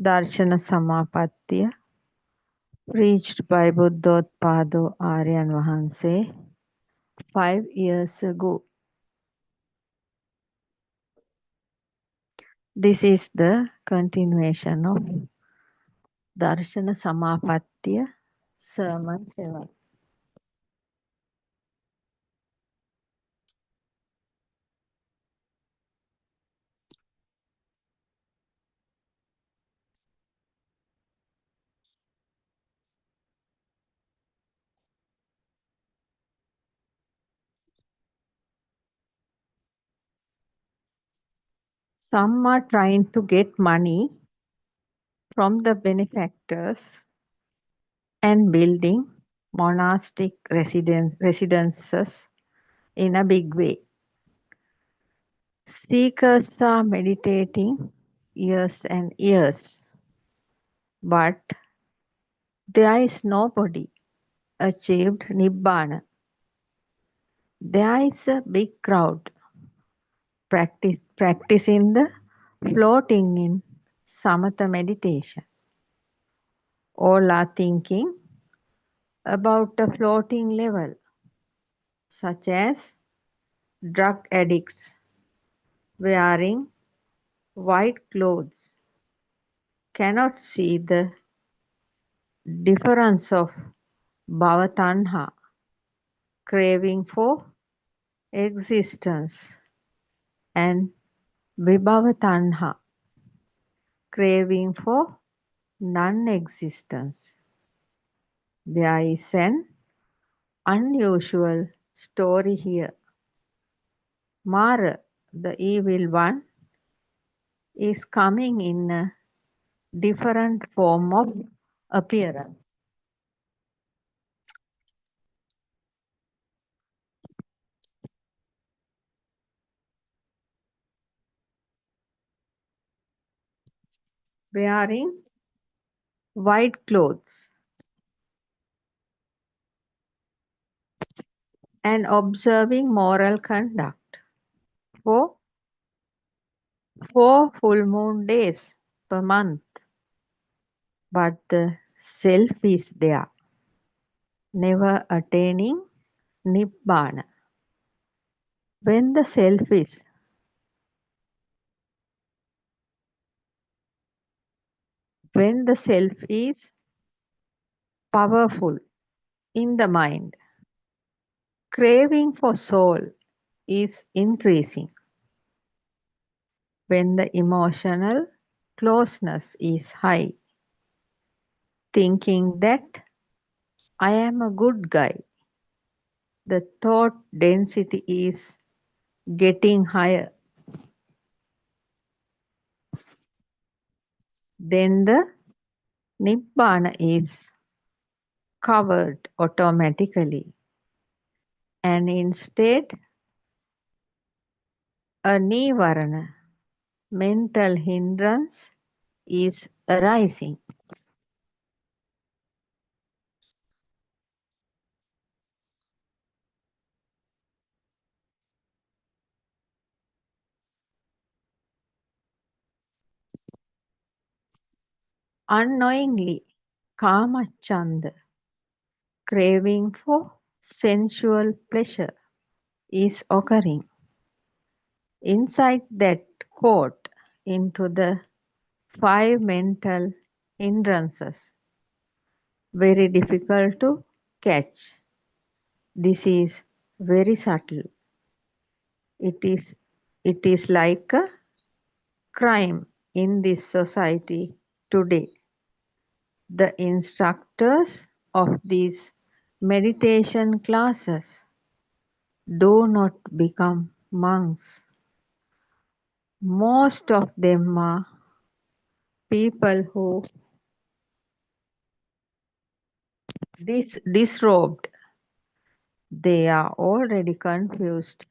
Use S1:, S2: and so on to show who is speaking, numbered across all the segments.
S1: Darshana Samapattiya, preached by Buddothpado Aryan Vahanse 5 years ago. This is the continuation of Darshana Samapattiya, Sermon 7. Some are trying to get money from the benefactors and building monastic residences in a big way. Seekers are meditating years and years, but there is nobody achieved Nibbana. There is a big crowd practicing the floating in samatha meditation. All are thinking about a floating level, such as drug addicts wearing white clothes cannot see the difference of bhavatanha, craving for existence, and vibhavatanha, craving for non-existence. There is an unusual story here. Mara, the evil one, is coming in a different form of appearance. Wearing white clothes and observing moral conduct for 4 full moon days per month. But the self is there, never attaining Nibbana. When the self is powerful in the mind, craving for soul is increasing. When the emotional closeness is high, thinking that I am a good guy, the thought density is getting higher. Then the Nibbana is covered automatically, and instead a Nivarana, mental hindrance, is arising. Unknowingly, Kamachanda, craving for sensual pleasure, is occurring. Inside that caught into the 5 mental hindrances, very difficult to catch. This is very subtle. It is like a crime in this society today. The instructors of these meditation classes do not become monks. Most of them are people who disrobed. They are already confused,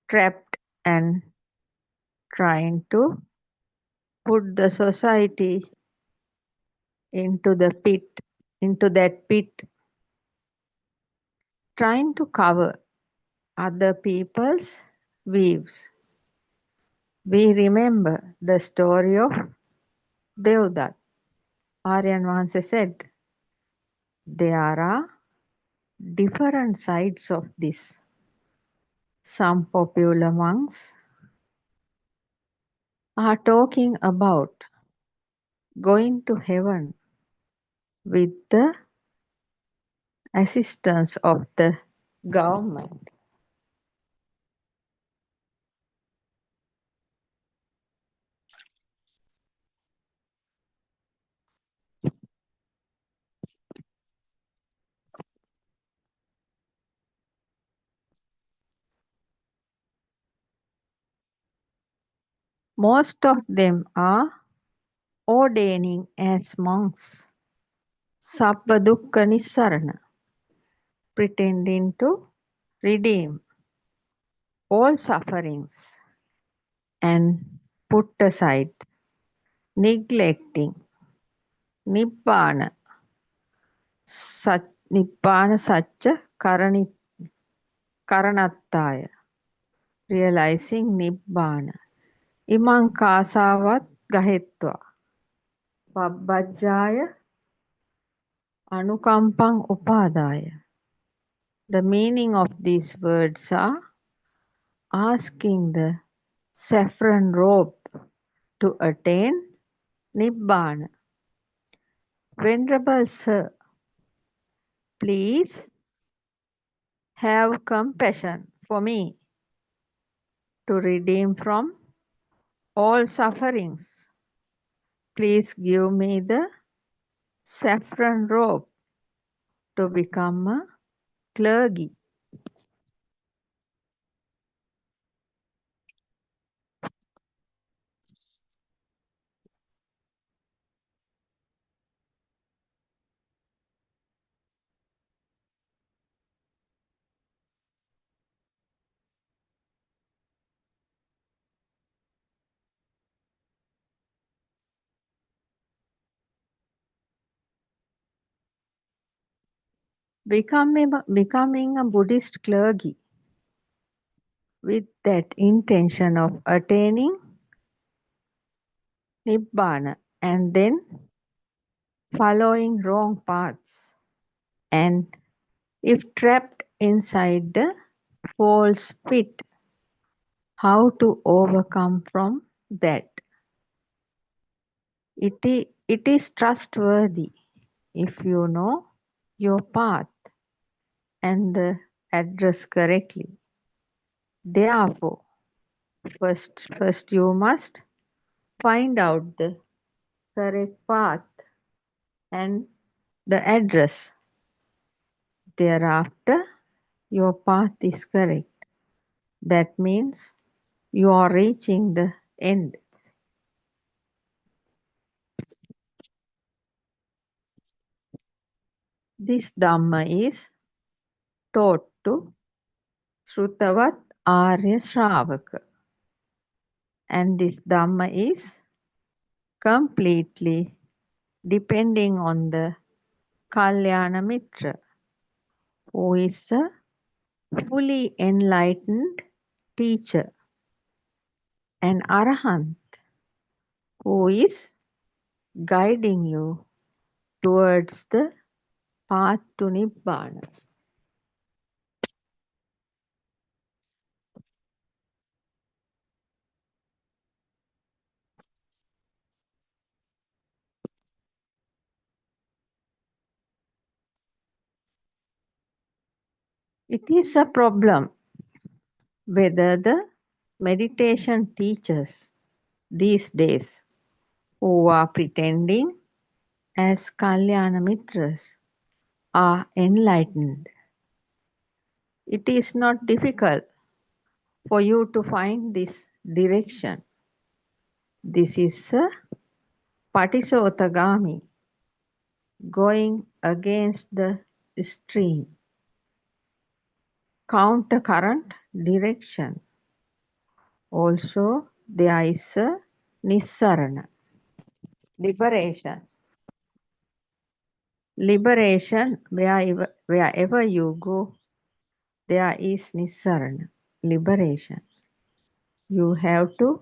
S1: trapped, and trying to put the society into that pit, trying to cover other people's weaves. We remember the story of Devdutt. Aryan Vanse said, there are different sides of this. Some popular monks are talking about going to heaven with the assistance of the government. Most of them are ordaining as monks, Sabba Dukkha Nissarana, pretending to redeem all sufferings and put aside, neglecting Nibbana, Nibbana Satcha Karanattaya, realizing Nibbana. Imang kāsāvat gahetva, pabbajjāya anukampang upadaya. The meaning of these words are asking the saffron robe to attain Nibbana. Venerable Sir, please have compassion for me to redeem from all sufferings. Please give me the saffron robe to become a clergy. Becoming a Buddhist clergy with that intention of attaining Nibbana and then following wrong paths, and if trapped inside the false pit, how to overcome from that. It is trustworthy if you know your path and the address correctly. Therefore, first you must find out the correct path and the address. Thereafter, your path is correct. That means you are reaching the end. This Dhamma is taught to Shrutavat Arya Shravaka. And this Dhamma is completely depending on the Kalyana Mitra, who is a fully enlightened teacher, an Arahant, who is guiding you towards the path to Nibbana. It is a problem whether the meditation teachers these days who are pretending as Kalyana Mitras are enlightened. It is not difficult for you to find this direction. This is a Patisotagami, going against the stream, counter current direction. Also, there is a Nissarana, liberation. Liberation, wherever you go, there is Nissarana, liberation. You have to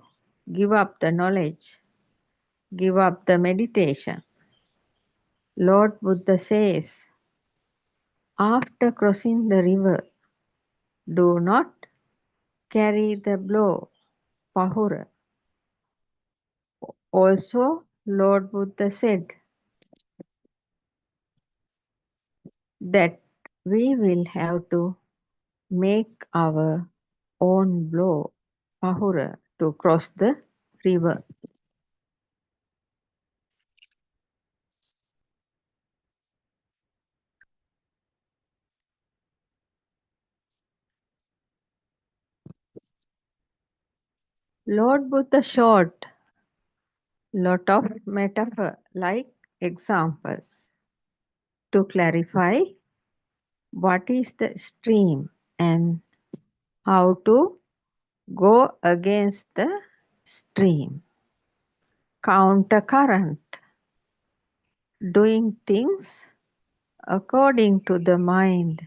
S1: give up the knowledge give up the meditation. Lord Buddha says, after crossing the river, do not carry the blow, pahura. Also, Lord Buddha said that we will have to make our own blow, pahura, to cross the river. Lord Buddha showed lot of metaphor like examples to clarify what is the stream and how to go against the stream. Counter current, doing things according to the mind.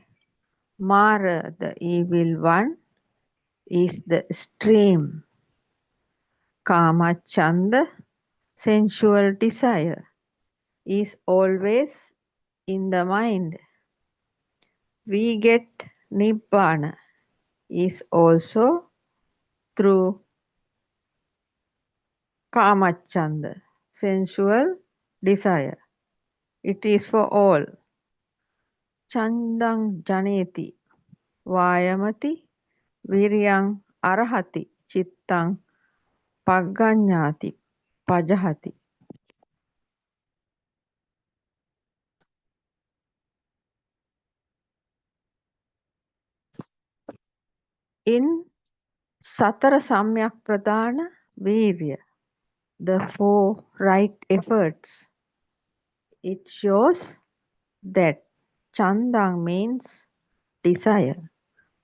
S1: Mara, the evil one, is the stream. Kama Chanda, sensual desire, is always in the mind. We get Nibbana is also through Kamachanda, sensual desire. It is for all. Chandang janeti, vayamati, viryang arahati, chittang pagganyati, pajahati. In Satara Samyak Pradhana Virya, the four right efforts, it shows that Chandang means desire.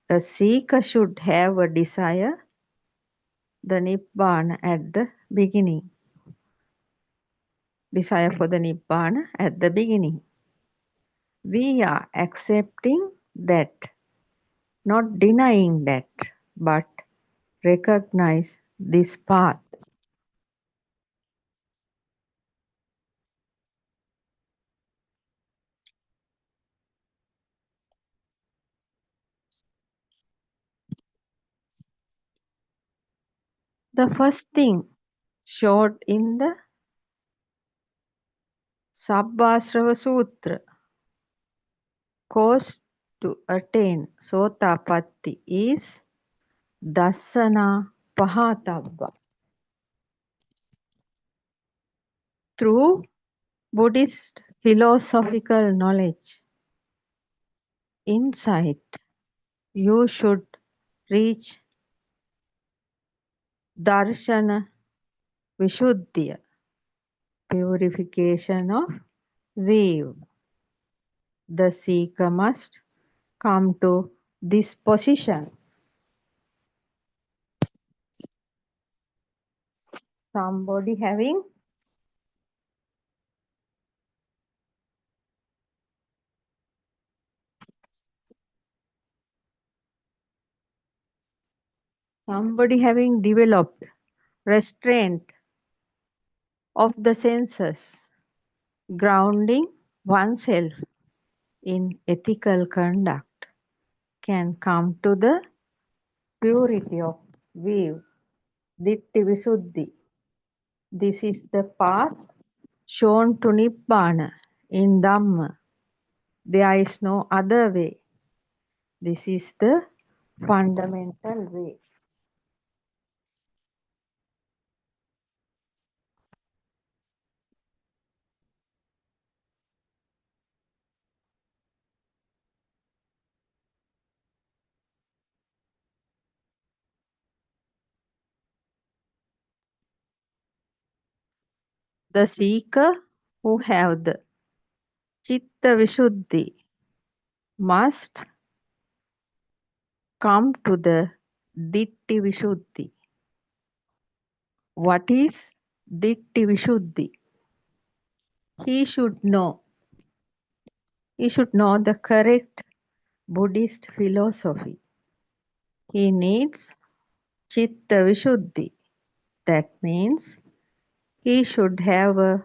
S1: A seeker should have a desire, the Nibbana at the beginning. Desire for the Nibbana at the beginning. We are accepting that, not denying that, but recognize this path. The first thing showed in the Sabbasrava Sutra, course to attain Sotapatti is Dassana Pahatabba. Through Buddhist philosophical knowledge, insight, you should reach Darshana Vishuddhiya, purification of view. The seeker must come to this position. Somebody having developed restraint of the senses, grounding oneself in ethical conduct, can come to the purity of view, Ditti Visuddhi. This is the path shown to Nibbana in Dhamma. There is no other way. This is the fundamental way. The seeker who have the Chitta Vishuddhi must come to the Ditti Vishuddhi. What is Ditti Vishuddhi? He should know. He should know the correct Buddhist philosophy. He needs Chitta Vishuddhi. That means He should have a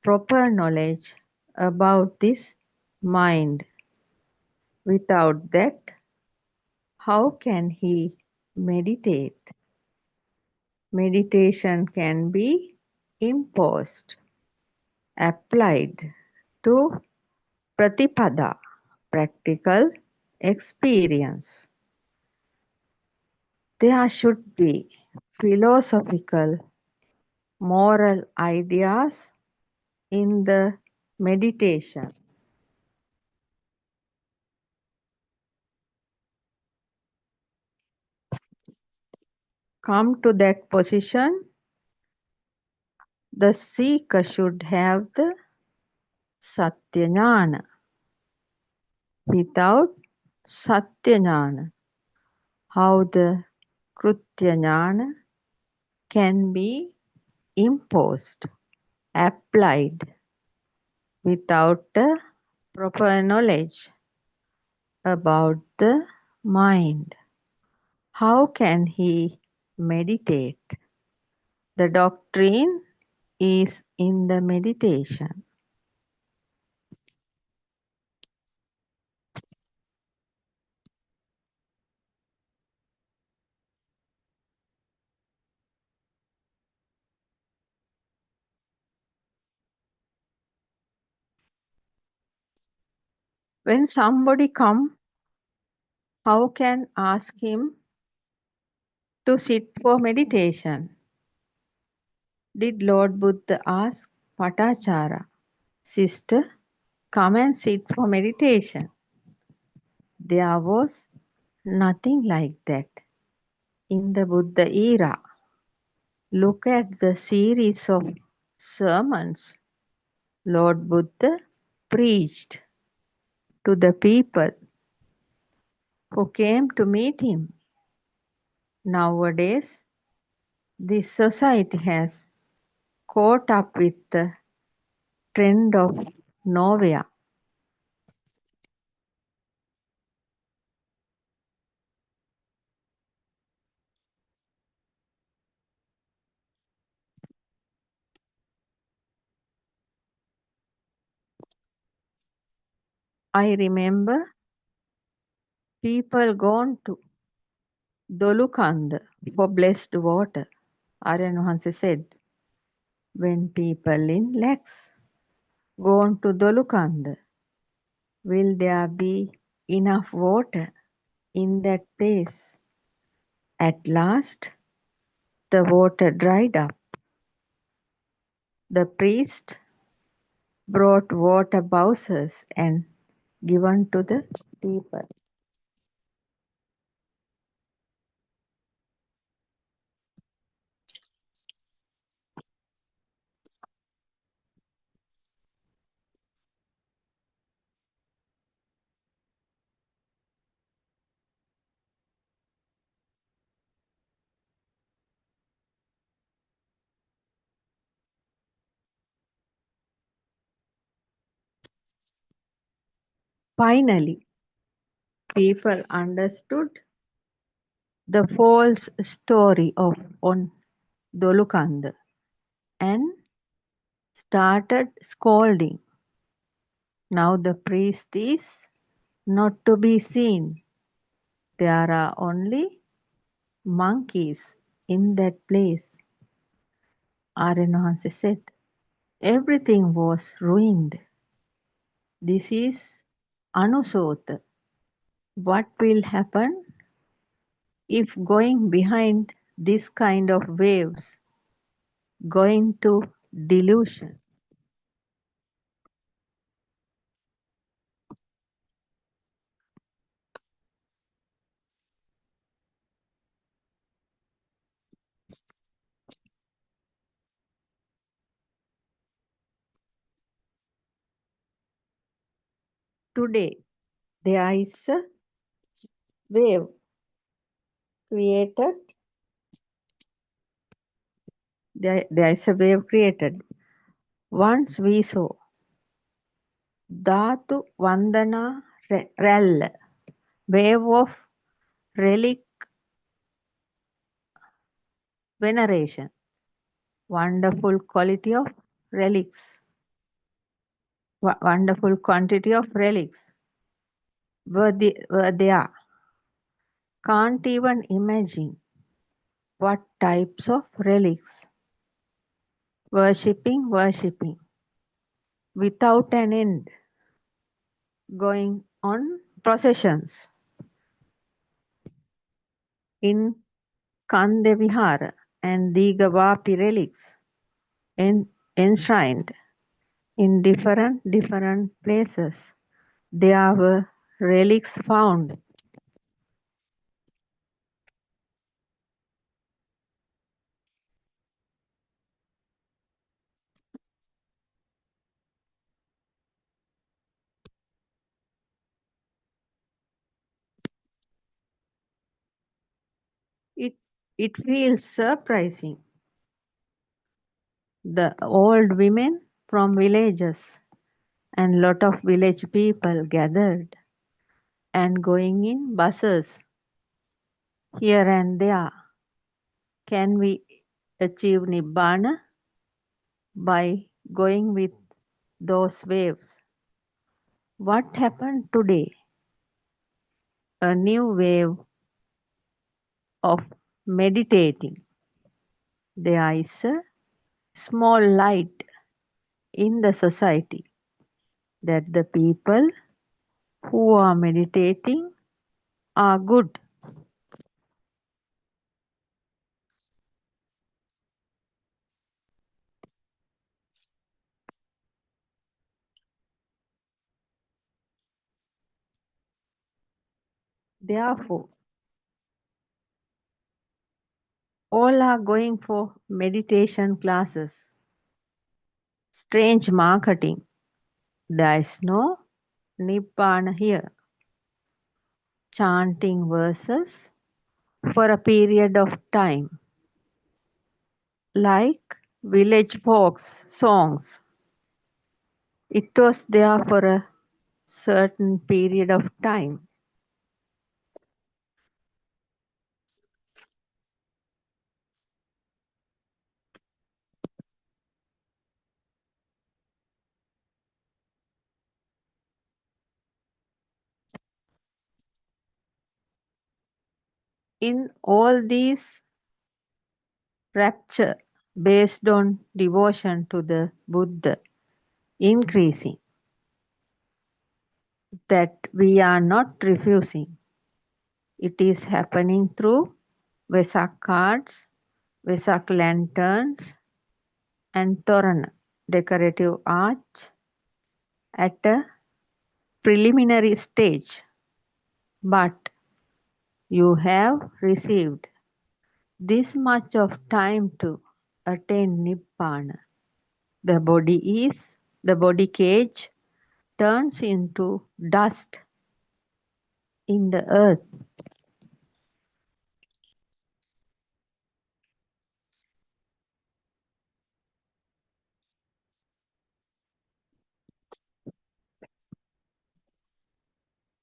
S1: proper knowledge about this mind. Without that, how can he meditate? Meditation can be imposed, applied to Pratipada, practical experience. There should be philosophical, moral ideas in the meditation. Come to that position, the seeker should have the Satyajnana. Without Satyajnana, how the Krutyajnana can be imposed, applied without a proper knowledge about the mind. How can he meditate? The doctrine is in the meditation. When somebody come, how can ask him to sit for meditation? Did Lord Buddha ask Patachara, sister, come and sit for meditation? There was nothing like that in the Buddha era. Look at the series of sermons Lord Buddha preached to the people who came to meet him. Nowadays, this society has caught up with the trend of nowhere. I remember people gone to Dolukand for blessed water. Aryan Wahanse said, when people in lakhs gone to Dolukand, will there be enough water in that place? At last, the water dried up. The priest brought water bowsers and given to the people. Finally, people understood the false story of on Dolukand and started scolding. Now the priest is not to be seen. There are only monkeys in that place. Aryan said, everything was ruined. This is Anusota. What will happen if going behind this kind of waves, going to delusion? Today, there is a wave created. There is a wave created. Once we saw Dhatu Vandana Rel, wave of relic veneration. wonderful quality of relics, wonderful quantity of relics were there. Can't even imagine what types of relics. Worshipping without an end, going on processions in Kandevihara and Digavapi relics enshrined in different places. There were relics found. It, it feels surprising. The old women from villages and lot of village people gathered and going in buses here and there. Can we achieve Nibbana by going with those waves? What happened today? A new wave of meditating. There is a small light in the society that the people who are meditating are good. Therefore, all are going for meditation classes. Strange marketing. There is no Nibbana here. Chanting verses for a period of time, like village folks songs. It was there for a certain period of time. In all these rapture based on devotion to the Buddha increasing, that we are not refusing. It is happening through Vesak cards, Vesak lanterns, and Torana decorative arch at a preliminary stage. But you have received this much of time to attain Nibbana. The body cage turns into dust in the earth.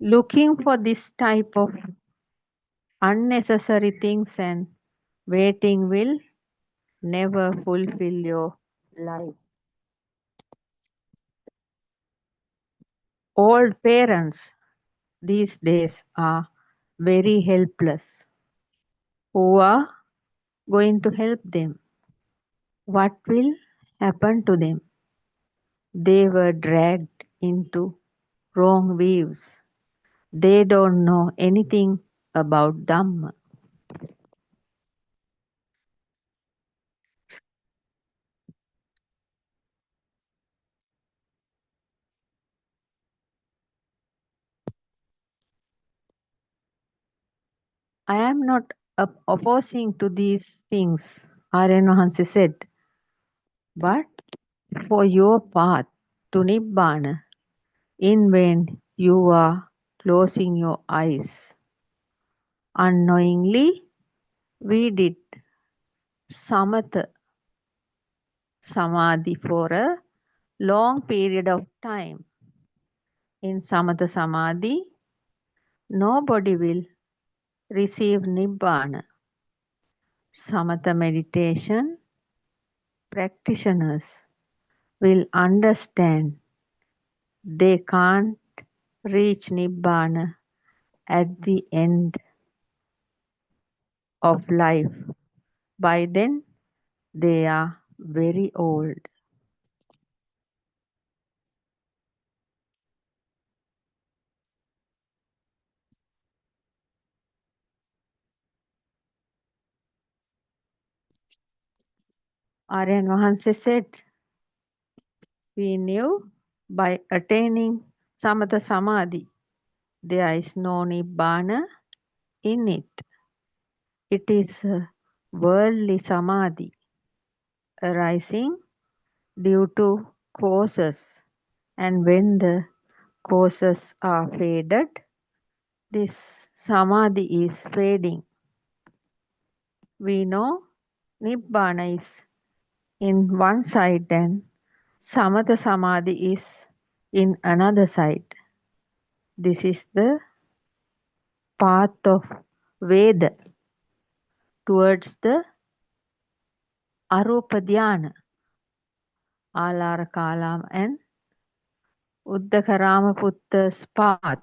S1: Looking for this type of unnecessary things and waiting will never fulfill your life. Old parents these days are very helpless. Who are going to help them? What will happen to them? They were dragged into wrong views. They don't know anything about Dhamma. I am not opposing to these things, Aryan Vahanse said, but for your path to Nibbana, in vain you are closing your eyes. Unknowingly, we did samatha samadhi for a long period of time. In samatha samadhi, nobody will receive Nibbana. Samatha meditation practitioners will understand they can't reach Nibbana at the end of life. By then, they are very old. Aryan Wahanse said, we knew by attaining Samatha Samadhi, there is no Nibbana in it. It is a worldly Samadhi arising due to causes, and when the causes are faded, this Samadhi is fading. We know Nibbana is in one side and Samatha Samadhi is in another side. This is the path of Veda towards the Arupa Dhyana, Alara Kalam and Uddakaramaputter's path.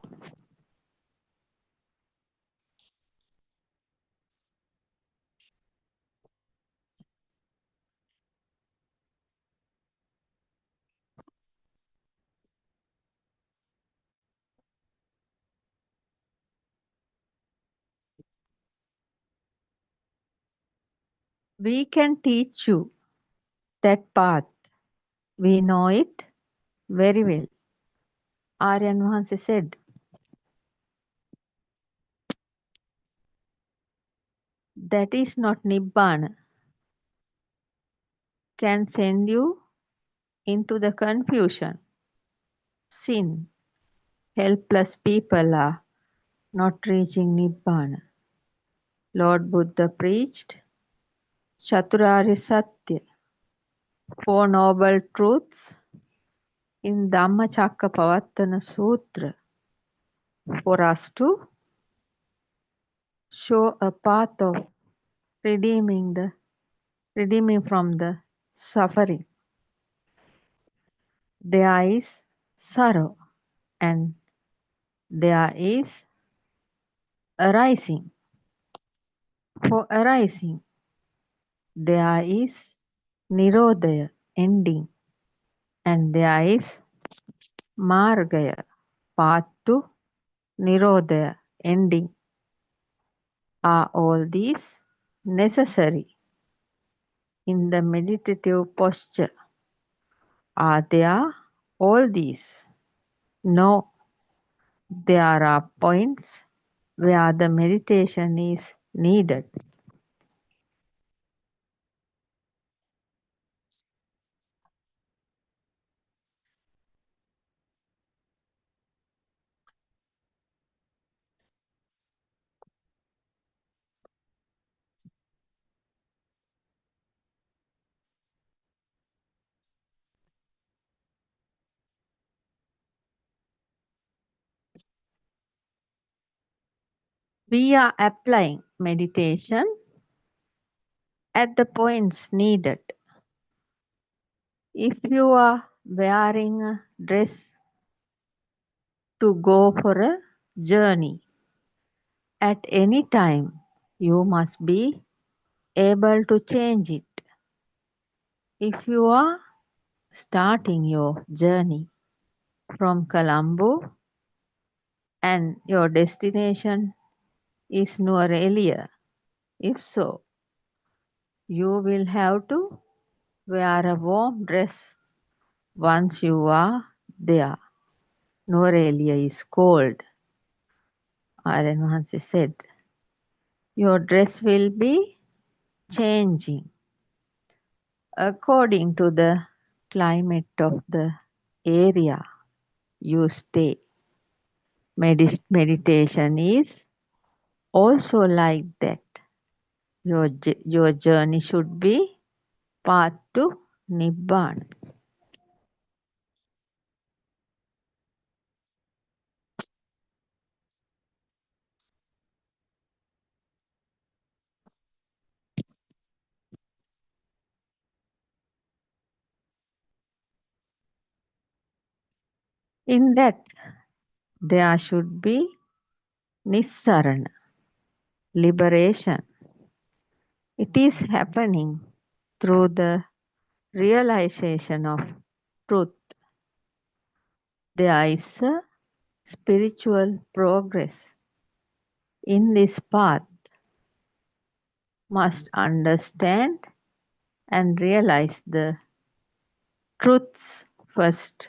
S1: We can teach you that path. We know it very well. Aryan Wahanse said, that is not Nibbana, can send you into the confusion. Sin, helpless people are not reaching Nibbana. Lord Buddha preached Chaturarya Satya, Four Noble Truths in Dhammacakkappavattana Sutra for us to show a path of redeeming from the suffering. There is sorrow and there is arising. For arising, there is Nirodhaya, ending, and there is Margaya, path to Nirodhaya, ending. Are all these necessary in the meditative posture? Are there all these? No, there are points where the meditation is needed. We are applying meditation at the points needed. If you are wearing a dress to go for a journey, at any time you must be able to change it. If you are starting your journey from Colombo and your destination is Nuwara, if so, you will have to wear a warm dress once you are there. Nuwara is cold, Aryan Wahanse said. Your dress will be changing according to the climate of the area you stay. Meditation is also like that. Your journey should be path to Nibbana. In that, there should be Nissarana, liberation. It is happening through the realization of truth. There is a spiritual progress in this path. Must understand and realize the truths first.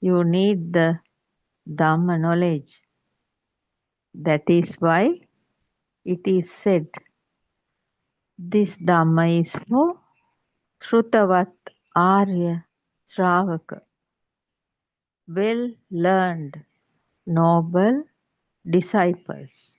S1: You need the Dhamma knowledge. That is why it is said, this Dhamma is for Shrutavat Arya Shravaka, well learned, noble disciples.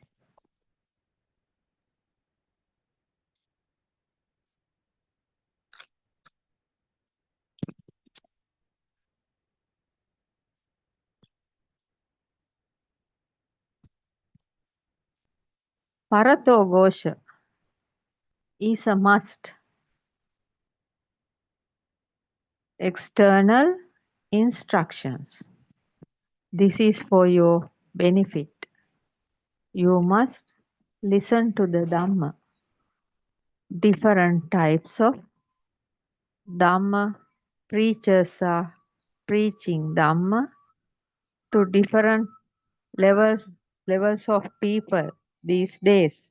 S1: Parato Ghosha is a must. External instructions. This is for your benefit. You must listen to the Dhamma. Different types of Dhamma preachers are preaching Dhamma to different levels of people these days.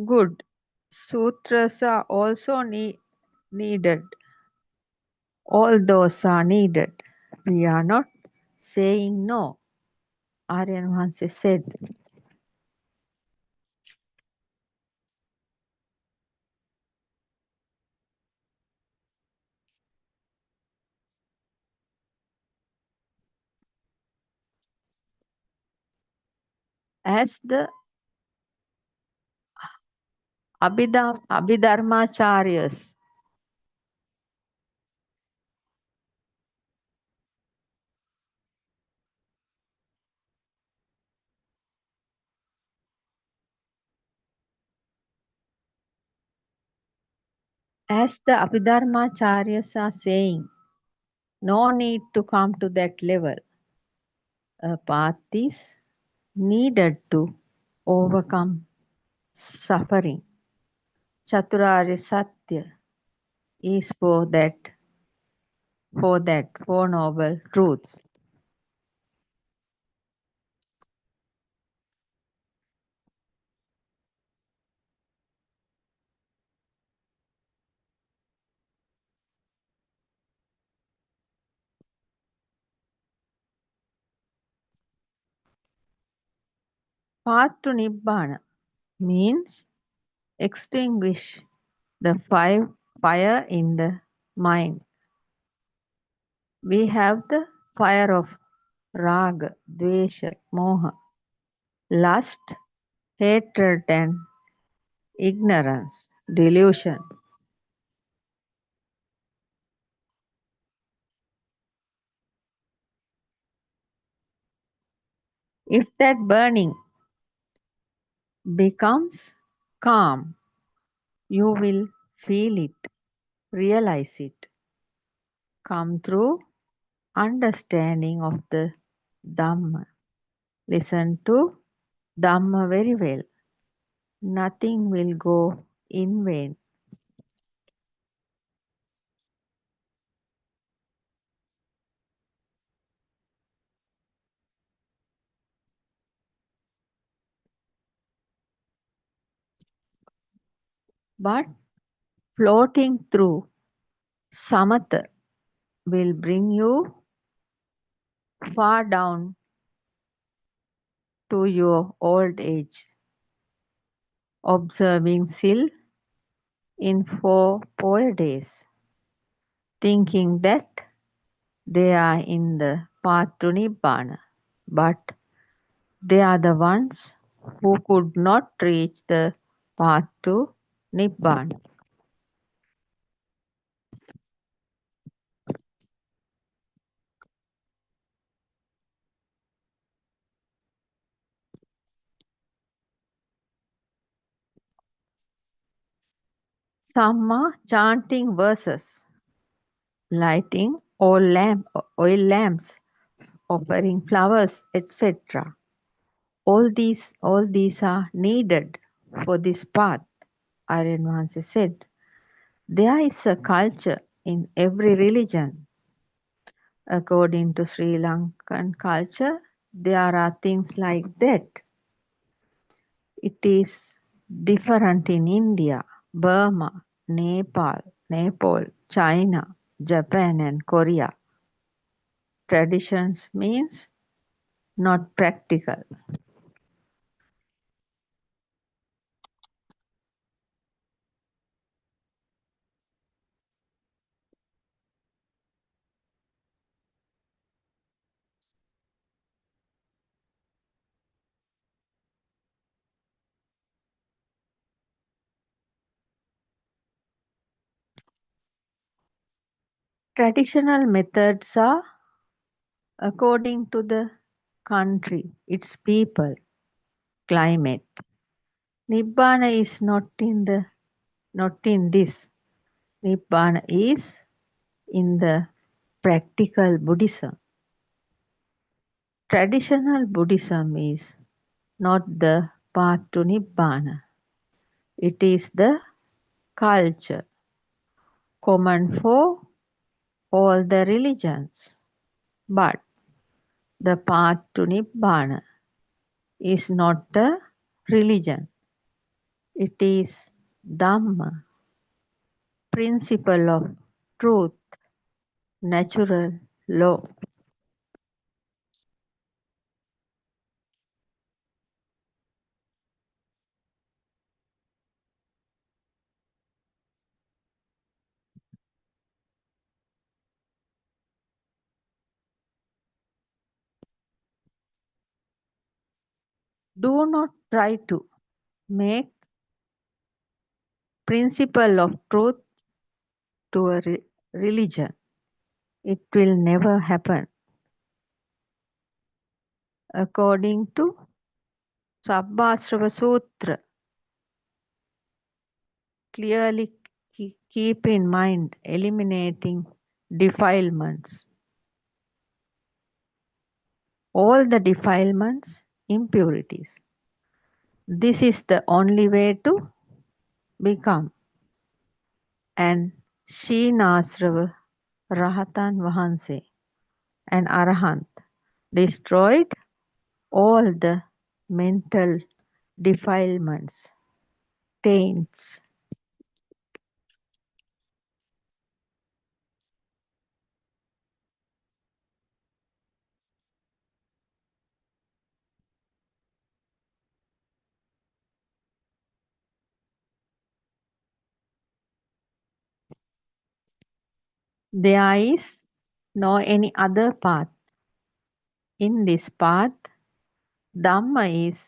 S1: Good. Sutras are also needed. All those are needed. We are not saying no. Aryan Vansi said, as the Abhidharmacharyas, as the Abhidharmacharyas are saying, no need to come to that level. A path is needed to overcome suffering. Chaturarya Satya is for noble truths. Path to Nibbana means extinguish the fire in the mind. We have the fire of raga, dvesha, moha, lust, hatred, and ignorance, delusion. If that burning becomes calm, you will feel it, realize it, come through understanding of the Dhamma. Listen to Dhamma very well. Nothing will go in vain. But floating through samatha will bring you far down to your old age. Observing Sil in 4 days, thinking that they are in the path to Nibbana, but they are the ones who could not reach the path to Nibbana. Some are chanting verses, lighting oil lamps, offering flowers, etc. All these are needed for this path, Aryan Mahansa said. There is a culture in every religion. According to Sri Lankan culture, there are things like that. It is different in India, Burma, Nepal, China, Japan, and Korea. Traditions means not practical. Traditional methods are according to the country, its people, climate. Nibbana is not in this. Nibbana is in the practical Buddhism. Traditional Buddhism is not the path to Nibbana. It is the culture common for all the religions. But the path to Nibbana is not a religion. It is Dhamma, principle of truth, natural law. Do not try to make principle of truth to a religion. It will never happen. According to Sabbasrava Sutra, clearly keep in mind eliminating defilements. All the defilements, impurities. This is the only way to become an Shinasrava Rahatan Vahanse, an Arahant, destroyed all the mental defilements, taints. There is no any other path. In this path, Dhamma is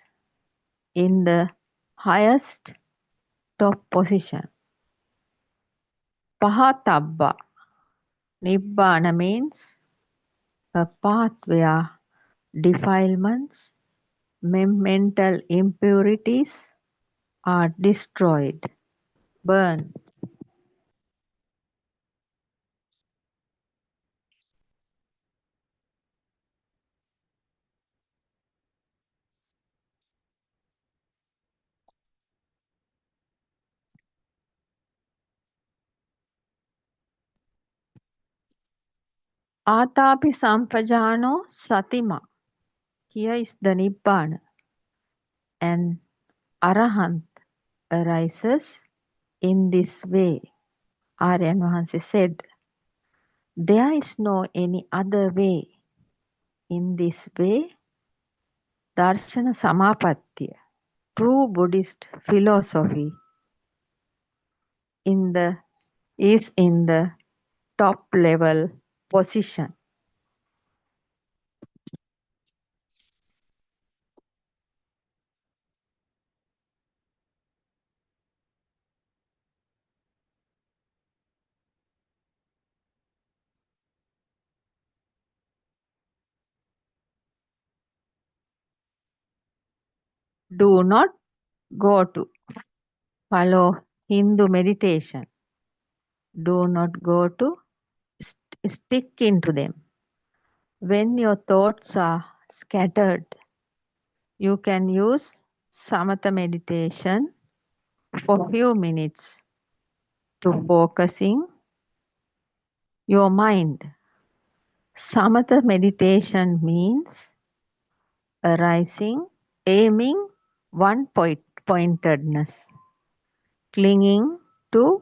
S1: in the highest top position. Pahatabba, Nibbana means a path where defilements, mental impurities are destroyed, burned. Atapi sampajano satima. Here is the Nibbana. And Arahant arises in this way. Aryan Mahansa said, there is no any other way. In this way, Darshana Samapatya, true Buddhist philosophy, in is in the top level position. Do not go to follow Hindu meditation. Do not go to stick into them. When your thoughts are scattered, you can use samatha meditation for few minutes to focusing your mind. Samatha meditation means arising, aiming pointedness, clinging to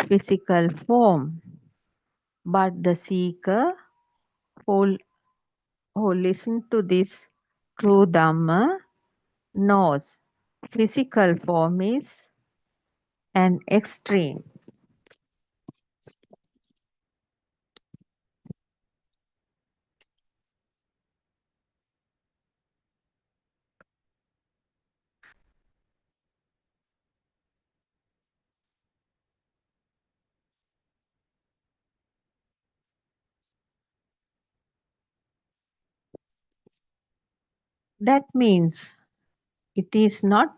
S1: physical form. But the seeker who, who listens to this true Dhamma knows physical form is an extreme. That means it is not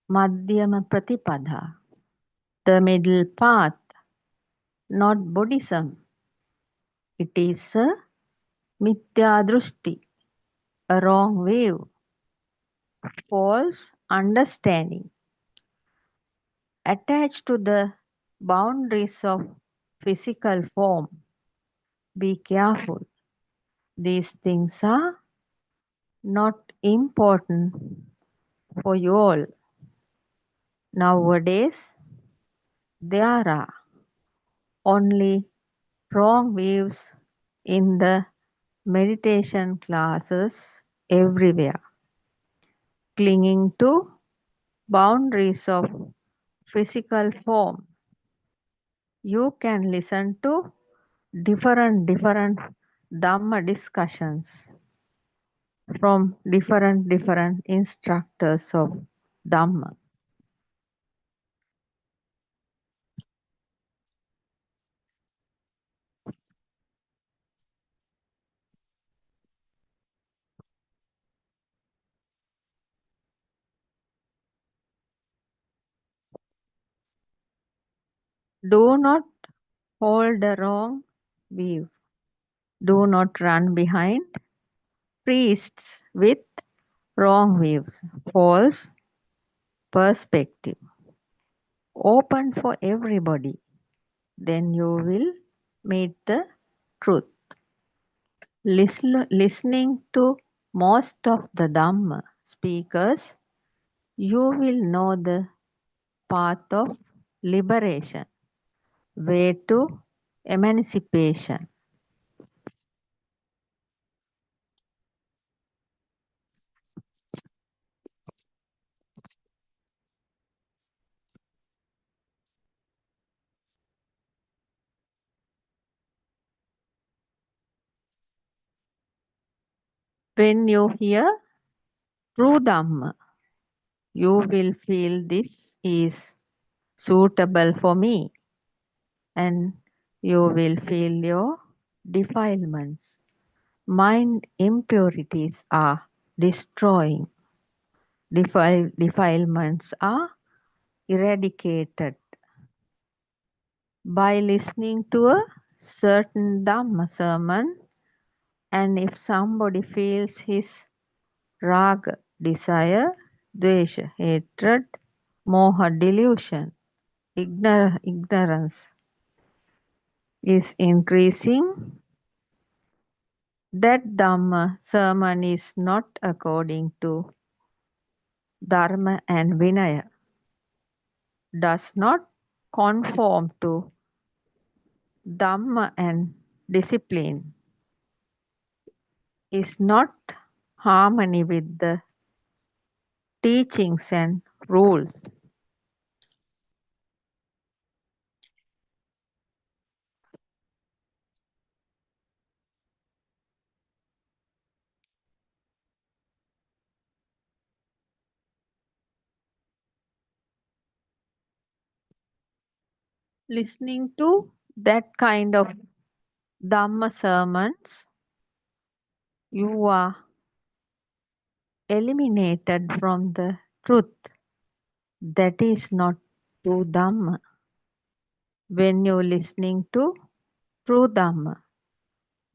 S1: Madhyama Pratipada, the middle path, not Buddhism. It is a Mithya Drushti, a wrong view, false understanding, attached to the boundaries of physical form. Be careful. These things are not important for you all. Nowadays, there are only wrong views in the meditation classes everywhere, clinging to boundaries of physical form. You can listen to different Dhamma discussions from different instructors of Dhamma. Do not hold the wrong view. Do not run behind priests with wrong views, false perspective. Open for everybody. Then you will meet the truth. Listening to most of the Dhamma speakers, you will know the path of liberation, way to emancipation. When you hear true Dhamma, you will feel this is suitable for me, and you will feel your defilements. Mind impurities are destroying. Defilements are eradicated by listening to a certain Dhamma sermon, and if somebody feels his raga, desire, dvesha, hatred, moha, delusion, ignorance is increasing, that Dhamma sermon is not according to Dharma and Vinaya, does not conform to Dhamma and discipline, is not harmony with the teachings and rules. Listening to that kind of Dhamma sermons, you are eliminated from the truth. That is not to Dhamma. When you're listening to true Dhamma,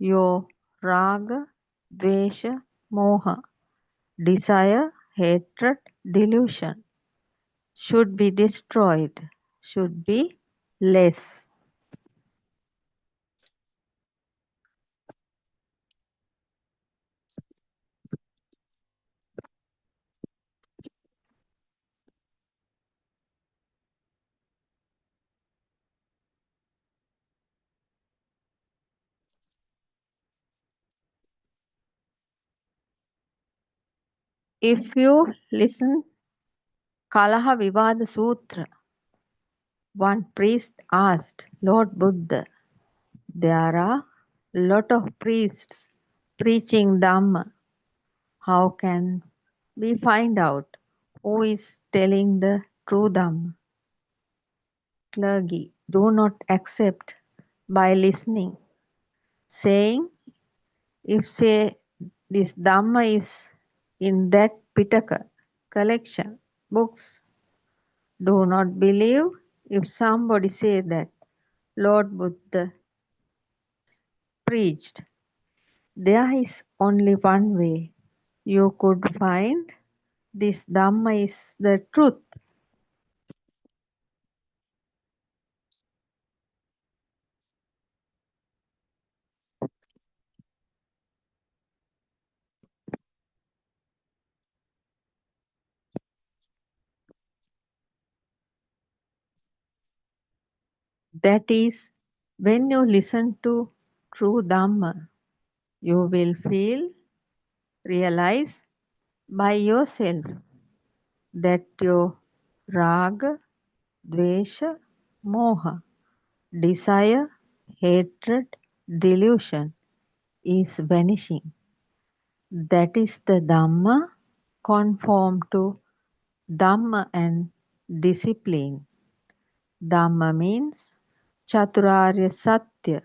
S1: your raga, dvesha, moha, desire, hatred, delusion should be destroyed, should be less. If you listen Kalaha Vivada Sutra, one priest asked Lord Buddha, there are lot of priests preaching Dhamma. How can we find out who is telling the true Dhamma? Clergy do not accept by listening, saying, if say this Dhamma is in that Pitaka collection, books, do not believe if somebody say that Lord Buddha preached. There is only one way you could find this Dhamma is the truth. That is, when you listen to true Dhamma, you will feel, realize by yourself that your raga, dvesha, moha, desire, hatred, delusion is vanishing. That is the Dhamma conform to Dhamma and discipline. Dhamma means Chaturarya Satya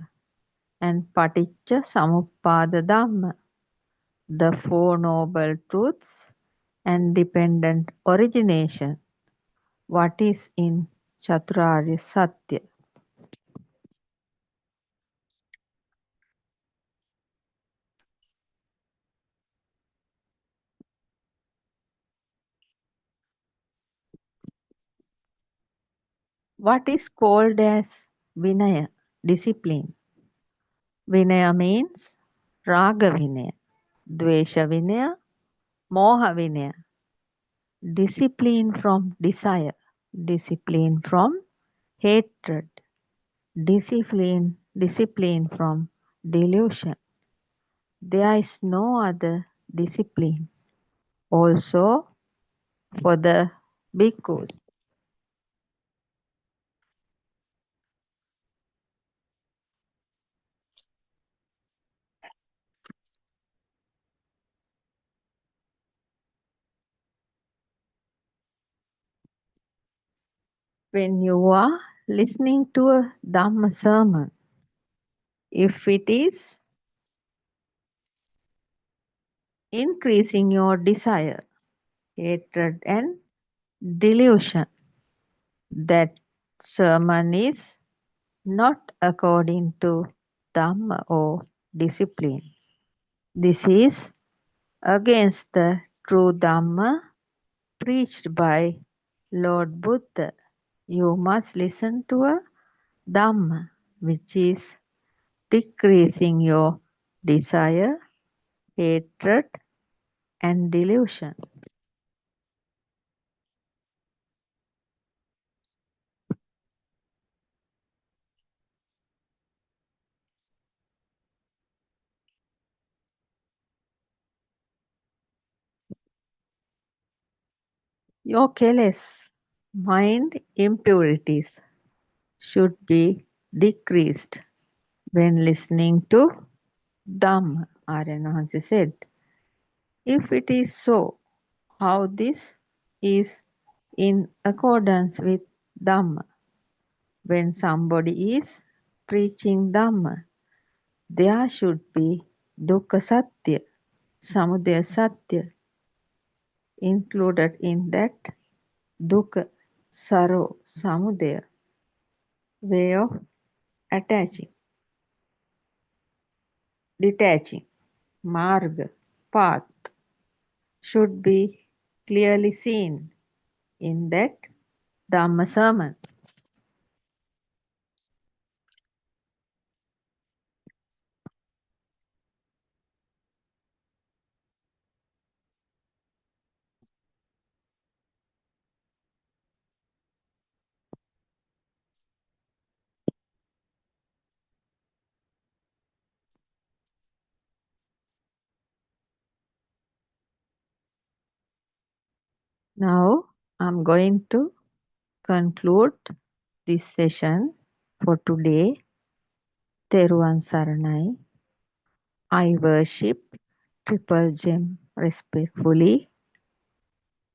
S1: and Paticca Samuppada Dhamma, the Four Noble Truths and dependent origination. What is in Chaturarya Satya? What is called as Vinaya, discipline? Vinaya means Raga Vinaya, Dvesha Vinaya, Moha Vinaya, discipline from desire, discipline from hatred, discipline from delusion. There is no other discipline. Also, for the bhikkhus, when you are listening to a Dhamma sermon, if it is increasing your desire, hatred, and delusion, that sermon is not according to Dhamma or discipline. This is against the true Dhamma preached by Lord Buddha. You must listen to a Dhamma which is decreasing your desire, hatred, and delusion. Your careless mind impurities should be decreased when listening to Dhamma. Aryan said, if it is so, how this is in accordance with Dhamma? When somebody is preaching Dhamma, there should be Dukkha Satya, Samudaya Satya included in that Dukkha. Saro, Samudaya, way of attaching, detaching, Marg, path, should be clearly seen in that Dhamma sermon. Now I'm going to conclude this session for today. Teruvan Saranai. I worship Triple Gem respectfully.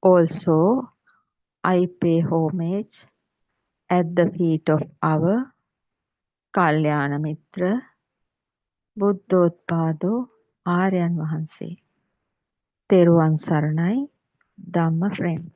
S1: Also, I pay homage at the feet of our Kalyana Mitra, Buddothpado, Aryan Vahanse. Teruvan Saranai, Dhamma friends.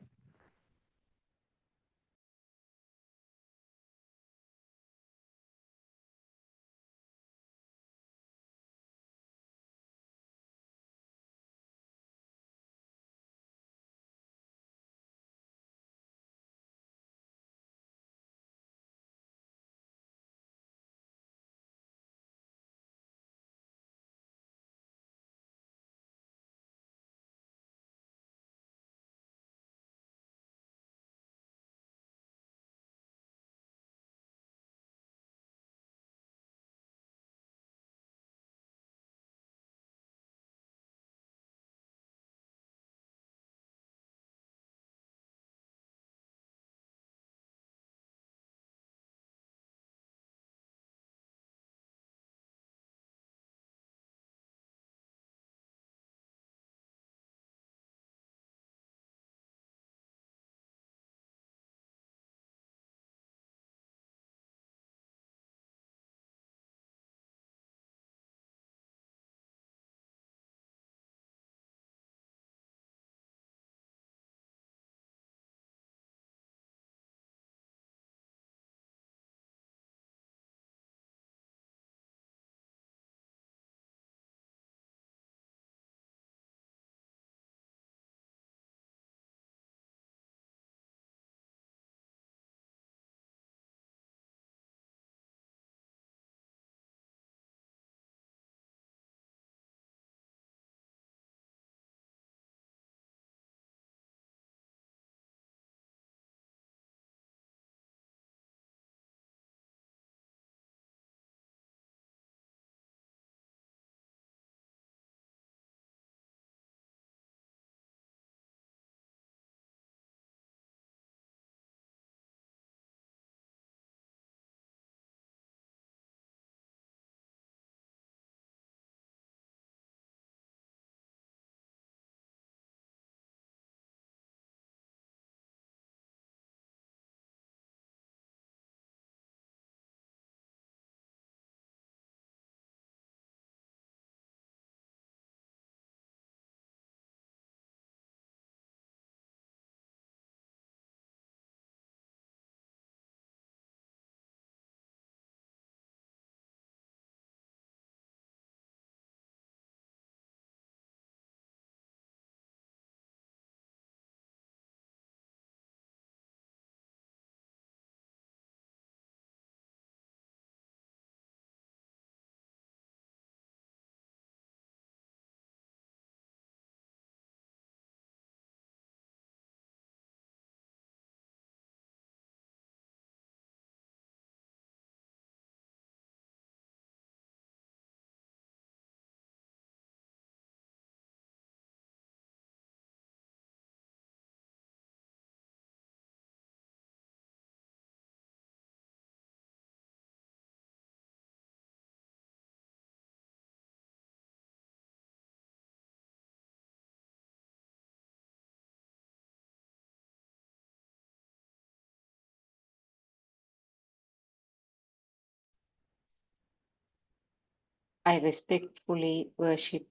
S2: I respectfully worship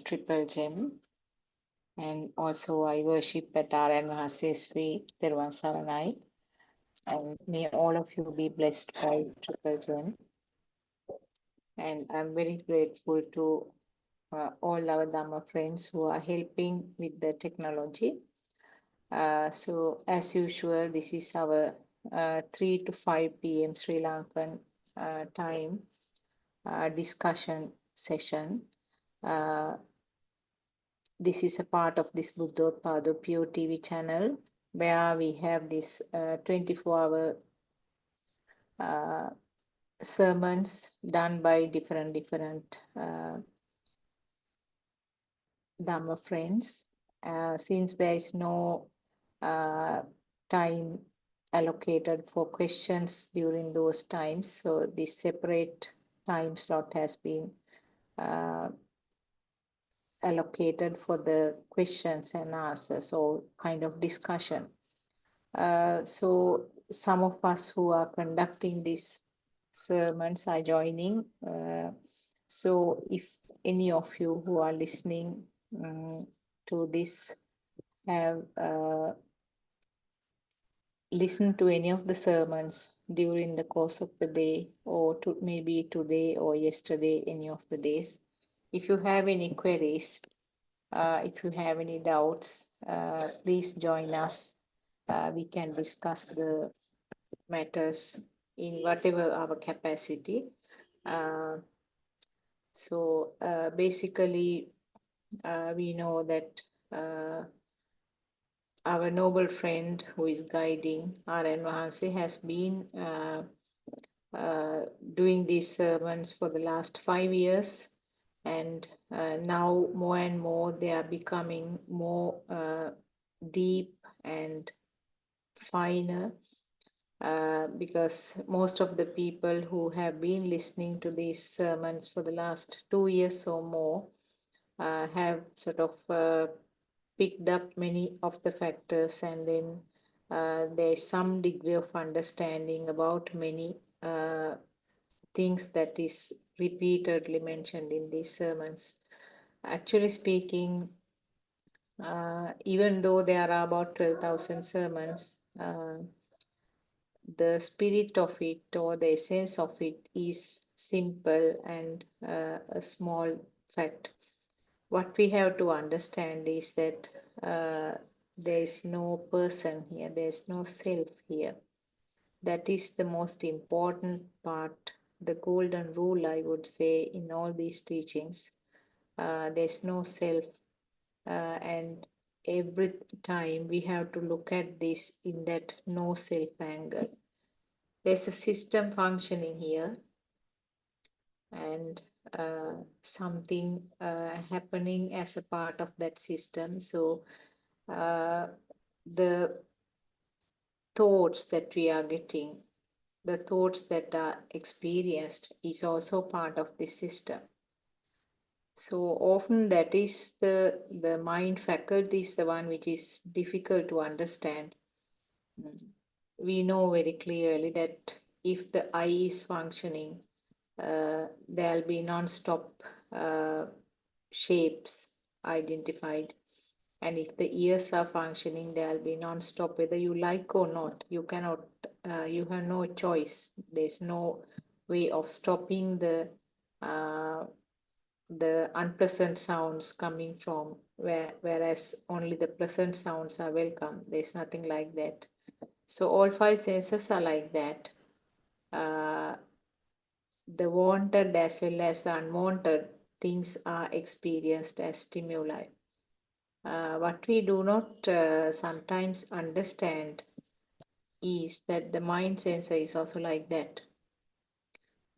S2: Triple Gem And also I worship at RNHC Sri Tiruvan Saranai. And may all of you be blessed by Triple Gem. And I'm very grateful to all our Dhamma friends who are helping with the technology. So as usual, this is our 3 to 5 p.m. Sri Lankan time discussion session. Uh, this is a part of this Buddothpado PeoTV channel where we have this 24-hour sermons done by different Dhamma friends. Since there is no uh, time allocated for questions during those times, so this separate time slot has been uh, allocated for the questions and answers or kind of discussion. So some of us who are conducting these sermons are joining. So if any of you who are listening to this have listened to any of the sermons during the course of the day, or to maybe today or yesterday, any of the days, if you have any queries, if you have any doubts, please join us. We can discuss the matters in whatever our capacity. Uh, Basically, we know that our noble friend who is guiding R.N. Vahanse has been uh, doing these sermons for the last 5 years, and now more and more they are becoming more deep and finer, because most of the people who have been listening to these sermons for the last 2 years or more have sort of picked up many of the factors, and then there is some degree of understanding about many things that is repeatedly mentioned in these sermons. Actually speaking, even though there are about 12,000 sermons, the spirit of it or the essence of it is simple and a small fact. What we have to understand is that there is no person here, there is no self here. That is the most important part, the golden rule, I would say, in all these teachings. There's no self, and every time we have to look at this in that no self angle. There's a system functioning here, and something happening as a part of that system. So uh, the thoughts that we are getting, the thoughts that are experienced, is also part of this system. So often that is the mind faculty is the one which is difficult to understand. We know very clearly that if the eye is functioning, there'll be non-stop uh, shapes identified. And if the ears are functioning, there'll be non-stop, whether you like or not. You cannot, you have no choice. There's no way of stopping uh, the unpleasant sounds coming from whereas only the pleasant sounds are welcome. There's nothing like that. So all five senses are like that. Uh, the wanted as well as the unwanted things are experienced as stimuli. What we do not sometimes understand is that the mind sensor is also like that.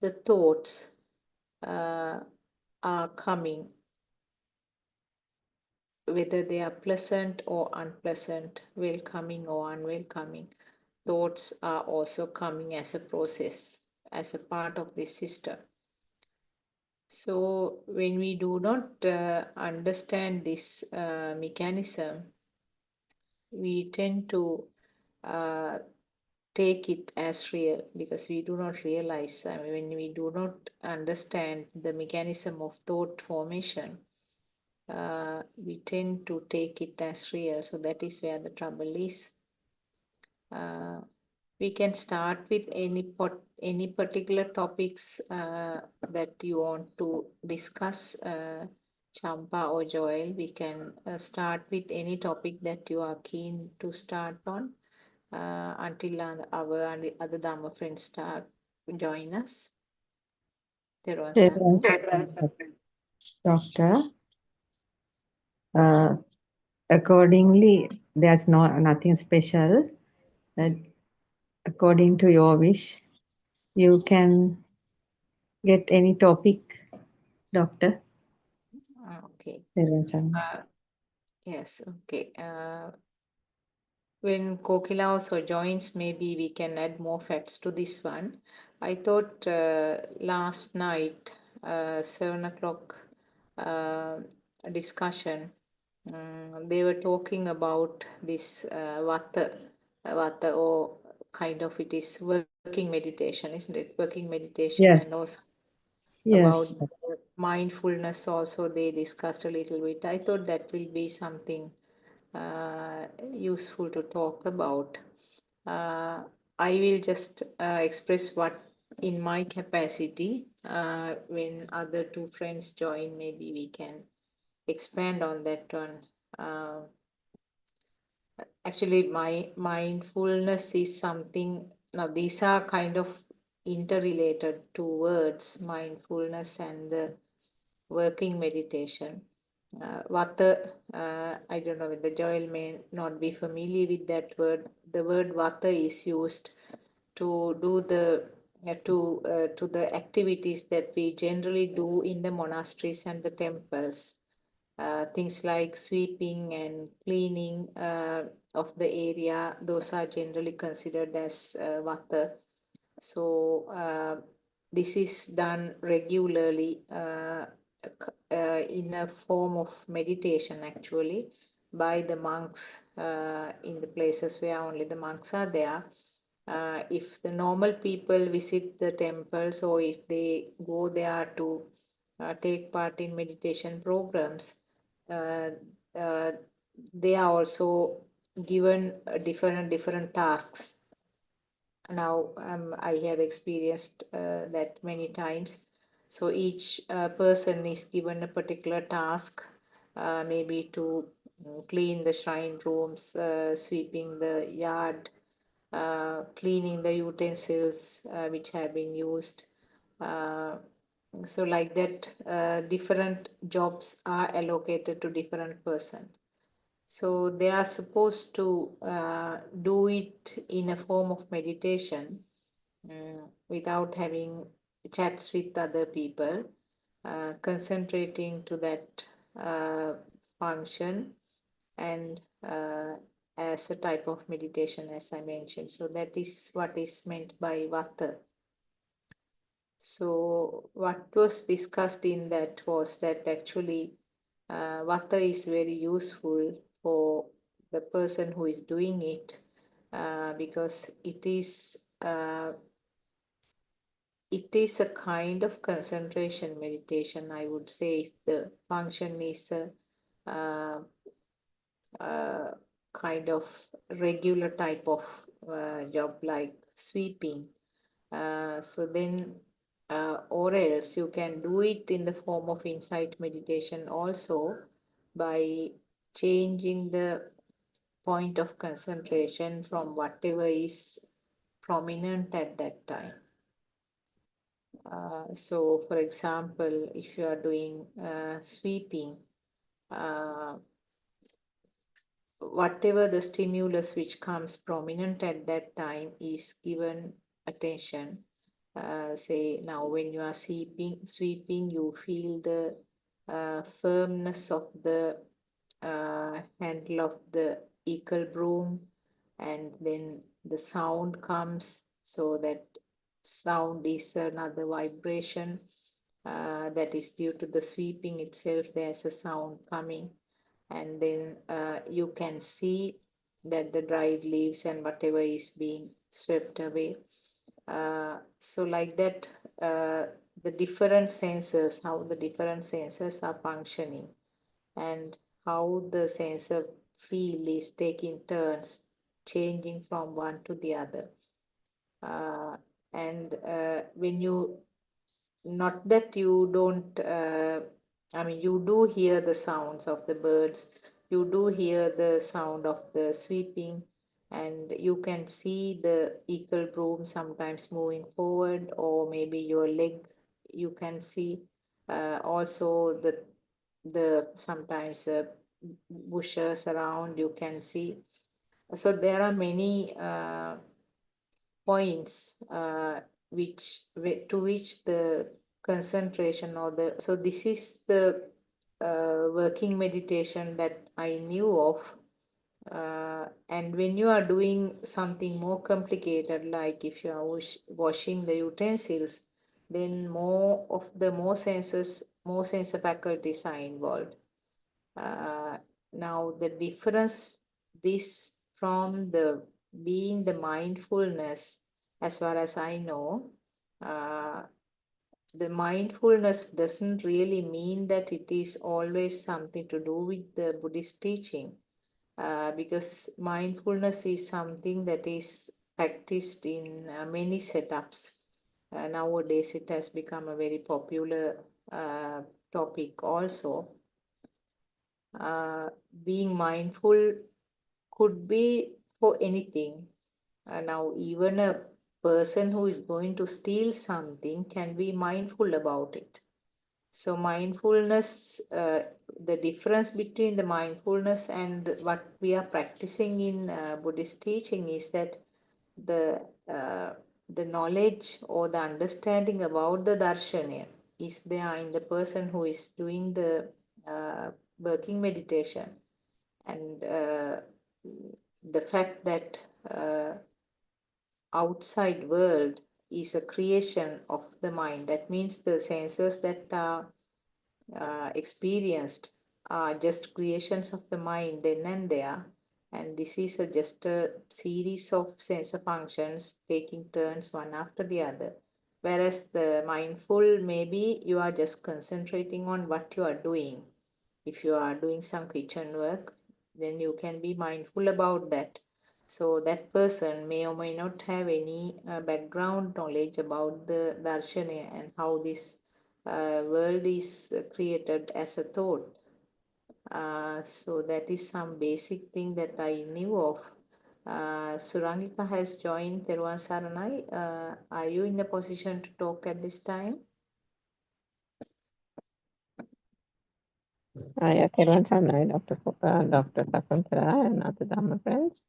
S2: The thoughts uh, are coming, whether they are pleasant or unpleasant, welcoming or unwelcoming. Thoughts are also coming as a process, as a part of this system. So when we do not understand this mechanism, we tend to uh, take it as real, because we do not realize, I mean, when we do not understand the mechanism of thought formation, we tend to take it as real. So that is where the trouble is. Uh, we can start with any particular topics that you want to discuss, Champa or Joel. We can start with any topic that you are keen to start on until our other Dharma friends start join us.
S1: Everyone, Doctor, uh, accordingly, there's nothing special. Uh, According to your wish, you can get any topic, Doctor.
S2: Okay.
S1: Everyone.
S2: Uh, yes. Okay. When Kokila also joins, maybe we can add more facts to this one. I thought last night, 7 o'clock discussion, they were talking about this vata or kind of it is working meditation, isn't it? Working meditation and
S1: Yes,
S2: also about
S1: yes.
S2: mindfulness also they discussed a little bit. I thought that will be something useful to talk about. Uh, I will just express what in my capacity. When other two friends join, maybe we can expand on that one. Uh, Actually, my mindfulness is something. Now, these are kind of interrelated two words, mindfulness and the working meditation. Vata, I don't know whether Joel may not be familiar with that word. The word vata is used to do to the activities that we generally do in the monasteries and the temples. Things like sweeping and cleaning of the area, those are generally considered as vata. So this is done regularly in a form of meditation actually by the monks in the places where only the monks are there. If the normal people visit the temples or if they go there to take part in meditation programs, uh, uh, they are also given different tasks. Now I have experienced that many times. So each person is given a particular task, maybe to clean the shrine rooms, sweeping the yard, cleaning the utensils which have been used. uh, so like that, different jobs are allocated to different persons. So they are supposed to do it in a form of meditation, without having chats with other people, concentrating to that uh, function and as a type of meditation, as I mentioned. So that is what is meant by vata. So what was discussed in that was that actually vata is very useful for the person who is doing it, because it is a kind of concentration meditation, I would say, if the function is a kind of regular type of job like sweeping. So then, or else you can do it in the form of insight meditation also by changing the point of concentration from whatever is prominent at that time. So, for example, if you are doing sweeping, uh, whatever the stimulus which comes prominent at that time is given attention. Say now, when you are sweeping, you feel the firmness of the handle of the equal broom, and then the sound comes. So that sound is another vibration that is due to the sweeping itself. There's a sound coming, and then you can see that the dried leaves and whatever is being swept away. So like that, the different senses, how the different senses are functioning. and how the sense of feel is taking turns, changing from one to the other. And when you, not that you don't, I mean, you do hear the sounds of the birds, you do hear the sound of the sweeping, and you can see the eagle broom sometimes moving forward, or maybe your leg you can see. Also, the sometimes bushes around you can see. So there are many points to which the concentration or the, so this is the working meditation that I knew of. And when you are doing something more complicated, like if you are washing the utensils, then more sensor faculties are involved. uh, Now the difference this from the being the mindfulness, as far as I know, uh, the mindfulness doesn't really mean that it is always something to do with the Buddhist teaching, because mindfulness is something that is practiced in many setups. Nowadays, it has become a very popular topic also. uh, Being mindful could be for anything. Now, even a person who is going to steal something can be mindful about it. So, mindfulness, the difference between the mindfulness and what we are practicing in Buddhist teaching is that the uh, the knowledge or the understanding about the darshana is there in the person who is doing the working meditation, and the fact that outside world is a creation of the mind. That means the senses that are experienced are just creations of the mind then and there, and this is just a series of sensor functions taking turns one after the other. Whereas the mindful, maybe you are just concentrating on what you are doing. If you are doing some kitchen work, then you can be mindful about that. So that person may or may not have any background knowledge about the darshana and how this world is created as a thought. So that is some basic thing that I knew of. Surangika has joined Teruvan Saranai. Are you in a position to talk at this time?
S3: Yeah, Kevan Sanai, Dr. Sakuntala, and other Dhamma friends.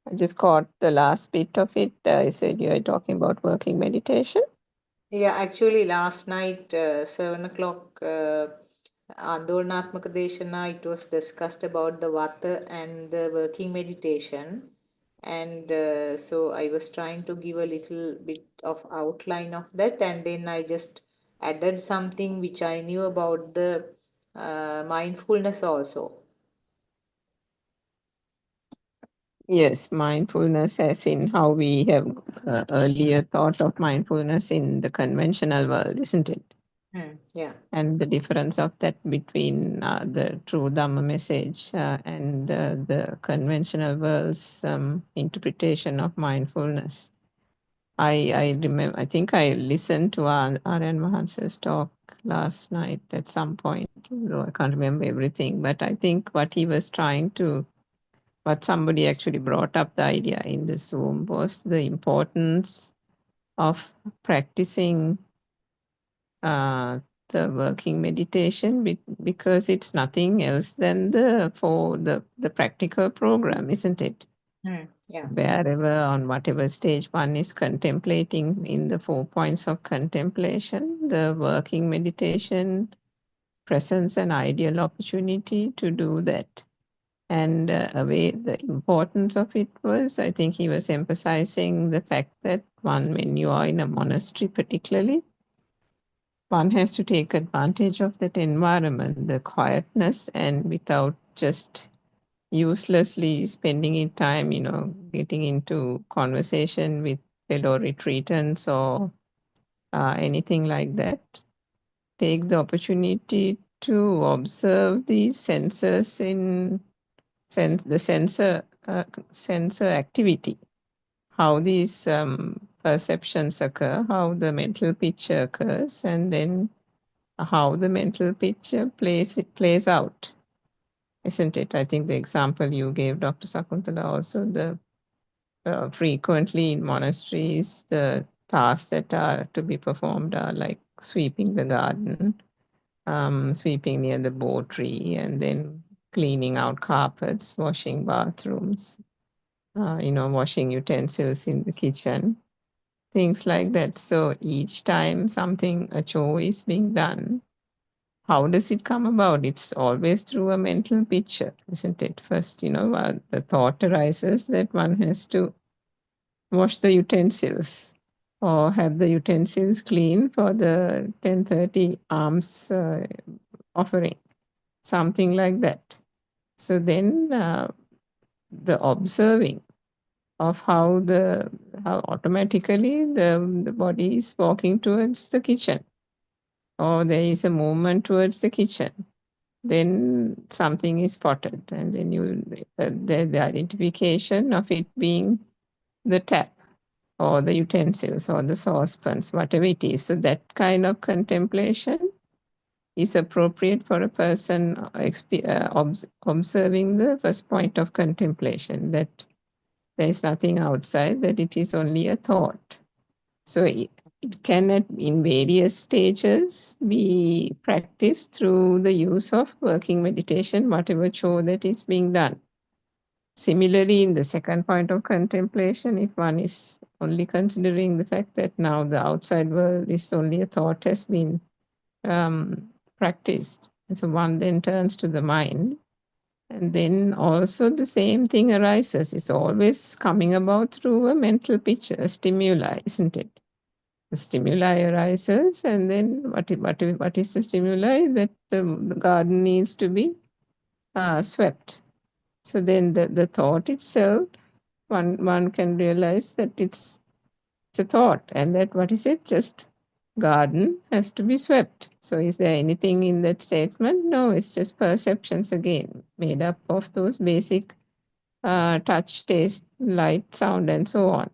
S3: I just caught the last bit of it. You said you were talking about working meditation.
S2: Yeah, actually, last night, 7 o'clock, Andolnatmaka Deshana, it was discussed about the Vata and the working meditation. And so I was trying to give a little bit of outline of that, and then I just added something which I knew about the mindfulness also.
S3: Yes, mindfulness, as in how we have earlier thought of mindfulness in the conventional world, isn't it?
S2: Yeah.
S3: And the difference of that between the true Dhamma message and the conventional world's interpretation of mindfulness. I remember. I think I listened to Aryan Mahansa's talk last night at some point. Though I can't remember everything, but I think what he was trying to, what somebody actually brought up the idea in the Zoom was the importance of practicing uh, the working meditation because it's nothing else than the practical program, isn't it?
S2: Yeah.
S3: Wherever, on whatever stage one is contemplating in the 4 points of contemplation, the working meditation presents an ideal opportunity to do that. And the importance of it was, I think he was emphasizing the fact that when you are in a monastery particularly, one has to take advantage of that environment, the quietness, and without just uselessly spending in time, getting into conversation with fellow retreatants or anything like that. Take the opportunity to observe these senses in the sensor activity, how these perceptions occur, how the mental picture occurs, and then how the mental picture plays out, isn't it? I think the example you gave, Dr. Sakuntala, also the frequently in monasteries, the tasks that are to be performed are like sweeping the garden, sweeping near the bo tree, and then cleaning out carpets, washing bathrooms, washing utensils in the kitchen, things like that. So each time a chore is being done, how does it come about? It's always through a mental picture, isn't it? First, the thought arises that one has to wash the utensils or have the utensils clean for the 10:30 alms offering, something like that. So then the observing of how automatically the body is walking towards the kitchen, or there is a movement towards the kitchen, then something is spotted, and then the identification of it being the tap or the utensils or the saucepans, whatever it is. So that kind of contemplation is appropriate for a person observing the first point of contemplation, that there is nothing outside, that it is only a thought. So it can, in various stages, be practiced through the use of working meditation, whatever chore that is being done. Similarly, in the second point of contemplation, if one is only considering the fact that now the outside world is only a thought has been practiced, and so one then turns to the mind, and then also the same thing arises. It's always coming about through a mental picture, a stimuli, isn't it? The stimuli arises, and then what is the stimuli? That the garden needs to be swept. So then the thought itself, one can realize that it's a thought, and that what is it? Just garden has to be swept. So is there anything in that statement? No, it's just perceptions again, made up of those basic touch, taste, light, sound, and so on.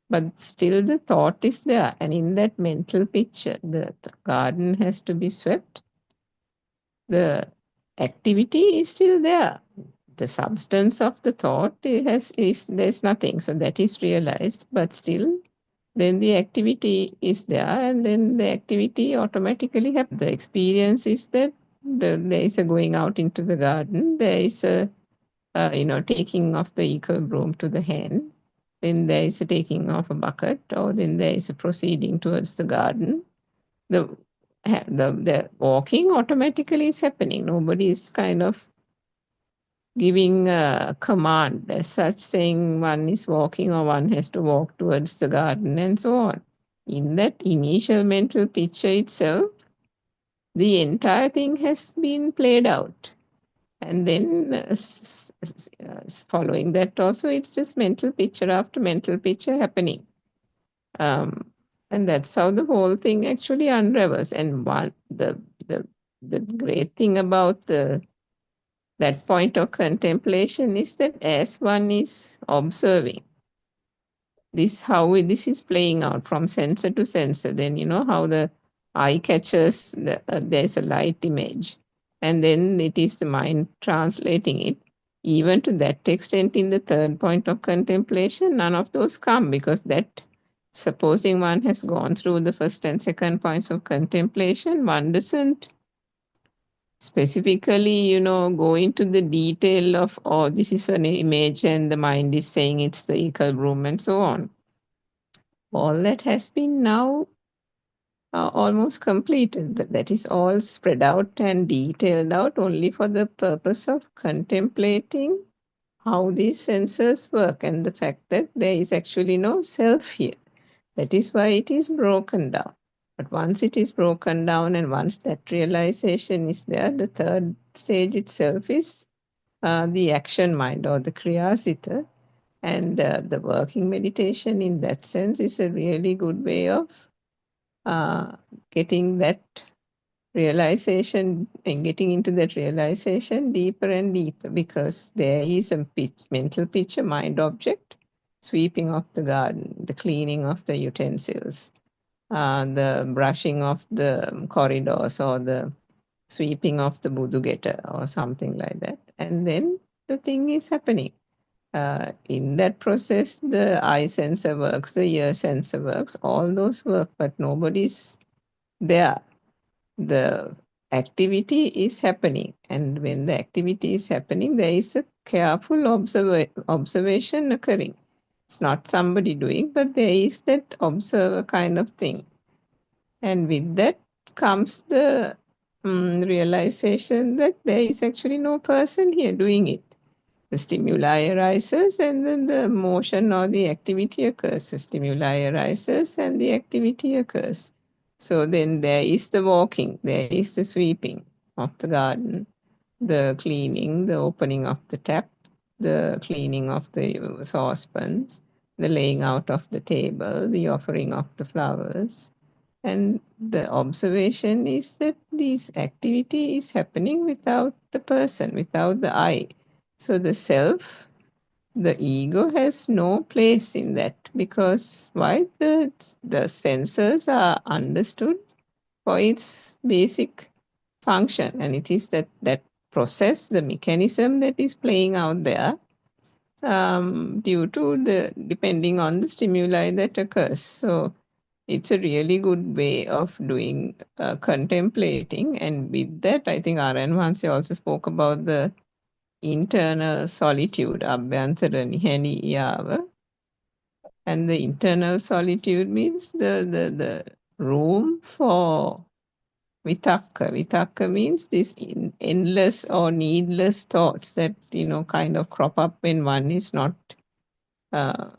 S3: But still the thought is there, and in that mental picture, the garden has to be swept. The activity is still there. The substance of the thought there's nothing. So that is realized, but still then the activity is there, and then the activity automatically happens. The experience is that there is a going out into the garden, there is a taking of the equal broom to the hand, then there is a taking of a bucket, or then there is a proceeding towards the garden. The walking automatically is happening. Nobody is kind of giving a command as such, saying one is walking or one has to walk towards the garden and so on. In that initial mental picture itself, the entire thing has been played out. And then following that also, it's just mental picture after mental picture happening. And that's how the whole thing actually unravels. And the great thing about that point of contemplation is that as one is observing this is playing out from sensor to sensor, then how the eye catches there's a light image, and then it is the mind translating it. Even to that extent, in the third point of contemplation, none of those come, because that, supposing one has gone through the first and second points of contemplation, one doesn't specifically, go into the detail of, oh, this is an image and the mind is saying it's the equal room and so on. All that has been now almost completed. That is all spread out and detailed out only for the purpose of contemplating how these sensors work, and the fact that there is actually no self here. That is why it is broken down. But once it is broken down, and once that realization is there, the third stage itself is the action mind, or the Kriyasita. And the working meditation in that sense is a really good way of getting that realization and getting into that realization deeper and deeper, because there is a mental picture, mind object, sweeping of the garden, the cleaning of the utensils, the brushing of the corridors, or the sweeping of the Budugeta or something like that. And then the thing is happening. In that process, the eye sensor works, the ear sensor works, all those work, but nobody's there. The activity is happening, and when the activity is happening, there is a careful observation occurring. It's not somebody doing, but there is that observer kind of thing. And with that comes the realization that there is actually no person here doing it. The stimuli arises, and then the motion or the activity occurs. The stimuli arises and the activity occurs. So then there is the walking, there is the sweeping of the garden, the cleaning, the opening of the tap, the cleaning of the saucepans, the laying out of the table, the offering of the flowers. And the observation is that this activity is happening without the person, without the I. So the self, the ego has no place in that, because why? The sensors are understood for its basic function, and it is that process, the mechanism that is playing out there, due to the depending on the stimuli that occurs. So it's a really good way of doing contemplating. And with that, I think Aran Vansi also spoke about the internal solitude, abhyantara nihaniyawa. And the internal solitude means the room for vitakka. Vitakka means this endless or needless thoughts that, kind of crop up when one is not,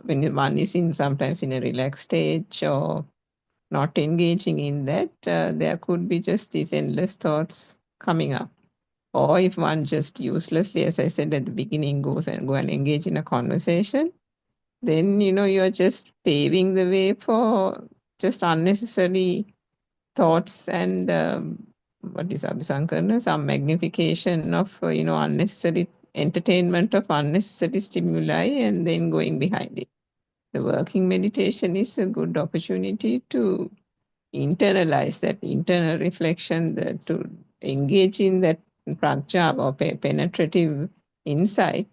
S3: when one is in sometimes in a relaxed stage or not engaging in that, there could be just these endless thoughts coming up. Or if one just uselessly, as I said at the beginning, go and engage in a conversation, then you're just paving the way for just unnecessary thoughts and what is abhisankarana, some magnification of unnecessary entertainment of unnecessary stimuli, and then going behind it. The working meditation is a good opportunity to internalize that internal reflection, to engage in that prajna or penetrative insight,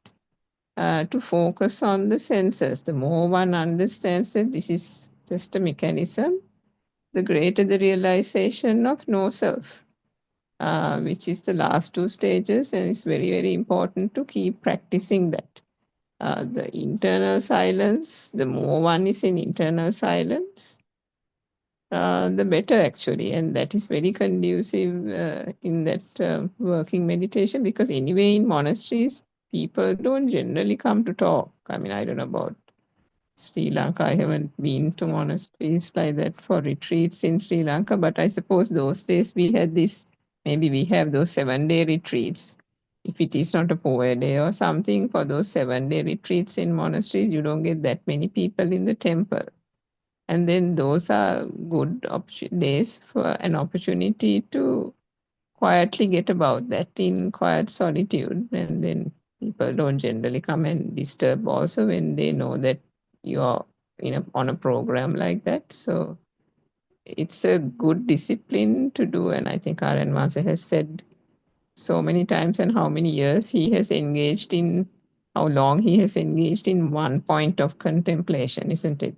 S3: to focus on the senses. The more one understands that this is just a mechanism, the greater the realization of no self, which is the last two stages, and it's very, very important to keep practicing that. The internal silence, the more one is in internal silence, the better actually. And that is very conducive in that working meditation, because anyway in monasteries, people don't generally come to talk. I mean, I don't know about Sri Lanka. I haven't been to monasteries like that for retreats in Sri Lanka, but I suppose those days we had this, maybe we have those 7-day retreats. If it is not a poor day or something, for those 7-day retreats in monasteries, you don't get that many people in the temple. And then those are good days for an opportunity to quietly get about that in quiet solitude. And then people don't generally come and disturb also when they know that you're on a program like that. So it's a good discipline to do. And I think Aran Vasa has said so many times, and how many years he has engaged in, how long he has engaged in one point of contemplation, isn't it?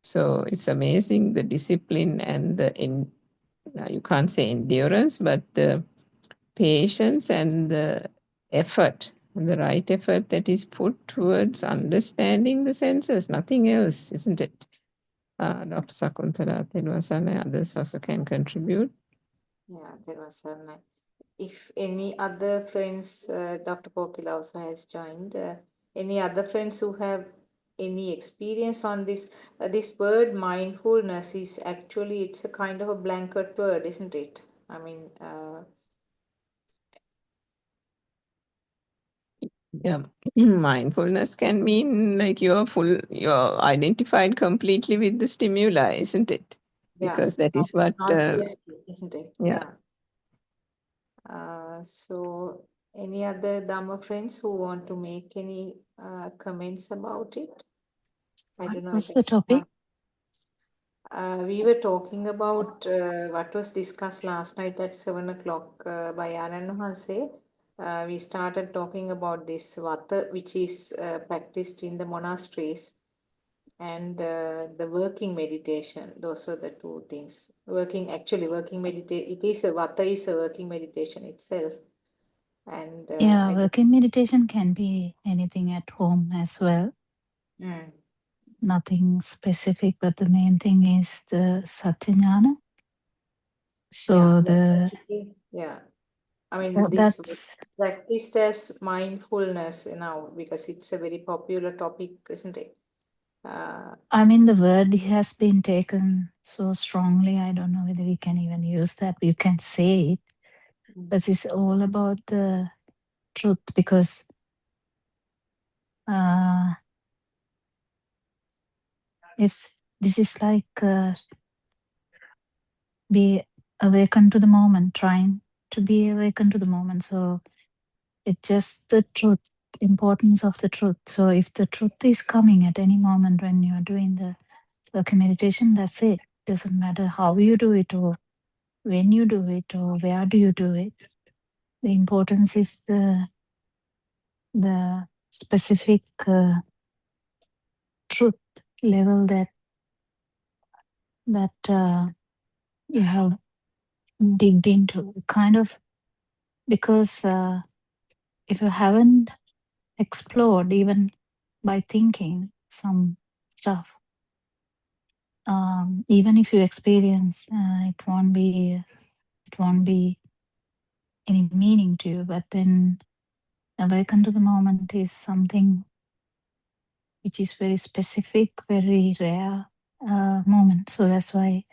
S3: So it's amazing the discipline and you can't say endurance, but the patience and the effort, the right effort that is put towards understanding the senses, nothing else, isn't it? Dr. Sakuntala, Thelwasana, others also can contribute.
S2: Yeah, there was a if any other friends, Dr. Kokila also has joined, any other friends who have any experience on this, this word mindfulness is actually, it's a kind of a blanket word, isn't it? I mean,
S3: Yeah. Mindfulness can mean like you're identified completely with the stimuli, isn't it?
S2: yeah,
S3: Because that is what,
S2: non-realistic, isn't it?
S3: yeah,
S2: Yeah. So, any other Dhamma friends who want to make any comments about it? I
S4: What
S2: don't know. I
S4: was
S2: can
S4: the topic?
S2: start. We were talking about what was discussed last night at 7 o'clock by Anand Hanse. We started talking about this vata, which is practiced in the monasteries, and the working meditation. Those are the two things. Working meditation. It is a vata is a working meditation itself, and
S4: Yeah,
S2: I don't.
S4: working meditation can be anything at home as well.
S2: Mm.
S4: Nothing specific, but the main thing is the Satyajnana.
S2: Yeah,
S4: So
S2: yeah. I mean, this was
S4: that's,
S2: practiced as mindfulness now because it's a very popular topic, isn't it? Uh,
S4: I mean, the word has been taken so strongly. I don't know whether we can even use that. You can say it,
S2: mm,
S4: but it's all about the truth because uh, if this is like be awakened to the moment, trying to be awakened to the moment. So it's just the truth, importance of the truth. So if the truth is coming at any moment when you're doing the working meditation, that's it. Doesn't matter how you do it or when you do it or where do you do it. The importance is the specific truth level that you have digged into. Kind of because if you haven't explored even by thinking some stuff, even if you experience, it won't be any meaning to you. But then awaken to the moment is something which is very specific, very rare moment. So that's why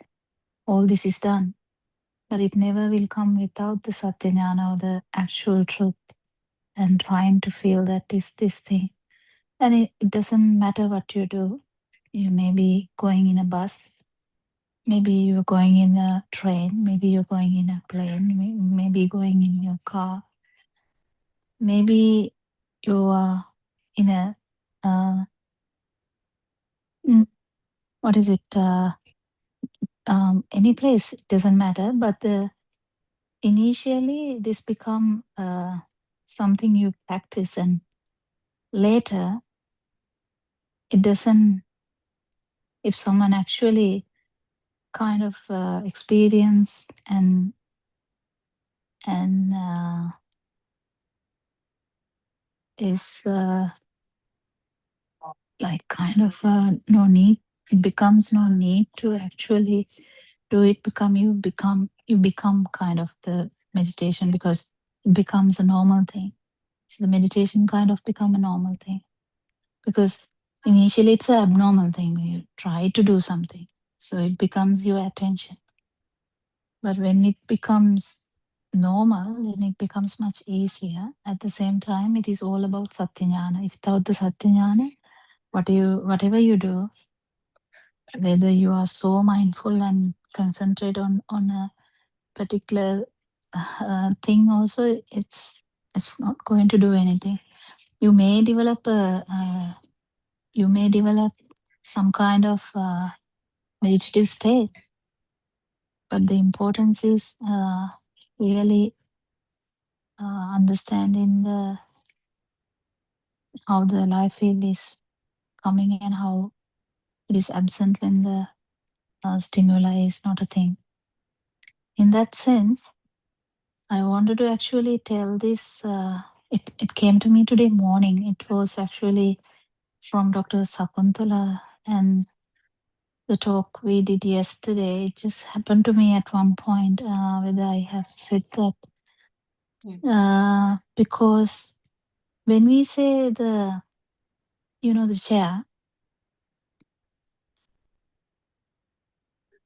S4: all this is done. But it never will come without the Satyajnana or the actual truth and trying to feel that is this thing. And it doesn't matter what you do. You may be going in a bus, maybe you're going in a train, maybe you're going in a plane, maybe going in your car, maybe you are in a uh, mm, what is it? Any place, it doesn't matter. But initially, this become something you practice, and later, it doesn't. If someone actually kind of experience and is like kind of no need, it becomes no need to actually do it. You become kind of the meditation because it becomes a normal thing. So the meditation kind of become a normal thing because initially it's an abnormal thing. You try to do something, so it becomes your attention. But when it becomes normal, then it becomes much easier. At the same time, it is all about Satyajnana. If without the Satyajnana, whatever you do, whether you are so mindful and concentrate on a particular thing, also it's not going to do anything. You may develop some kind of meditative state, but the importance is really understanding how the life field is coming and how it is absent when the stimuli is not a thing. In that sense, I wanted to actually tell this. It came to me today morning. It was actually from Dr. Sakuntala, and the talk we did yesterday. It just happened to me at one point, whether I have said that.
S2: mm,
S4: Because when we say the chair,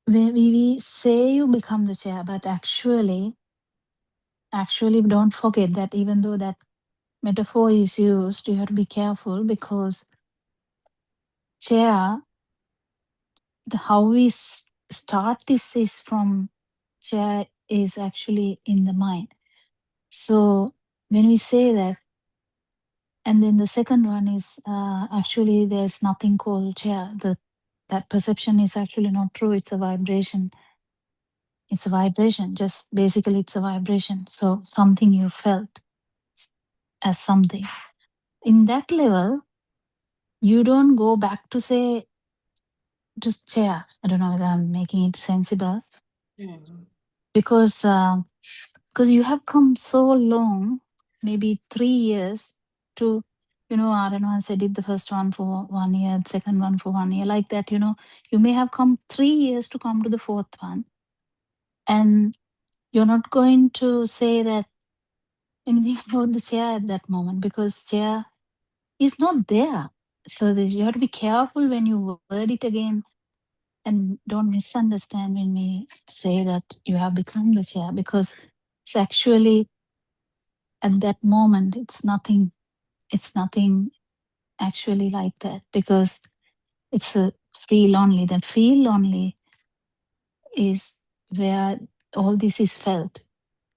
S4: when we say you become the chair, but actually don't forget that even though that metaphor is used, you have to be careful because chair, how we start this is from chair is actually in the mind. So when we say that, and then the second one is actually there's nothing called chair. That perception is actually not true. It's a vibration. It's a vibration. Just basically, it's a vibration. So something you felt as something. In that level, you don't go back to say just chair. I don't know whether I'm making it sensible
S2: Mm.
S4: because you have come so long, maybe 3 years to, I don't know, I did the first one for 1 year, the second one for 1 year, like that, you may have come 3 years to come to the fourth one, and you're not going to say that anything about the chair at that moment because chair is not there. So you have to be careful when you word it again, and don't misunderstand when we say that you have become the chair, because it's actually at that moment it's nothing actually like that, because it's a feel only. The feel only is where all this is felt.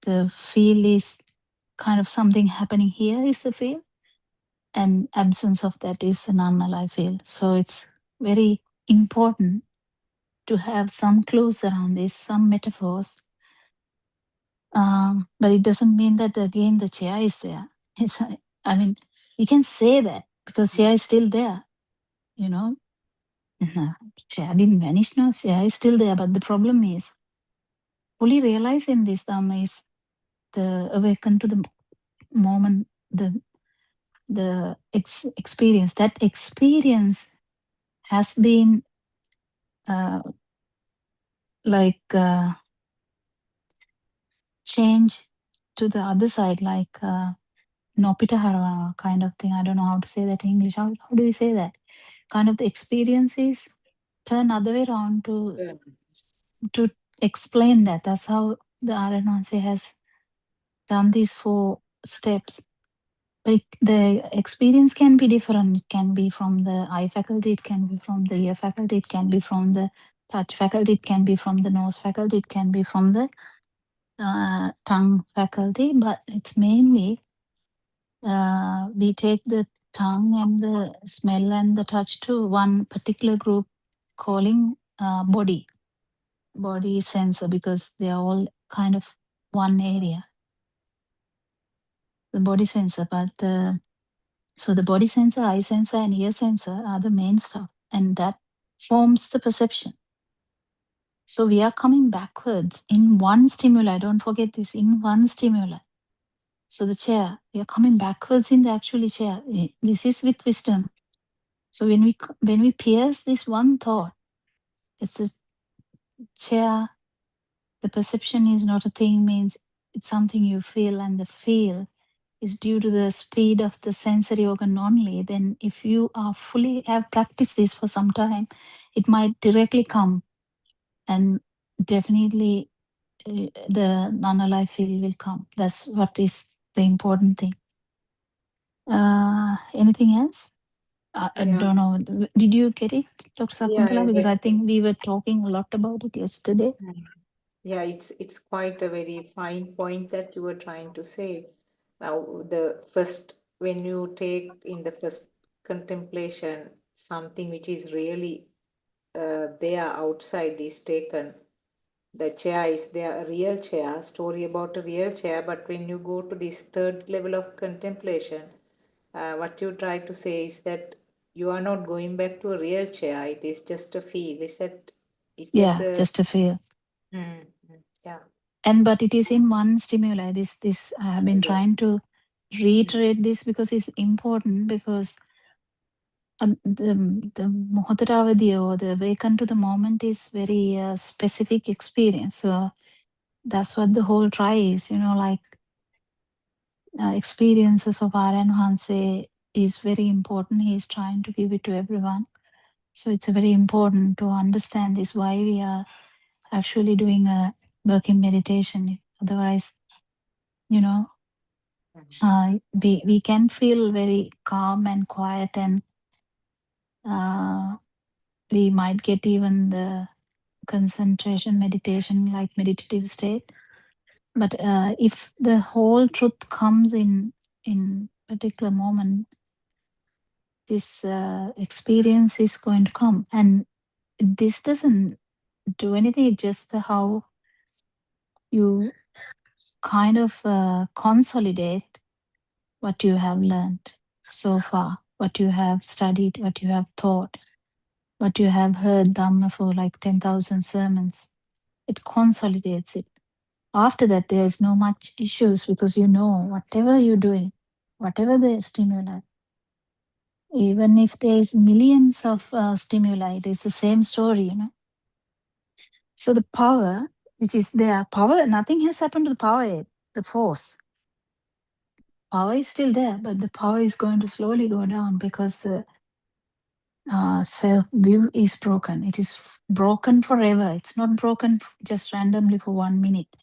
S4: The feel is kind of something happening here is the feel, and absence of that is an unalive feel. So it's very important to have some clues around this, some metaphors. But it doesn't mean that again the chair is there. It's, I mean, you can say that because chair is still there, you know. No, chair didn't vanish, no, chair is still there. But the problem is fully realizing this Dhamma is the awaken to the moment, the experience. That experience has been uh, like changed to the other side, like Nopita Harava kind of thing. I don't know how to say that in English. How do you say that? Kind of the experiences turn other way around
S2: Yeah.
S4: to explain that. That's how the Aranwansi has done these 4 steps. But the experience can be different. It can be from the eye faculty, it can be from the ear faculty, it can be from the touch faculty, it can be from the nose faculty, it can be from the tongue faculty. But it's mainly we take the tongue and the smell and the touch to one particular group, calling body sensor, because they are all kind of one area, the body sensor. But so the body sensor, eye sensor, and ear sensor are the main stuff, and that forms the perception. So we are coming backwards in one stimuli. Don't forget this, in one stimuli. So the chair, we are coming backwards in the actually chair. This is with wisdom. So when we pierce this one thought, it's a chair. The perception is not a thing, means it's something you feel, and the feel is due to the speed of the sensory organ only. Then if you are fully have practiced this for some time, it might directly come, and definitely the non-alive feel will come. That's what is the important thing. Anything else? I
S2: Yeah,
S4: don't know. Did you get it, Dr.
S2: yeah,
S4: Sakuntala? Because I
S2: that's
S4: think we were talking a lot about it yesterday.
S2: mm. Yeah, it's quite a very fine point that you were trying to say. Now, the first when you take in the first contemplation something which is really there outside is taken. The chair is there, a real chair, story about a real chair. But when you go to this third level of contemplation, what you try to say is that you are not going back to a real chair. It is just a feel. Is that
S4: Yeah,
S2: the
S4: just a feel.
S2: mm, yeah,
S4: And but it is in one stimuli. This I have been
S2: yeah.
S4: trying to reiterate this because it's important, because the Mohotaravadi, or the awaken to the moment, is very specific experience. So that's what the whole try is, like experiences of Aryan Hanse is very important. He is trying to give it to everyone. So it's very important to understand this, why we are actually doing a working meditation. Otherwise, you know, we can feel very calm and quiet, and uh, we might get even the concentration meditation, like meditative state. But if the whole truth comes in particular moment, this experience is going to come, and this doesn't do anything. It's just how you kind of consolidate what you have learned so far, what you have studied, what you have thought, what you have heard Dhamma for like 10,000 sermons. It consolidates it. After that, there's no much issues because you know whatever you're doing, whatever the stimuli, even if there's millions of stimuli, it's the same story, you know. So the power, which is there, power, nothing has happened to the power yet, the force. Power is still there, but the power is going to slowly go down because the self view is broken. It is broken forever. It's not broken just randomly for 1 minute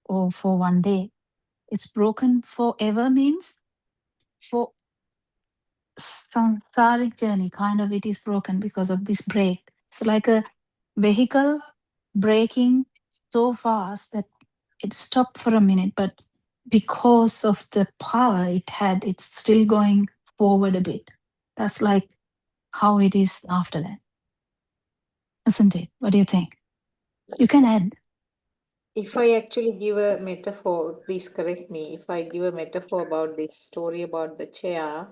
S4: or for 1 day. It's broken forever means for samsaric journey, kind of it is broken because of this break. It's like a vehicle braking so fast that it stopped for a minute, but because of the power it had, it's still going forward a bit. That's like how it is after that, isn't it? What do you think? You can add.
S2: If I actually give a metaphor, please correct me. If I give a metaphor about this story about the chair,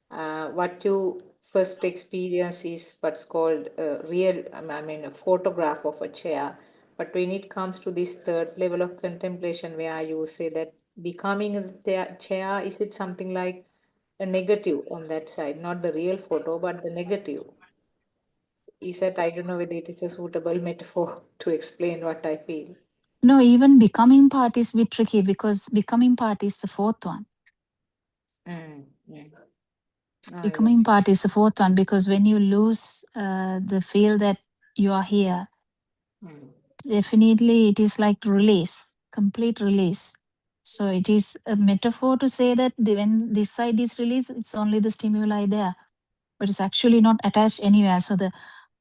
S2: what you first experience is what's called a real, I mean, a photograph of a chair. But when it comes to this third level of contemplation, where you say that becoming the chair, is it something like a negative on that side, not the real photo, but the negative? Is that, I don't know whether it is a suitable metaphor to explain what I feel.
S4: No, even becoming part is a bit tricky because becoming part is the fourth one.
S2: Mm, mm. Ah,
S4: Becoming
S2: yes.
S4: part is the fourth one because when you lose the feel that you are here,
S2: Mm,
S4: definitely it is like release, complete release. So it is a metaphor to say that when this side is released, it's only the stimuli there, but it's actually not attached anywhere. So the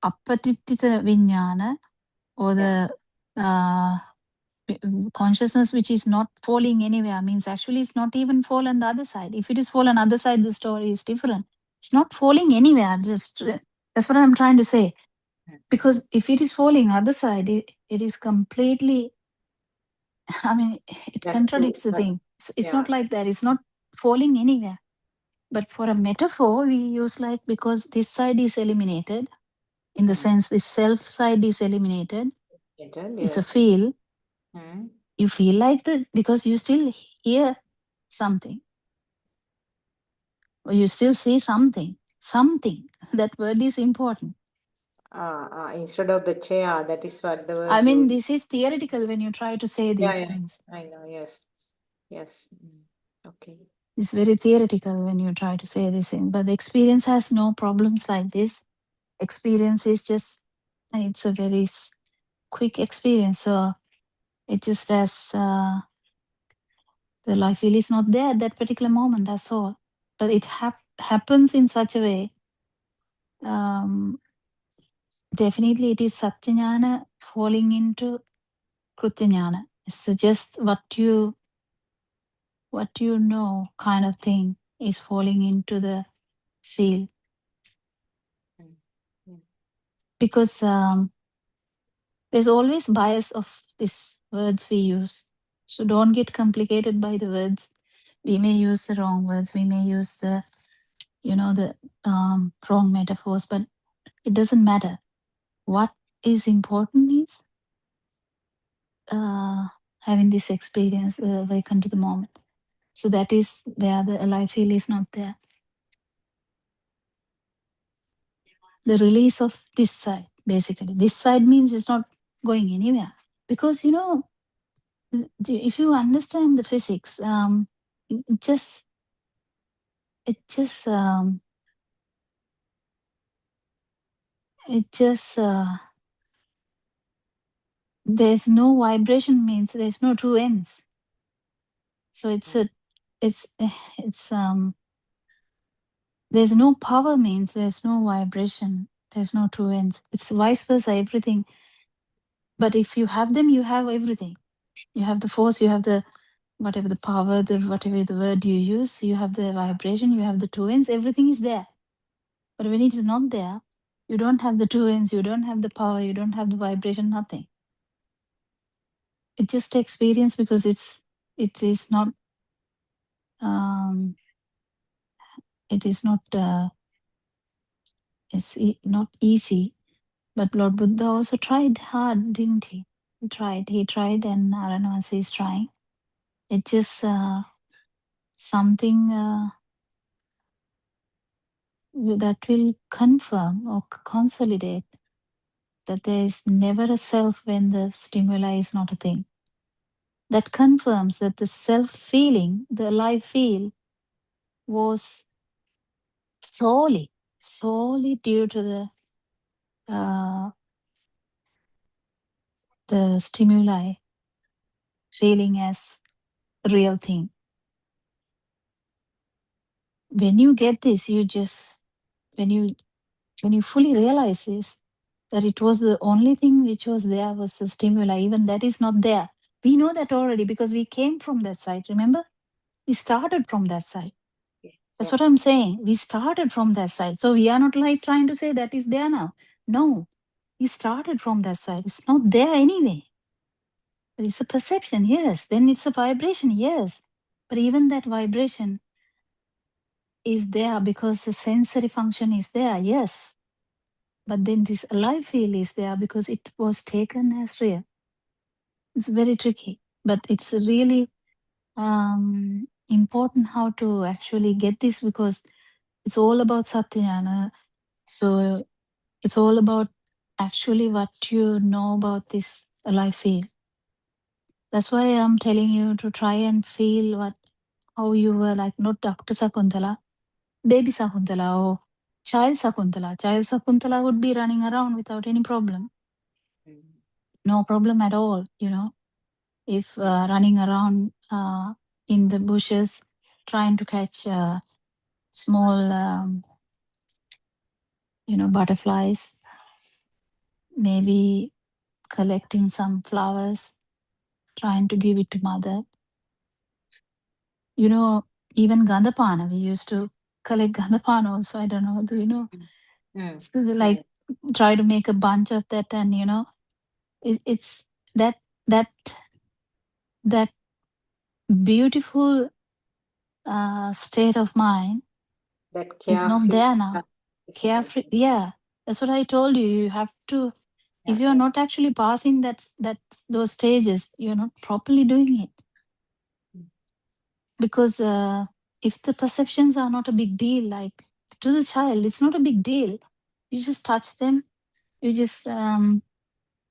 S4: appatitita vinyana or
S2: yeah.
S4: the consciousness which is not falling anywhere means actually it's not even fall on the other side. If it is fall on the other side, the story is different. It's not falling anywhere. Just that's what I'm trying to say.
S2: Mm,
S4: Because if it is falling other side, it is completely. I mean, it
S2: that too.
S4: contradicts the
S2: But
S4: thing. It's
S2: yeah.
S4: not like that. It's not falling anywhere. But for a metaphor, we use like because this side is eliminated, in the
S2: Mm,
S4: sense this self side is eliminated.
S2: mental,
S4: It's a
S2: yes.
S4: feel.
S2: Mm.
S4: You feel like the because you still hear something or you still see something. Something. That word is important.
S2: Instead of the chair, that is what the
S4: I
S2: word
S4: mean,
S2: you.
S4: this is theoretical when you try to say
S2: Yeah,
S4: these
S2: yeah.
S4: things.
S2: I know. Yes. Yes. Mm. Okay.
S4: It's very theoretical when you try to say this thing. But the experience has no problems like this. Experience is just, it's a very quick experience. So it just as the life feel is not there at that particular moment. That's all. But it happens in such a way. Um, Definitely, it is Satyajnana falling into Krutyajnana. It's just what you know kind of thing is falling into the field
S2: Mm. Mm.
S4: because there's always bias of these words we use. So don't get complicated by the words. We may use the wrong words. We may use the the wrong metaphors, but it doesn't matter. What is important is having this experience, awaken to the moment. So that is where the alive feel is not there. The release of this side, basically. This side means it's not going anywhere. Because, if you understand the physics, it just, it just, it just, there's no vibration means there's no two ends. So it's there's no power means there's no vibration. There's no two ends. It's vice versa, everything. But if you have them, you have everything. You have the force, you have the whatever the power, the whatever the word you use, you have the vibration, you have the two ends, everything is there. But when it is not there, you don't have the two ends, you don't have the power, you don't have the vibration, nothing. It's just experience because it is not um, it is not not easy. But Lord Buddha also tried hard, didn't he? He tried, and Aranvasi is trying. It's just something that will confirm or consolidate that there is never a self when the stimuli is not a thing. That confirms that the self feeling, the alive feel, was solely due to uh, the stimuli feeling as real thing. When you get this, you just when you fully realize this, that it was the only thing which was there was the stimuli. Even that is not there. We know that already because we came from that side. Remember, we started from that side. That's
S2: Yeah.
S4: what I'm saying. We started from that side. So we are not like trying to say that is there now. No, we started from that side. It's not there anyway. But it's a perception, yes. Then it's a vibration, yes. But even that vibration is there because the sensory function is there, yes. But then this alive feel is there because it was taken as real. It's very tricky, but it's really important how to actually get this because it's all about Satyana. So it's all about actually what you know about this alive feel. That's why I'm telling you to try and feel how you were like, not Dr. Sakuntala, baby Sakuntala or child Sakuntala. Child Sakuntala would be running around without any problem. No problem at all, if running around in the bushes trying to catch small butterflies, maybe collecting some flowers, trying to give it to mother. Even gandapana, we used to collect gandapana also. I don't know, do you know? So they like try to make a bunch of that, and it's that that that beautiful state of mind
S2: That
S4: is not
S2: carefree.
S4: there now. Carefree, yeah, that's what I told you. You have to, if you're not actually passing those stages, you're not properly doing it. Because if the perceptions are not a big deal, like to the child, it's not a big deal. You just touch them, you just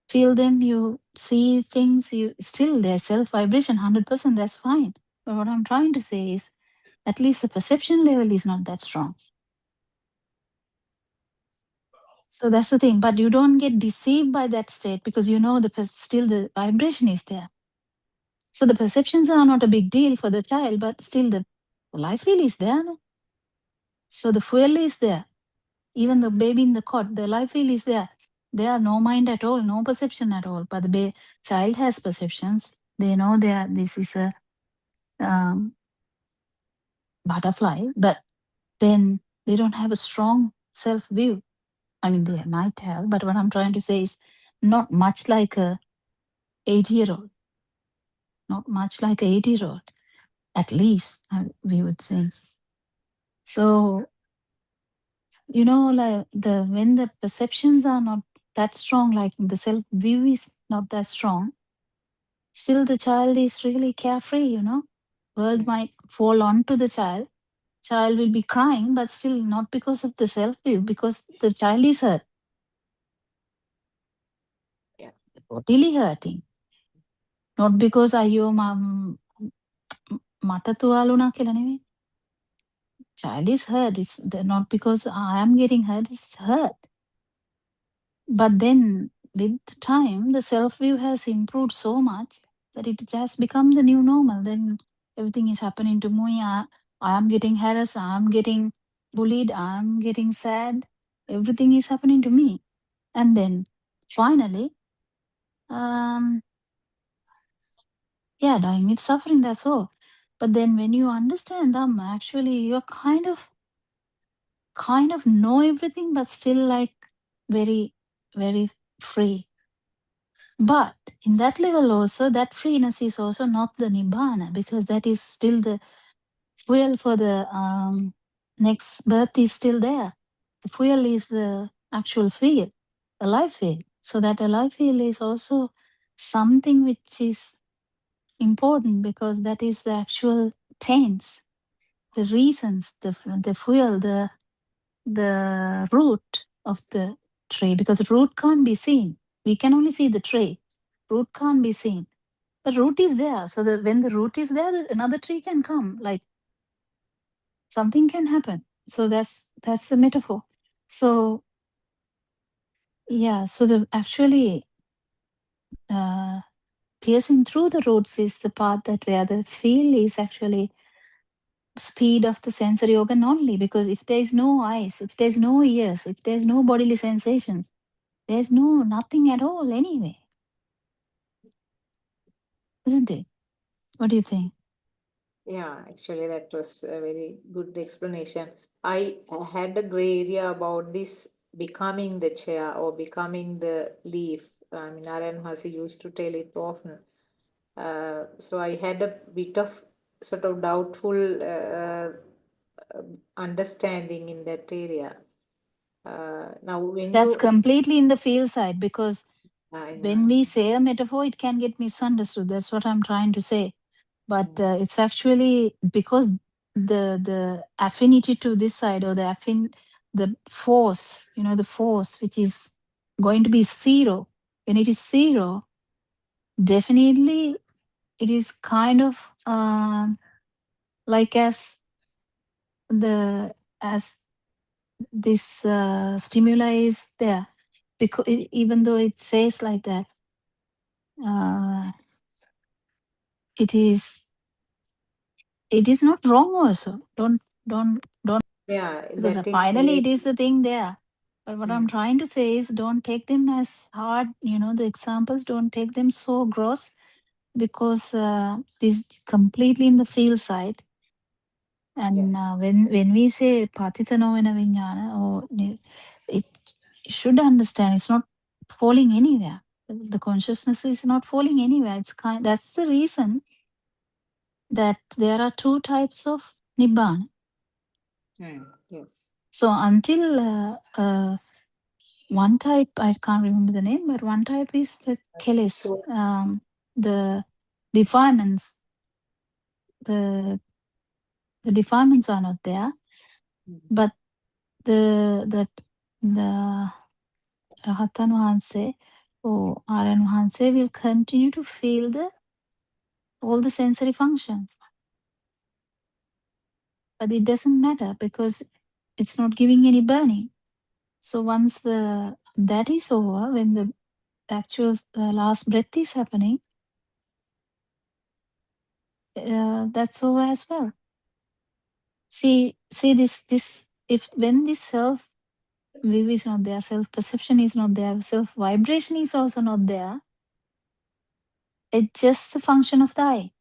S4: feel them, you see things, you still their self vibration 100%, that's fine. But what I'm trying to say is at least the perception level is not that strong. So that's the thing. But you don't get deceived by that state because still the vibration is there. So the perceptions are not a big deal for the child, but still the life feel is there. No? So the fuel is there. Even the baby in the cot, the life feel is there. There are no mind at all, no perception at all. But the child has perceptions. They know this is a um, butterfly, but then they don't have a strong self view. I mean, they might have, but what I'm trying to say is not much like a 8-year-old, not much like a 8-year-old, at least we would say. So, like when the perceptions are not that strong, like the self view is not that strong, still the child is really carefree. World might fall onto the child will be crying, but still not because of the self view, because the child is hurt, bodily hurting, not because අයියෝ මට තුවාල වුණා කියලා නෙවෙයි. Child is hurt. It's not because I am getting hurt, it's hurt. But then with time, the self view has improved so much that it has become the new normal. Then everything is happening to me. I am getting harassed, I am getting bullied, I am getting sad. Everything is happening to me. And then finally, um, Yeah, dying with suffering, that's all. But then when you understand Dhamma, actually you're kind of know everything, but still like very, very free. But in that level also, that freeness is also not the nibbana, because that is still the fuel for the next birth is still there. The fuel is the actual field, alive field. So that alive field is also something which is important, because that is the actual taints, the reasons, the fuel, the root of the tree, because the root can't be seen. We can only see the tree. Root can't be seen. The root is there. So when the root is there, another tree can come. Like something can happen. So that's the metaphor. So yeah, so the actually uh, piercing through the roots is the part that where the feel is actually speed of the sensory organ only, because if there is no eyes, if there's no ears, if there's no bodily sensations, there's no nothing at all anyway, isn't it? What do you think?
S2: Yeah, actually, that was a very good explanation. I had a gray area about this becoming the chair or becoming the leaf. I mean, Narayan Hasi used to tell it often. So I had a bit of sort of doubtful understanding in that area. Now, when
S4: That's
S2: you
S4: completely in the feel side, because
S2: I know,
S4: when we say a metaphor, it can get misunderstood. That's what I'm trying to say. But it's actually because the affinity to this side, or the force, the force which is going to be zero. When it is zero, definitely it is kind of like the as this stimuli is there, because even though it says like that, uh, it is not wrong also. Don't
S2: yeah,
S4: because
S2: that is
S4: finally
S2: very.
S4: it is the thing there. But what I'm
S2: Mm,
S4: trying to say is, don't take them as hard, the examples, don't take them so gross, because this completely in the field side. And
S2: yes.
S4: when we say patita novena vijnana, or it should understand it's not falling anywhere. The consciousness is not falling anywhere. That's the reason that there are two types of nibbana.
S2: Yes.
S4: So until one type, I can't remember the name, but one type is the keles,
S2: So
S4: the defilements. The the defilements are not there,
S2: mm,
S4: but the Rahatan Wahanse or Aryan Wahanse will continue to feel all the sensory functions, but it doesn't matter because it's not giving any burning. So once that is over, when the actual last breath is happening, that's over as well. See this if when this self view is not there, self perception is not there, self vibration is also not there. It's just the function of the eye,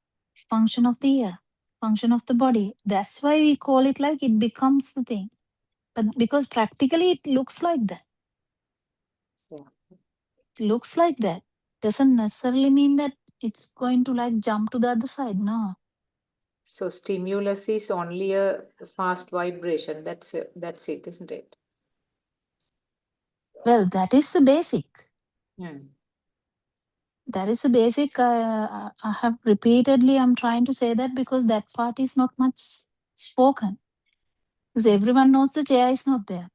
S4: function of the ear, function of the body. That's why we call it like it becomes the thing. But because practically it looks like that.
S2: yeah.
S4: It looks like that. Doesn't necessarily mean that it's going to like jump to the other side. No.
S2: So stimulus is only a fast vibration. That's it, isn't it?
S4: Well, that is the basic.
S2: Mm.
S4: That is the basic. I have repeatedly, I'm trying to say that because that part is not much spoken. Because everyone knows the chair is not there.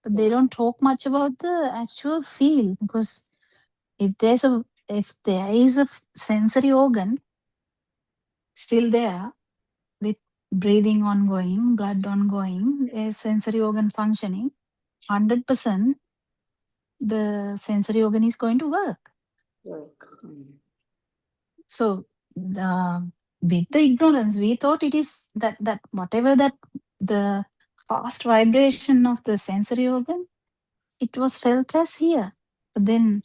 S4: But they
S2: Yeah.
S4: don't talk much about the actual feel. Because if there is a sensory organ still there with breathing ongoing, blood ongoing, a sensory organ functioning, 100% the sensory organ is going to work.
S2: Work. Mm.
S4: So with the ignorance, we thought it is that whatever that the fast vibration of the sensory organ, it was felt as here. But then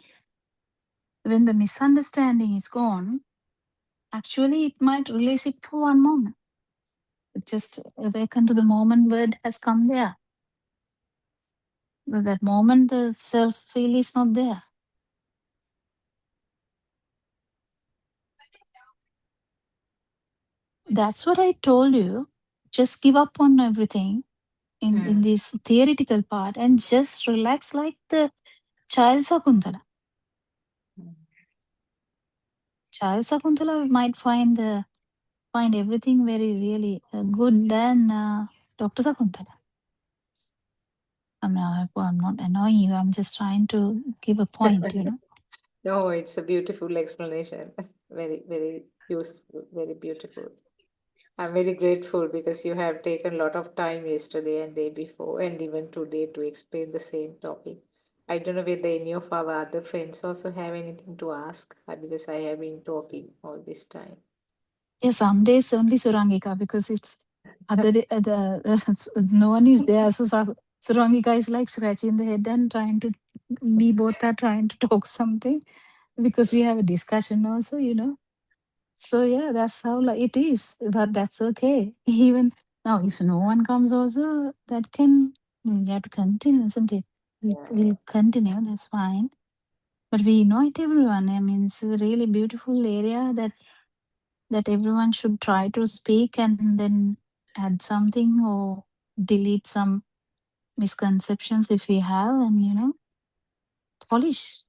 S4: When the misunderstanding is gone, actually it might release it for one moment. Just awaken to the moment where it has come there. But that moment, the self feel is not there. That's what I told you. Just give up on everything in
S2: Hmm.
S4: this theoretical part and just relax like the child Sakuntala.
S2: Hmm.
S4: Child Sakuntala might find everything very really good than Dr. Sakuntala. I'm not annoying you. I'm just trying to give a point, you know.
S2: No, it's a beautiful explanation. Very, very useful, very beautiful. I'm very grateful because you have taken a lot of time yesterday and day before and even today to explain the same topic. I don't know whether any of our other friends also have anything to ask because I have been talking all this time.
S4: Yeah, some days only Surangika because it's no one is there. So Surangika is like scratching the head and trying to. We both are trying to talk something because we have a discussion also, you know. So yeah, that's how like it is. But that's okay. Even now, if no one comes, also that can we have to continue, isn't it?
S2: Yeah, yeah,
S4: We'll continue. That's fine. But we invite everyone. I mean, it's a really beautiful area that everyone should try to speak and then add something or delete some misconceptions if we have, and polish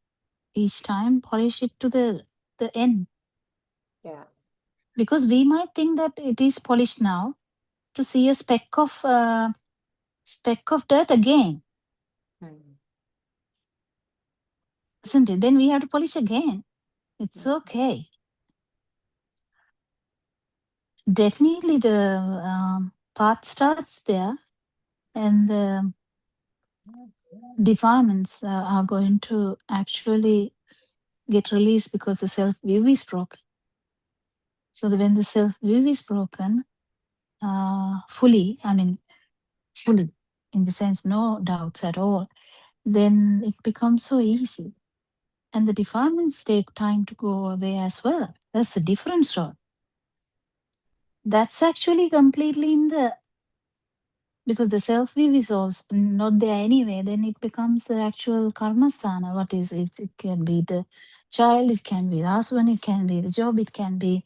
S4: each time, polish it to the end,
S2: yeah.
S4: because we might think that it is polished now to see a speck of dirt again,
S2: Hmm.
S4: isn't it? Then we have to polish again. It's
S2: Yeah,
S4: okay. Definitely the path starts there, and the defilements are going to actually get released because the self view is broken. So when the self view is broken fully, I mean, fully, in the sense, no doubts at all, then it becomes so easy. And the defilements take time to go away as well. That's a different story. That's actually completely in the, because the self view is also not there anyway, then it becomes the actual karma sthana. What is it? It can be the child, it can be the husband, it can be the job, it can be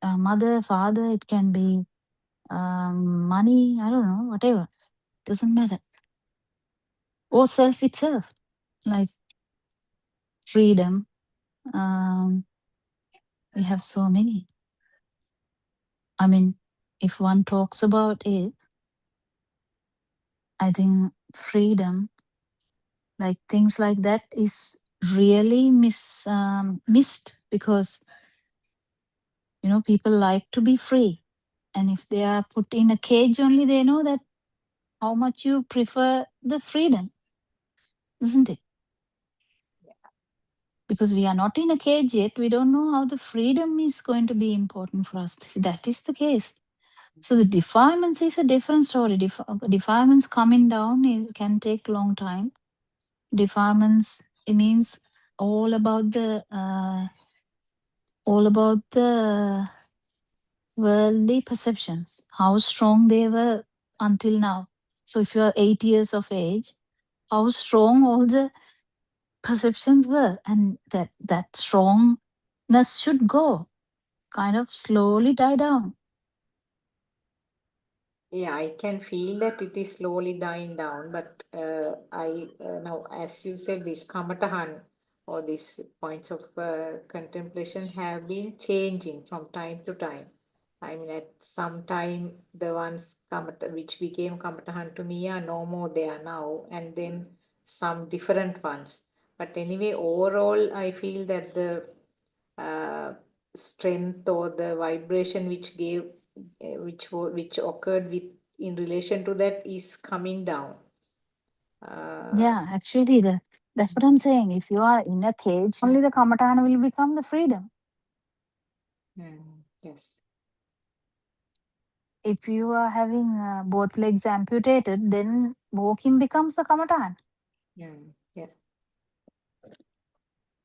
S4: mother, father, it can be money, I don't know, whatever. Doesn't matter. Or self itself, like freedom. Um, we have so many. I mean, if one talks about it, I think freedom, like things like that, is really missed because people like to be free, and if they are put in a cage, only they know that how much you prefer the freedom, isn't it? Because we are not in a cage yet, we don't know how the freedom is going to be important for us. That is the case. So the defilements is a different story. Defilements coming down can take long time. Defilements, it means all about the worldly perceptions, how strong they were until now. So if you are 8 years of age, how strong all the perceptions were, and that strongness should go, kind of slowly die down.
S2: yeah, I can feel that it is slowly dying down, but I now, as you said, this kamatahan or these points of contemplation have been changing from time to time. I mean, at some time, the ones which became kamatahan to me are no more there now, and then some different ones. But anyway, overall, I feel that the uh, strength or the vibration which gave which occurred with in relation to that is coming down. uh,
S4: Yeah, actually, that's what I'm saying. If you are in a cage, only the kamatana will become the freedom.
S2: yes.
S4: If you are having both legs amputated, then walking becomes the kamatana.
S2: Yes.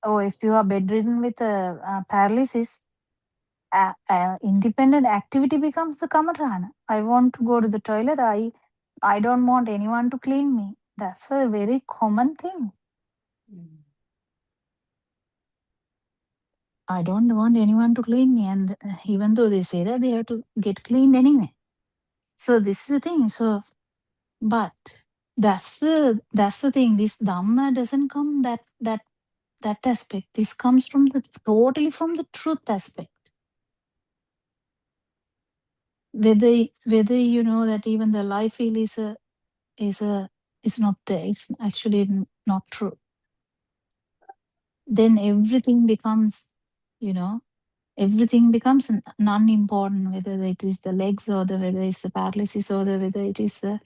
S4: or if you are bedridden with a paralysis, independent activity becomes the kamatana. I want to go to the toilet. I don't want anyone to clean me. That's a very common thing.
S2: Mm.
S4: I don't want anyone to clean me, and even though they say that, they have to get cleaned anyway. So this is the thing. So, but that's the thing. This dhamma doesn't come that aspect. This comes from the totally from the truth aspect. Whether you know that even the life feel is a is not there. It's actually not true. Then everything becomes, you know, everything becomes non-important. Whether it is the legs or the whether it's the paralysis or the whether it is the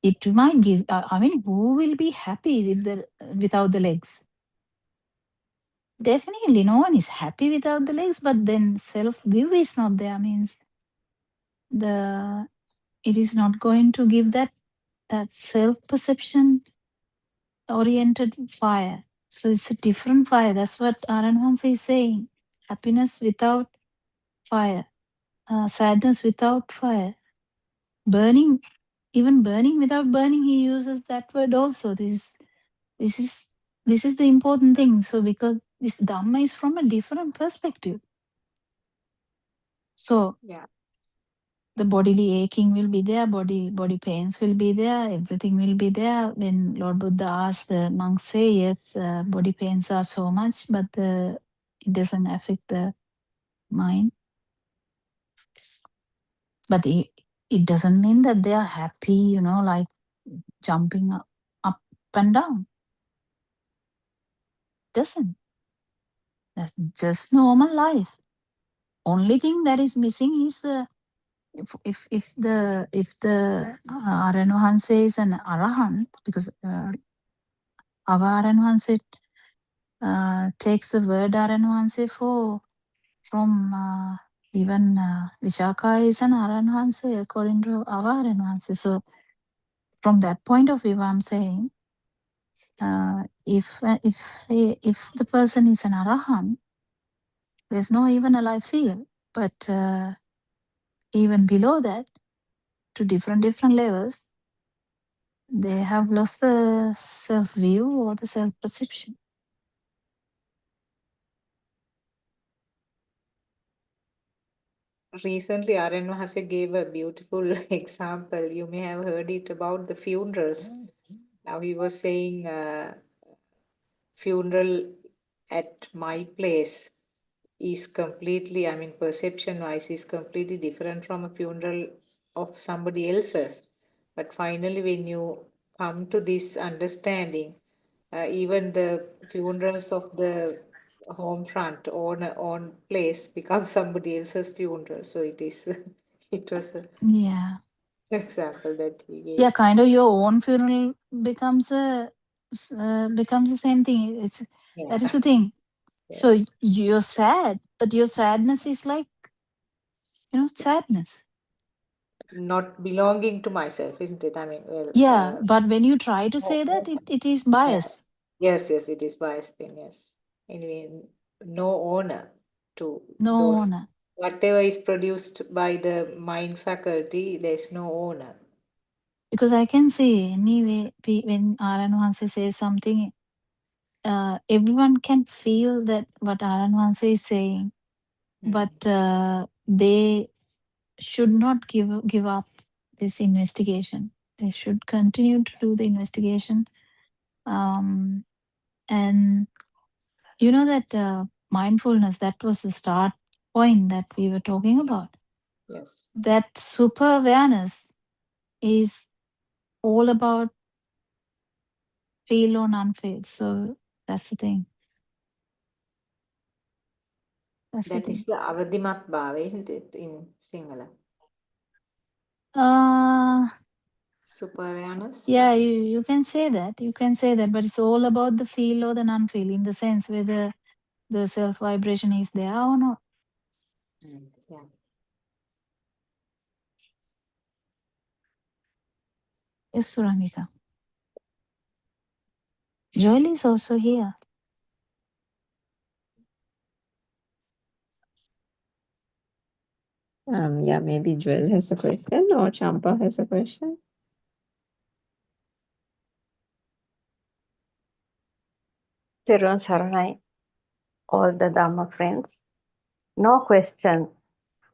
S4: it might give. I mean, who will be happy with the without the legs? Definitely, no one is happy without the legs. But then self view is not there. Means the it is not going to give that self perception oriented fire. So it's a different fire. That's what Aranhansa is saying. Happiness without fire, sadness without fire, burning, even burning without burning. He uses that word also. This is this is the important thing. So because this Dhamma is from a different perspective. So
S2: Yeah.
S4: the bodily aching will be there, body pains will be there, everything will be there. When Lord Buddha asked the monks, say yes, body pains are so much, but it doesn't affect the mind. But it doesn't mean that they are happy, like jumping up and down. Doesn't. That's just normal life. Only thing that is missing is if the Aranohanse is an arahant, because our Aranohanse takes the word Aranohanse from even Vishaka is an Aranohanse according to our Aranohanse. So from that point of view, I'm saying if the person is an arahant, there's no even a life feel. But even below that, to different levels, they have lost the self view or the self perception.
S2: Recently, Aryan Mahase gave a beautiful example. You may have heard it about the funerals. Now he was saying funeral at my place is completely, I mean, perception wise, is completely different from a funeral of somebody else's. But finally, when you come to this understanding, even the funerals of the home front on place become somebody else's funeral. So it is, it was an
S4: Yeah.
S2: example that he gave.
S4: Yeah, kind of your own funeral becomes becomes the same thing.
S2: Yeah.
S4: That is the thing. So
S2: Yes.
S4: you're sad, but your sadness is like, sadness.
S2: Not belonging to myself, isn't it? I mean, well,
S4: Yeah, but when you try to
S2: no,
S4: say that,
S2: no,
S4: it is
S2: yeah.
S4: bias.
S2: Yes, yes, it is biased thing, yes. Anyway, no owner to
S4: No
S2: those.
S4: honor.
S2: Whatever is produced by the mind faculty, there's no owner.
S4: Because I can say anyway, when Aranwansi says something, everyone can feel that what Aranwansi is saying,
S2: Mm.
S4: but they should not give up this investigation. They should continue to do the investigation. Um, and you know that mindfulness, that was the start point that we were talking about.
S2: Yes.
S4: That super awareness is all about feel or non-feel. So that's the thing. That's the
S2: That is
S4: thing.
S2: the avadimat bhava, isn't it, in Sinhala?
S4: Uh
S2: Super awareness.
S4: yeah, you can say that. You can say that, but it's all about the feel or the non-feel in the sense whether the self vibration is there or not.
S2: Mm. Yeah.
S4: Yes, Surangika. Joel is also here.
S3: Yeah, maybe Joel has a question or Champa has a question.
S1: Thiruvan Saranai, all the Dhamma friends. No question.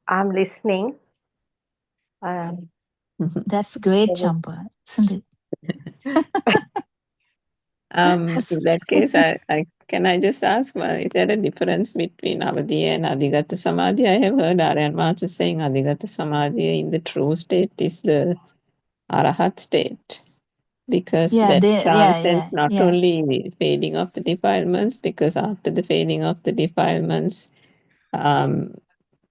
S1: I'm listening. Um,
S4: That's great, Champa, isn't it? That's-
S3: In that case, I just ask, is there a difference between Avadiya and Adhigata Samadhi? I have heard Aryan Master saying Adhigata Samadhi in the true state is the Arahat state, because
S4: yeah,
S3: that
S4: yeah,
S3: transcends not
S4: yeah.
S3: only fading of the defilements, because after the fading of the defilements, um,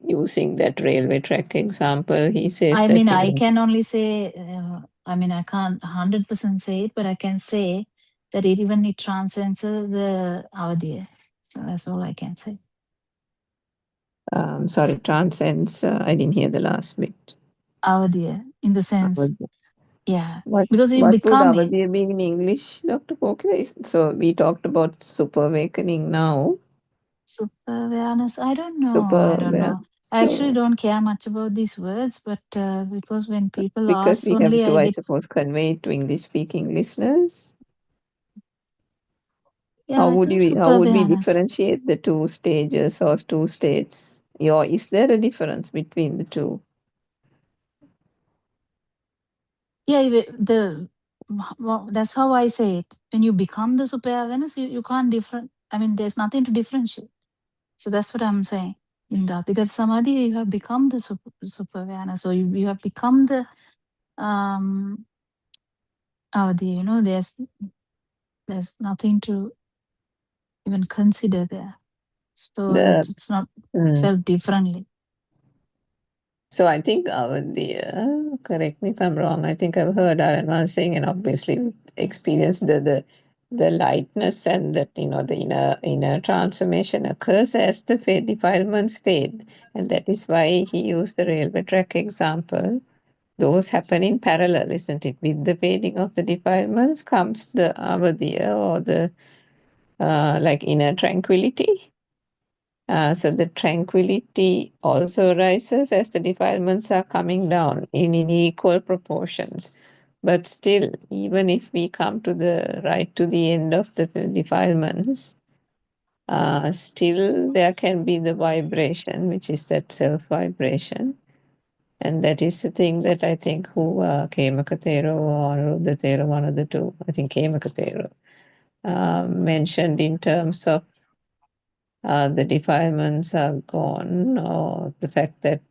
S3: using that railway track example, he says
S4: I
S3: that,
S4: mean, I can only say, I mean, I can't 100% say it, but I can say that it transcends the Avadiya. So that's all I can say.
S3: sorry, transcends, I didn't hear the last bit.
S4: Avadiya, in the sense,
S3: Avadiya.
S4: yeah,
S3: What
S4: because you
S3: what would
S4: become it.
S3: Avadiya be in English, Dr. Pokra? So we talked about super awakening now.
S4: Super awareness, I don't know.
S3: Super
S4: I don't
S3: aware.
S4: know. I actually
S3: So
S4: don't care much about these words, but because when people
S3: because
S4: ask
S3: we have
S4: only,
S3: to,
S4: I
S3: I
S4: get,
S3: suppose, convey it to English speaking listeners.
S4: yeah, I think
S3: How
S4: super
S3: would we
S4: awareness.
S3: differentiate the two stages or two states? Or is there a difference between the two?
S4: Yeah, well, that's how I say it. When you become the super awareness, you can't different. I mean, there's nothing to differentiate. So that's what I'm saying. In that, because samadhi, you have become the super awareness, so you have become the there's nothing to even consider there, so that
S3: The
S4: it's not
S3: mm.
S4: felt differently.
S3: So I think correct me if I'm wrong. I think I've heard Arana saying, and obviously we've experienced the lightness and that the inner transformation occurs as the defilements fade, and that is why he used the railway track example. Those happen in parallel, isn't it? With the fading of the defilements comes the avadya or the like inner tranquility. So the tranquility also rises as the defilements are coming down in equal proportions. But still, even if we come to the end of the defilements, still there can be the vibration, which is that self vibration. And that is the thing that I think who Kemakatero or Rudatero, one of the two, I think Kemakatero, mentioned in terms of the defilements are gone, or the fact that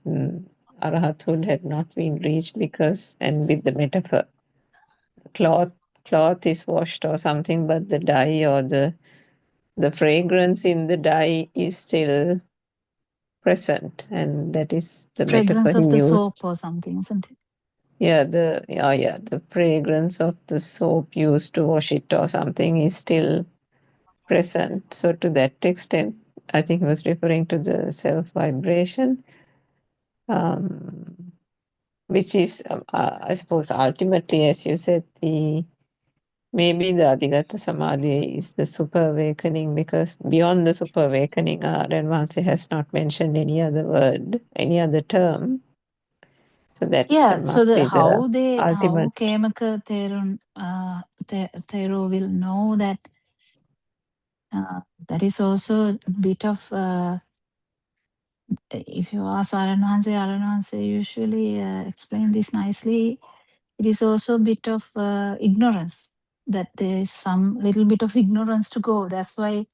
S3: arahathood had not been reached because, and with the metaphor, cloth cloth is washed or something, but the dye or the fragrance in the dye is still present, and that is the metaphor
S4: Fragrance
S3: he
S4: of the soap
S3: used.
S4: or something, isn't it?
S3: Yeah, the fragrance of the soap used to wash it or something is still present. So to that extent, I think he was referring to the self vibration, um, which is, I suppose, ultimately, as you said, the maybe the Adhigata Samadhi is the super awakening, because beyond the super awakening, Renvansi has not mentioned any other word, any other term. So that
S4: Yeah. So
S3: must
S4: the
S3: be the
S4: how
S3: ultimate.
S4: Kemaka Thero will know that that is also a bit of if you ask Aranhanse usually explain this nicely. It is also a bit of ignorance, that there is some little bit of ignorance to go. That's why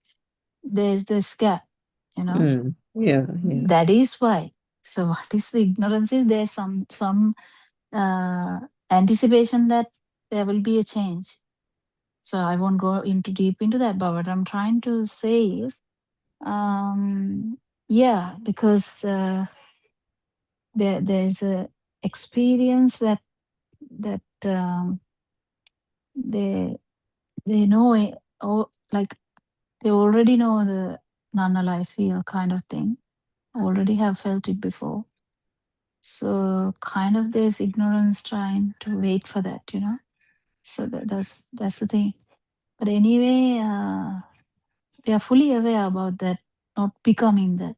S4: there's this gap, you know.
S3: Yeah, yeah.
S4: That is why. So what is the ignorance? Is there some uh, anticipation that there will be a change? So I won't go into deep into that, but what I'm trying to say is, yeah, because there's a experience that they know it, or like they already know the nana I feel kind of thing, already have felt it before. So kind of there's ignorance trying to wait for that, you know. So that's the thing. But anyway, we are fully aware about that, not becoming that,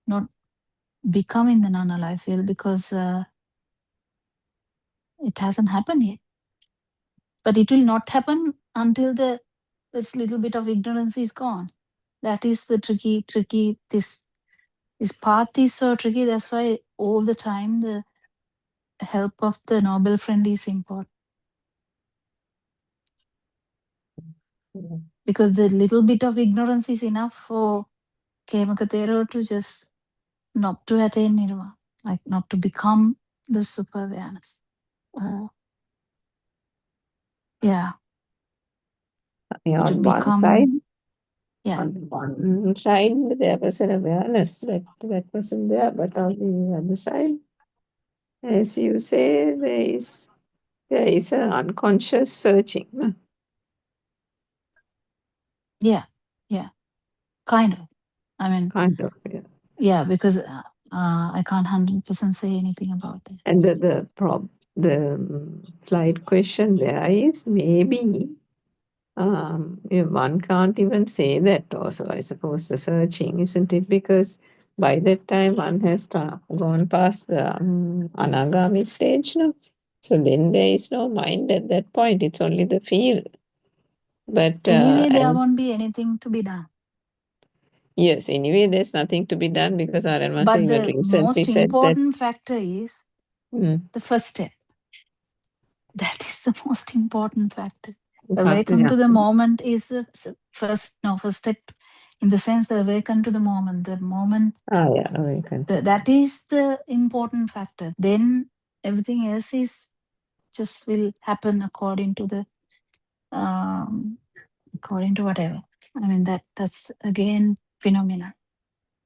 S4: not become in the non-alive field because it hasn't happened yet. But it will not happen until this little bit of ignorance is gone. That is the tricky. This path is so tricky. That's why all the time the help of the noble friend is important. Because the little bit of ignorance is enough for Kemakatero to just not to attain nirvana, like not to become the super awareness. Yeah.
S3: Yeah,
S4: To
S3: on one side,
S4: become, yeah.
S3: on one side there was an awareness that wasn't there, but on the other side, as you say, there is an unconscious searching.
S4: Yeah. Kind of. I mean,
S3: Kind of, yeah.
S4: yeah, because I can't 100% say anything about that.
S3: And the slight question there is maybe one can't even say that also, I suppose, the searching, isn't it? Because by that time one has gone past the anagami stage now. So then there is no mind at that point. It's only the feel. But
S4: Anyway, there
S3: and
S4: won't be anything to be done.
S3: yes, anyway, there's nothing to be done because Aranmasa
S4: But
S3: even
S4: the
S3: recently
S4: most
S3: said that.
S4: important factor is the first step. That is the most important factor. The awaken
S3: Yeah.
S4: to the moment is the first step, in the sense the awaken to the moment. The moment,
S3: Yeah, awaken.
S4: that is the important factor. Then everything else is just will happen according to the according to whatever. I mean that's again phenomena,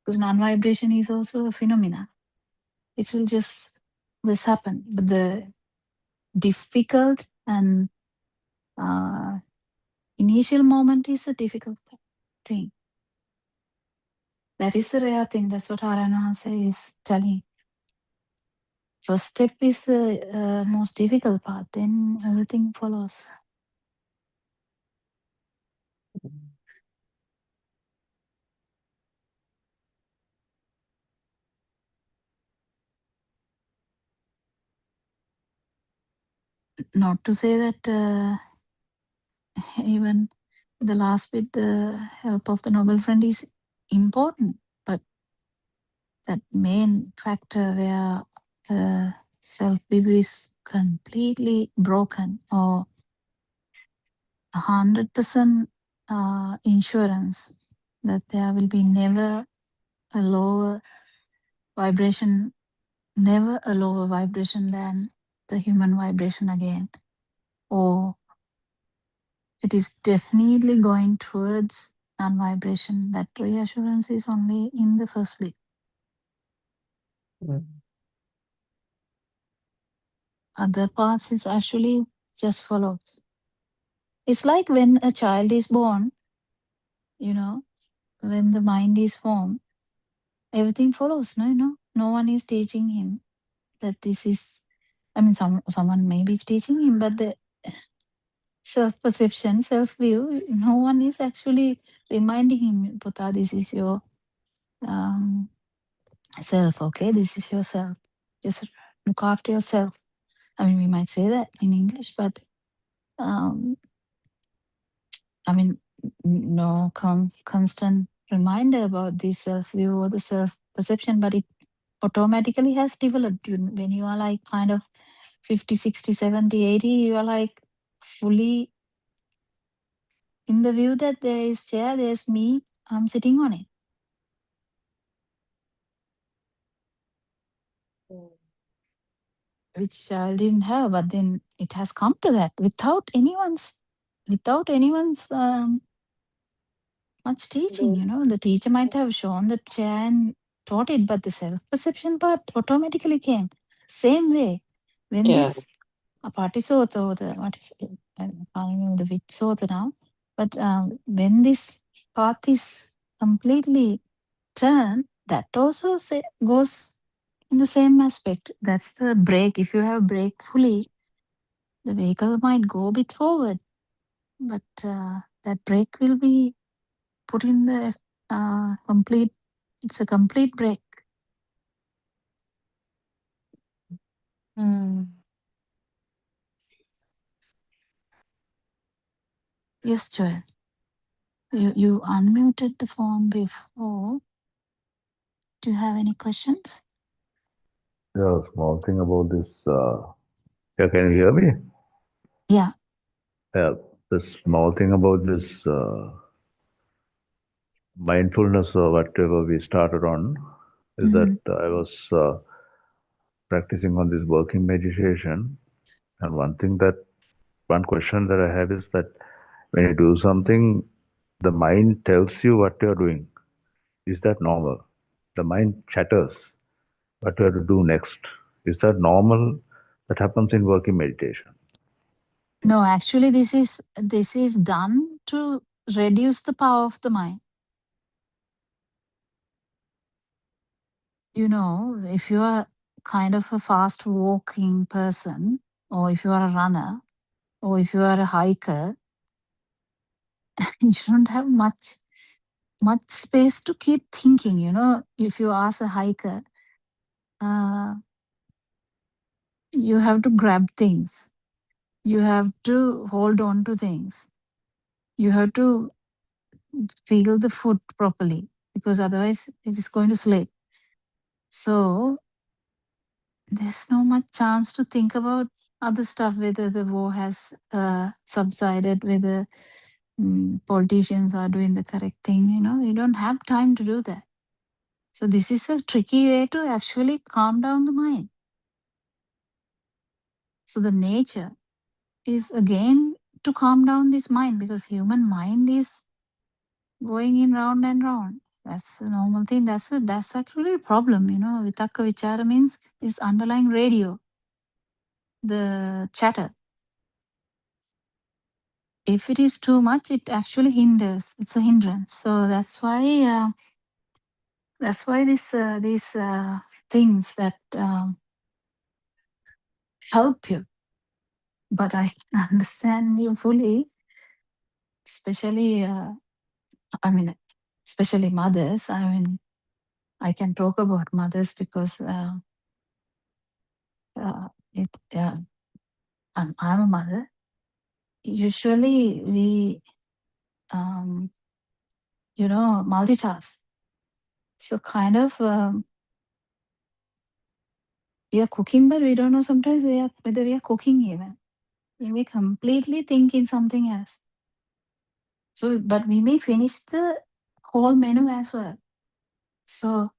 S4: because non-vibration is also a phenomena. It will just happen. But the difficult and initial moment is a difficult thing. That is the rare thing. That's what Haranahasa is telling. First step is the most difficult part. Then everything follows. Not to say that even the last bit, the help of the noble friend is important, but that main factor where the self-view is completely broken, or 100% insurance that there will be never a lower vibration, never a lower vibration than the human vibration again, or it is definitely going towards non-vibration. That reassurance is only in the first bit. Other parts is actually just follows. It's like when a child is born, when the mind is formed, everything follows. No one is teaching him that this is. I mean, someone maybe is teaching him, but the self-perception, self-view, no one is actually reminding him, Puta, this is your self, okay? This is yourself. Just look after yourself. I mean, we might say that in English, but um, I mean, no constant reminder about the self-view or the self-perception, but it automatically has developed. When you are like kind of 50, 60, 70, 80, you are like fully in the view that there is chair, there's me, I'm sitting on it. Which I didn't have, but then it has come to that without anyone's much teaching. The teacher might have shown the chair and taught it, but the self-perception part automatically came. Same way, when this Patisota, or what is it? I can't remember the which sota now, but when this path is completely turned, that also goes in the same aspect. That's the brake. If you have brake fully, the vehicle might go a bit forward, but that brake will be put in the complete. It's a complete brake. Mm. Yes, Joel. You unmuted the phone before. Do you have any questions?
S5: Yeah, small thing about this. Yeah, can you hear me?
S4: Yeah.
S5: Yeah, the small thing about this mindfulness or whatever we started on is that
S4: Mm-hmm.
S5: I was practicing on this working meditation, and one question that I have is that when you do something, the mind tells you what you're doing. Is that normal? The mind chatters what you have to do next. Is that normal? That happens in working meditation.
S4: No, actually, this is done to reduce the power of the mind. You know, if you are kind of a fast walking person, or if you are a runner, or if you are a hiker, you don't have much space to keep thinking. You know, if you ask a hiker, uh, you have to grab things, you have to hold on to things, you have to feel the food properly, because otherwise it is going to slip. So there's no much chance to think about other stuff, whether the war has subsided, whether politicians are doing the correct thing. You know, you don't have time to do that. So this is a tricky way to actually calm down the mind. So the nature is again to calm down this mind, because human mind is going in round and round. That's a normal thing. That's actually a problem. You know, vitaka vichara means is underlying radio, the chatter. If it is too much, it actually hinders. It's a hindrance. So that's why these things that help you. But I can understand you fully, especially I mean, especially mothers. I mean, I can talk about mothers because it. I'm a mother. Usually, we multitask. So kind of we are cooking, but we don't know sometimes whether we are cooking even. We may completely think in something else. So, but we may finish the whole menu as well. So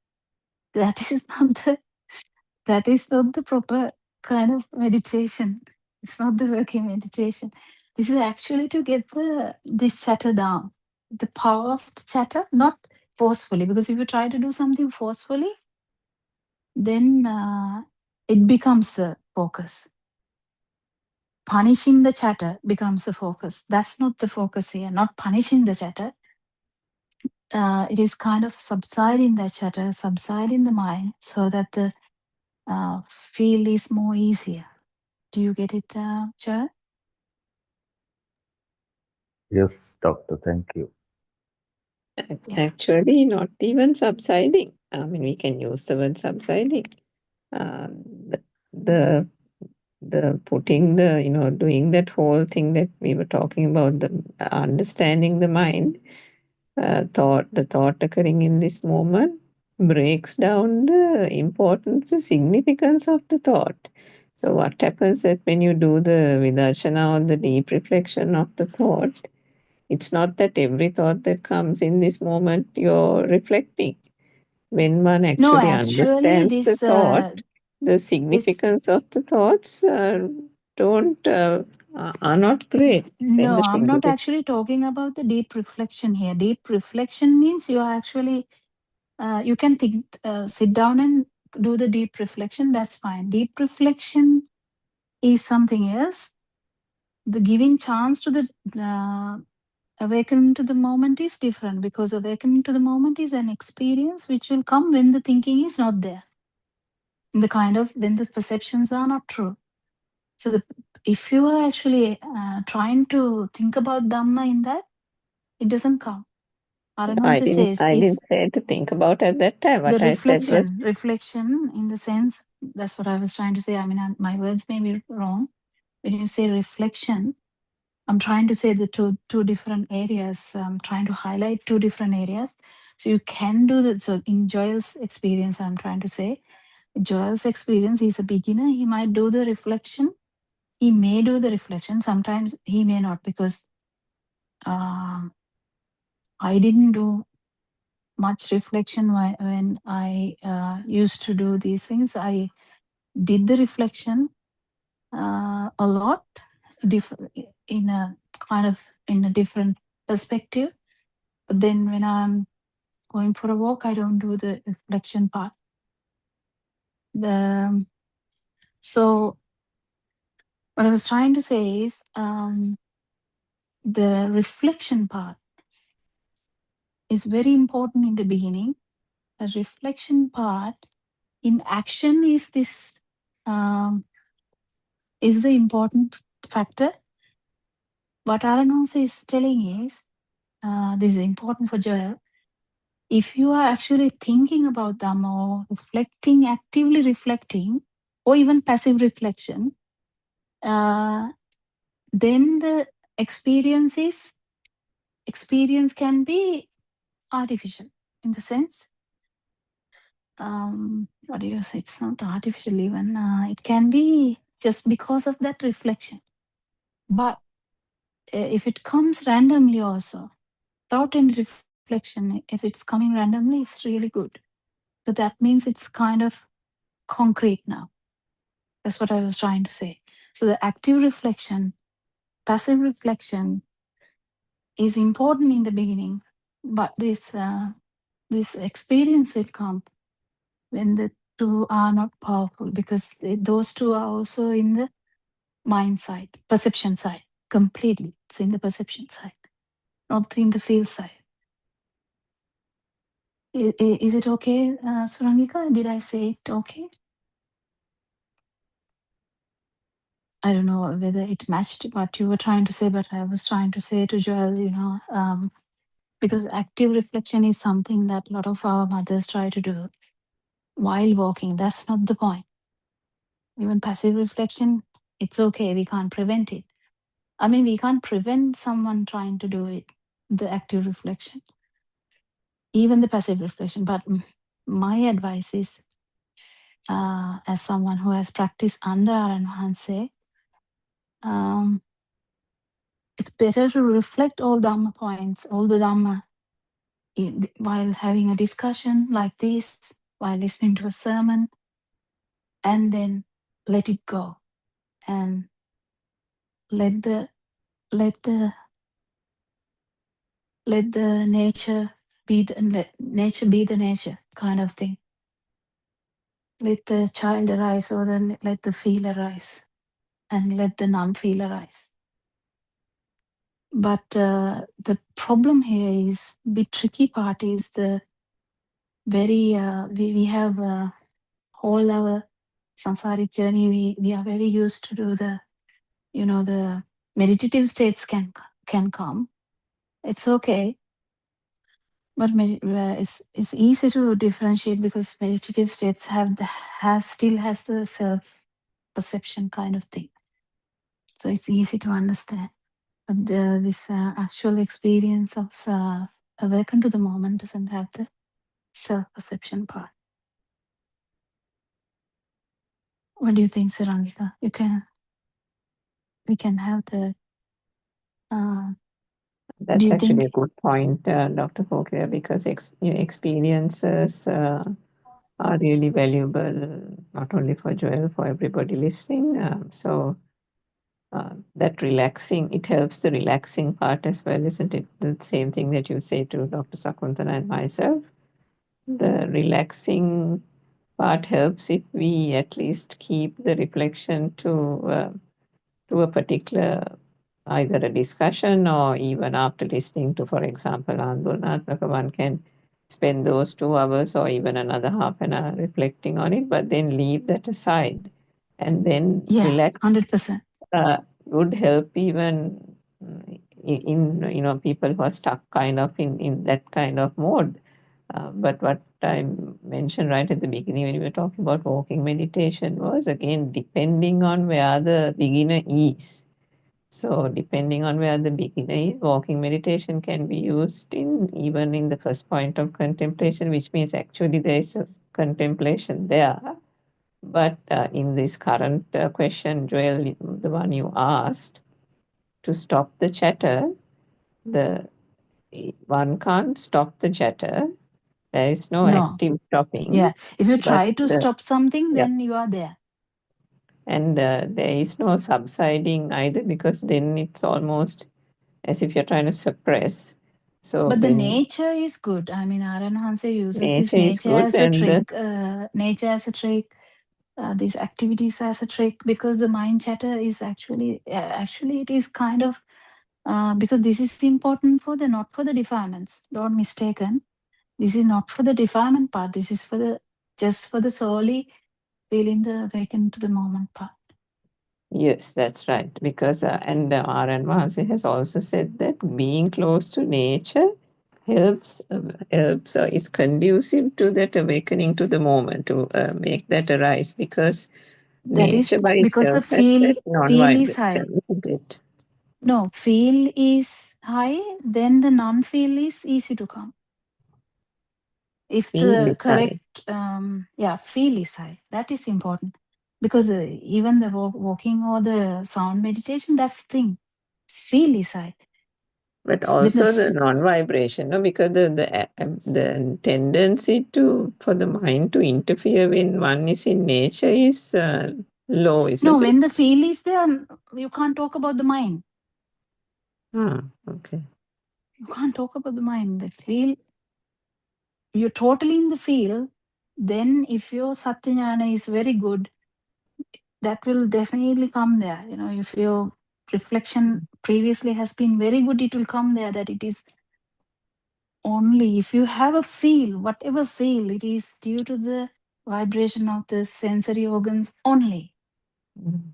S4: that is not the proper kind of meditation. It's not the working meditation. This is actually to get this chatter down, the power of the chatter, not forcefully. Because if you try to do something forcefully, then it becomes the focus. Punishing the chatter becomes the focus. That's not the focus here. Not punishing the chatter. It is kind of subsiding the chatter, subsiding the mind, so that the feel is more easier. Do you get it, Chair?
S5: Yes, doctor, thank you.
S4: Yeah.
S3: Actually, not even subsiding. I mean, we can use the word subsiding. Uh, the, the putting the, doing that whole thing that we were talking about, the understanding the mind, the thought occurring in this moment breaks down the importance, the significance of the thought. So what happens that when you do the vidarshana or the deep reflection of the thought, it's not that every thought that comes in this moment you're reflecting. When one
S4: No,
S3: actually
S4: actually,
S3: understands the thought, the
S4: this
S3: significance of the thoughts don't are not great. When
S4: no,
S3: the
S4: I'm not
S3: significance,
S4: actually talking about the deep reflection here. Deep reflection means you are actually you can think, sit down and do the deep reflection. That's fine. Deep reflection is something else. The giving chance to the awakening to the moment is different, because awakening to the moment is an experience which will come when the thinking is not there, in the kind of when the perceptions are not true. So if you are actually trying to think about Dhamma in that, it doesn't come. Aranansi says,
S3: I
S4: if
S3: didn't say to think about at that time.
S4: the
S3: What I said was,
S4: reflection in the sense, that's what I was trying to say. I mean, my words may be wrong. When you say reflection, I'm trying to say the two different areas. I'm trying to highlight two different areas. So you can do that. So in Joel's experience, I'm trying to say, Joel's experience, he's a beginner. He might do the reflection. He may do the reflection. Sometimes he may not, because I didn't do much reflection when I used to do these things. I did the reflection a lot, in a kind of in a different perspective. But then when I'm going for a walk, I don't do the reflection part. So what I was trying to say is, the reflection part is very important in the beginning. The reflection part in action is this, is the important factor. What Aranos is telling is, this is important for Joel. If you are actually thinking about Dhamma, or reflecting, actively reflecting, or even passive reflection, then the experience can be artificial, in the sense, what do you say? It's not artificial even. It can be just because of that reflection. But if it comes randomly also, without any reflection, if it's coming randomly, it's really good. So that means it's kind of concrete now. That's what I was trying to say. So the active reflection, passive reflection is important in the beginning, but this experience will come when the two are not powerful, because those two are also in the mind side, perception side, completely. It's in the perception side, not in the field side. Is it okay, Surangika? Did I say it okay? I don't know whether it matched what you were trying to say, but I was trying to say to Joel, because active reflection is something that a lot of our mothers try to do while walking. That's not the point. Even passive reflection, it's okay. We can't prevent it. I mean, we can't prevent someone trying to do it, the active reflection, even the passive reflection. But my advice is, as someone who has practiced under Aranhanse, it's better to reflect all Dhamma points, all the Dhamma, while having a discussion like this, while listening to a sermon, and then let it go, and let the nature be let nature be the nature kind of thing. Let the child arise, or then let the feel arise, and let the non-feel arise. But the problem here is, the tricky part is the very, we have all our samsaric journey, we are very used to do the, the meditative states can come. It's okay. But it's easy to differentiate, because meditative states still has the self perception kind of thing. So it's easy to understand. But this actual experience of awaken to the moment doesn't have the self perception part. What do you think, Sarangika? We can have the.
S3: that's actually a good point, Dr. Pokria, because experiences are really valuable, not only for Joel, for everybody listening. So that relaxing, it helps the relaxing part as well, isn't it? The same thing that you say to Dr. Sakuntala and myself. The relaxing part helps if we at least keep the reflection to a particular, either a discussion, or even after listening to, for example, Andolnatmaka, one can spend those 2 hours or even another half an hour reflecting on it, but then leave that aside and then relax.
S4: 100%.
S3: Would help even in people who are stuck kind of in that kind of mode. But what I mentioned right at the beginning when we were talking about walking meditation was again depending on where the beginner is. So depending on where the beginner is, walking meditation can be used even in the first point of contemplation, which means actually there is a contemplation there. But in this current question, Joel, the one you asked, to stop the chatter, the one can't stop the chatter. There is no
S4: No.
S3: active stopping.
S4: Yeah. If you
S3: But
S4: try to stop something,
S3: yeah,
S4: then you are there.
S3: and there is no subsiding either, because then it's almost as if you're trying to suppress. So
S4: But the
S3: when
S4: nature is good. I mean, Aran Hanse uses this
S3: nature is
S4: nature
S3: good
S4: as a
S3: and
S4: trick. Nature as a trick. These activities as a trick, because the mind chatter is actually it is kind of because this is important for the not for the defilements. Don't mistaken. This is not for the defilement part. This is for the just for the solely feeling the awaken to the moment part.
S3: yes, that's right. Because and R.N. Vasi has also said that being close to nature helps is conducive to that awakening to the moment, to make that arise, because
S4: That is
S3: nature by
S4: because the
S3: itself has that
S4: feel is high.
S3: non-vibration, isn't it?
S4: No, feel is high, then the non-feel is easy to come. If
S3: Feel
S4: the
S3: is high.
S4: correct, feel is high. That is important, because even the walking or the sound meditation, that's the thing. Feel is high.
S3: But
S4: With the
S3: also the non-vibration, no? Because the tendency for the mind to interfere when one is in nature is low,
S4: no,
S3: isn't it?
S4: when the feel is there, you can't talk about the mind.
S3: Ah, okay.
S4: You can't talk about the mind. The feel, you're totally in the feel. Then, if your satyajnana is very good, that will definitely come there. You know, if your reflection previously has been very good, it will come there that it is only if you have a feel, whatever feel, it is due to the vibration of the sensory organs only.
S3: Mm.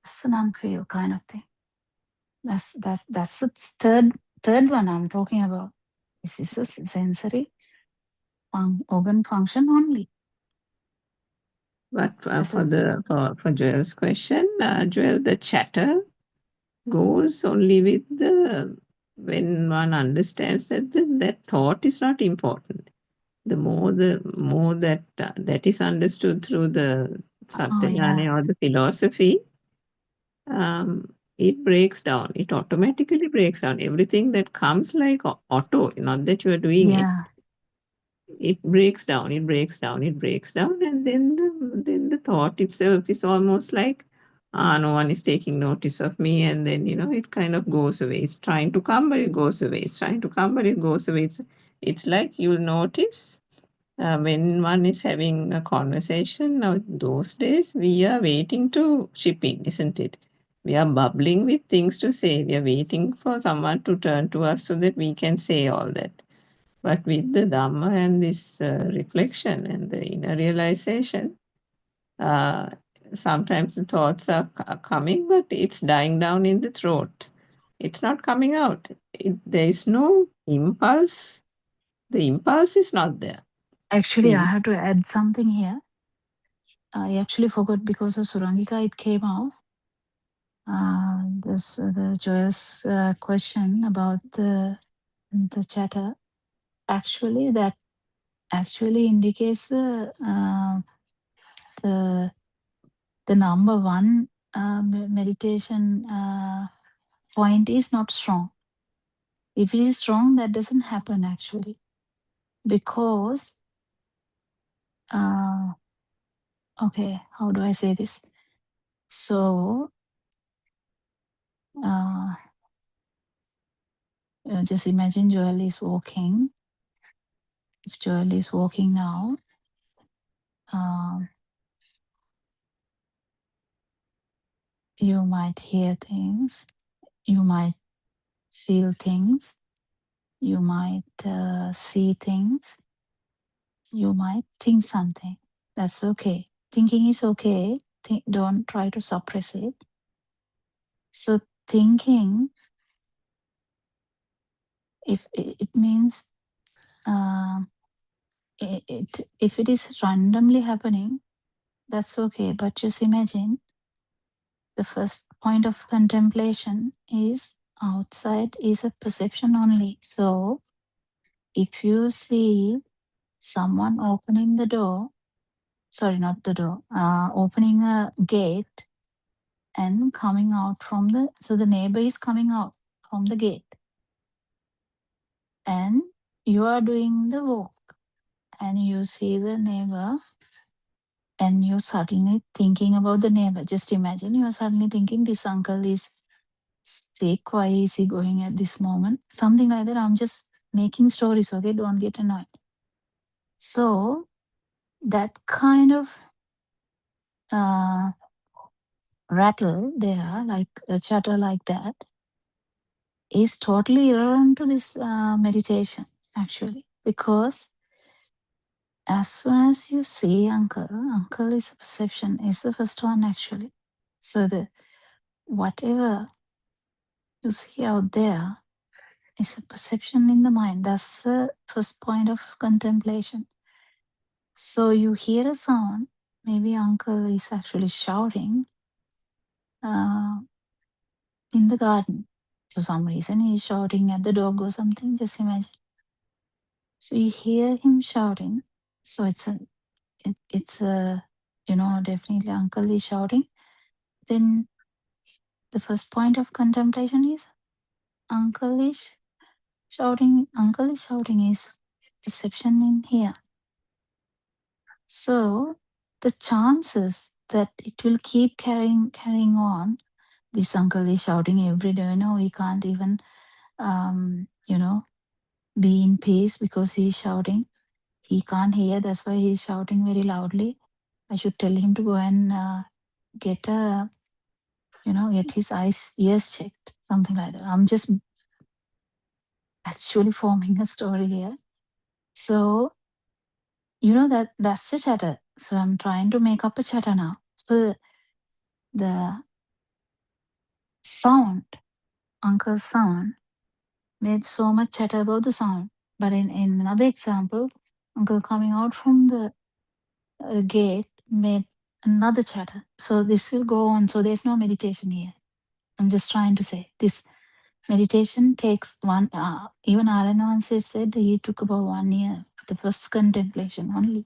S4: That's an unfeel kind of thing. That's the third one I'm talking about. This is a sensory organ function only.
S3: But
S4: That's it.
S3: for Joel's question, Joel, the chatter goes only with when one understands that that thought is not important. The more that is understood through the
S4: Oh yeah.
S3: Satyajnana or the philosophy, it breaks down. It automatically breaks down. Everything that comes like auto, not that you are doing it,
S4: Yeah.
S3: it breaks down. It breaks down. It breaks down, and then the thought itself is almost like, no one is taking notice of me, and then it kind of goes away. It's trying to come, but it goes away. It's trying to come, but it goes away. It's like you'll notice when one is having a conversation. Now, those days we are waiting to chip in, isn't it? We are bubbling with things to say. We are waiting for someone to turn to us so that we can say all that. But with the Dhamma and this reflection and the inner realization, uh, sometimes the thoughts are coming, but it's dying down in the throat. It's not coming out. There is no impulse. The impulse is not there.
S4: Actually, I
S3: The,
S4: have to add something here. I actually forgot because of Surangika, it came out. The Joyous question about the chatter. Actually, that actually indicates the number one meditation point is not strong. If it is strong, that doesn't happen actually, because okay, how do I say this? So just imagine Joel is walking. If Joel is walking now, you might hear things, you might feel things, you might see things, you might think something. That's okay. Thinking is okay. Don't try to suppress it. So thinking If it means if it is randomly happening, that's okay. But just imagine the first point of contemplation is outside is a perception only. So if you see someone opening the door, sorry, not the door, opening a gate and coming out from so the neighbor is coming out from the gate and you are doing the walk and you see the neighbor and you're suddenly thinking about the neighbor. Just imagine you're suddenly thinking this uncle is sick. Why is he going at this moment? Something like that. I'm just making stories, okay? Don't get annoyed. So that kind of rattle there, like a chatter like that, is totally irrelevant to this meditation, actually, because as soon as you see uncle is a perception, is the first one actually. So the whatever you see out there is a perception in the mind. That's the first point of contemplation. So you hear a sound, maybe uncle is actually shouting in the garden. For some reason, he's shouting at the dog or something, just imagine. So you hear him shouting. So it's a definitely uncle is shouting. Then the first point of contemplation is uncle is shouting. Uncle is shouting is perception in here. So the chances that it will keep carrying on, this uncle is shouting every day. No, we can't even be in peace because he's shouting. He can't hear, that's why he's shouting very loudly. I should tell him to go and get his ears checked, something like that. I'm just actually forming a story here. So that's the chatter. So I'm trying to make up a chatter now. So the sound, uncle's sound, made so much chatter about the sound. But in another example, uncle coming out from the gate made another chatter. So this will go on. So there's no meditation here. I'm just trying to say this meditation takes one. Even Aranwansi said he took about 1 year for the first contemplation only.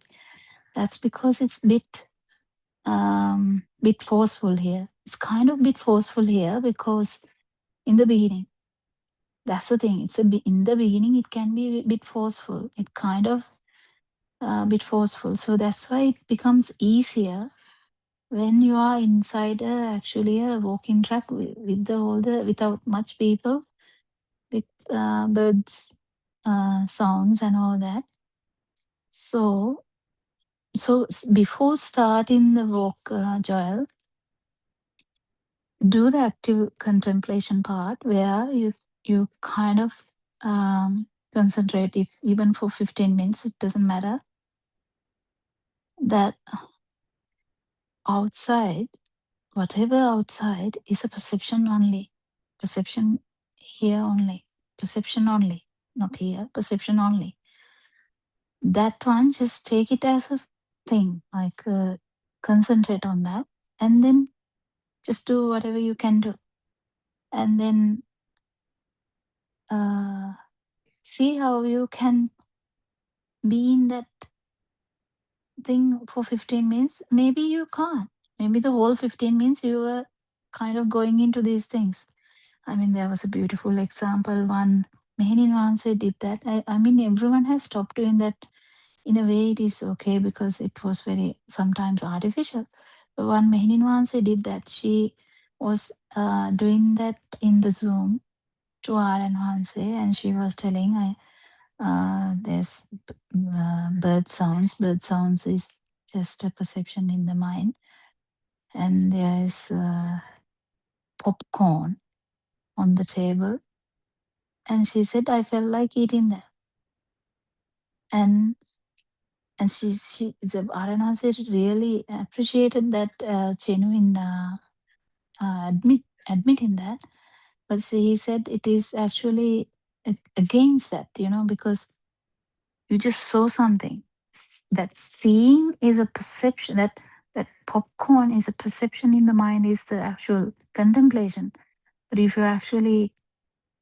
S4: That's because it's bit forceful here. It's kind of bit forceful here because in the beginning, that's the thing. In the beginning it can be a bit forceful. It kind of bit forceful. So that's why it becomes easier when you are inside actually a walking track with without much people, with birds sounds and all that. So before starting the walk, Joel, do the active contemplation part where you kind of concentrate, if even for 15 minutes, it doesn't matter, that outside, whatever outside is a perception only. Perception here only. Perception only. Not here. Perception only. That one, just take it as a thing. Like concentrate on that. And then just do whatever you can do. And then see how you can be in that thing for 15 minutes. Maybe you can't. Maybe the whole 15 minutes you were kind of going into these things. I mean, there was a beautiful example. One Mehenin Wanse did that. I mean, everyone has stopped doing that. In a way, it is okay because it was very sometimes artificial. But one Mehenin Wanse did that. She was doing that in the Zoom to Aran Wanse, and she was telling, there's bird sounds. Bird sounds is just a perception in the mind. And there is popcorn on the table. And she said, I felt like eating that. And Arana said really appreciated that genuine admitting that. But he said it is actually against that, because you just saw something. That seeing is a perception. That popcorn is a perception in the mind, is the actual contemplation. But if you're actually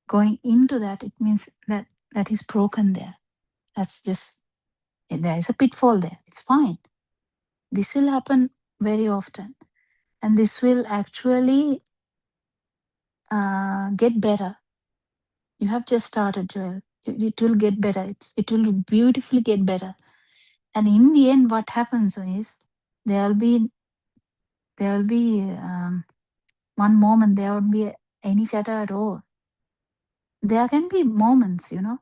S4: going into that, it means that that is broken there. That's just, there is a pitfall there. It's fine. This will happen very often, and this will actually get better. You have just started, Joel. It will get better. It will beautifully get better. And in the end, what happens is there will be one moment there won't be any shadow at all. There can be moments, and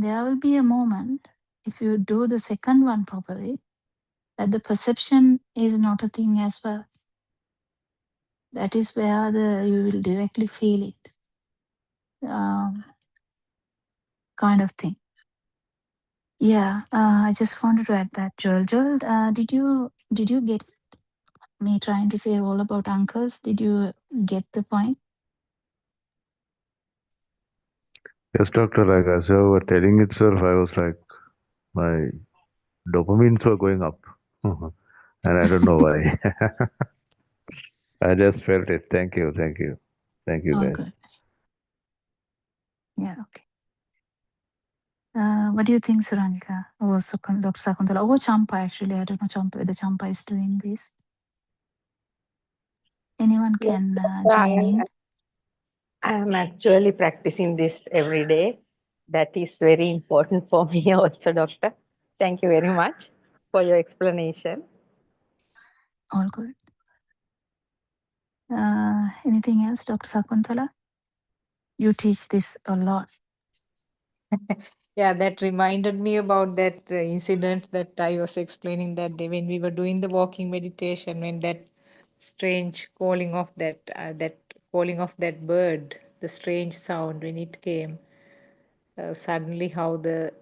S4: there will be a moment, if you do the second one properly, that the perception is not a thing as well. That is where you will directly feel it, kind of thing. Yeah, I just wanted to add that, Joel. Joel, did you get me trying to say all about uncles? Did you get the point?
S5: Yes, doctor, like as you were telling itself, I was like, my dopamines were going up. And I don't know why. I just felt it. Thank you. Thank you. Thank you,
S4: All
S5: guys.
S4: good. Yeah, okay. What do you think, Suranika? Or Dr. Sakuntala? Or Champa, actually. I don't know Champa, whether Champa is doing this. Anyone
S1: Yes,
S4: can
S1: doctor,
S4: join in.
S1: I am actually practicing this every day. That is very important for me also, doctor. Thank you very much for your explanation.
S4: All good. Anything else, Dr. Sakuntala? You teach this a lot.
S2: Yeah, that reminded me about that incident that I was explaining that day when we were doing the walking meditation, when that strange calling of that bird, the strange sound when it came, suddenly how the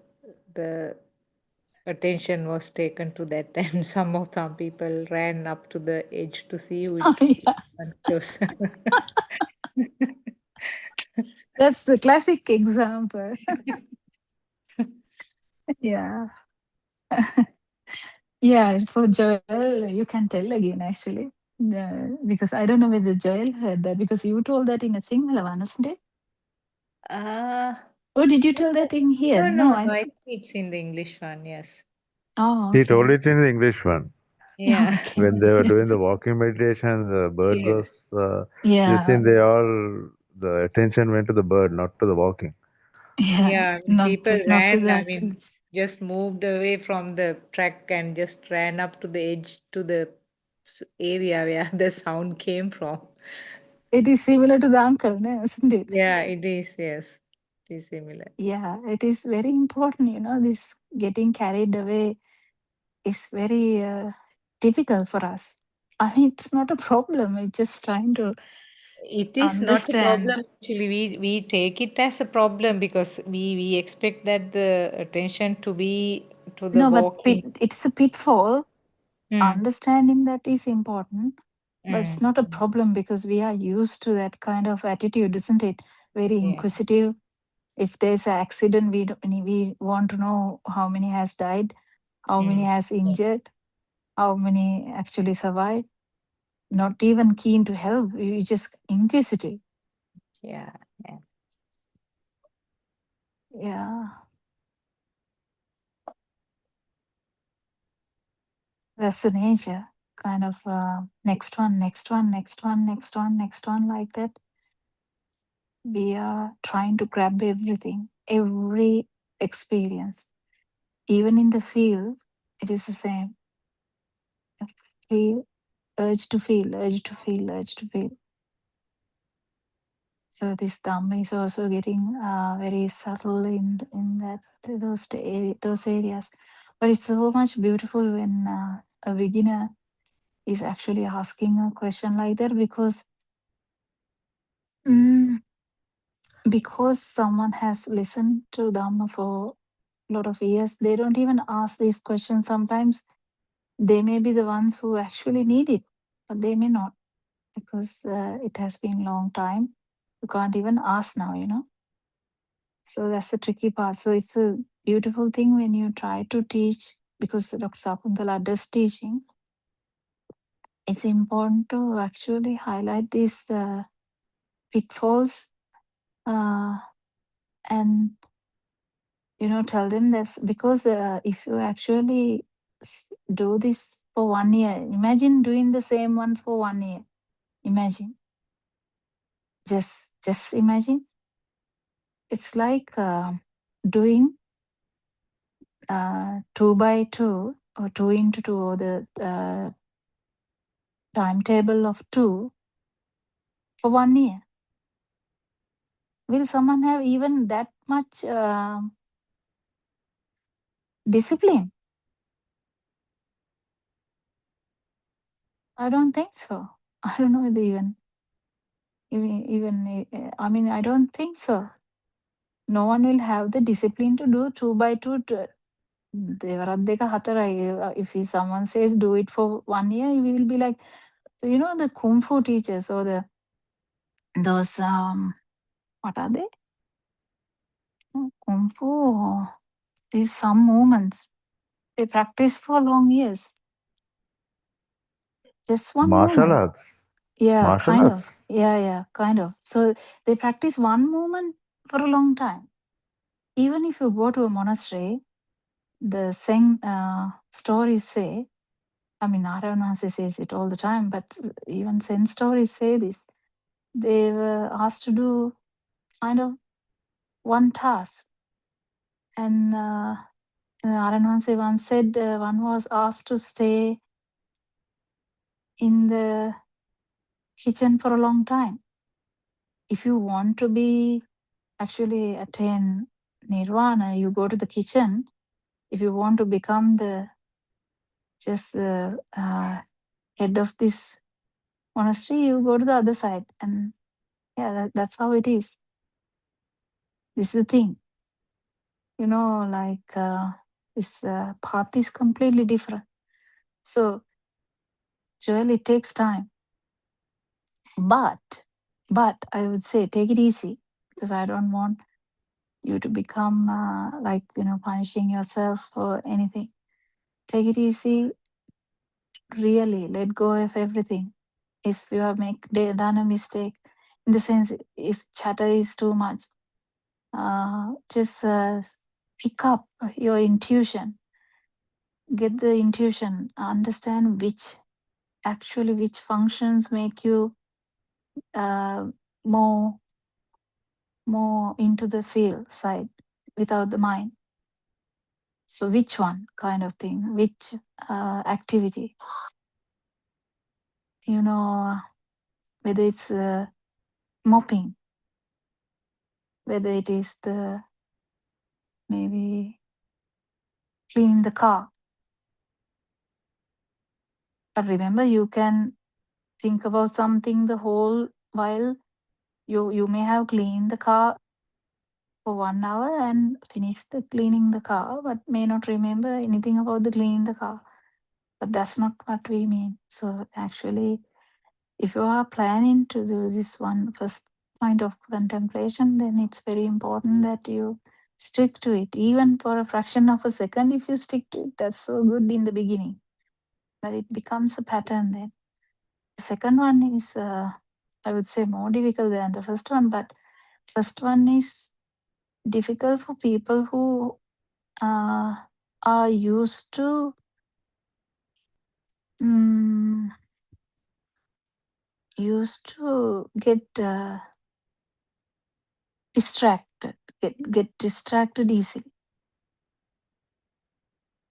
S2: attention was taken to that, and some people ran up to the edge to see
S4: Oh,
S2: which
S4: yeah.
S2: one close.
S4: That's the classic example. Yeah. Yeah, for Joel, you can tell again, actually. Because I don't know whether Joel heard that, because you told that in a Sinhala one, isn't it?
S2: Uh,
S4: Or did you
S2: no,
S4: tell that in here?
S2: no,
S4: No,
S2: no, no. I think it's in the English one. Yes.
S4: Oh,
S5: He
S4: okay.
S5: told it in the English one.
S2: Yeah.
S4: Okay.
S5: When they were doing the walking meditation, the bird
S2: Yeah.
S5: was this
S4: Yeah.
S5: thing. The attention went to the bird, not to the walking.
S4: Yeah.
S2: Yeah. I mean, people
S4: Not to
S2: ran.
S4: the
S2: I mean,
S4: actual.
S2: just moved away from the track and just ran up to the edge to the area where the sound came from.
S4: It is similar to the uncle, no, isn't it?
S2: Yeah, it is. Yes, it is similar.
S4: Yeah, it is very important, this getting carried away is very typical for us. I mean, it's not a problem. It's just trying to
S2: It is not a
S4: understand.
S2: problem actually. We take it as a problem because we expect that the attention to be to the
S4: No, but
S2: walking.
S4: it's a pitfall.
S2: Mm,
S4: Understanding that is important, but it's
S2: mm,
S4: not a problem because we are used to that kind of attitude, isn't it? Very
S2: yeah.
S4: inquisitive. If there's an accident, we want to know how many has died, how many
S2: Mm,
S4: has
S2: yeah.
S4: injured, how many actually survived. Not even keen to help. You just inquisitive.
S2: Yeah. Yeah.
S4: Yeah, that's the nature. Kind of next one, next one, next one, next one, next one, like that. We are trying to grab everything, every experience. Even in the field, it is the same. Feel, urge to feel, urge to feel, urge to feel. So this Dhamma is also getting very subtle in that those areas. But it's so much beautiful when a beginner is actually asking a question like that, mm, because someone has listened to Dhamma for a lot of years. They don't even ask these questions. Sometimes they may be the ones who actually need it, but they may not, because it has been long time. You can't even ask now. So that's the tricky part. So it's a beautiful thing when you try to teach, because Dr. Sakuntala does teaching. It's important to actually highlight these pitfalls, and tell them that's because if you actually do this for 1 year, imagine doing the same one for 1 year. Imagine, just imagine. It's like doing 2 by 2 or 2 into 2, or the timetable of 2 for 1 year. Will someone have even that much discipline? I don't think so. I don't know whether even I mean, I don't think so. No one will have the discipline to do 2 by 2. If someone says do it for 1 year, we will be like, the kung fu teachers, or those what are they? Kung fu. These some movements they practice for long years. Just one
S5: Martial
S4: movement.
S5: arts.
S4: Yeah,
S5: Martial
S4: kind of.
S5: arts.
S4: Yeah, kind of. So they practice one movement for a long time. Even if you go to a monastery, the Zen stories say, I mean, Narayana says it all the time, but even Zen stories say this. They were asked to do kind of one task. And Narayana once said one was asked to stay in the kitchen for a long time. If you want to be actually attain nirvana, you go to the kitchen. If you want to become the head of this monastery, you go to the other side. And yeah, that's how it is. This is the thing. This path is completely different. So, Joel, it takes time. But I would say take it easy, because I don't want you to become punishing yourself or anything. Take it easy. Really, let go of everything. If you have done a mistake, in the sense, if chatter is too much, just pick up your intuition. Get the intuition. Understand which functions make you more into the feel side without the mind. So which one kind of thing, which activity, whether it's mopping, whether it is the maybe cleaning the car. But remember, you can think about something the whole while. You may have cleaned the car for 1 hour and finished the cleaning the car, but may not remember anything about the cleaning the car. But that's not what we mean. So actually, if you are planning to do this one first point of contemplation, then it's very important that you stick to it. Even for a fraction of a second, if you stick to it, that's so good in the beginning. But it becomes a pattern then. The second one is, I would say, more difficult than the first one, but first one is difficult for people who are used to get distracted, get distracted easily.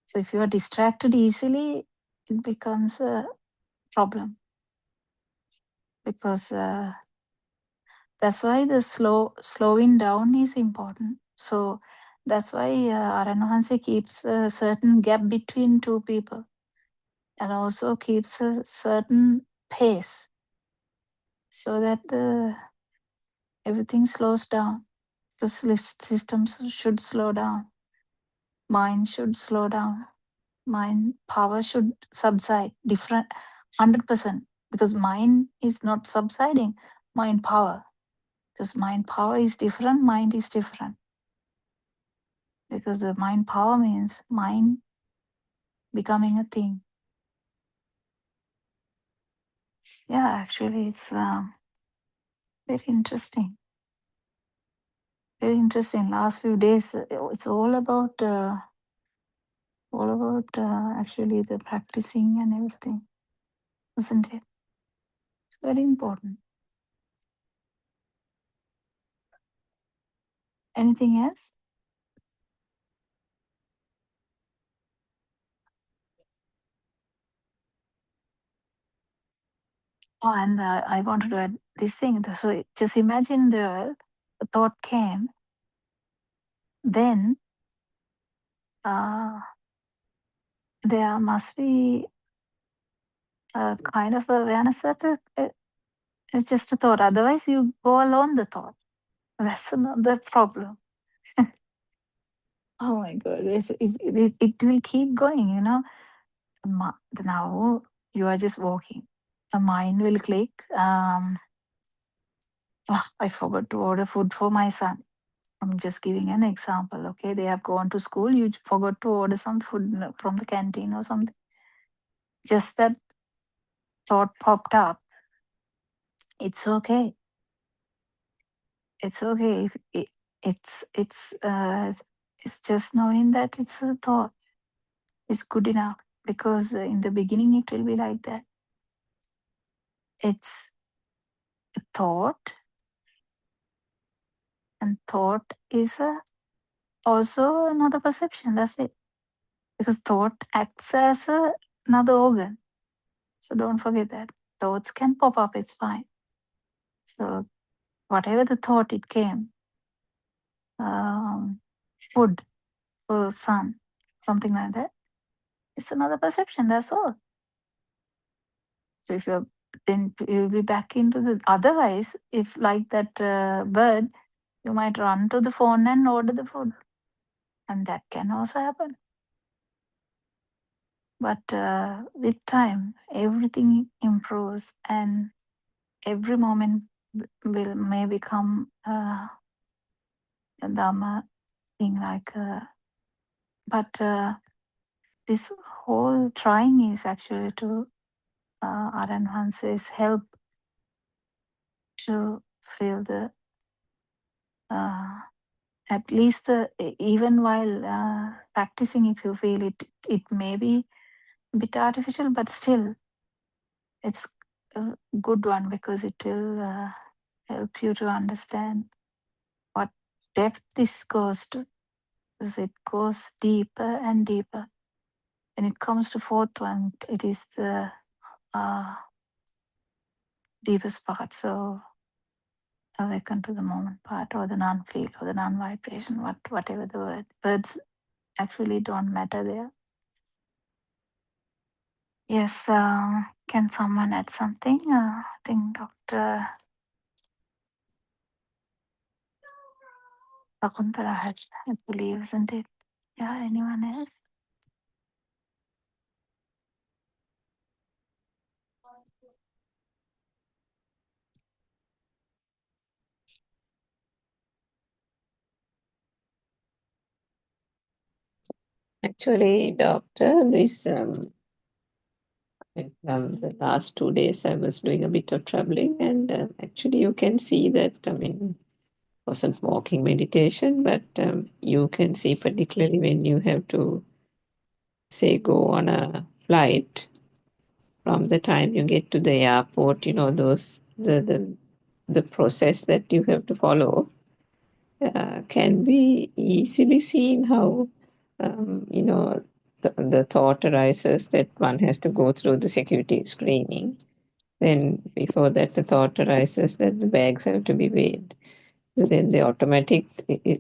S4: So if you are distracted easily, it becomes a problem, because that's why the slowing down is important. So that's why Aranahanse keeps a certain gap between two people, and also keeps a certain pace, so that everything slows down. Because systems should slow down, mind should slow down, mind power should subside, different 100%, because mind is not subsiding, mind power, because mind power is different, mind is different. because the mind power means mind becoming a thing. Yeah, actually, it's very interesting. Very interesting. Last few days, it's all about actually the practicing and everything, isn't it? It's very important. Anything else? Oh, and I wanted to add this thing. So just imagine the thought came, then there must be a kind of awareness that it's just a thought. Otherwise, you go along the thought. That's another problem. Oh my God, it will keep going, you know. Now you are just walking. The mind will click. I forgot to order food for my son. I'm just giving an example. Okay, they have gone to school. You forgot to order some food from the canteen or something. Just that thought popped up. It's okay. It's okay. If it's just knowing that it's a thought. It's good enough, because in the beginning it will be like that. It's a thought, and thought is also another perception. That's it. Because thought acts as another organ. So don't forget that. Thoughts can pop up, it's fine. So whatever the thought it came, food for son, something like that, it's another perception, that's all. So if you're, then you'll be back into the, otherwise, if like that bird, you might run to the phone and order the food. And that can also happen. But with time, everything improves, and every moment may become a Dhamma thing, like. But this whole trying is actually to Aran says help to feel the at least even while practicing, if you feel it, it may be a bit artificial, but still it's a good one, because it will help you to understand what depth this goes to, because it goes deeper and deeper. When it comes to fourth one, it is the deepest part. So awaken to the moment part, or the non-feel, or the non-vibration, whatever the word. Words actually don't matter there. Yes, can someone add something? I think Dr. Sakuntala has, I believe, isn't it? Yeah, anyone else?
S3: Actually, doctor, the last 2 days I was doing a bit of traveling, and actually you can see that, I mean, wasn't walking meditation, but you can see particularly when you have to, say, go on a flight, from the time you get to the airport, you know, the process that you have to follow can be easily seen how, you know, the thought arises that one has to go through the security screening. Then before that, the thought arises that the bags have to be weighed. So then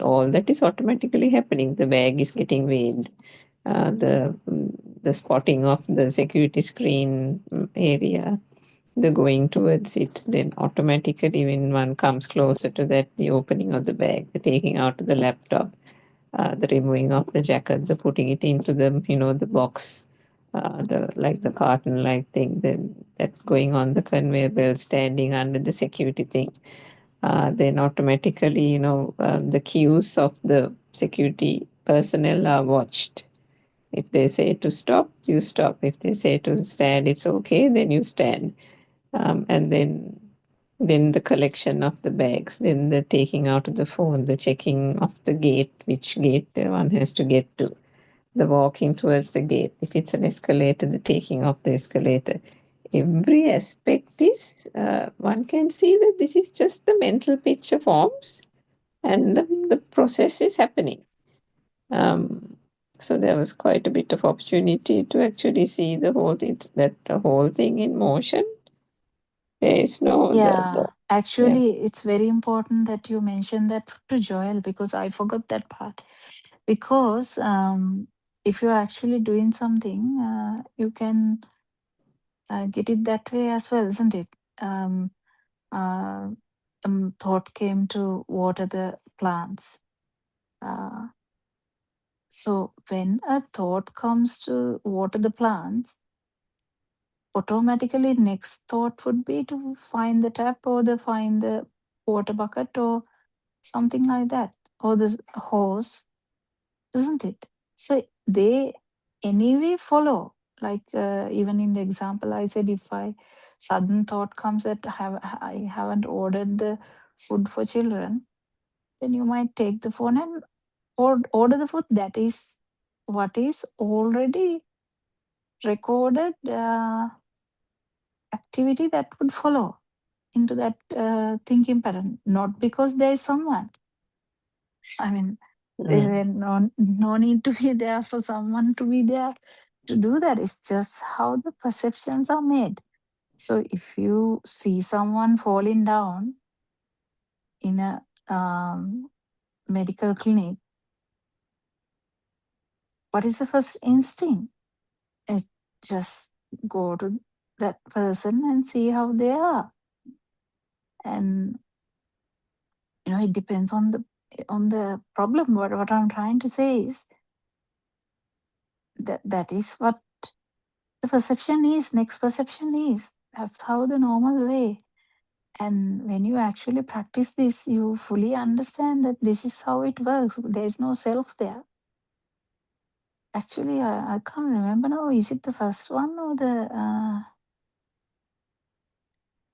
S3: all that is automatically happening. The bag is getting weighed. The spotting of the security screen area, the going towards it, then automatically when one comes closer to that, the opening of the bag, the taking out of the laptop, the removing of the jacket, the putting it into the, you know, the box, the carton like thing, then that going on the conveyor belt, standing under the security thing. Then automatically, you know, the cues of the security personnel are watched. If they say to stop, you stop. If they say to stand, it's okay, then you stand. And then the collection of the bags, then the taking out of the phone, the checking of the gate, which gate one has to get to, the walking towards the gate. If it's an escalator, the taking of the escalator. Every aspect is, one can see that this is just the mental picture forms and the process is happening. So there was quite a bit of opportunity to actually see the whole thing, that the whole thing in motion. There is no
S4: Yeah,
S3: yeah.
S4: actually, it's very important that you mentioned that to Joel because I forgot that part. Because if you're actually doing something, you can get it that way as well, isn't it? Um, uh, Thought came to water the plants. Uh, so when a thought comes to water the plants, automatically next thought would be to find the tap or the find the water bucket or something like that, or the hose, isn't it? So they anyway follow. Like even in the example I said, if I sudden thought comes that I haven't ordered the food for children, then you might take the phone and order the food. That is what is already recorded activity that would follow into that thinking pattern. Not because there is someone. I mean, there no need to be there for someone to be there to do that. It's just how the perceptions are made. So if you see someone falling down in a medical clinic, what is the first instinct? It just go to that person and see how they are. And it depends on the problem. What I'm trying to say is that is what the perception is, next perception is. That's how the normal way. And when you actually practice this, you fully understand that this is how it works. There is no self there. Actually, I can't remember now. Is it the first one or the?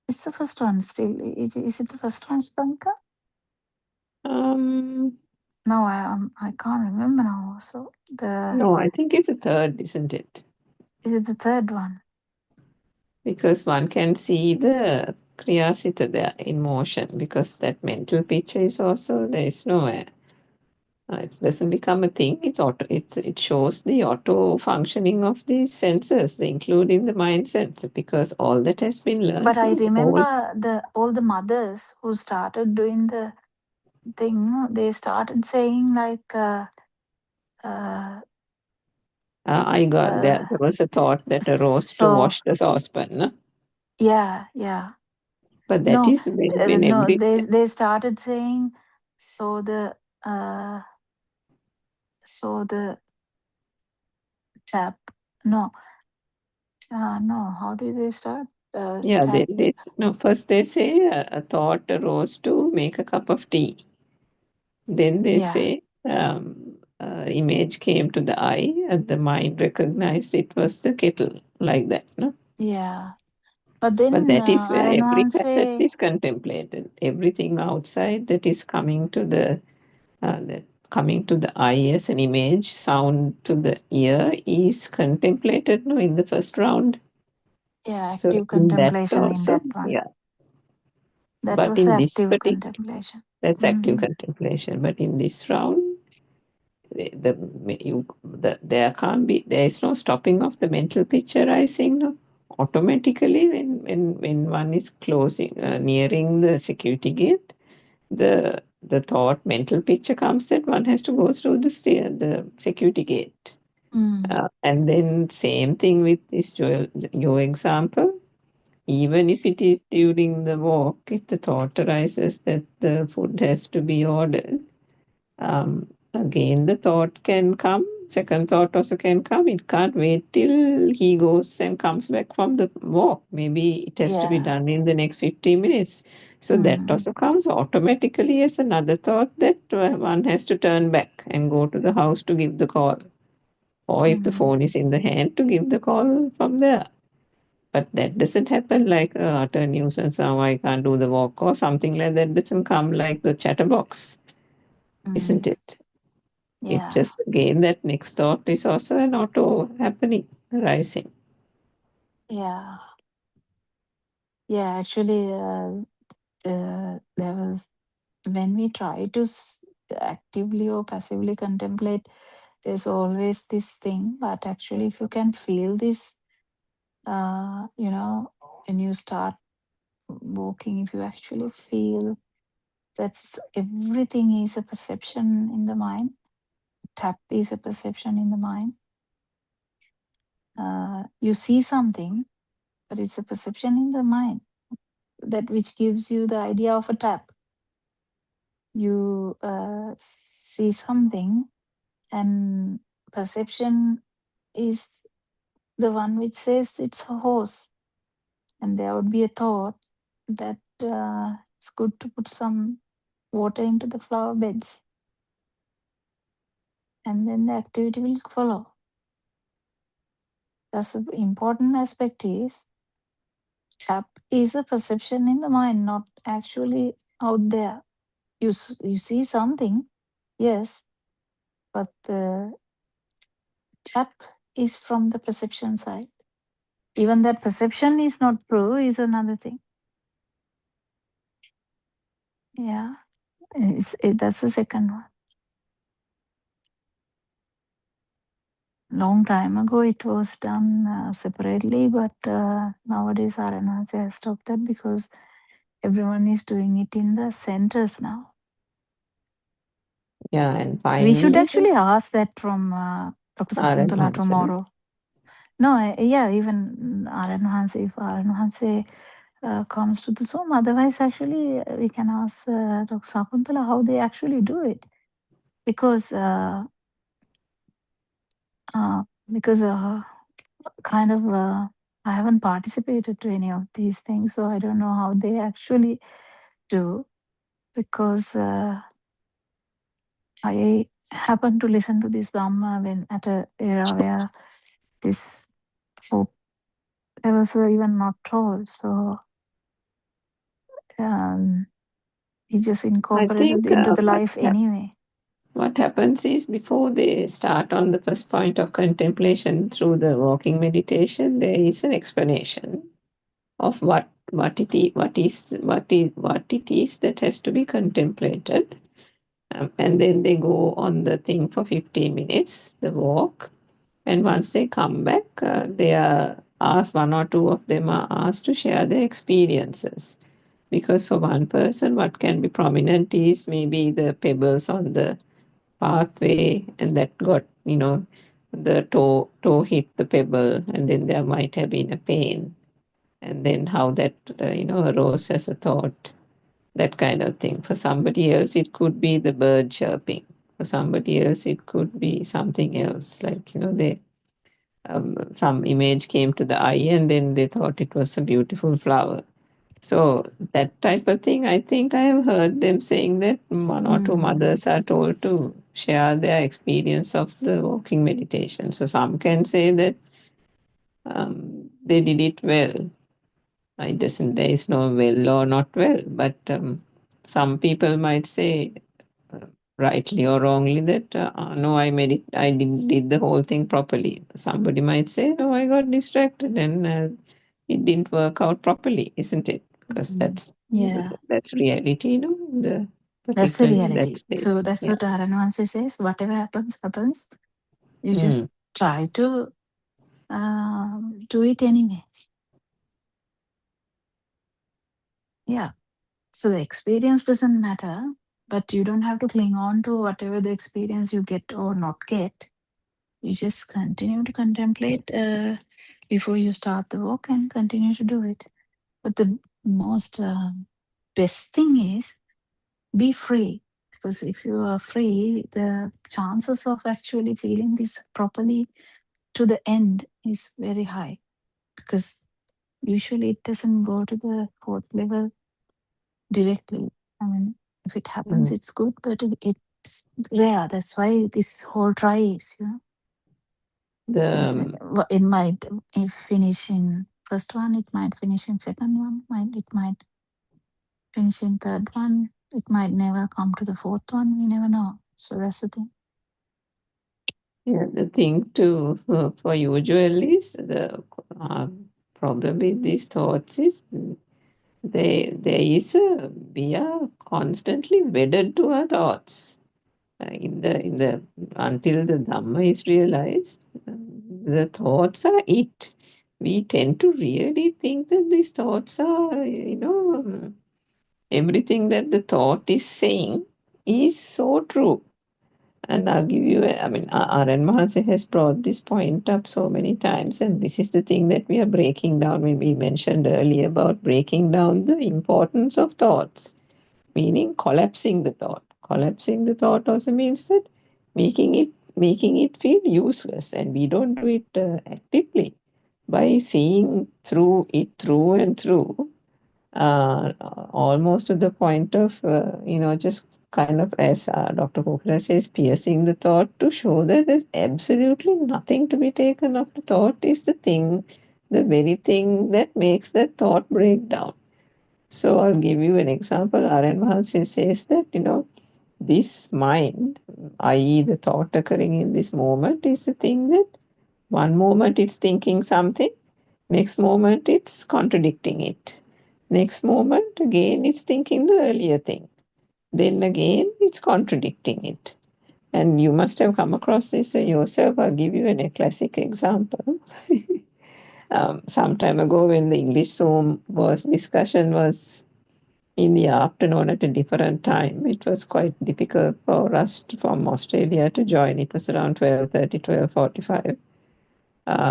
S4: It's the first one still. Is it the first one, Spanka? No, I can't remember now. So
S3: No, I think it's the third, isn't it?
S4: is it the third one?
S3: Because one can see the Kriyasita there in motion, because that mental picture is also, there is nowhere. It doesn't become a thing. It shows the auto functioning of these senses, including the mind sense, because all that has been learned.
S4: But I
S3: All
S4: remember all the mothers who started doing the thing. They started saying like.
S3: I got there. There was a thought that arose to
S4: So
S3: wash the saucepan, no?
S4: yeah.
S3: But that
S4: No,
S3: is when
S4: no.
S3: every
S4: They started saying so uh the tap. No, no. How do they start?
S3: yeah,
S4: Tap.
S3: no, first they say a thought arose to make a cup of tea. Then they
S4: Yeah,
S3: say image came to the eye and the mind recognized it was the kettle, like that, no?
S4: yeah. But
S3: But
S4: then
S3: that is where
S4: I
S3: every
S4: know
S3: facet
S4: say
S3: is contemplated. Everything outside that is coming to the eye as an image, sound to the ear is contemplated, no, in the first round.
S4: yeah,
S3: So
S4: active
S3: in that
S4: contemplation in
S3: also,
S4: that one.
S3: yeah.
S4: That
S3: But
S4: was
S3: in this
S4: active
S3: particular,
S4: contemplation.
S3: that's active
S4: Mm.
S3: contemplation. But in this round, there is no stopping of the mental picture rising, no. Automatically when one is closing nearing the security gate, the thought mental picture comes that one has to go through the security gate.
S4: Mm.
S3: And then same thing with this your example. Even if it is during the walk, if the thought arises that the food has to be ordered, again the thought can come second thought also can come. It can't wait till he goes and comes back from the walk. Maybe it has to be done in the next 15 minutes. So that also comes automatically as another thought that one has to turn back and go to the house to give the call. Or if the phone is in the hand, to give the call from there. But that doesn't happen like utter nuisance, oh, I can't do the walk or something like that. Doesn't come like the chatterbox, isn't it? It
S4: Yeah.
S3: just again that next thought is also an auto happening, arising.
S4: Yeah. Yeah. Actually, there was when we try to actively or passively contemplate, there's always this thing. But actually, if you can feel this, when you start walking, if you actually feel that everything is a perception in the mind, tap is a perception in the mind. You see something, but it's a perception in the mind that which gives you the idea of a tap. You see something, and perception is the one which says it's a horse, and there would be a thought that it's good to put some water into the flower beds, and then the activity will follow. That's the important aspect is tap is a perception in the mind, not actually out there. You see something, yes, but the tap is from the perception side. Even that perception is not true is another thing. Yeah, that's the second one. Long time ago it was done separately, but nowadays RNRC has stopped that because everyone is doing it in the centers now.
S3: Yeah, and
S4: We should
S3: finally,
S4: actually ask that from Dr. Sakuntala tomorrow. No, yeah, even RNRC, if RNRC comes to the Zoom. Otherwise, actually, we can ask Dr. Sakuntala how they actually do it, because kind of I haven't participated to any of these things, so I don't know how they actually do. Because I happened to listen to this Dhamma when at a era where this hope there was even not told, so he just
S3: I
S4: incorporated
S3: think
S4: into the life anyway.
S3: what happens is before they start on the first point of contemplation through the walking meditation, there is an explanation of what it is that has to be contemplated, and then they go on the thing for 15 minutes, the walk, and once they come back, they are asked, one or two of them are asked to share their experiences. Because for one person, what can be prominent is maybe the pebbles on the pathway, and that got, the toe hit the pebble, and then there might have been a pain, and then how that arose as a thought, that kind of thing. For somebody else it could be the bird chirping. For somebody else it could be something else, like they some image came to the eye and then they thought it was a beautiful flower. So that type of thing, I think I have heard them saying that one or two mothers are told to share their experience of the walking meditation. So some can say that they did it well. There is no well or not well, but some people might say, rightly or wrongly, that no, I did the whole thing properly. Somebody might say, no, I got distracted and it didn't work out properly, isn't it? Because
S4: Yeah,
S3: that's reality, the
S4: that's the
S3: particular in that
S4: reality.
S3: state.
S4: So that's
S3: Yeah.
S4: what Aranwansi says. Whatever happens, happens. You just
S3: Mm.
S4: try to do it anyway. Yeah. So the experience doesn't matter, but you don't have to cling on to whatever the experience you get or not get. You just continue to contemplate before you start the walk and continue to do it. But the most best thing is be free. because if you are free, the chances of actually feeling this properly to the end is very high, because usually it doesn't go to the fourth level directly. I mean, if it happens,
S3: Mm.
S4: it's good, but it's rare. That's why this whole try is,
S3: The
S4: it might if finish in first one, it might finish in second one, it might finish in third one, it might never come to the fourth one. We never know. So that's the thing.
S3: Yeah, the thing to for usual is the problem with these thoughts is there is we are constantly wedded to our thoughts. In the until the Dhamma is realized, the thoughts are it. We tend to really think that these thoughts are, everything that the thought is saying is so true. And I'll give you, I mean, R.N. Mahanse has brought this point up so many times, and this is the thing that we are breaking down when we mentioned earlier about breaking down the importance of thoughts, meaning collapsing the thought. Collapsing the thought also means that making it feel useless, and we don't do it actively by seeing through it through and through, almost to the point of, just kind of, as Dr. Kokra says, piercing the thought to show that there's absolutely nothing to be taken of the thought is the very thing that makes that thought break down. So I'll give you an example. R.N. Mahansi says that, this mind, i.e. the thought occurring in this moment, is the thing that one moment it's thinking something, next moment it's contradicting it. Next moment, again, it's thinking the earlier thing. Then again, it's contradicting it. And you must have come across this yourself. I'll give you a classic example. Some time ago, when the English Zoom discussion was in the afternoon at a different time, it was quite difficult for us from Australia to join. It was around 12:30, 12:45.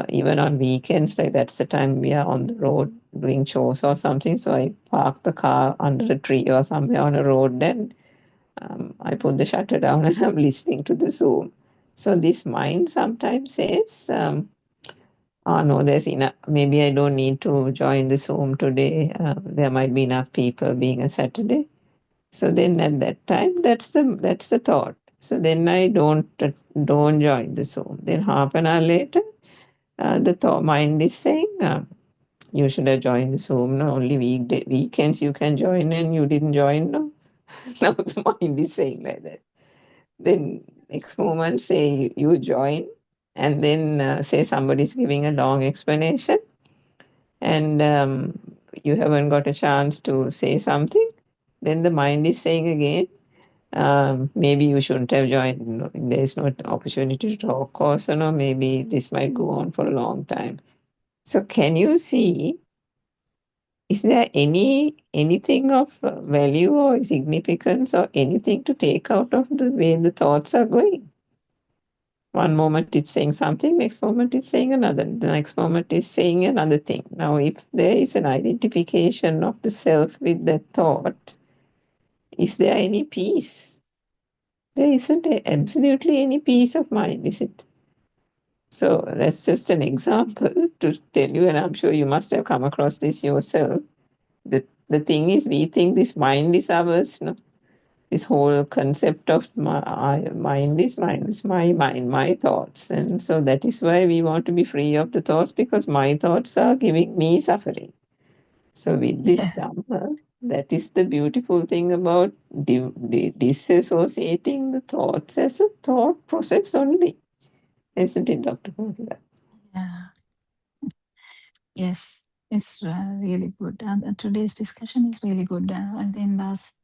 S3: Even on weekends, like that's the time we are on the road doing chores or something. So I park the car under a tree or somewhere on a road, and I put the shutter down and I'm listening to the Zoom. So this mind sometimes says, oh no, there's enough. Maybe I don't need to join the Zoom today. There might be enough people being a Saturday. So then at that time, that's the thought. So then I don't join the Zoom. Then half an hour later, the mind is saying, you should have joined the Zoom. No, only weekends you can join, and you didn't join. No, now the mind is saying like that. Then next moment say you join, and then say somebody's giving a long explanation, and you haven't got a chance to say something. Then the mind is saying again, maybe you shouldn't have joined. No, there's no opportunity to talk, also, no, maybe this might go on for a long time. So can you see, is there anything of value or significance or anything to take out of the way the thoughts are going? One moment it's saying something, next moment it's saying another, the next moment is saying another thing. Now, if there is an identification of the self with that thought, is there any peace? There isn't absolutely any peace of mind, is it? So that's just an example to tell you, and I'm sure you must have come across this yourself. The thing is, we think this mind is ours. No? This whole concept of mind is mine, it's my mind, my thoughts. And so that is why we want to be free of the thoughts, because my thoughts are giving me suffering. So with this
S4: Yeah.
S3: Dhamma, that is the beautiful thing about disassociating the thoughts as a thought process only. Isn't it, Dr. Pavila?
S4: Yeah. Yes. It's really good. And today's discussion is really good. And in last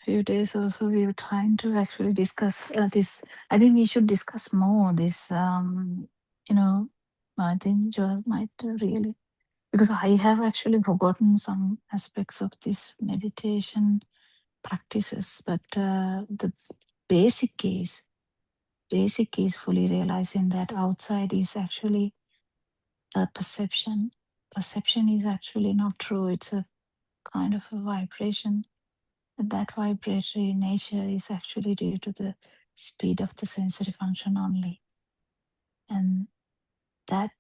S4: few days also, we were trying to actually discuss this. I think we should discuss more this. You know, I think Joel might really, because I have actually forgotten some aspects of this meditation practices, but the basic is fully realizing that outside is actually a perception. Perception is actually not true. It's a kind of a vibration that vibratory nature is actually due to the speed of the sensory function only. And that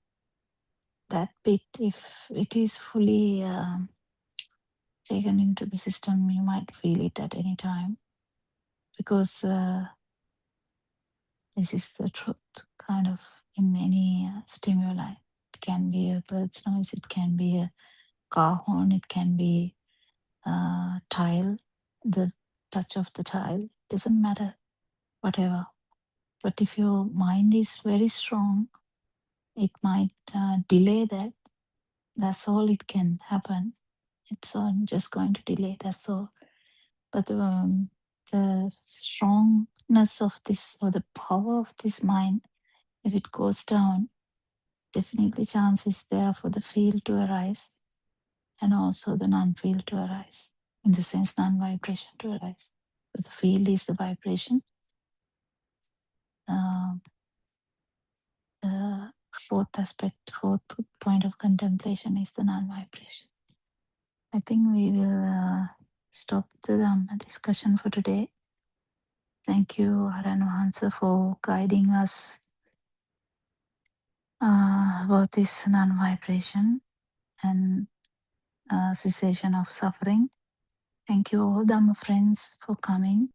S4: bit, if it is fully taken into the system, you might feel it at any time, because this is the truth kind of in any stimuli. It can be a bird's noise, it can be a car horn, it can be tile, the touch of the tile, doesn't matter, whatever. But if your mind is very strong, it might delay that. That's all it can happen. It's just going to delay, that's all. But the strongness of this, or the power of this mind, if it goes down, definitely chance is there for the field to arise, and also the non-field to arise. In the sense, non-vibration to arise. But the field is the vibration. The fourth point of contemplation is the non-vibration. I think we will stop the discussion for today. Thank you, Aran Wahansa, for guiding us about this non-vibration and cessation of suffering. Thank you all Dhamma friends for coming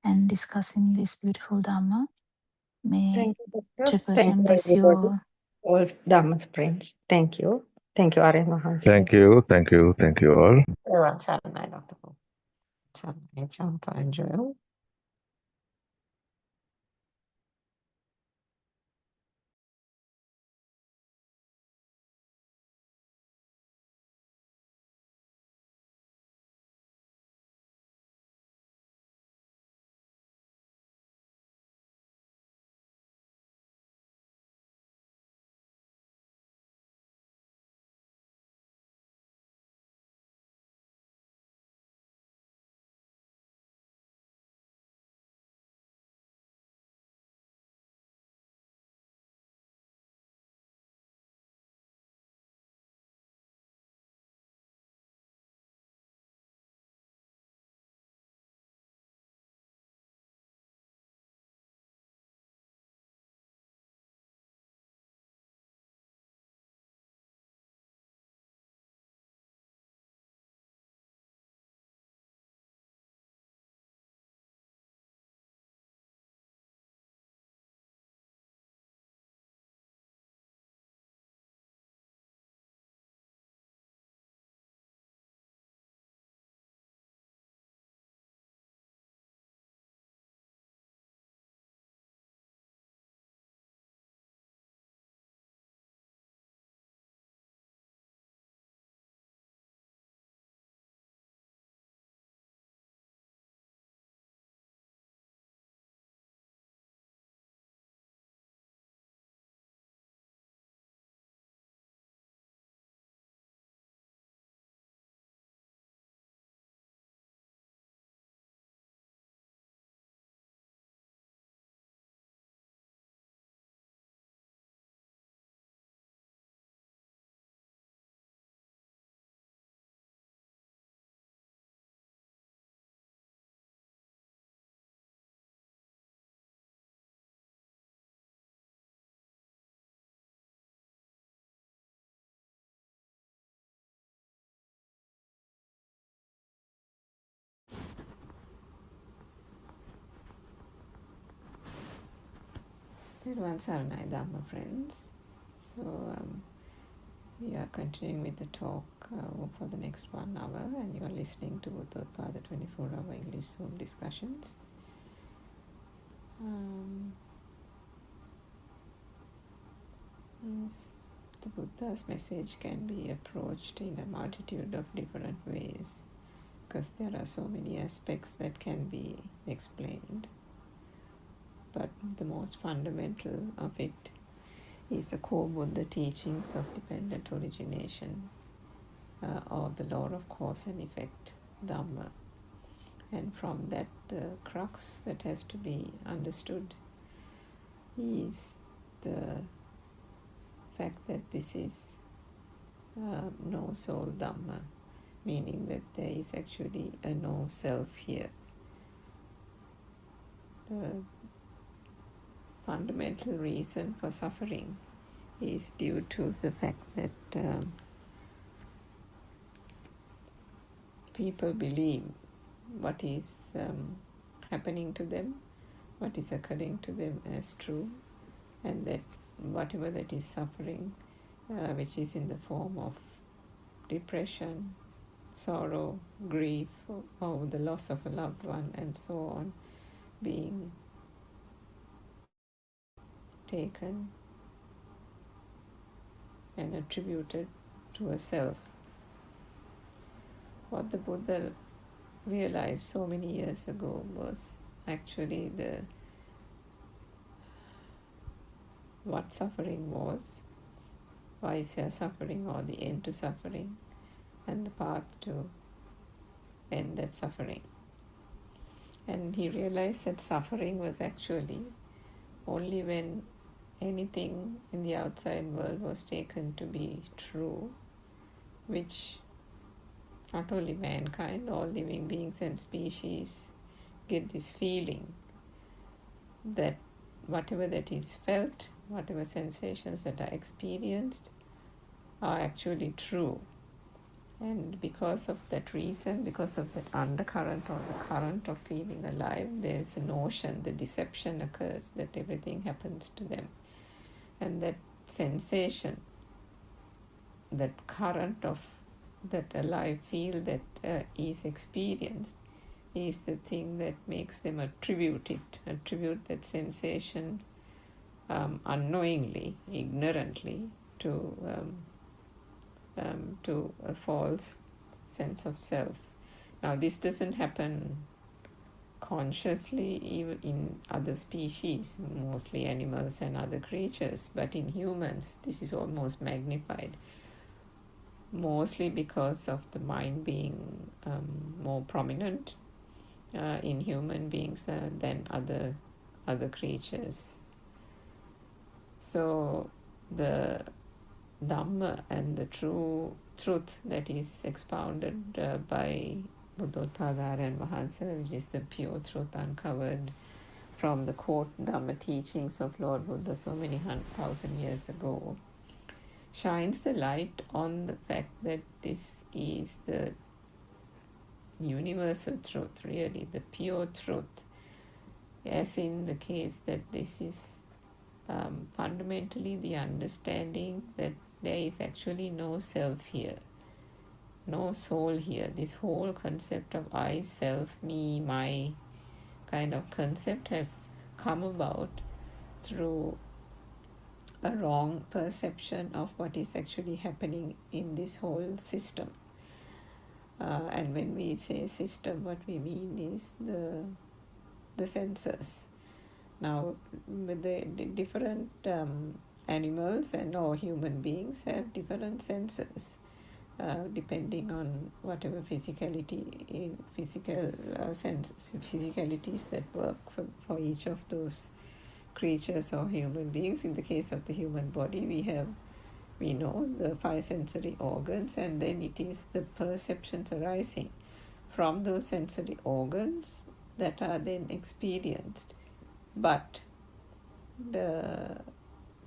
S4: and discussing this beautiful Dhamma. May
S1: Thank you, Doctor.
S4: Triple
S1: Thank
S4: Shem
S1: you,
S4: bless you
S1: everybody.
S4: all.
S1: All Dhamma's friends. Thank you. Thank you, Arya Mahansa.
S5: Thank you. Thank you. Thank you all.
S3: Everyone, Saranai, Dr. Paul. Saranai, Champa and Joel. Everyone, Saranai, Dhamma friends. So, we are continuing with the talk for the next 1 hour, and you are listening to Buddothpada 24-hour English Zoom discussions. Yes, the Buddha's message can be approached in a multitude of different ways, because there are so many aspects that can be explained. But the most fundamental of it is the core Buddha teachings of dependent origination, or the law of cause and effect, Dhamma. And from that, the crux that has to be understood is the fact that this is no soul Dhamma. meaning that there is actually a no self here. The fundamental reason for suffering is due to the fact that people believe what is happening to them, what is occurring to them as true, and that whatever that is suffering, which is in the form of depression, sorrow, grief, or the loss of a loved one, and so on, being taken and attributed to a self. What the Buddha realized so many years ago was actually what suffering was, why is there suffering, or the end to suffering, and the path to end that suffering. And he realized that suffering was actually only when anything in the outside world was taken to be true, which not only mankind, all living beings and species get this feeling that whatever that is felt, whatever sensations that are experienced are actually true. And because of that reason, because of that undercurrent or the current of feeling alive, there's a notion, the deception occurs that everything happens to them. And that sensation, that current of that alive feel that is experienced, is the thing that makes them attribute that sensation unknowingly, ignorantly, to a false sense of self. Now, this doesn't happen consciously even in other species, mostly animals and other creatures, but in humans this is almost magnified, mostly because of the mind being more prominent in human beings than other creatures. So the Dhamma and the true truth that is expounded by Buddothpada and Mahansa, which is the pure truth uncovered from the quote Dhamma teachings of Lord Buddha so many 1,000 years ago, shines the light on the fact that this is the universal truth, really, the pure truth, as in the case that this is fundamentally the understanding that there is actually no self here, no soul here. This whole concept of I, self, me, my kind of concept has come about through a wrong perception of what is actually happening in this whole system. And when we say system, what we mean is the senses. Now, the different animals and or human beings have different senses, depending on whatever physicalities that work for each of those creatures or human beings. In the case of the human body, we know the 5 sensory organs, and then it is the perceptions arising from those sensory organs that are then experienced. But the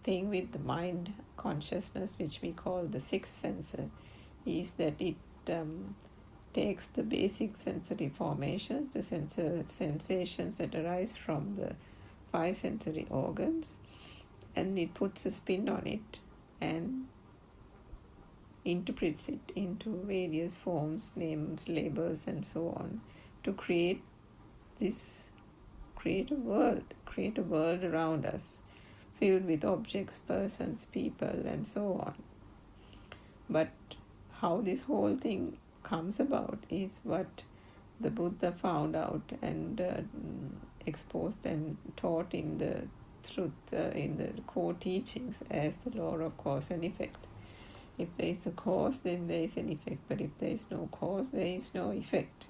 S3: thing with the mind consciousness, which we call the 6th sensor, is that it takes the basic sensory formations, the sensations that arise from the 5 sensory organs, and it puts a spin on it and interprets it into various forms, names, labels, and so on, to create a world around us filled with objects, persons, people, and so on. But how this whole thing comes about is what the Buddha found out and exposed and taught in the truth, in the core teachings, as the law of cause and effect. If there is a cause, then there is an effect, but if there is no cause, there is no effect.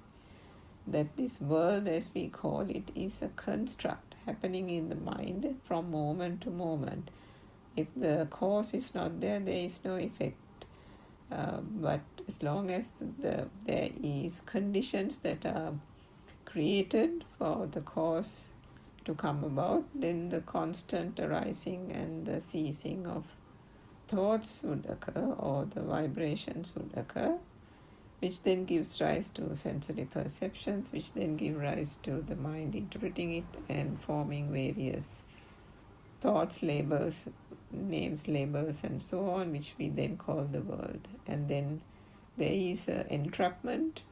S3: That this world, as we call it, is a construct happening in the mind from moment to moment. If the cause is not there, there is no effect. But as long as there is conditions that are created for the cause to come about, then the constant arising and the ceasing of thoughts would occur, or the vibrations would occur, which then gives rise to sensory perceptions, which then give rise to the mind interpreting it and forming various thoughts, labels, names, labels, and so on, which we then call the world. And then there is an entrapment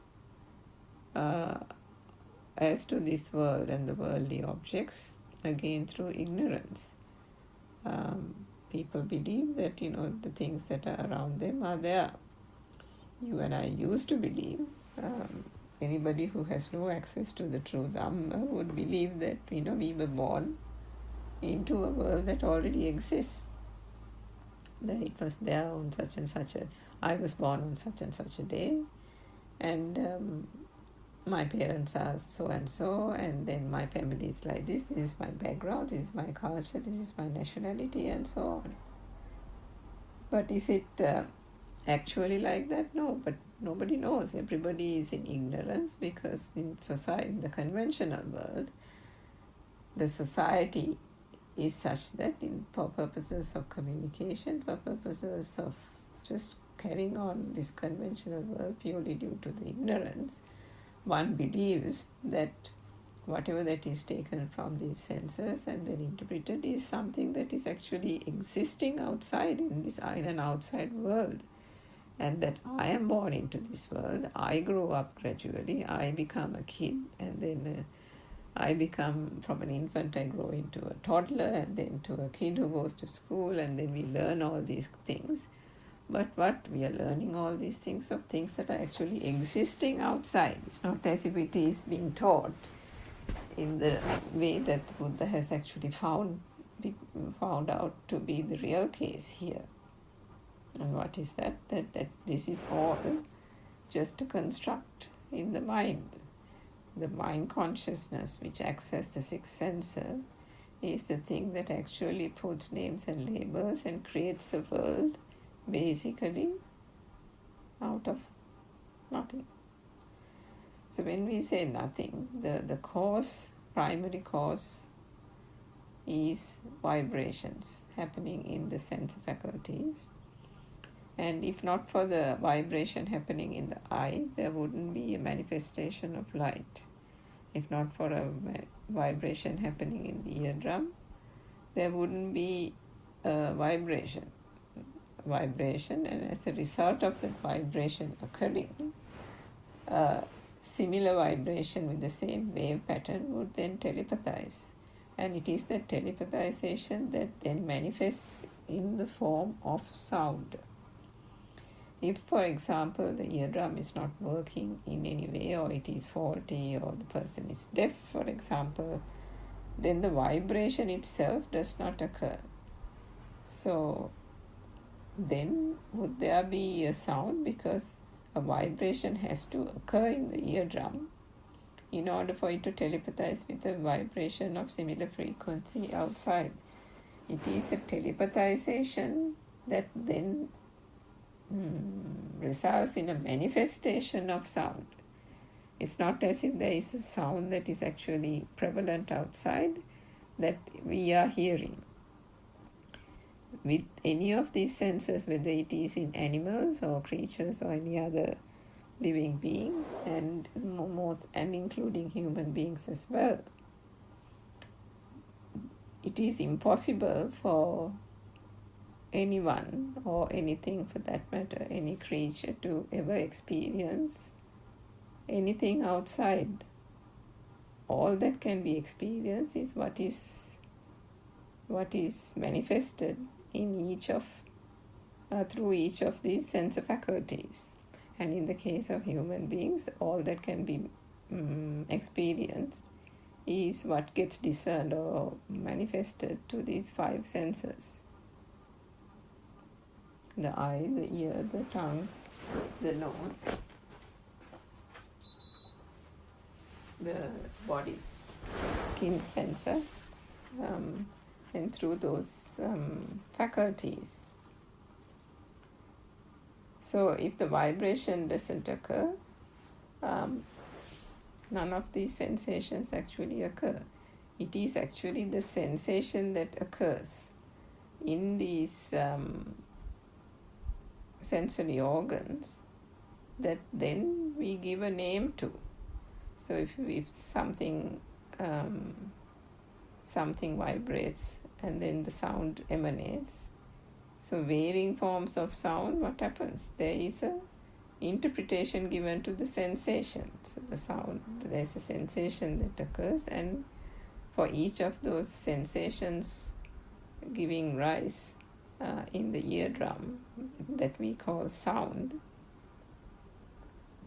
S3: as to this world and the worldly objects, again through ignorance. People believe that, the things that are around them are there. You and I used to believe, anybody who has no access to the true Dhamma would believe that, we were born into a world that already exists. That it was there on such and such I was born on such and such a day, and my parents are so and so, and then my family is like this is my background, this is my culture, this is my nationality, and so on. But is it actually like that? No, but nobody knows. Everybody is in ignorance, because in society, in the conventional world, the society is such that for purposes of communication, for purposes of just carrying on this conventional world purely due to the ignorance, one believes that whatever that is taken from these senses and then interpreted is something that is actually existing outside, in an outside world, and that I am born into this world, I grow up gradually, I become a kid, and then I become, from an infant I grow into a toddler, and then to a kid who goes to school, and then we learn all these things. But what we are learning all these things of things that are actually existing outside. It's not as if it is being taught in the way that Buddha has actually found out to be the real case here. And what is that? That this is all just a construct in the mind. The mind consciousness, which accesses the sixth senses, is the thing that actually puts names and labels and creates a world basically out of nothing. So when we say nothing, the cause, primary cause, is vibrations happening in the sense faculties. And if not for the vibration happening in the eye, there wouldn't be a manifestation of light. If not for a vibration happening in the eardrum, there wouldn't be a vibration, and as a result of that vibration occurring, similar vibration with the same wave pattern would then telepathize. And it is that telepathization that then manifests in the form of sound. If, for example, the eardrum is not working in any way, or it is faulty, or the person is deaf, for example, then the vibration itself does not occur. So then would there be a sound? Because a vibration has to occur in the eardrum in order for it to telepathize with a vibration of similar frequency outside. It is a telepathization that then results in a manifestation of sound. It's not as if there is a sound that is actually prevalent outside that we are hearing. With any of these senses, whether it is in animals or creatures or any other living being, and including human beings as well, it is impossible for anyone, or anything for that matter, any creature, to ever experience anything outside. All that can be experienced is what is manifested in each of through each of these sense faculties. And in the case of human beings, all that can be experienced is what gets discerned or manifested to these five senses: the eye, the ear, the tongue, the nose, the body, skin sensor, and through those faculties. So if the vibration doesn't occur, none of these sensations actually occur. It is actually the sensation that occurs in these sensory organs that then we give a name to. So if something something vibrates and then the sound emanates, so varying forms of sound, what happens? There is a interpretation given to the sensation. So the sound, there's a sensation that occurs, and for each of those sensations giving rise in the eardrum that we call sound,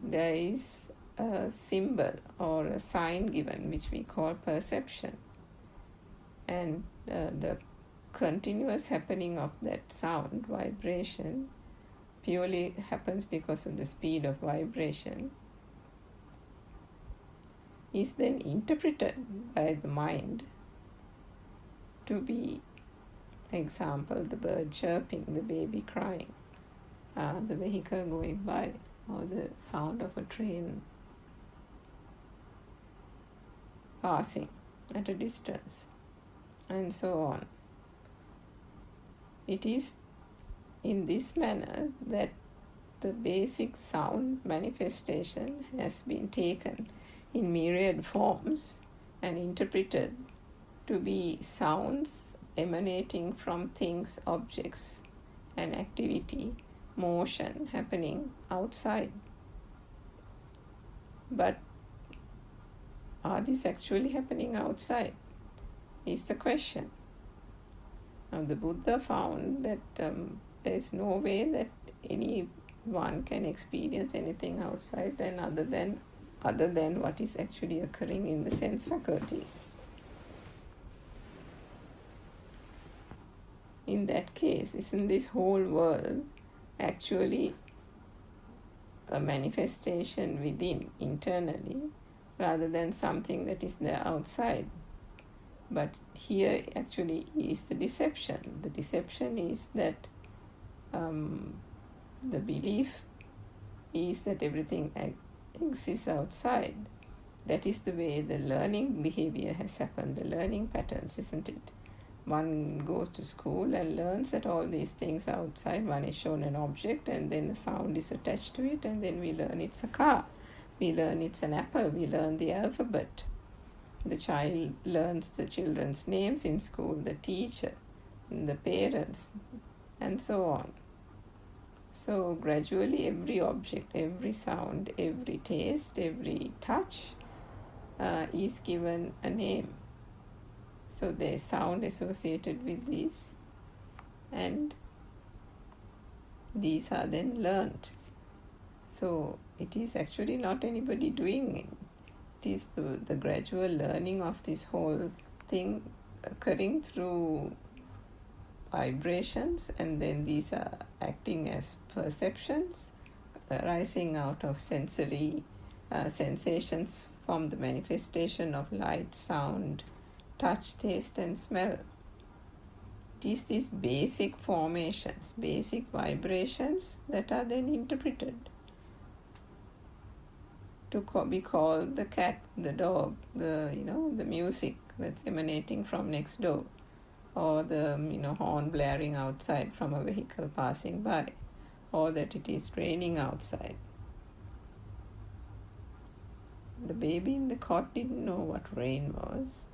S3: there is a symbol or a sign given which we call perception. And the continuous happening of that sound, vibration, purely happens because of the speed of vibration, is then interpreted by the mind to be, example, the bird chirping, the baby crying, the vehicle going by, or the sound of a train passing at a distance, and so on. It is in this manner that the basic sound manifestation has been taken in myriad forms and interpreted to be sounds emanating from things, objects, and activity, motion happening outside. But are these actually happening outside? Is the question. Now, the Buddha found that there is no way that anyone can experience anything outside then other than what is actually occurring in the sense faculties. In that case, isn't this whole world actually a manifestation within, internally, rather than something that is there outside? But here actually is the deception. The deception is that the belief is that everything exists outside. That is the way the learning behavior has happened, the learning patterns, isn't it? One goes to school and learns that all these things are outside. One is shown an object and then a sound is attached to it, and then we learn it's a car. We learn it's an apple. We learn the alphabet. The child learns the children's names in school, the teacher, the parents, and so on. So gradually every object, every sound, every taste, every touch is given a name. So there is sound associated with these, and these are then learned. So it is actually not anybody doing it. It is the gradual learning of this whole thing occurring through vibrations, and then these are acting as perceptions arising out of sensory sensations from the manifestation of light, sound, touch, taste, and smell. It is these basic formations, basic vibrations that are then interpreted to be called the cat, the dog, the music that's emanating from next door, or the horn blaring outside from a vehicle passing by, or that it is raining outside. The baby in the cot didn't know what rain was.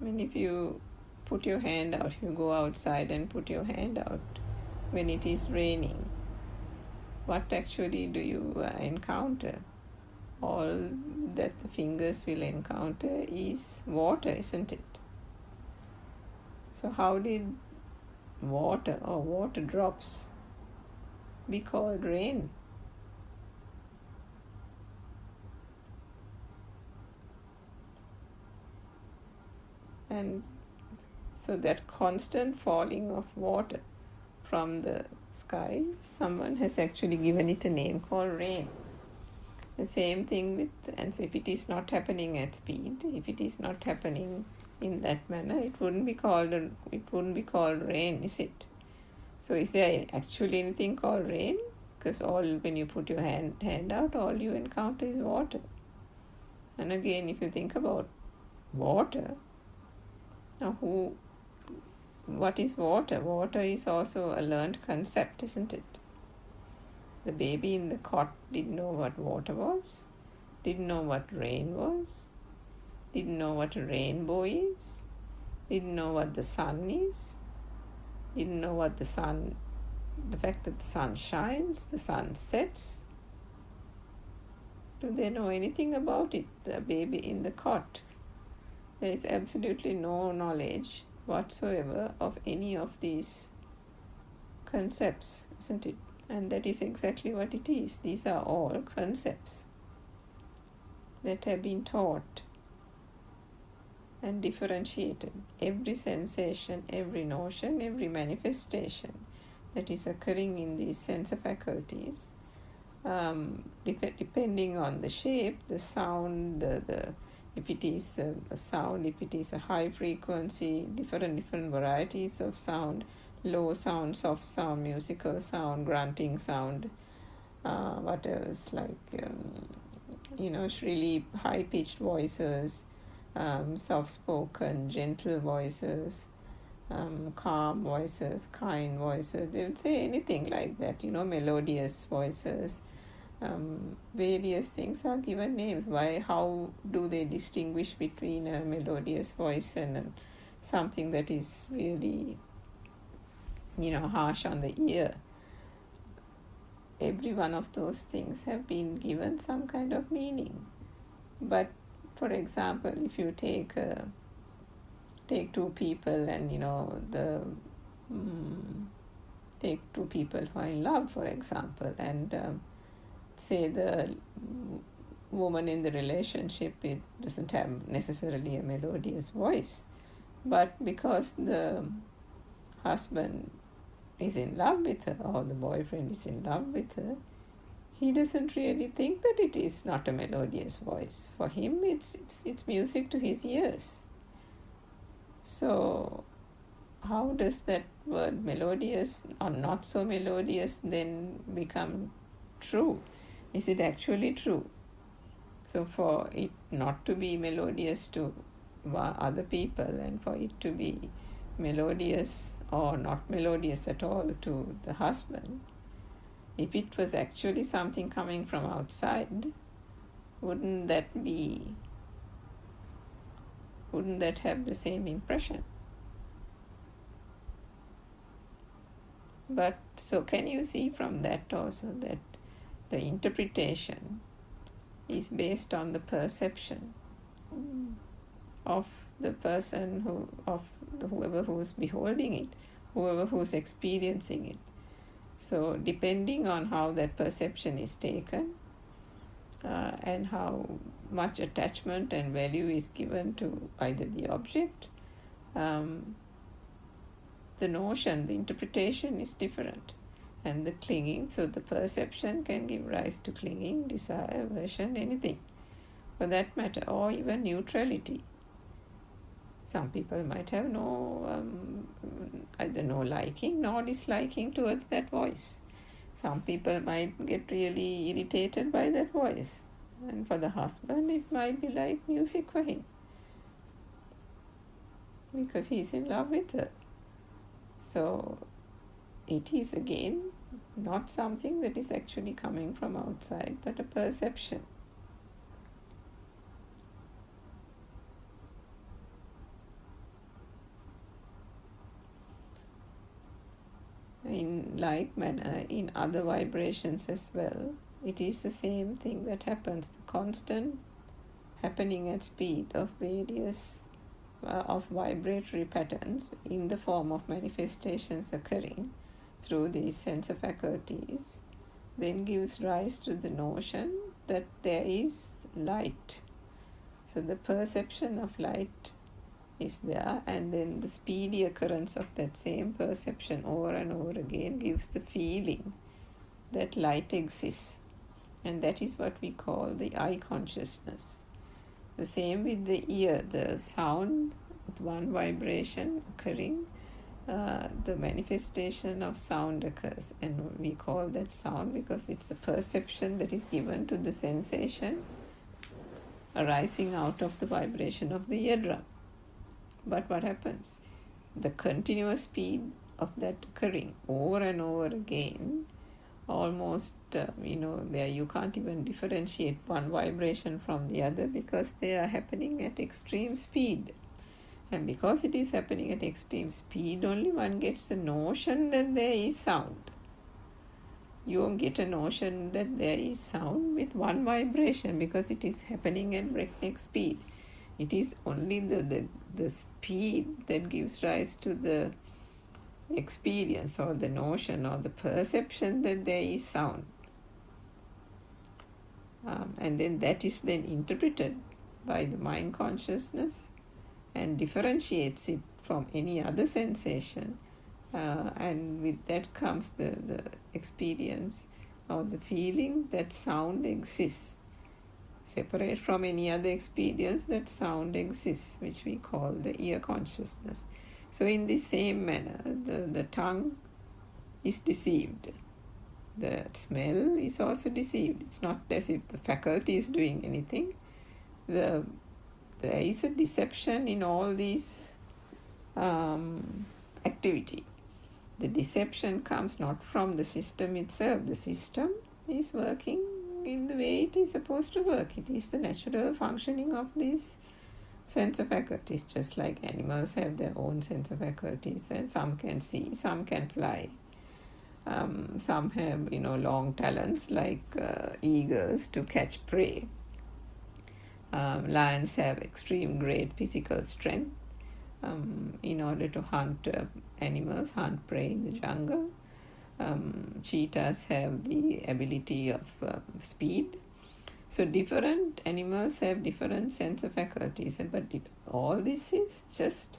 S3: I mean, if you put your hand out, you go outside and put your hand out when it is raining, what actually do you encounter? All that the fingers will encounter is water, isn't it? So how did water or water drops be called rain? And so that constant falling of water from the sky, someone has actually given it a name called rain. The same thing with, and so if it is not happening at speed, if it is not happening in that manner, it wouldn't be called rain, is it? So is there actually anything called rain? because when you put your hand out, all you encounter is water. And again, if you think about water, now what is water? Water is also a learned concept, isn't it? The baby in the cot didn't know what water was, didn't know what rain was, didn't know what a rainbow is, didn't know what the sun is, didn't know what the fact that the sun shines, the sun sets. Do they know anything about it? The baby in the cot. There is absolutely no knowledge whatsoever of any of these concepts, isn't it? And that is exactly what it is. These are all concepts that have been taught and differentiated. Every sensation, every notion, every manifestation that is occurring in these sense faculties, depending on the shape, the sound, if it is a sound, if it is a high frequency, different varieties of sound, low sound, soft sound, musical sound, grunting sound, what else, like shrilly high-pitched voices, soft-spoken, gentle voices, calm voices, kind voices. They would say anything like that, melodious voices. Various things are given names. How do they distinguish between a melodious voice and something that is really, harsh on the ear? Every one of those things have been given some kind of meaning. But for example, if you take two people and take two people who are in love, for example, and say the woman in the relationship, it doesn't have necessarily a melodious voice, but because the husband is in love with her or the boyfriend is in love with her, he doesn't really think that it is not a melodious voice. For him, it's music to his ears. So how does that word melodious or not so melodious then become true? Is it actually true? So for it not to be melodious to other people and for it to be melodious or not melodious at all to the husband, if it was actually something coming from outside, wouldn't that have the same impression? But so can you see from that also that the interpretation is based on the perception of the person whoever who's beholding it, whoever who's experiencing it. So depending on how that perception is taken and how much attachment and value is given to either the object, the notion, the interpretation is different. And the clinging, so the perception can give rise to clinging, desire, aversion, anything for that matter, or even neutrality. Some people might have either no liking nor disliking towards that voice. Some people might get really irritated by that voice. And for the husband, it might be like music for him because he's in love with her. So it is again not something that is actually coming from outside, but a perception. In like manner, in other vibrations as well, it is the same thing that happens. The constant happening at speed of various of vibratory patterns in the form of manifestations occurring through these sense faculties then gives rise to the notion that there is light. So the perception of light is there, and then the speedy occurrence of that same perception over and over again gives the feeling that light exists, and that is what we call the eye consciousness. The same with the ear, the sound with one vibration occurring the manifestation of sound occurs, and we call that sound because it's the perception that is given to the sensation arising out of the vibration of the eardrum. But what happens? The continuous speed of that occurring over and over again, almost, where you can't even differentiate one vibration from the other because they are happening at extreme speed. And because it is happening at extreme speed, only one gets the notion that there is sound. You won't get a notion that there is sound with one vibration because it is happening at breakneck speed. It is only the speed that gives rise to the experience or the notion or the perception that there is sound. And then that is then interpreted by the mind consciousness and differentiates it from any other sensation. And with that comes the experience or the feeling that sound exists. Separate from any other experience, that sound exists, which we call the ear consciousness. So in the same manner, the tongue is deceived. The smell is also deceived. It's not as if the faculty is doing anything. There is a deception in all these activity. The deception comes not from the system itself. The system is working in the way it is supposed to work. It is the natural functioning of these sense of faculties, just like animals have their own sense of faculties, and some can see, some can fly. Some have, long talons like eagles to catch prey. Lions have extreme great physical strength in order to hunt animals, hunt prey in the jungle. Cheetahs have the ability of speed. So different animals have different sense of faculties, but all this is just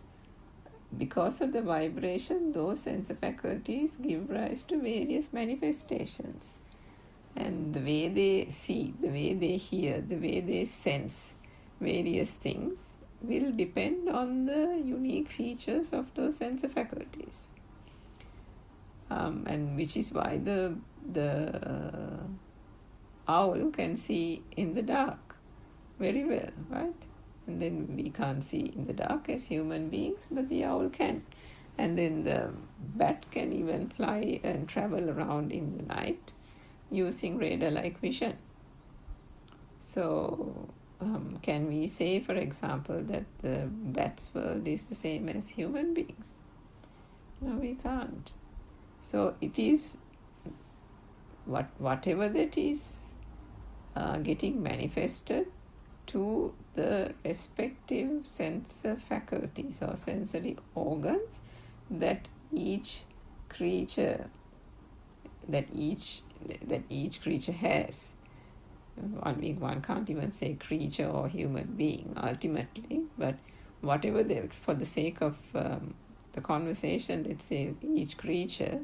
S3: because of the vibration. Those sense of faculties give rise to various manifestations, and the way they see, the way they hear, the way they sense various things will depend on the unique features of those sense of faculties. And which is why the owl can see in the dark very well, right? And then we can't see in the dark as human beings, but the owl can. And then the bat can even fly and travel around in the night using radar-like vision. So can we say, for example, that the bat's world is the same as human beings? No, we can't. So it is whatever that is getting manifested to the respective sense faculties or sensory organs that each creature has. One can't even say creature or human being ultimately, but whatever they, for the sake of the conversation, let's say each creature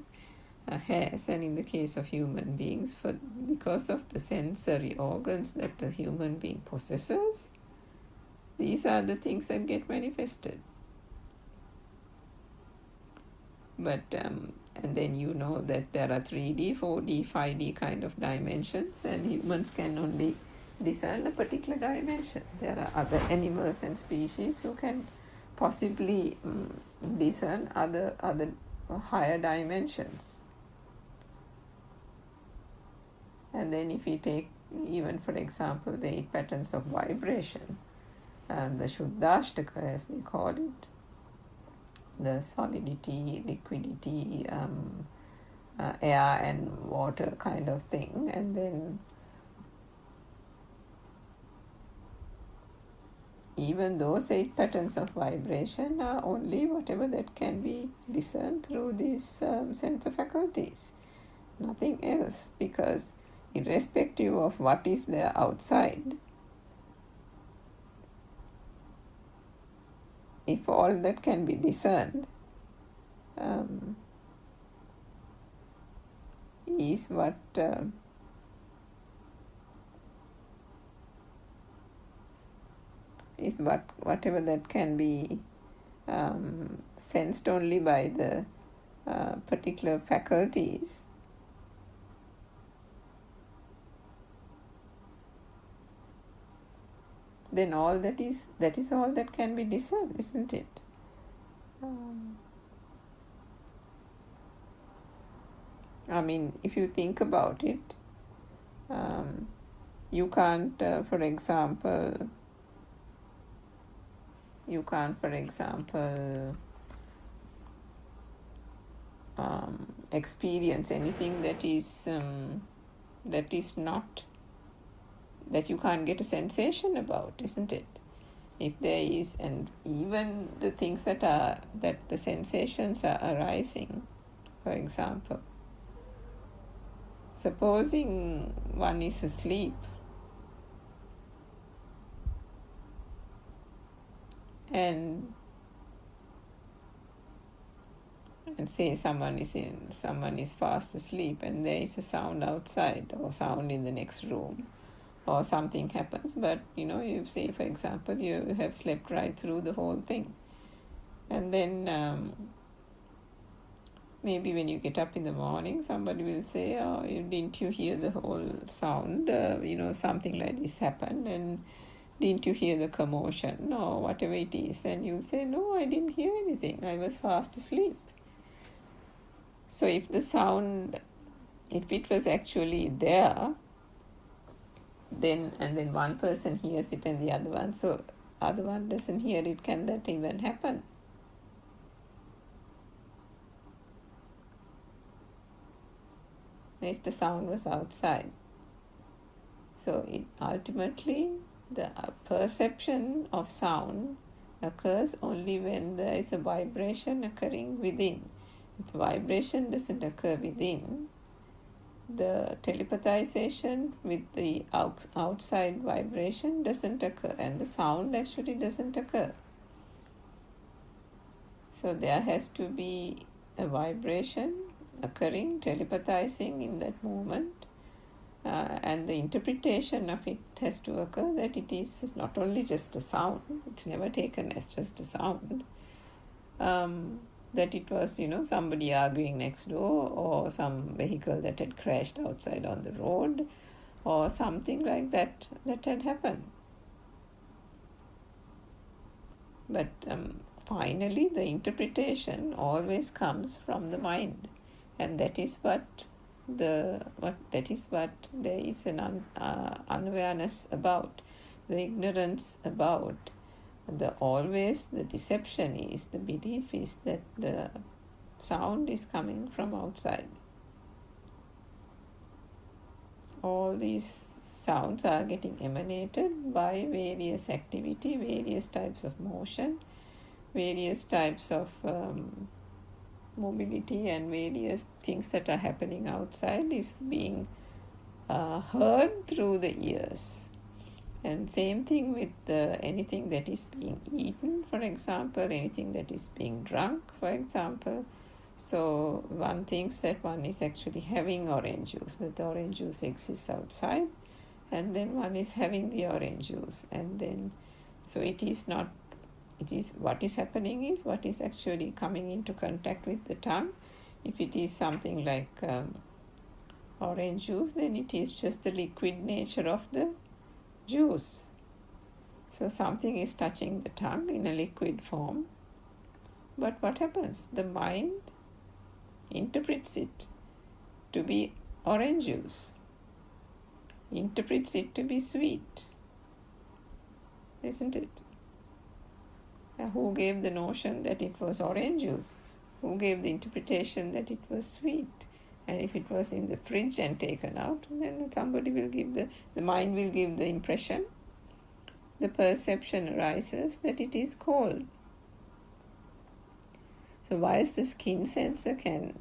S3: has, and in the case of human beings, because of the sensory organs that the human being possesses, these are the things that get manifested. But and then you know that there are 3D, 4D, 5D kind of dimensions, and humans can only discern a particular dimension. There are other animals and species who can possibly discern other higher dimensions. And then if we take even, for example, the 8 patterns of vibration, the Shuddhashtaka as they call it, the solidity, liquidity, air and water kind of thing, and then even those 8 patterns of vibration are only whatever that can be discerned through these sense of faculties, nothing else, because irrespective of what is there outside, if all that can be discerned is whatever that can be sensed only by the particular faculties, then all that is all that can be discerned, isn't it? I mean, if you think about it, you can't, for example, experience anything that is not, that you can't get a sensation about, isn't it? If there is, and even the things that the sensations are arising, for example, supposing one is asleep and say someone is fast asleep and there is a sound outside or sound in the next room or something happens, but you say, for example, you have slept right through the whole thing, and then maybe when you get up in the morning, somebody will say, oh, didn't you hear the whole sound, something like this happened, and didn't you hear the commotion or whatever it is, and you'll say, no, I didn't hear anything, I was fast asleep. So if the sound, if it was actually there, then one person hears it and the other one doesn't hear it, can that even happen? If the sound was outside. So ultimately the perception of sound occurs only when there is a vibration occurring within. If the vibration doesn't occur within, the telepathization with the outside vibration doesn't occur, and the sound actually doesn't occur. So there has to be a vibration occurring, telepathizing in that moment, and the interpretation of it has to occur that it is not only just a sound, it's never taken as just a sound, that it was, somebody arguing next door, or some vehicle that had crashed outside on the road, or something like that had happened. But finally, the interpretation always comes from the mind, and that is what there is an unawareness about, the ignorance about. The deception is, the belief is that the sound is coming from outside. All these sounds are getting emanated by various activity, various types of motion, various types of mobility, and various things that are happening outside is being heard through the ears. And same thing with anything that is being eaten, for example, anything that is being drunk, for example. So one thinks that one is actually having orange juice, that the orange juice exists outside, and then one is having the orange juice, and then so it is what is happening is what is actually coming into contact with the tongue. If it is something like orange juice, then it is just the liquid nature of the juice. So something is touching the tongue in a liquid form, but what happens? The mind interprets it to be orange juice, interprets it to be sweet, isn't it? Who gave the notion that it was orange juice? Who gave the interpretation that it was sweet? And if it was in the fridge and taken out, then somebody will give the mind will give the impression, the perception arises that it is cold. So whilst the skin sensor can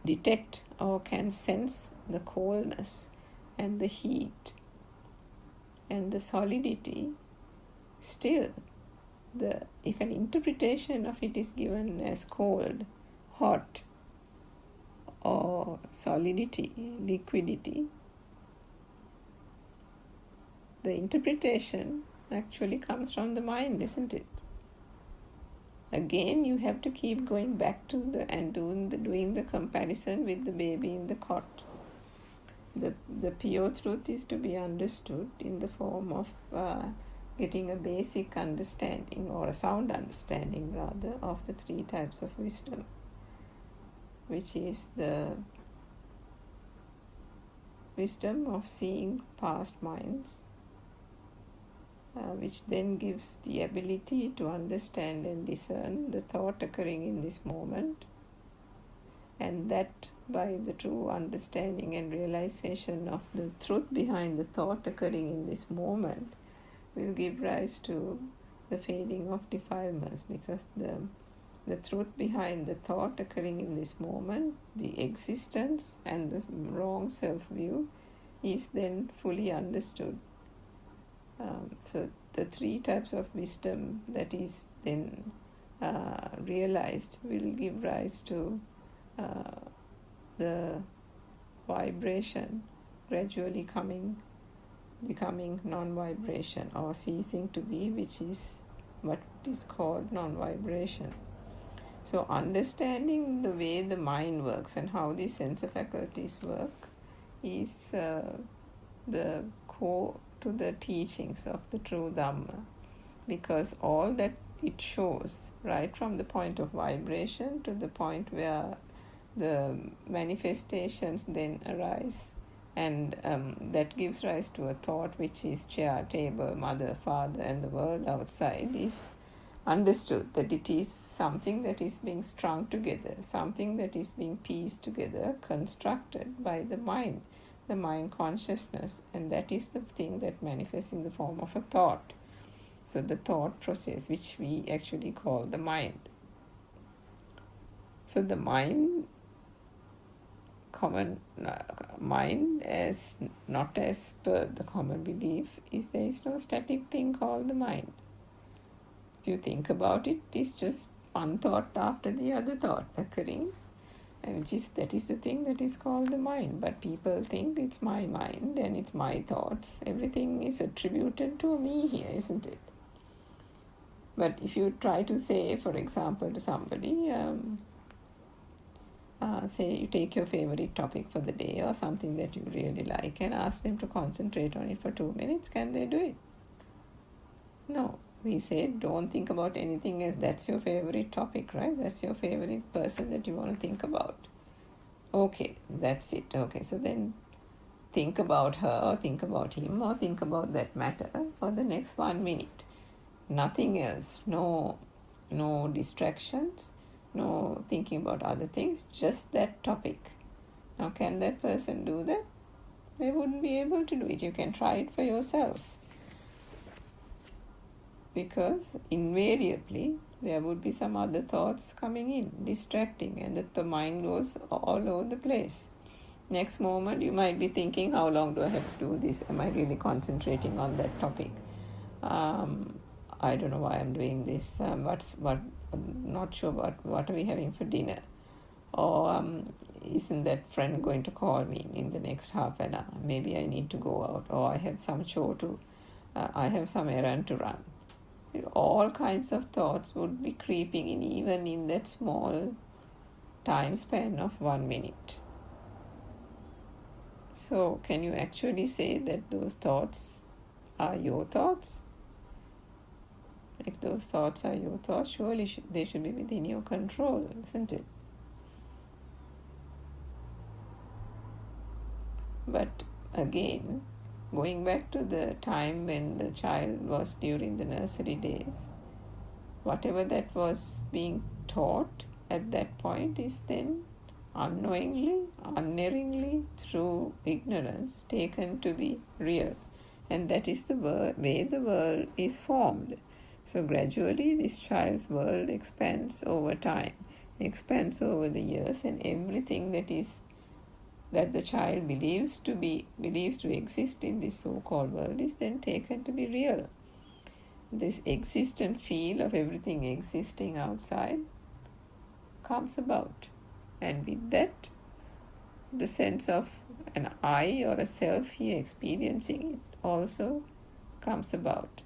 S3: detect or can sense the coldness and the heat and the solidity, still if an interpretation of it is given as cold, hot, or solidity, liquidity, the interpretation actually comes from the mind, isn't it? Again, you have to keep going back to doing the comparison with the baby in the cot. The pure truth is to be understood in the form of getting a basic understanding, or a sound understanding rather, of the three types of wisdom, which is the wisdom of seeing past minds, which then gives the ability to understand and discern the thought occurring in this moment, and that by the true understanding and realization of the truth behind the thought occurring in this moment will give rise to the fading of defilements, because the truth behind the thought occurring in this moment, the existence and the wrong self-view, is then fully understood. So the three types of wisdom that is then realized will give rise to the vibration gradually becoming non-vibration, or ceasing to be, which is what is called non-vibration. So understanding the way the mind works and how these sense faculties work is the core to the teachings of the true Dhamma, because all that it shows, right from the point of vibration to the point where the manifestations then arise, and that gives rise to a thought, which is chair, table, mother, father, and the world outside, is understood that it is something that is being strung together, something that is being pieced together, constructed by the mind consciousness, and that is the thing that manifests in the form of a thought. So the thought process, which we actually call the mind. So the mind, common mind, as not as per the common belief, is there is no static thing called the mind. If you think about it, it's just one thought after the other thought occurring, and that is the thing that is called the mind. But people think it's my mind and it's my thoughts. Everything is attributed to me here, isn't it? But if you try to say, for example, to somebody, say you take your favorite topic for the day or something that you really like and ask them to concentrate on it for 2 minutes, can they do it? No. We say, don't think about anything else. That's your favorite topic, right? That's your favorite person that you want to think about. Okay, that's it. Okay, so then think about her, or think about him, or think about that matter for the next 1 minute. Nothing else. No distractions, no thinking about other things, just that topic. Now, can that person do that? They wouldn't be able to do it. You can try it for yourself. Because invariably there would be some other thoughts coming in, distracting, and that the mind goes all over the place. Next moment you might be thinking, how long do I have to do this? Am I really concentrating on that topic? I don't know why I'm doing this. Not sure what are we having for dinner? Or isn't that friend going to call me in the next half an hour? Maybe I need to go out, or I have some I have some errand to run. All kinds of thoughts would be creeping in, even in that small time span of 1 minute. So can you actually say that those thoughts are your thoughts? If those thoughts are your thoughts, surely they should be within your control, isn't it? But again, going back to the time when the child was during the nursery days, whatever that was being taught at that point is then unknowingly, unerringly, through ignorance, taken to be real. And that is the way the world is formed. So gradually this child's world expands over time, expands over the years, and everything that the child believes to exist in this so-called world is then taken to be real. This existent feel of everything existing outside comes about, and with that the sense of an I or a self here experiencing it also comes about.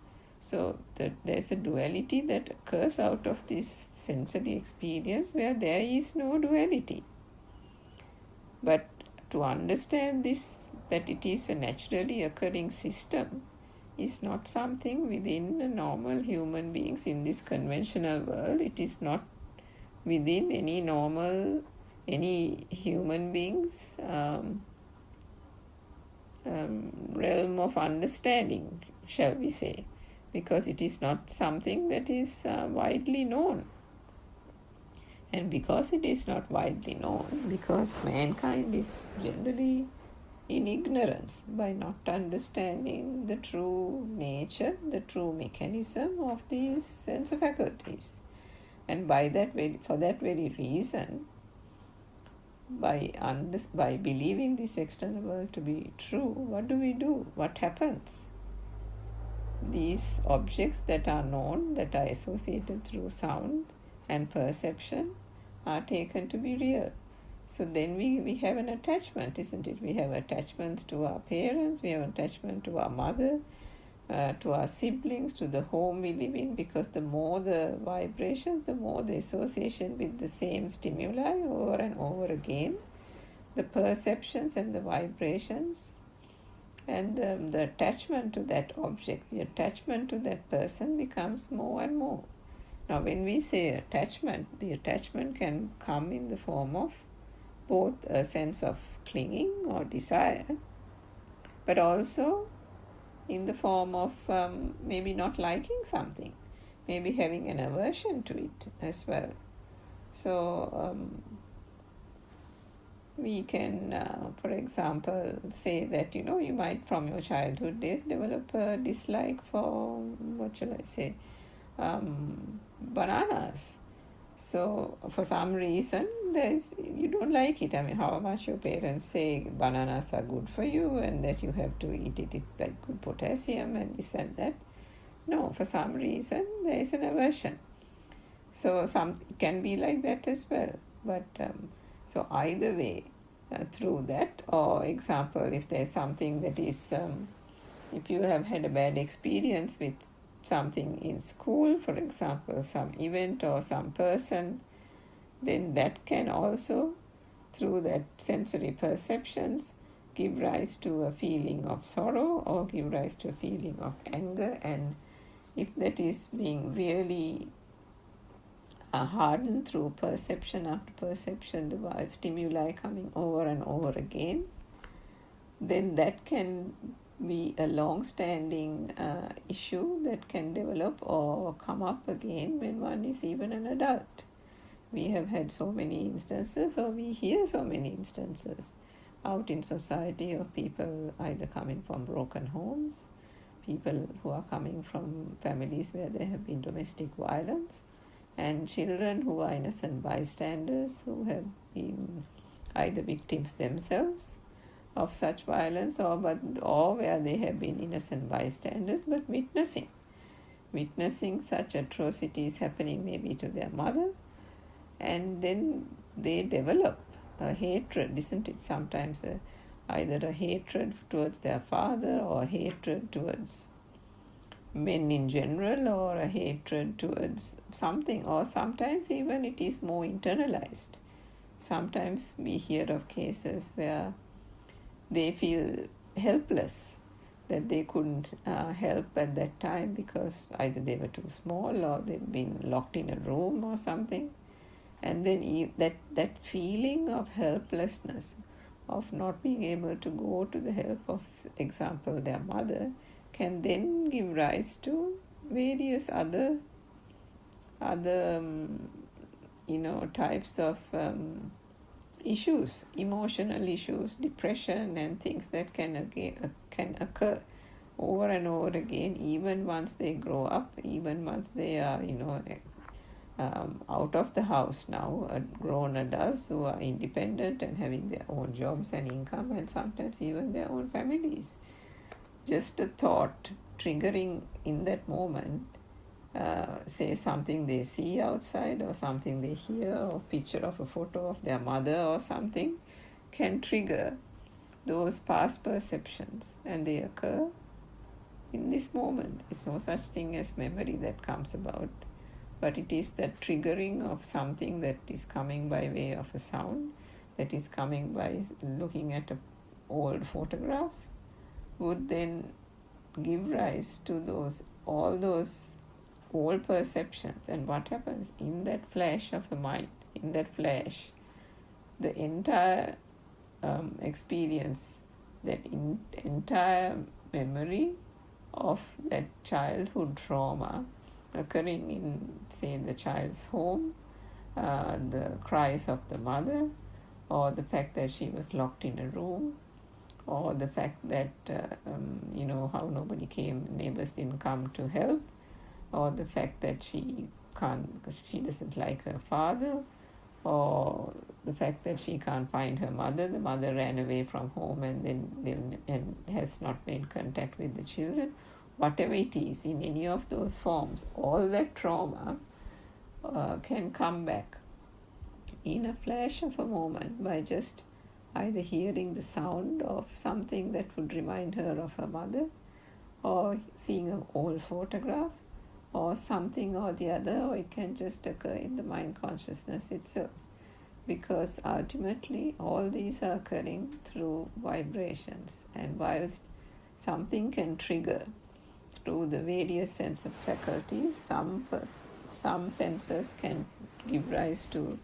S3: So there's a duality that occurs out of this sensory experience where there is no duality. But to understand this, that it is a naturally occurring system, is not something within the normal human beings in this conventional world. It is not within any human beings realm of understanding, shall we say, because it is not something that is widely known. And because it is not widely known, because mankind is generally in ignorance by not understanding the true nature, the true mechanism of these sense faculties. And for that very reason, by believing this external world to be true, what do? What happens? These objects that are known, that are associated through sound and perception, are taken to be real. So then we have an attachment, isn't it? We have attachments to our parents, we have attachment to our mother, to our siblings, to the home we live in, because the more the vibrations, the more the association with the same stimuli over and over again, the perceptions and the vibrations and the attachment to that object, the attachment to that person becomes more and more. Now when we say attachment, the attachment can come in the form of both a sense of clinging or desire, but also in the form of maybe not liking something, maybe having an aversion to it as well. So we can, for example, say that, you might from your childhood days develop a dislike for, what shall I say, bananas. So for some reason, you don't like it. I mean, how much your parents say bananas are good for you and that you have to eat it, it's like good potassium and this and that. No, for some reason, there is an aversion. So it can be like that as well. But so either way, through that, or example, if there's something that is, if you have had a bad experience with something in school, for example, some event or some person, then that can also, through that sensory perceptions, give rise to a feeling of sorrow or give rise to a feeling of anger. And if that is being really hardened through perception after perception, the stimuli coming over and over again, then that can be a long-standing issue that can develop or come up again when one is even an adult. We have had so many instances, or we hear so many instances out in society of people either coming from broken homes, people who are coming from families where there have been domestic violence, and children who are innocent bystanders who have been either victims themselves of such violence or where they have been innocent bystanders but witnessing such atrocities happening maybe to their mother, and then they develop a hatred, isn't it? Sometimes either a hatred towards their father or a hatred towards men in general or a hatred towards something, or sometimes even it is more internalized. Sometimes we hear of cases where they feel helpless, that they couldn't help at that time because either they were too small or they've been locked in a room or something. And then that feeling of helplessness, of not being able to go to the help of, example, their mother, can then give rise to various other types of issues, emotional issues, depression and things that can occur over and over again, even once they grow up, even once they are out of the house now, grown adults who are independent and having their own jobs and income, and sometimes even their own families. Just a thought triggering in that moment, say something they see outside or something they hear, or picture of a photo of their mother or something, can trigger those past perceptions, and they occur in this moment. There's no such thing as memory that comes about, but it is that triggering of something that is coming by way of a sound, that is coming by looking at an old photograph, would then give rise to all those old perceptions. And what happens in that flash of the mind, in that flash, the entire experience, that entire memory of that childhood trauma occurring in, say, the child's home, the cries of the mother, or the fact that she was locked in a room, or the fact that how nobody came, neighbors didn't come to help, or the fact that she doesn't like her father, or the fact that she can't find her mother, the mother ran away from home and has not made contact with the children. Whatever it is, in any of those forms, all that trauma can come back in a flash of a moment by just either hearing the sound of something that would remind her of her mother, or seeing an old photograph, or something or the other, or it can just occur in the mind consciousness itself. Because ultimately all these are occurring through vibrations, and whilst something can trigger through the various sense of faculties, some sensors can give rise to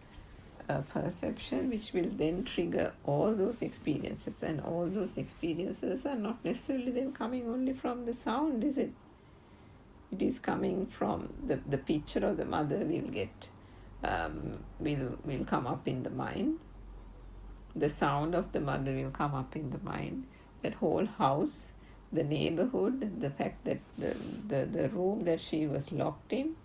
S3: a perception which will then trigger all those experiences, and all those experiences are not necessarily then coming only from the sound, is it? It is coming from the picture of the mother will get will come up in the mind. The sound of the mother will come up in the mind. That whole house, the neighborhood, the fact that the room that she was locked in,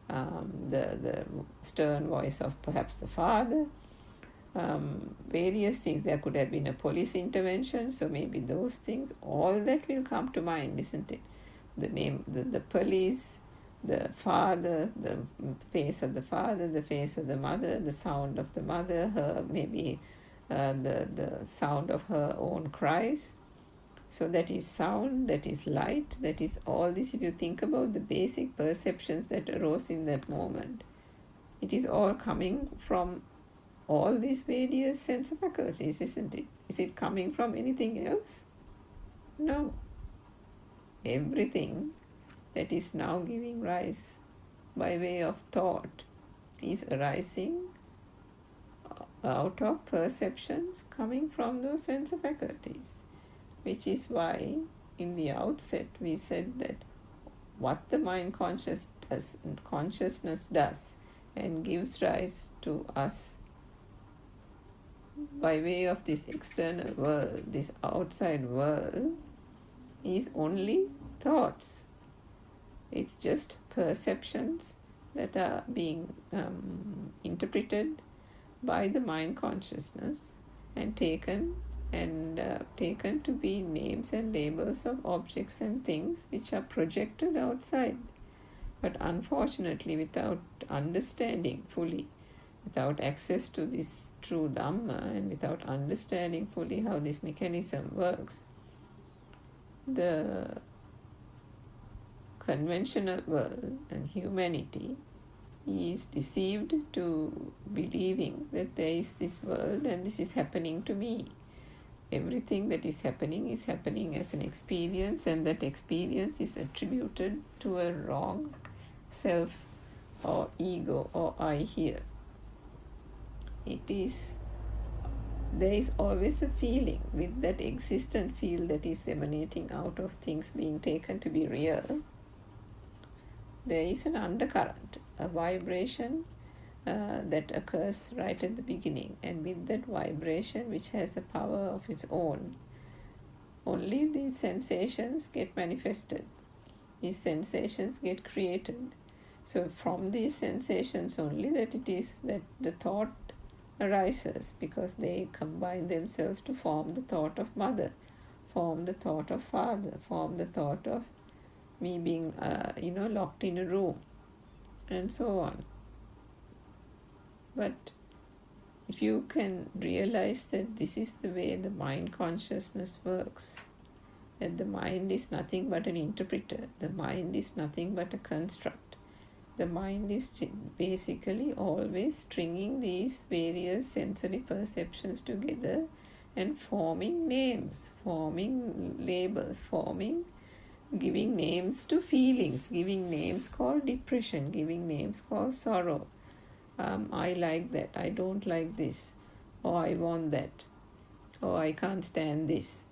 S3: the stern voice of perhaps the father, various things. There could have been a police intervention, so maybe those things, all that will come to mind, isn't it? The name, the police, the father, the face of the father, the face of the mother, the sound of the mother, her maybe the sound of her own cries. So that is sound, that is light, that is all this. If you think about the basic perceptions that arose in that moment, it is all coming from all these various sense of faculties, isn't it? Is it coming from anything else? No. Everything that is now giving rise by way of thought is arising out of perceptions coming from those sense of faculties, which is why in the outset we said that what the mind consciousness does and gives rise to us by way of this external world, this outside world, is only thoughts. It's just perceptions that are being interpreted by the mind consciousness and taken to be names and labels of objects and things which are projected outside. But unfortunately, without understanding fully, without access to this true Dhamma, and without understanding fully how this mechanism works, the conventional world and humanity is deceived to believing that there is this world and this is happening to me. Everything that is happening as an experience, and that experience is attributed to a wrong self or ego or I here. There is always a feeling with that existent field that is emanating out of things being taken to be real. There is an undercurrent, a vibration that occurs right at the beginning, and with that vibration, which has a power of its own, only these sensations get manifested, these sensations get created. So from these sensations only that it is that the thought arises, because they combine themselves to form the thought of mother, form the thought of father, form the thought of me being locked in a room, and so on. But if you can realize that this is the way the mind consciousness works, that the mind is nothing but an interpreter. The mind is nothing but a construct. The mind is basically always stringing these various sensory perceptions together and forming names, forming labels, giving names to feelings, giving names called depression, giving names called sorrow. I like that, I don't like this, or I want that, or I can't stand this,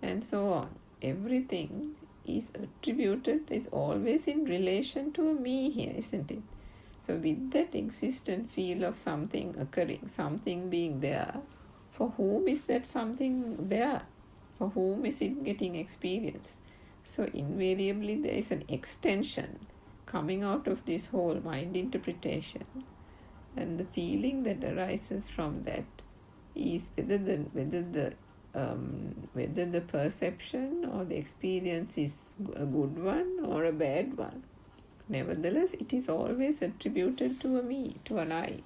S3: and so on. Everything is attributed, is always in relation to a me here, isn't it? So with that existent feel of something occurring, something being there, for whom is that something there? For whom is it getting experienced? So invariably there is an extension coming out of this whole mind interpretation, and the feeling that arises from that is whether the perception or the experience is a good one or a bad one. Nevertheless, it is always attributed to a me, to an I,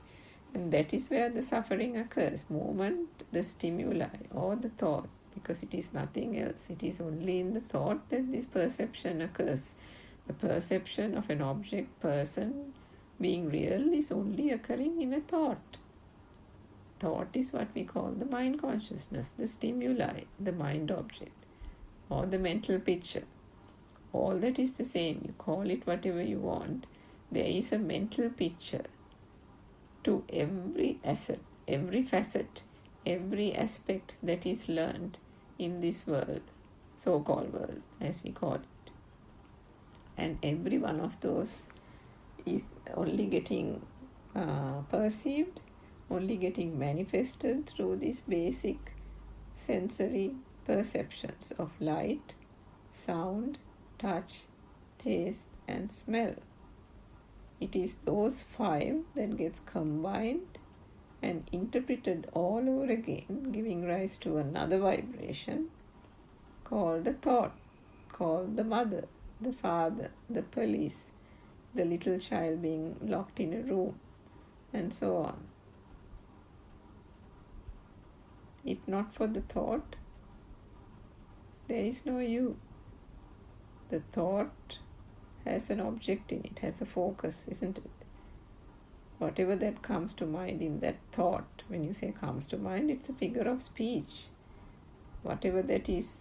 S3: and that is where the suffering occurs, moment, the stimuli or the thought, because it is nothing else. It is only in the thought that this perception occurs. The perception of an object, person, being real is only occurring in a thought. Thought is what we call the mind consciousness, the stimuli, the mind object, or the mental picture. All that is the same. You call it whatever you want. There is a mental picture to every asset, every facet, every aspect that is learned in this world, so-called world, as we call it. And every one of those is only getting perceived, only getting manifested through these basic sensory perceptions of light, sound, touch, taste, and smell. It is those five that gets combined and interpreted all over again, giving rise to another vibration called a thought, called the mother, the father, the police, the little child being locked in a room, and so on. If not for the thought, there is no you. The thought has an object in it, has a focus, isn't it? Whatever that comes to mind in that thought, when you say comes to mind, it's a figure of speech. Whatever that is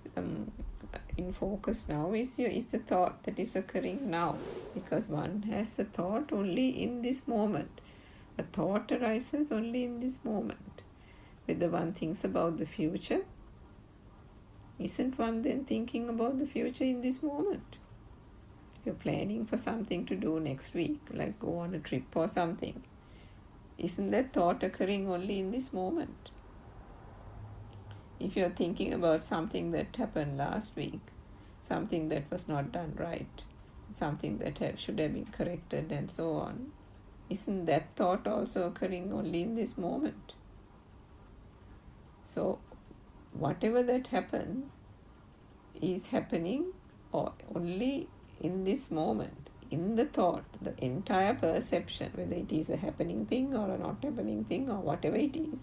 S3: in focus now is the thought that is occurring now, because one has a thought only in this moment. A thought arises only in this moment. Whether one thinks about the future, isn't one then thinking about the future in this moment? If you're planning for something to do next week, like go on a trip or something, isn't that thought occurring only in this moment? If you're thinking about something that happened last week, something that was not done right, something that should have been corrected, and so on, isn't that thought also occurring only in this moment? So whatever that happens is happening only in this moment, in the thought, the entire perception, whether it is a happening thing or a not happening thing or whatever it is.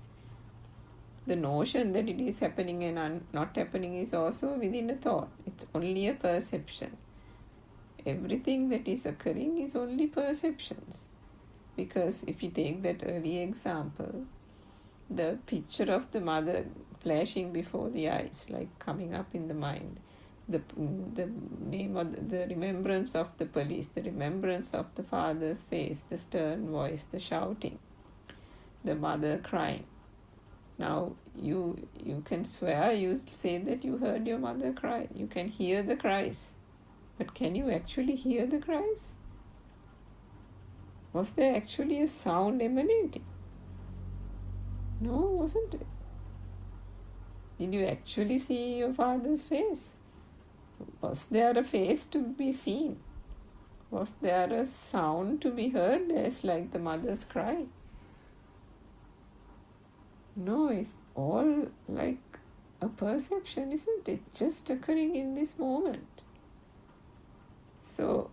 S3: The notion that it is happening and not happening is also within a thought. It's only a perception. Everything that is occurring is only perceptions. Because if you take that earlier example, the picture of the mother flashing before the eyes, like coming up in the mind, the name of the remembrance of the police, the remembrance of the father's face, the stern voice, the shouting, the mother crying. Now you can swear, you say that you heard your mother cry, you can hear the cries, but can you actually hear the cries? Was there actually a sound emanating? No, wasn't it? Did you actually see your father's face? Was there a face to be seen? Was there a sound to be heard as like the mother's cry? No, it's all like a perception, isn't it? Just occurring in this moment. So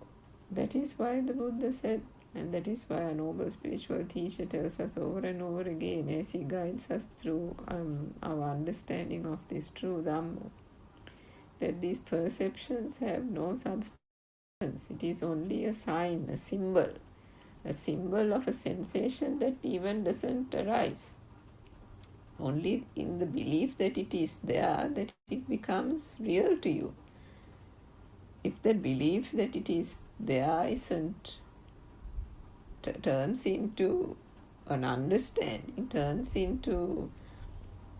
S3: that is why the Buddha said, and that is why a noble spiritual teacher tells us over and over again as he guides us through our understanding of this true Dhamma. that these perceptions have no substance. It is only a sign, a symbol of a sensation that even doesn't arise. Only in the belief that it is there that it becomes real to you. If that belief that it is there isn't, turns into an understanding, turns into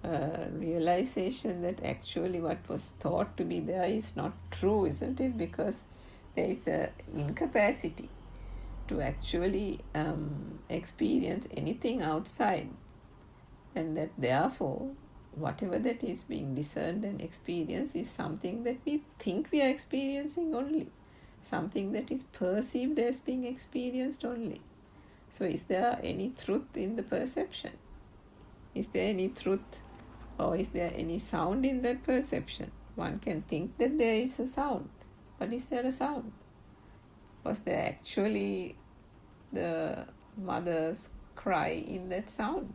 S3: a realization that actually what was thought to be there is not true, isn't it? Because there is an incapacity to actually experience anything outside, and that therefore whatever that is being discerned and experienced is something that we think we are experiencing only, something that is perceived as being experienced only. So is there any truth in the perception? Is there any truth, or is there any sound in that perception? One can think that there is a sound, but is there a sound? Was there actually the mother's cry in that sound?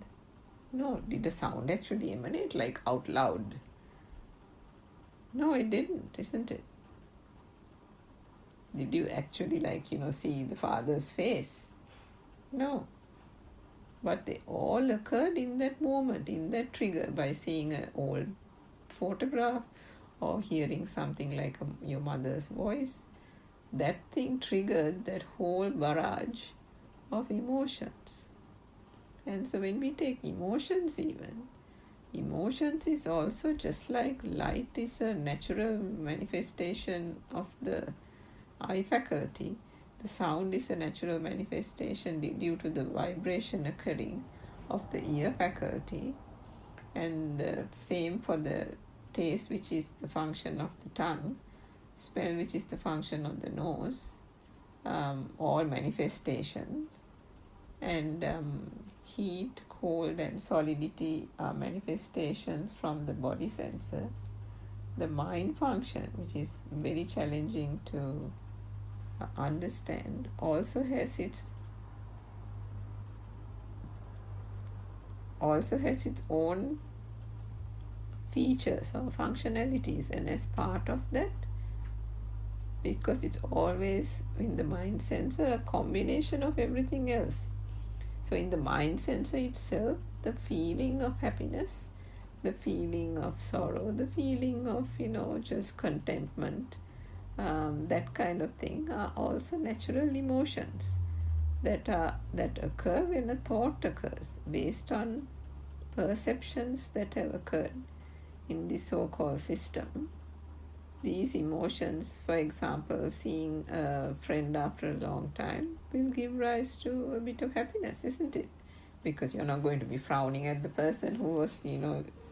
S3: No. Did the sound actually emanate like out loud? No, it didn't, isn't it? Did you actually see the father's face? No. But they all occurred in that moment, in that trigger, by seeing an old photograph or hearing something like your mother's voice. That thing triggered that whole barrage of emotions. And so when we take emotions even, emotions is also just like light is a natural manifestation of the eye faculty. The sound is a natural manifestation due to the vibration occurring of the ear faculty. And the same for the taste, which is the function of the tongue, smell, which is the function of the nose, all manifestations. And heat, cold, and solidity are manifestations from the body sensor. The mind function, which is very challenging to understand, also has its own features or functionalities, and as part of that, because it's always in the mind sensor a combination of everything else. So in the mind sensor itself, the feeling of happiness, the feeling of sorrow, the feeling of just contentment, that kind of thing are also natural emotions that occur when a thought occurs based on perceptions that have occurred in the so-called system. These emotions, for example, seeing a friend after a long time, will give rise to a bit of happiness, isn't it? Because you're not going to be frowning at the person who was,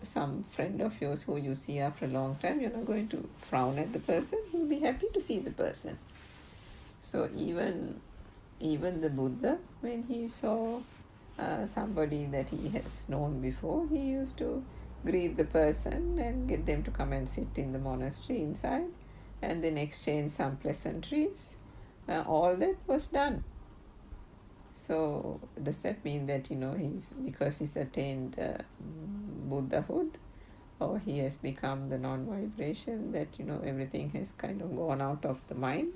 S3: some friend of yours who you see after a long time. You're not going to frown at the person. You'll be happy to see the person. So even the Buddha, when he saw somebody that he has known before, he used to greet the person and get them to come and sit in the monastery inside, and then exchange some pleasantries. All that was done. So does that mean that because he's attained Buddhahood, or he has become the non-vibration, that everything has kind of gone out of the mind,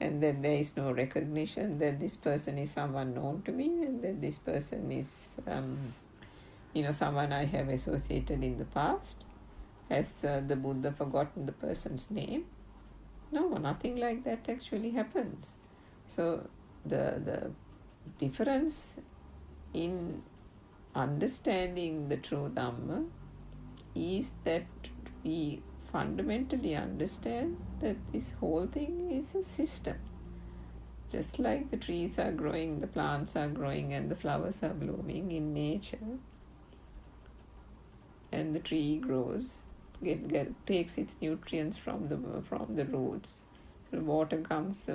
S3: and that there is no recognition that this person is someone known to me, and that this person is someone I have associated in the past? Has the Buddha forgotten the person's name? No, nothing like that actually happens. So the difference in understanding the true Dhamma is that we fundamentally understand that this whole thing is a system. Just like the trees are growing, the plants are growing, and the flowers are blooming in nature, and the tree grows, takes its nutrients from the roots. So water comes,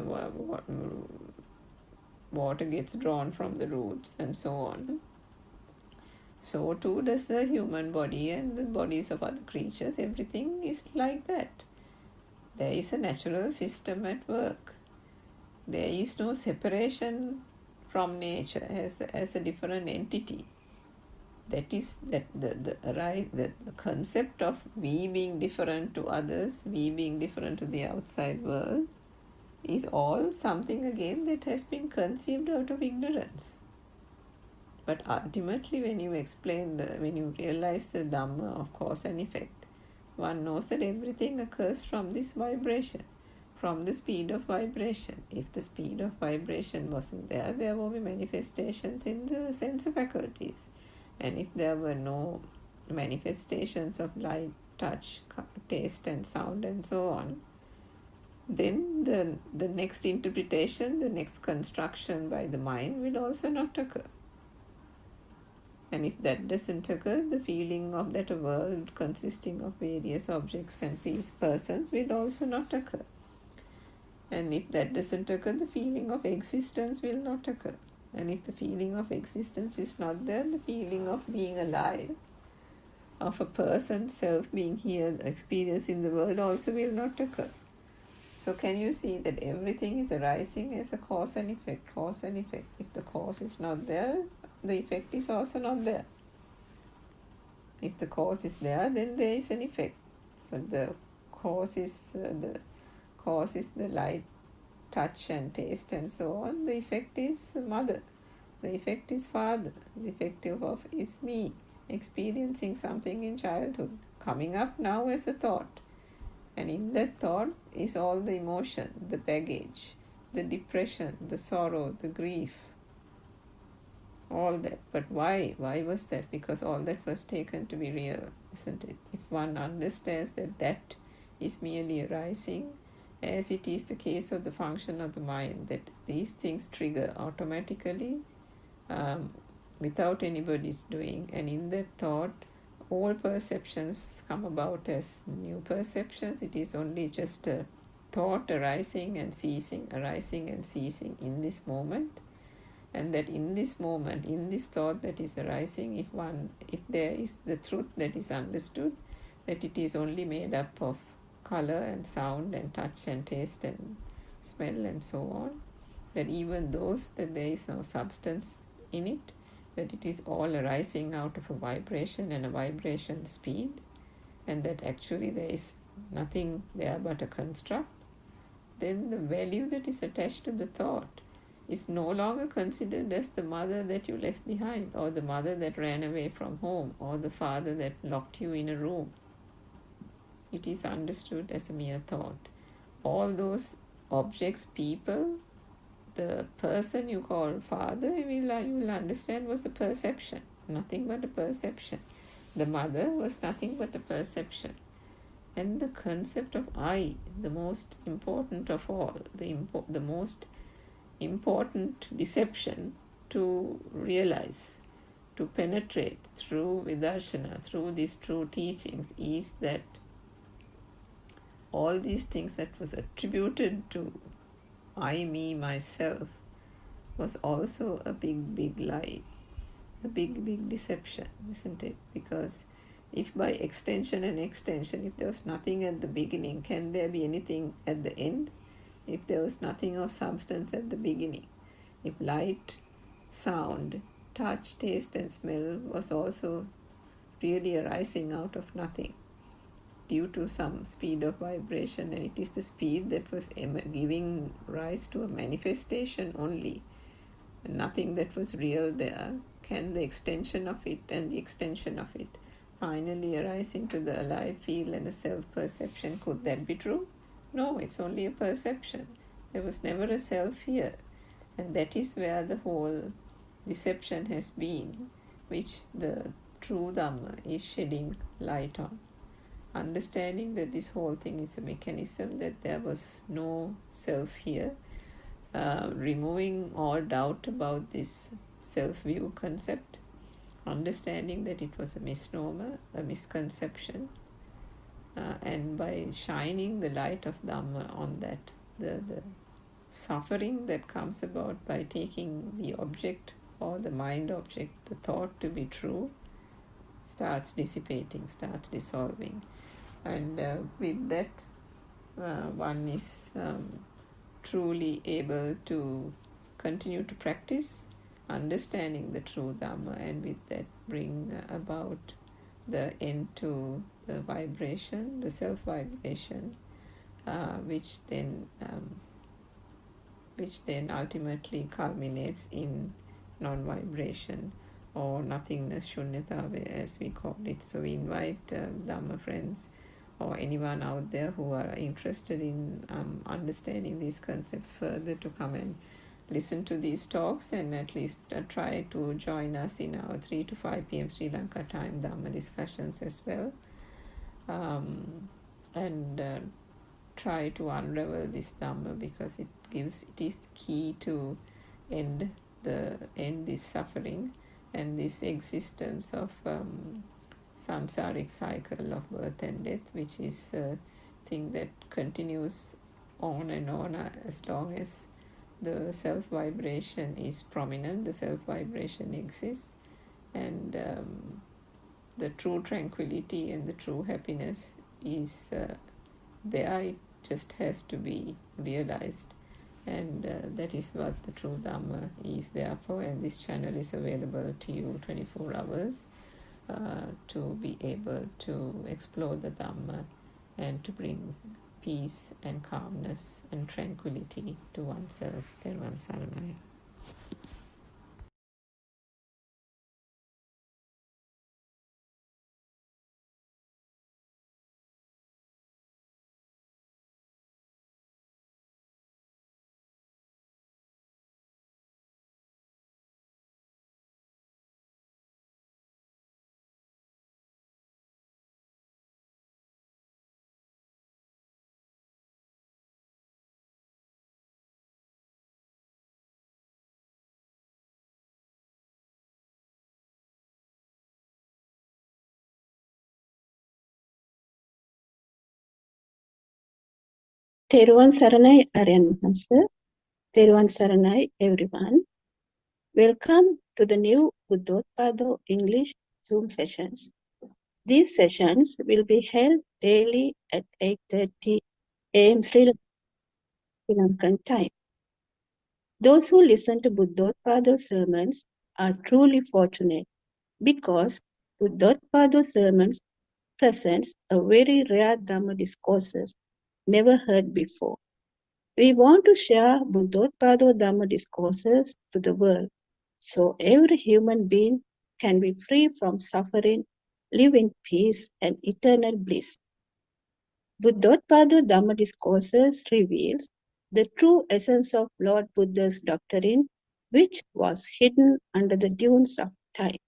S3: water gets drawn from the roots, and so on. So too does the human body and the bodies of other creatures. Everything is like that. There is a natural system at work. There is no separation from nature as a different entity. that is that the concept of we being different to others, we being different to the outside world, is all something again that has been conceived out of ignorance. But ultimately, when you when you realize the Dhamma of cause and effect, one knows that everything occurs from this vibration, from the speed of vibration. If the speed of vibration wasn't there, there will be manifestations in the sense faculties. And if there were no manifestations of light, touch, taste and sound and so on, then the next interpretation, the next construction by the mind will also not occur. And if that doesn't occur, the feeling of that world consisting of various objects and persons will also not occur. And if that doesn't occur, the feeling of existence will not occur. And if the feeling of existence is not there, the feeling of being alive, of a person, self being here, experience in the world also will not occur. So can you see that everything is arising as a cause and effect, cause and effect. If the cause is not there, the effect is also not there. If the cause is there, then there is an effect. But the cause is the light, touch and taste and so on. The effect is mother. The effect is father. The effect of is me, experiencing something in childhood, coming up now as a thought. And in that thought is all the emotion, the baggage, the depression, the sorrow, the grief, all that. But why? Why was that? Because all that was taken to be real, isn't it? If one understands that that is merely arising, as it is the case of the function of the mind, that these things trigger automatically without anybody's doing, and in that thought all perceptions come about as new perceptions. It is only just a thought arising and ceasing in this moment. And that in this moment, in this thought that is arising, if there is the truth that is understood, that it is only made up of color and sound and touch and taste and smell and so on, that even those, that there is no substance in it, that it is all arising out of a vibration and a vibration speed, and that actually there is nothing there but a construct, then the value that is attached to the thought is no longer considered as the mother that you left behind, or the mother that ran away from home, or the father that locked you in a room. It is understood as a mere thought. All those objects, people, the person you call father, you will understand was a perception, nothing but a perception. The mother was nothing but a perception. And the concept of I, the most important of all, the most important deception to realize, to penetrate through Vidarshana, through these true teachings, is that all these things that was attributed to I, me, myself, was also a big lie, a big deception, isn't it? Because if by extension, if there was nothing at the beginning, can there be anything at the end? If there was nothing of substance at the beginning, if light, sound, touch, taste and smell was also really arising out of nothing due to some speed of vibration, and it is the speed that was giving rise to a manifestation only, nothing that was real there, can the extension of it and the extension of it finally arising to the alive feel and a self-perception, could that be true? No, it's only a perception. There was never a self here. And that is where the whole deception has been, which the true Dhamma is shedding light on. Understanding that this whole thing is a mechanism, that there was no self here, removing all doubt about this self-view concept, understanding that it was a misnomer, a misconception, and by shining the light of Dhamma on that, the suffering that comes about by taking the object or the mind object, the thought to be true, starts dissipating, starts dissolving. And with that, one is truly able to continue to practice understanding the true Dhamma, and with that bring about the end to the vibration, the self vibration, which then ultimately culminates in non-vibration or nothingness, shunyatava as we call it. So we invite Dhamma friends or anyone out there who are interested in understanding these concepts further to come and listen to these talks, and at least try to join us in our 3 to 5 p.m. Sri Lanka time Dhamma discussions as well, and try to unravel this Dhamma, because it is the key to end this suffering and this existence of samsaric cycle of birth and death, which is a thing that continues on and on as long as the self vibration is prominent, the self vibration exists, and the true tranquility and the true happiness is there. It just has to be realized, and that is what the true Dhamma is there for. And this channel is available to you 24 hours to be able to explore the Dhamma and to bring peace and calmness and tranquility to oneself. Therwan Saranai.
S6: තෙරුවන් සරණයි ආර්යයන් වහන්සේ. තෙරුවන් සරණයි everyone. Welcome to the new Buddothpado English Zoom sessions. These sessions will be held daily at 8:30 a.m. Sri Lankan time. Those who listen to Buddothpado sermons are truly fortunate, because Buddothpado sermons presents a very rare Dhamma discourses never heard before. We want to share Buddothpado Dhamma discourses to the world, so every human being can be free from suffering, live in peace and eternal bliss. Buddothpado Dhamma discourses reveals the true essence of Lord Buddha's doctrine, which was hidden under the dunes of time.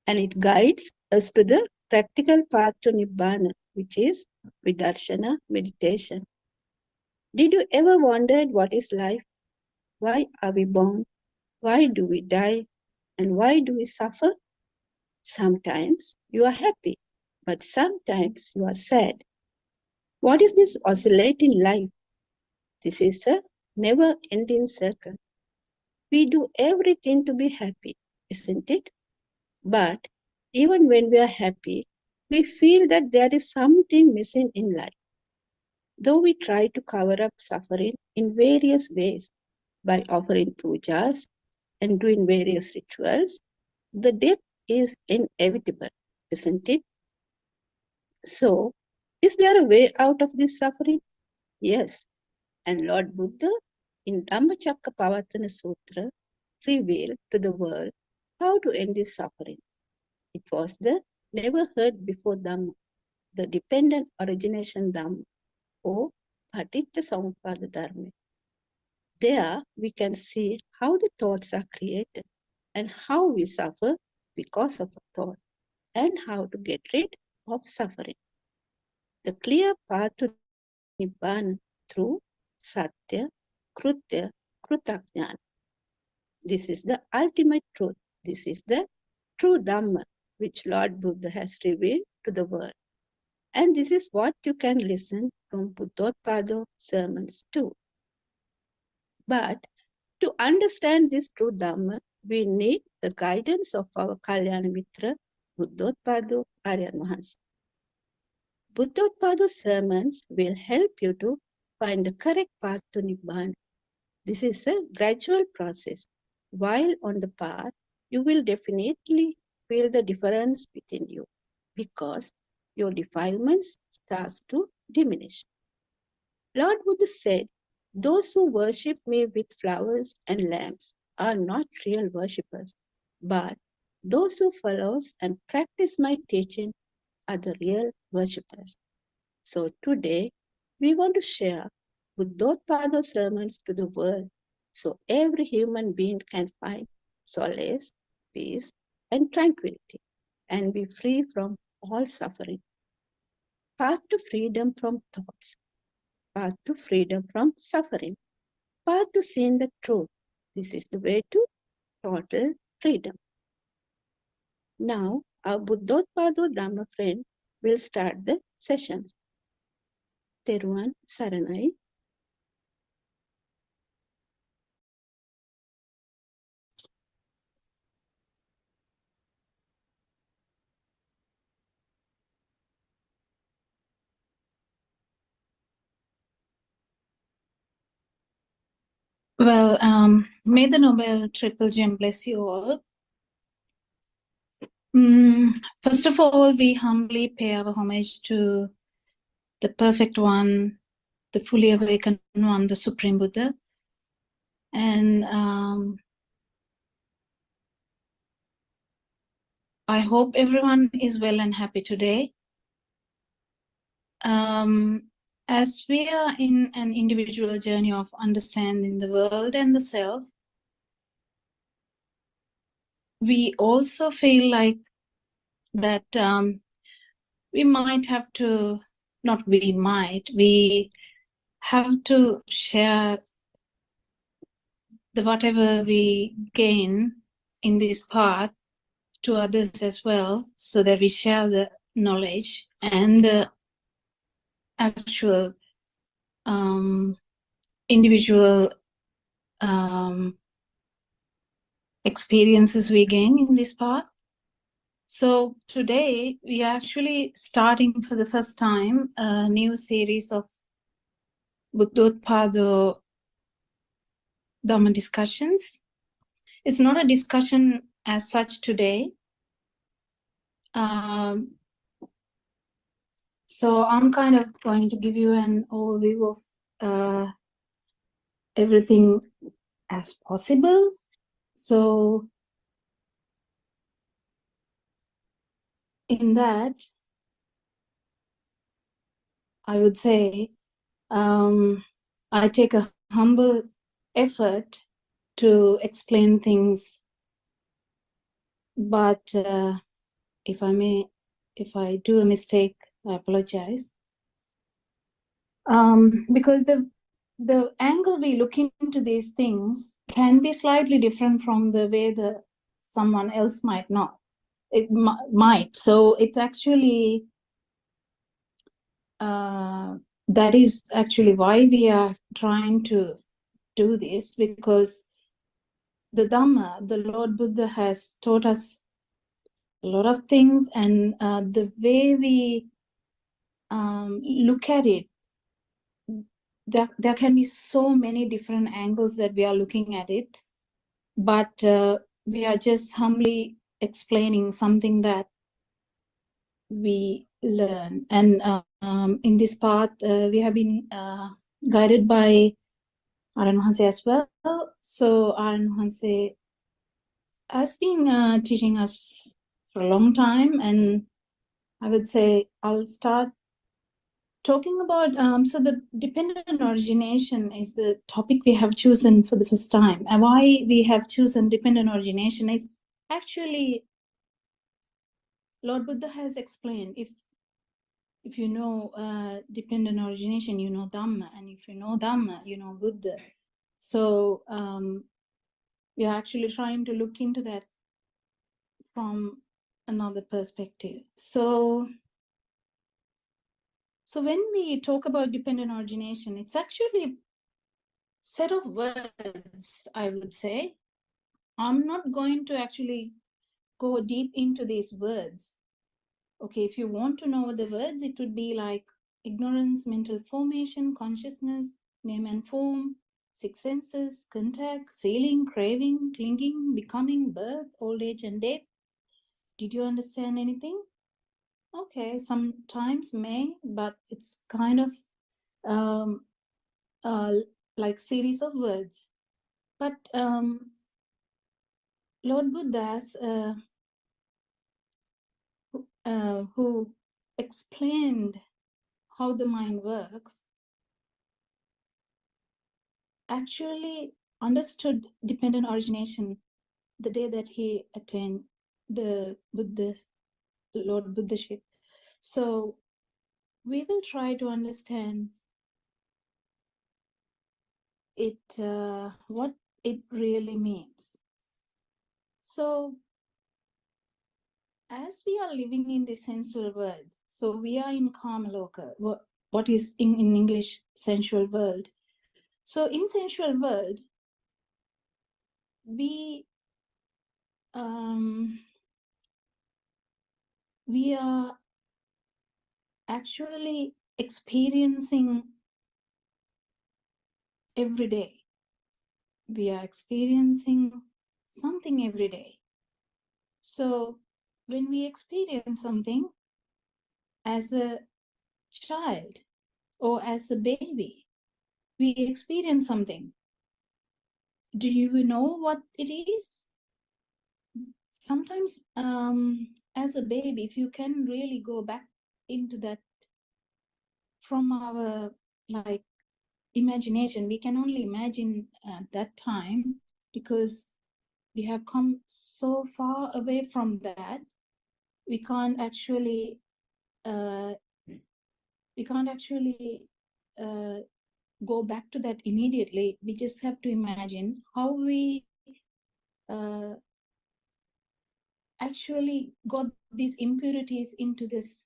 S6: And it guides us to the practical path to Nibbana, which is Vidarshana meditation. Did you ever wonder what is life? Why are we born? Why do we die? And why do we suffer? Sometimes you are happy, but sometimes you are sad. What is this oscillating life? This is a never-ending circle. We do everything to be happy, isn't it? But even when we are happy, we feel that there is something missing in life. Though we try to cover up suffering in various ways by offering pujas and doing various rituals, the death is inevitable, isn't it? So, is there a way out of this suffering? Yes. And Lord Buddha in Dhammacakkappavattana Sutra revealed to the world how to end this suffering. It was the never heard before Dhamma, the dependent origination Dhamma, or Paticca Samuppada Dharma. There we can see how the thoughts are created and how we suffer because of a thought, and how to get rid of suffering. The clear path to Nibbana through Satya, Krutya, Krutajnana. This is the ultimate truth. This is the true Dhamma which Lord Buddha has revealed to the world. And this is what you can listen from Buddothpado sermons too. But to understand this true Dhamma, we need the guidance of our Kalyana Mitra, Buddothpado Aryan Mahansa. Buddothpado sermons will help you to find the correct path to Nibbana. This is a gradual process. While on the path, you will definitely feel the difference within you because your defilements starts to diminish. Lord Buddha said, those who worship me with flowers and lamps are not real worshippers, but those who follow and practice my teaching are the real worshippers. So today, we want to share Buddothpado sermons to the world so every human being can find solace, peace, and tranquility and be free from all suffering. Path to freedom from thoughts, path to freedom from suffering, path to seeing the truth. This is the way to total freedom. Now, our Buddothpado Dhamma friend will start the sessions. Teruan Saranai.
S7: Well, may the Nobel Triple Gem bless you all. First of all, we humbly pay our homage to the perfect one, the fully awakened one, the Supreme Buddha. And I hope everyone is well and happy today. As we are in an individual journey of understanding the world and the self, we also feel like that we might have to, not we might, we have to share the whatever we gain in this path to others as well, so that we share the knowledge and the actual individual experiences we gain in this path. So today we are actually starting for the first time a new series of Buddothpado Dhamma discussions. It's not a discussion as such today. So I'm kind of going to give you an overview of everything as possible. So in that, I would say I take a humble effort to explain things, but if I do a mistake, I apologize. Because the angle we look into these things can be slightly different from the way someone else might not. It might. So it's actually, that is actually why we are trying to do this, because the Dhamma, the Lord Buddha has taught us a lot of things, and the way we look at it, there can be so many different angles that we are looking at it, but we are just humbly explaining something that we learn. And in this path, we have been guided by Aran Hanse as well. So Aran Hanse has been teaching us for a long time, and I would say I'll start talking about, so the dependent origination is the topic we have chosen for the first time. And why we have chosen dependent origination is actually, Lord Buddha has explained, if you know dependent origination, you know Dhamma, and if you know Dhamma, you know Buddha. So we are actually trying to look into that from another perspective. So when we talk about dependent origination, it's actually a set of words, I would say. I'm not going to actually go deep into these words. Okay, if you want to know the words, it would be like ignorance, mental formation, consciousness, name and form, six senses, contact, feeling, craving, clinging, becoming, birth, old age, and death. Did you understand anything? Okay, sometimes may, but it's kind of um, like series of words. But Lord Buddha's who explained how the mind works actually understood dependent origination the day that he attained the Buddha, Lord Buddhaship. So we will try to understand it, what it really means. So as we are living in this sensual world, so we are in Kamaloka, what is in English sensual world. So in sensual world, we are actually experiencing every day. We are experiencing something every day. So when we experience something as a child or as a baby, we experience something. Do you know what it is? Sometimes as a baby, if you can really go back into that from our like imagination, we can only imagine at that time because we have come so far away from that. We can't actually go back to that immediately. We just have to imagine how we actually got these impurities into this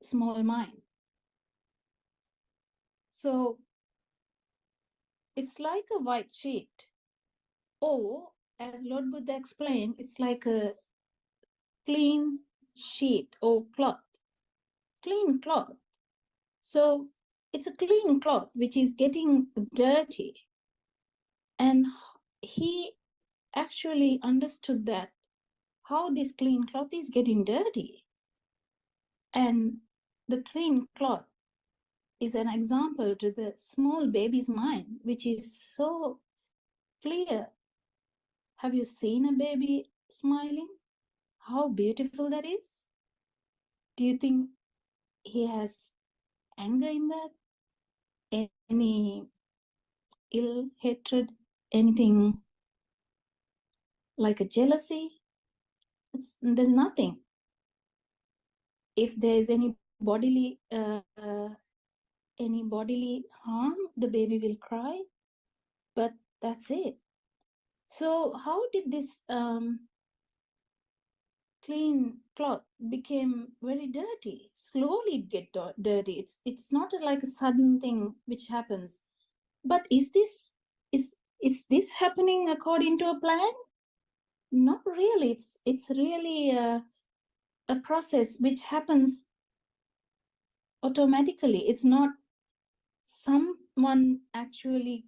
S7: small mind. So it's like a white sheet, or as Lord Buddha explained, it's like a clean sheet or cloth, clean cloth. So it's a clean cloth which is getting dirty. And he actually understood that how this clean cloth is getting dirty. And the clean cloth is an example to the small baby's mind, which is so clear. Have you seen a baby smiling? How beautiful that is? Do you think he has anger in that? Any ill hatred? Anything like a jealousy? There's nothing. If there's any bodily harm, the baby will cry, but that's it. So how did this clean cloth became very dirty? Slowly it get dirty. It's not like a sudden thing which happens. But is this happening according to a plan? Not really. It's really a process which happens automatically. It's not someone actually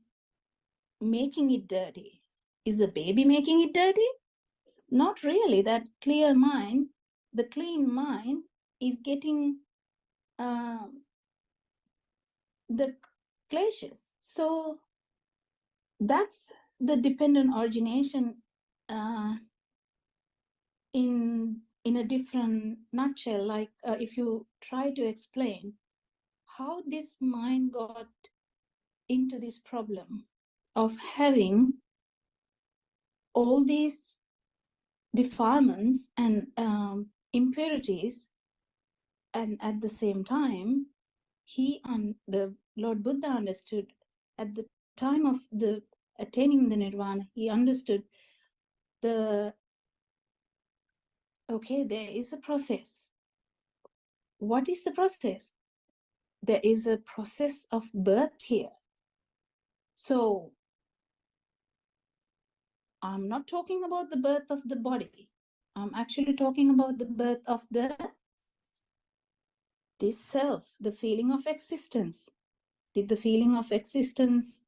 S7: making it dirty. Is the baby making it dirty? Not really. That clear mind, the clean mind is getting the clashes. So that's the dependent origination in a different nutshell. Like if you try to explain how this mind got into this problem of having all these defilements and impurities, and at the same time the Lord Buddha understood at the time of the attaining the nirvana, he understood there is a process. What is the process? There is a process of birth here. So I'm not talking about the birth of the body. I'm actually talking about the birth of the this self, the feeling of existence. Did the feeling of existence,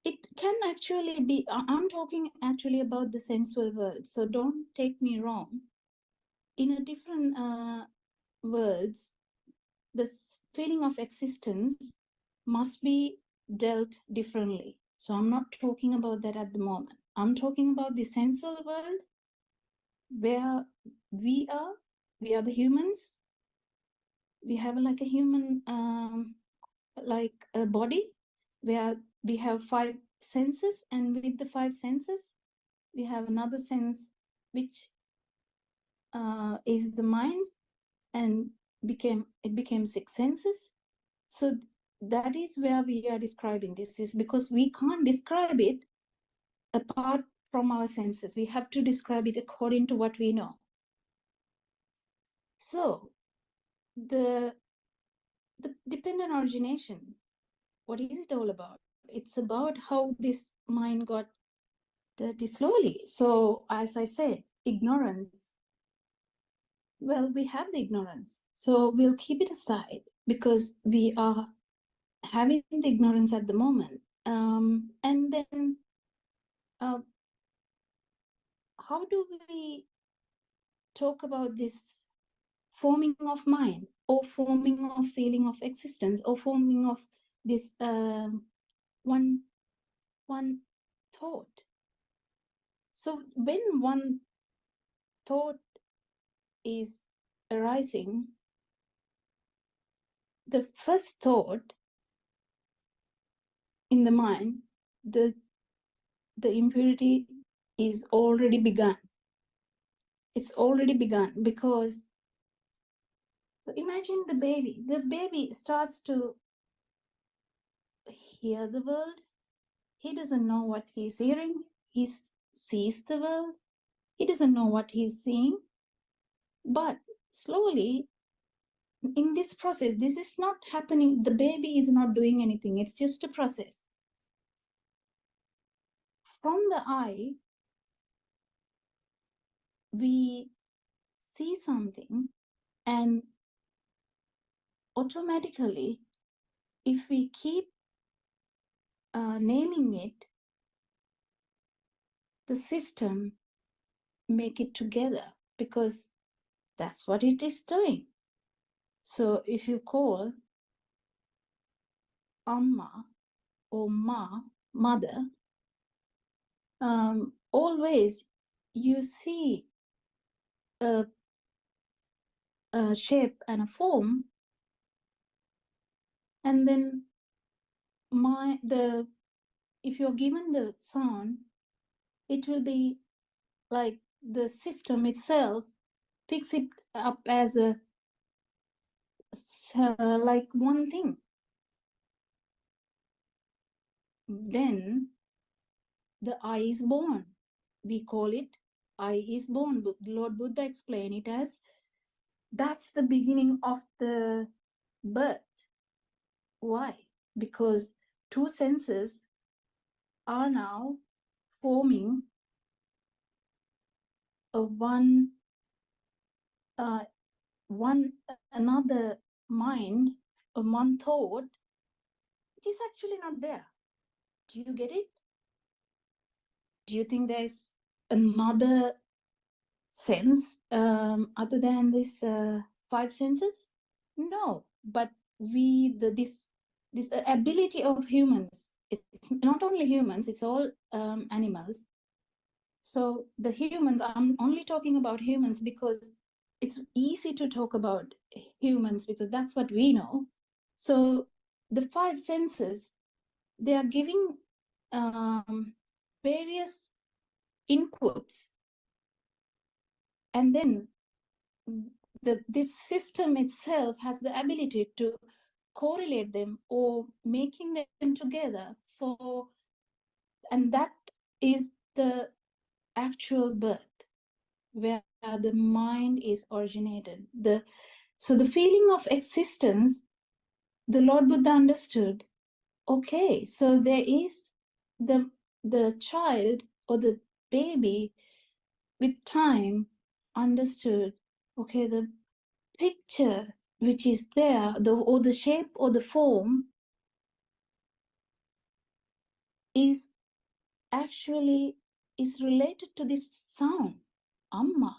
S7: it can actually be, I'm talking actually about the sensual world, so don't take me wrong. In a different words, the feeling of existence must be dealt differently. So I'm not talking about that at the moment. I'm talking about the sensual world where we are the humans. We have like a human, like a body where we have 5 senses, and with the 5 senses, we have another sense which is the mind, and it became 6 senses. So that is where we are describing this, is because we can't describe it apart from our senses. We have to describe it according to what we know. So the dependent origination, what is it all about? It's about how this mind got dirty slowly. So as I said, ignorance. Well, we have the ignorance, so we'll keep it aside because we are having the ignorance at the moment. And then how do we talk about this forming of mind, or forming of feeling of existence, or forming of this one thought? So when one thought is arising, the first thought in the mind, the impurity is already begun. It's already begun, because imagine the baby starts to hear the world. He doesn't know what he's hearing. He sees the world. He doesn't know what he's seeing. But slowly, in this process, this is not happening. The baby is not doing anything. It's just a process. From the eye, we see something, and automatically, if we keep naming it, the system make it together, because that's what it is doing. So if you call Amma or Ma, mother, always you see a shape and a form, and then if you're given the sound, it will be like the system itself picks it up as a like one thing. Then the eye is born. We call it eye is born. Lord Buddha explained it as that's the beginning of the birth. Why? Because 2 senses are now forming a one another mind, a one thought. It is actually not there. Do you get it? Do you think there's another sense other than this 5 senses? No, but this ability of humans, it's not only humans, it's all animals. So the humans, I'm only talking about humans because it's easy to talk about humans because that's what we know. So the 5 senses, they are giving various inputs, and then this system itself has the ability to correlate them or making them together and that is the actual birth where the mind is originated. So the feeling of existence, the Lord Buddha understood, okay, so there is the child or the baby with time understood, okay, the picture which is there, or the shape or the form is actually is related to this sound, Amma,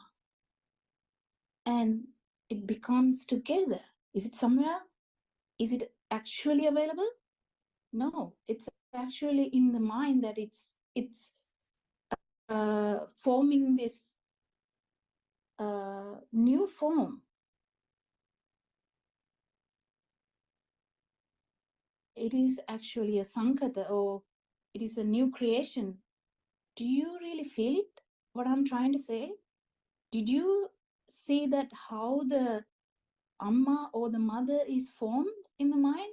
S7: and it becomes together. Is it somewhere? Is it actually available? No, it's actually in the mind that it's forming this new form. It is actually a sankata, or it is a new creation. Do you really feel it, what I'm trying to say? Did you see that how the Amma or the mother is formed in the mind?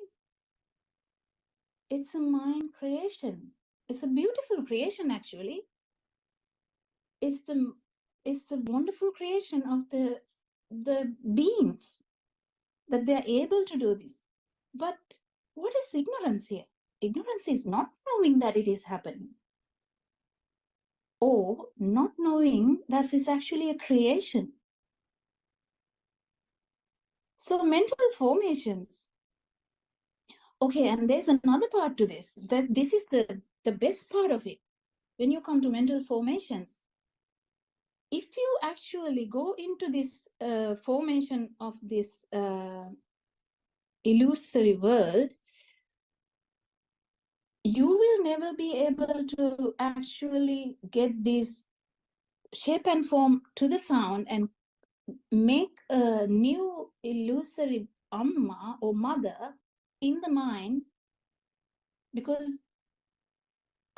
S7: It's a mind creation. It's a beautiful creation, actually. It's the wonderful creation of the beings, that they're able to do this. But what is ignorance here? Ignorance is not knowing that it is happening, or not knowing that it's actually a creation. So mental formations. Okay, and there's another part to this. That this is the best part of it. When you come to mental formations, if you actually go into this formation of this illusory world, you will never be able to actually get this shape and form to the sound and make a new illusory Amma or mother in the mind, because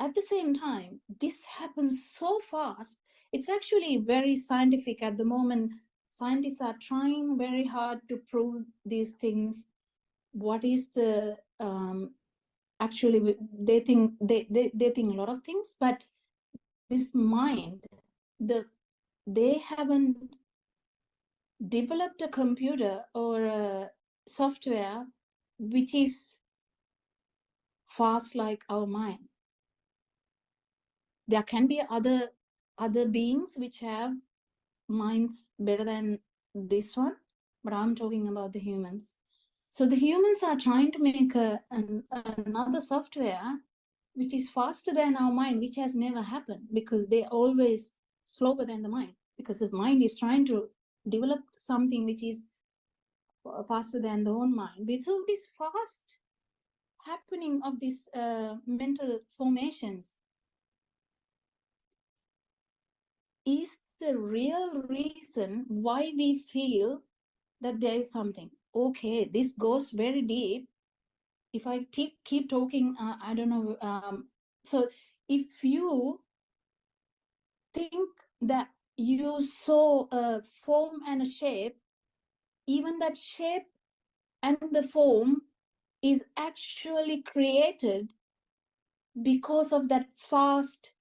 S7: at the same time, this happens so fast. It's actually very scientific at the moment. Scientists are trying very hard to prove these things. What is the actually they think they think a lot of things, but this mind, they haven't developed a computer or a software which is fast like our mind. There can be other beings which have minds better than this one, but I'm talking about the humans. So the humans are trying to make another software which is faster than our mind, which has never happened, because they're always slower than the mind, because the mind is trying to develop something which is faster than the own mind. So this fast happening of these mental formations is the real reason why we feel that there is something. Okay, this goes very deep. If I keep talking, I don't know. So if you think that you saw a form and a shape, even that shape and the form is actually created because of that fast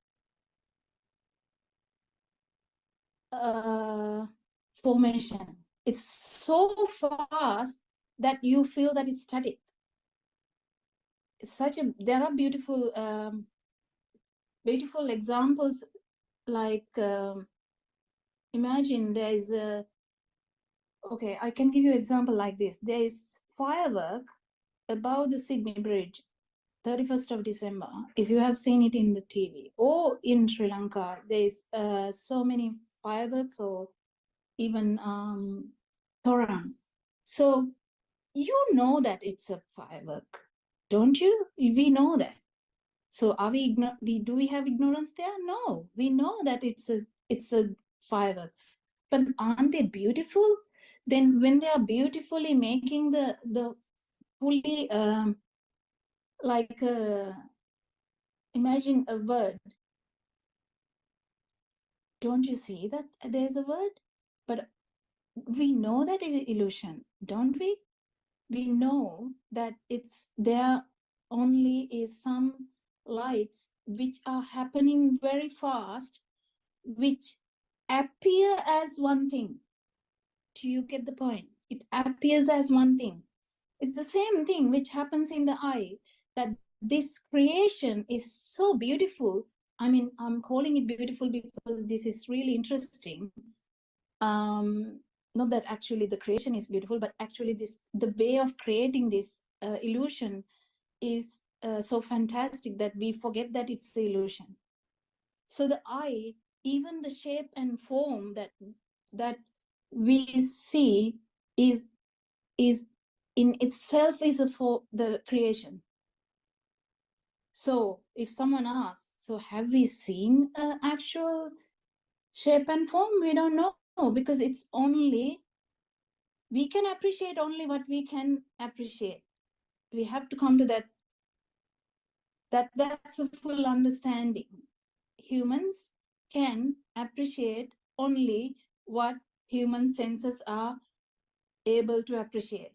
S7: formation. It's so fast that you feel that it's static. It's there are beautiful beautiful examples, like imagine there is okay, I can give you an example like this. There is firework above the Sydney Bridge, 31st of December. If you have seen it in the TV, or in Sri Lanka, there is so many fireworks, or even Toran. So you know that it's a firework, don't you? We know that. So are we do we have ignorance there? No, we know that it's a firework. But aren't they beautiful? Then when they are beautifully making the fully like imagine a word. Don't you see that there's a word? But we know that it is illusion, don't we? We know that it's there only is some lights which are happening very fast, which appear as one thing. Do you get the point? It appears as one thing. It's the same thing which happens in the eye, that this creation is so beautiful. I mean, I'm calling it beautiful because this is really interesting. not that actually the creation is beautiful, but actually the way of creating this illusion is so fantastic that we forget that it's the illusion. So the eye, even the shape and form that we see is in itself is for the creation. So if someone asks, so have we seen an actual shape and form? We don't know, because it's only, we can appreciate only what we can appreciate. We have to come to that's a full understanding. Humans can appreciate only what human senses are able to appreciate.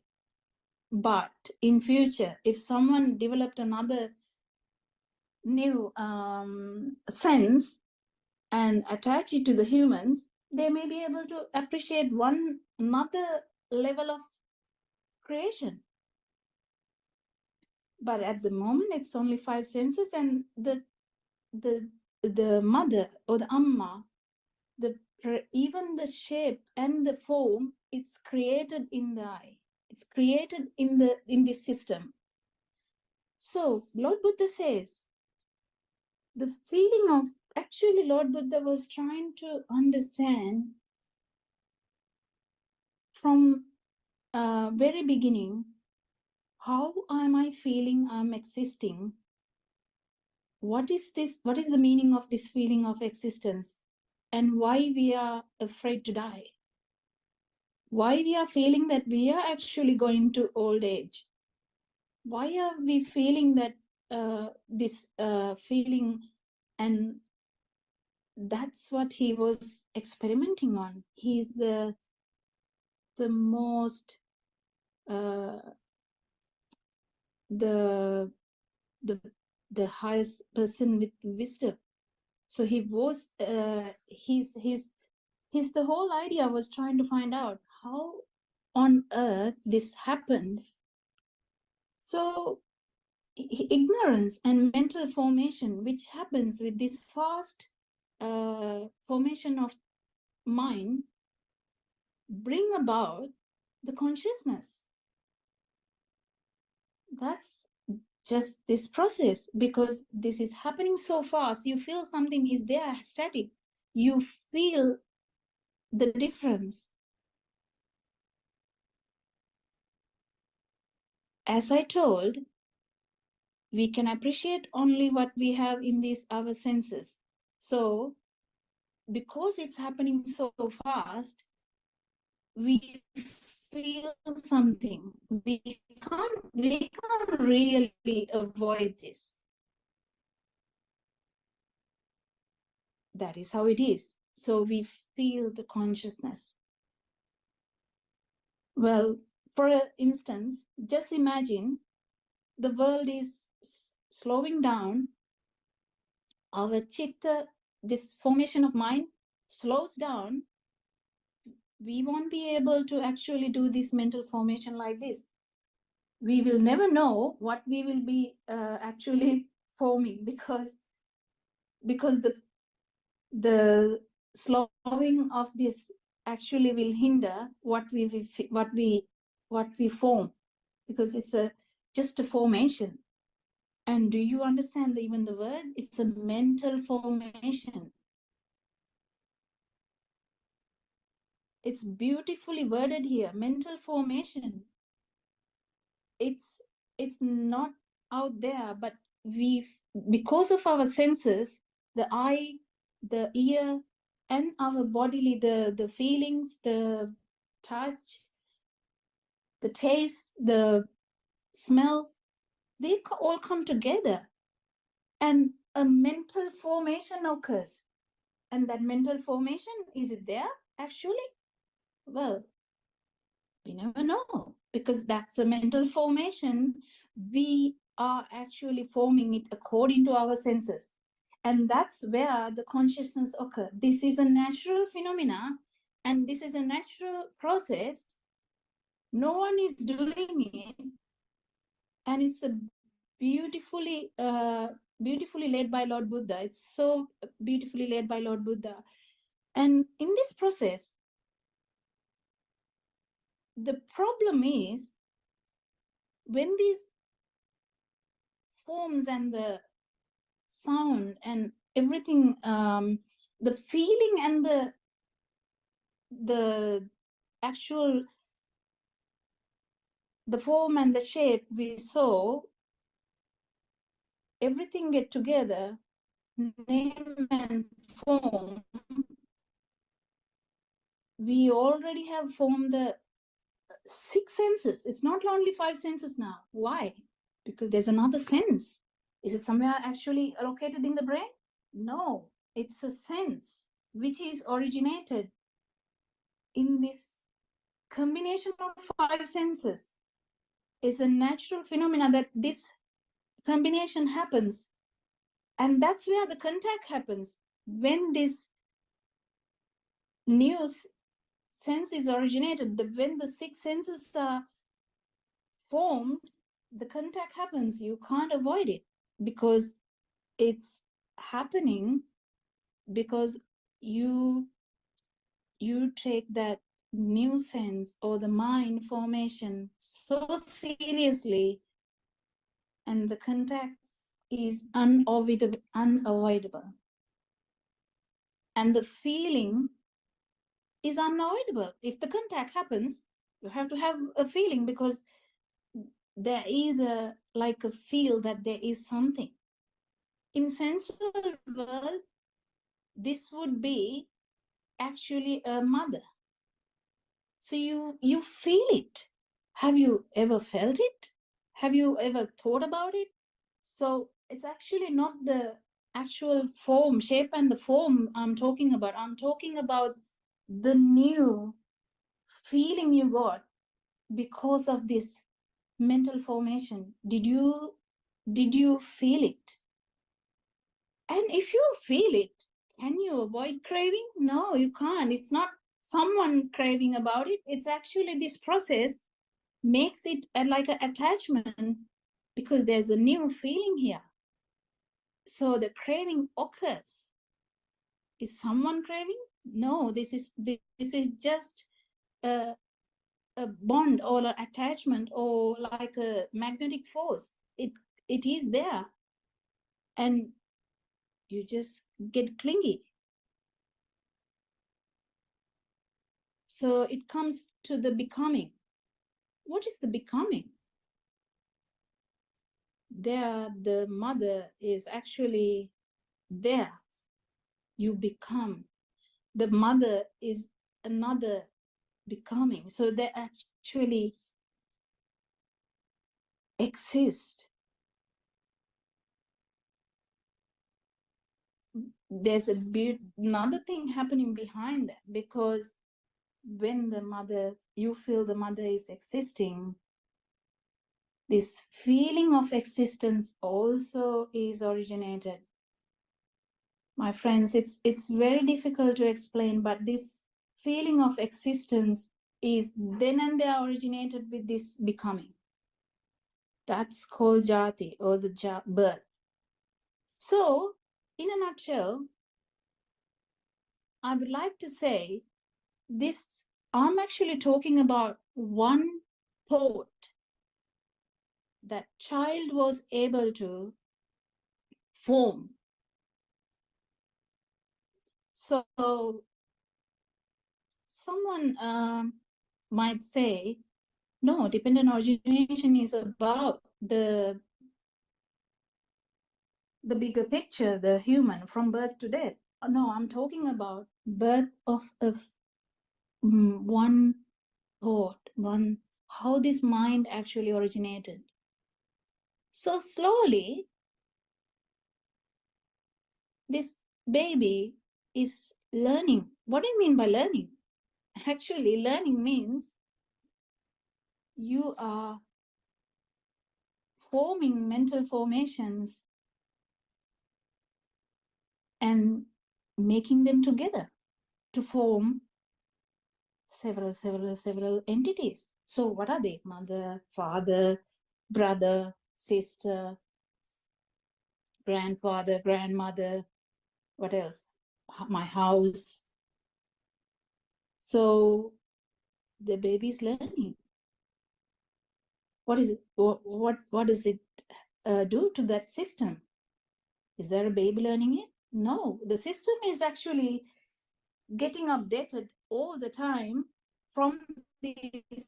S7: But in future, if someone developed another new sense and attach it to the humans, they may be able to appreciate another level of creation. But at the moment, it's only 5 senses, and the mother or the amma, even the shape and the form, it's created in the eye. It's created in this system. So Lord Buddha says, the feeling of, actually Lord Buddha was trying to understand from very beginning, how am I feeling I'm existing? What is this? What is the meaning of this feeling of existence? And why we are afraid to die? Why we are feeling that we are actually going to old age? Why are we feeling that this feeling? And that's what he was experimenting on. He's the most the highest person with wisdom. So he was his the whole idea was trying to find out how on earth this happened. So ignorance and mental formation, which happens with this fast formation of mind, bring about the consciousness. That's just this process, because this is happening so fast. You feel something is there static, you feel the difference. As I told, we can appreciate only what we have in these our senses. So because it's happening so fast, we feel something. We can't really avoid this. That is how it is. So we feel the consciousness. Well, for instance, just imagine the world is slowing down. Our chitta, this formation of mind, slows down. We won't be able to actually do this mental formation like this. We will never know what we will be actually forming, because the slowing of this actually will hinder what we form, because it's just a formation. And do you understand even the word? It's a mental formation. It's beautifully worded here, mental formation. It's not out there, but because of our senses, the eye, the ear, and our bodily, the feelings, the touch, the taste, the smell, they all come together, and a mental formation occurs. And that mental formation, is it there actually? Well, we never know, because that's a mental formation. We are actually forming it according to our senses. And that's where the consciousness occurs. This is a natural phenomena, and this is a natural process. No one is doing it. And it's a beautifully led by Lord Buddha. It's so beautifully led by Lord Buddha. And in this process, the problem is when these forms and the sound and everything, the feeling and the actual, the form and the shape we saw, everything get together, name and form, we already have formed the 6 senses. It's not only 5 senses now. Why? Because there's another sense. Is it somewhere actually located in the brain? No, it's a sense which is originated in this combination of 5 senses. It's a natural phenomena that this combination happens, and that's where the contact happens. When this new sense is originated, when the 6 senses are formed, the contact happens. You can't avoid it because it's happening, because you take that new sense or the mind formation so seriously, and the contact is unavoidable. And the feeling is unavoidable. If the contact happens, you have to have a feeling, because there is a feel that there is something. In sensual world, this would be actually a mother. So you feel it. Have you ever felt it? Have you ever thought about it? So it's actually not the actual form, shape and the form I'm talking about. I'm talking about the new feeling you got because of this mental formation. Did you feel it? And if you feel it, can you avoid craving? No, you can't. It's not someone craving about it. It's actually this process makes it like an attachment, because there's a new feeling here. So the craving occurs. Is someone craving? No, this is just a bond or an attachment or like a magnetic force. It is there, and you just get clingy. So it comes to the becoming. What is the becoming? There, the mother is actually there. You become. The mother is another becoming. So they actually exist. There's another thing happening behind that, because when the mother, you feel the mother is existing, this feeling of existence also is originated. My friends, it's very difficult to explain, but this feeling of existence is then and there originated with this becoming. That's called jati, or the birth. So, in a nutshell, I would like to say this, I'm actually talking about one thought that child was able to form. So someone might say, no, dependent origination is about the bigger picture, the human from birth to death. No, I'm talking about birth of one thought, how this mind actually originated. So slowly, this baby is learning. What do you mean by learning? Actually, learning means you are forming mental formations and making them together to form several entities. So what are they? Mother, father, brother, sister, grandfather, grandmother, what else? My house. So the baby is learning. what is it? What does it do to that system? Is there a baby learning it? No, the system is actually getting updated all the time from this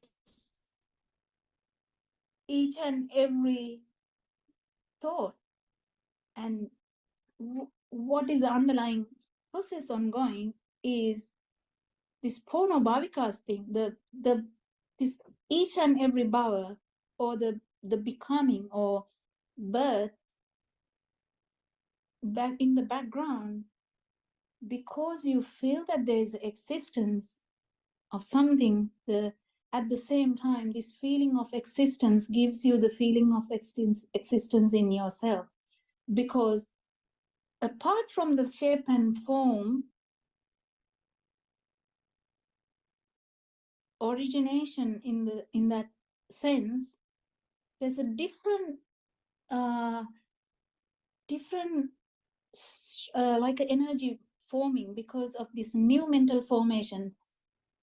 S7: each and every thought. And what is the underlying process ongoing is this Pono Bhavikas thing, this each and every bhava, or the becoming or birth back in the background, because you feel that there is existence of something, at the same time, this feeling of existence gives you the feeling of existence in yourself. Because apart from the shape and form, origination in that sense, there's a different like an energy forming because of this new mental formation.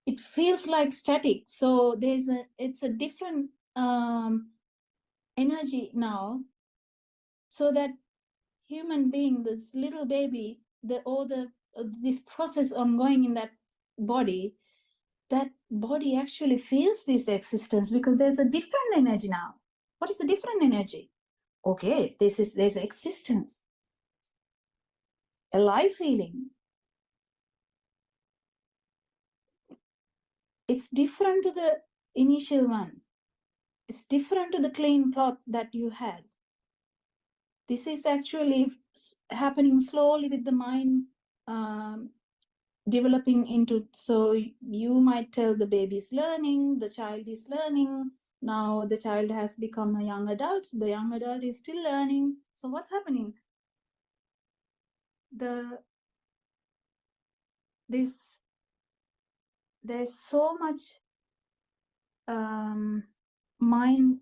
S7: It feels like static, so it's a different energy now, so that human being, this little baby, this process ongoing in that body actually feels this existence, because there's a different energy now. What is the different energy? Okay, there's existence, a life feeling. It's different to the initial one. It's different to the clean plot that you had. This is actually happening slowly with the mind developing into, so you might tell the baby is learning, the child is learning. Now the child has become a young adult, the young adult is still learning. So what's happening? There's so much mind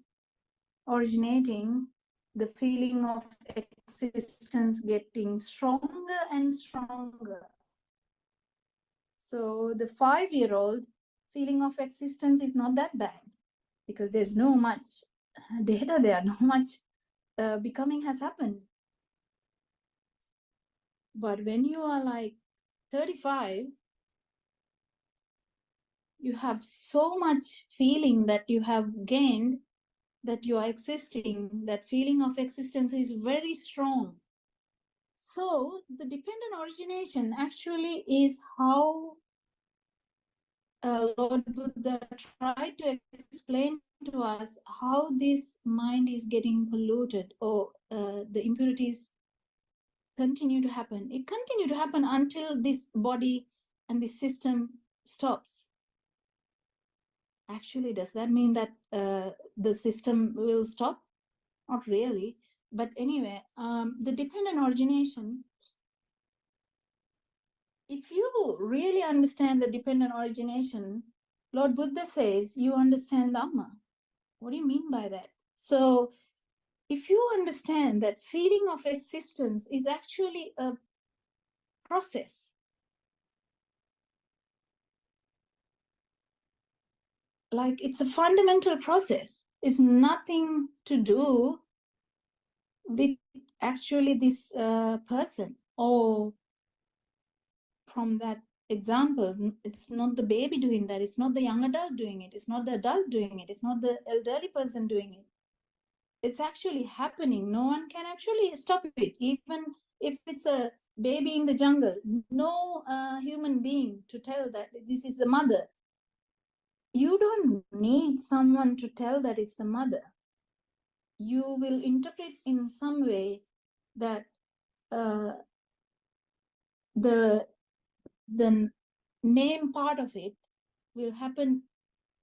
S7: originating, the feeling of existence getting stronger and stronger. So the 5-year-old feeling of existence is not that bad, because there's no much data there, no much becoming has happened. But when you are like 35, you have so much feeling that you have gained, that you are existing. That feeling of existence is very strong. So the dependent origination actually is how Lord Buddha tried to explain to us how this mind is getting polluted, or the impurities continue to happen. It continue to happen until this body and this system stops. Actually, does that mean that the system will stop? Not really. But anyway, the dependent origination, if you really understand the dependent origination, Lord Buddha says you understand Dhamma. What do you mean by that? So if you understand that feeling of existence is actually a process, like it's a fundamental process, it's nothing to do with actually this person. Or from that example, it's not the baby doing that, it's not the young adult doing it, it's not the adult doing it, it's not the elderly person doing it. It's actually happening. No one can actually stop it. Even if it's a baby in the jungle, no human being to tell that this is the mother. You don't need someone to tell that it's the mother. You will interpret in some way that the name part of it will happen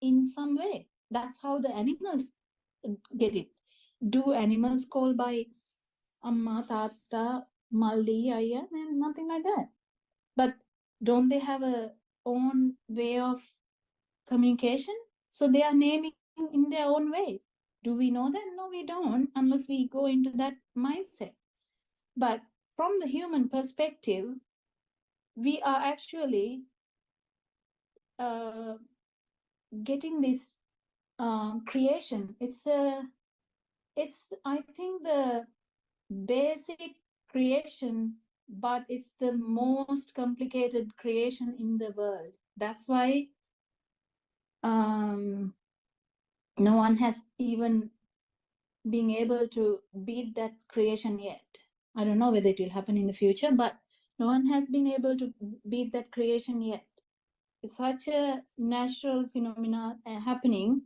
S7: in some way. That's how the animals get it. Do animals call by Amma, Tata, Malli, Ayya, and nothing like that? But don't they have a own way of communication? So they are naming in their own way. Do we know that? No, we don't, unless we go into that mindset. But from the human perspective, we are actually getting this creation. It's I think the basic creation, but it's the most complicated creation in the world. That's why no one has even been able to beat that creation yet. I don't know whether it will happen in the future, but no one has been able to beat that creation yet. It's such a natural phenomena happening.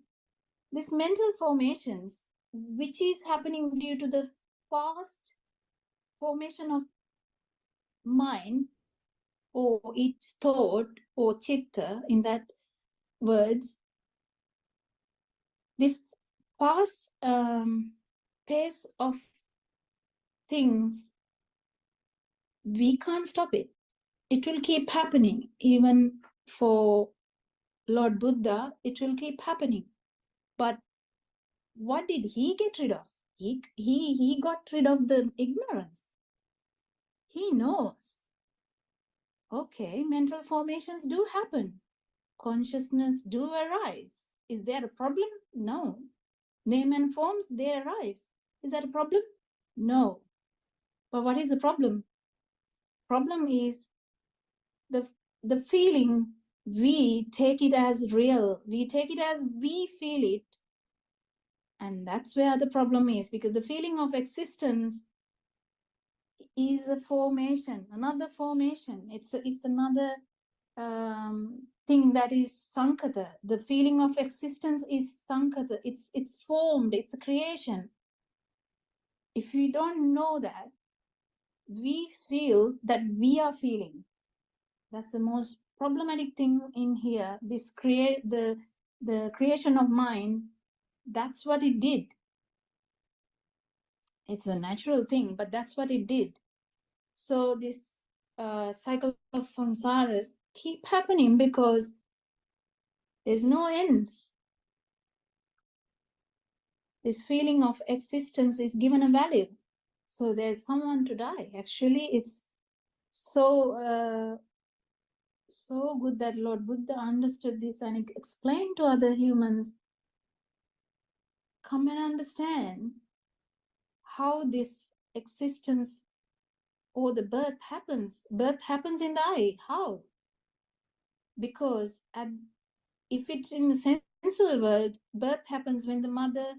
S7: These mental formations, which is happening due to the fast formation of mind or each thought or chitta, in that words, this fast pace of things, we can't stop it. It will keep happening. Even for Lord Buddha, it will keep happening. But what did he get rid of? He got rid of the ignorance. He knows, okay, mental formations do happen. Consciousness do arise. Is there a problem? No. Name and forms, they arise. Is that a problem? No. But what is the problem? Problem is the feeling, we take it as real. We take it as we feel it. And that's where the problem is, because the feeling of existence is a formation, another formation. It's another thing that is sankata. The feeling of existence is sankata. It's formed. It's a creation. If we don't know that, we feel that we are feeling. That's the most problematic thing in here. This the creation of mind. That's what it did. It's a natural thing, but that's what it did. So this cycle of samsara keep happening because there's no end. This feeling of existence is given a value. So there's someone to die. Actually, it's so so good that Lord Buddha understood this and explained to other humans, come and understand how this existence or the birth happens. Birth happens in the eye. How? Because if it's in the sensual world, birth happens when the mother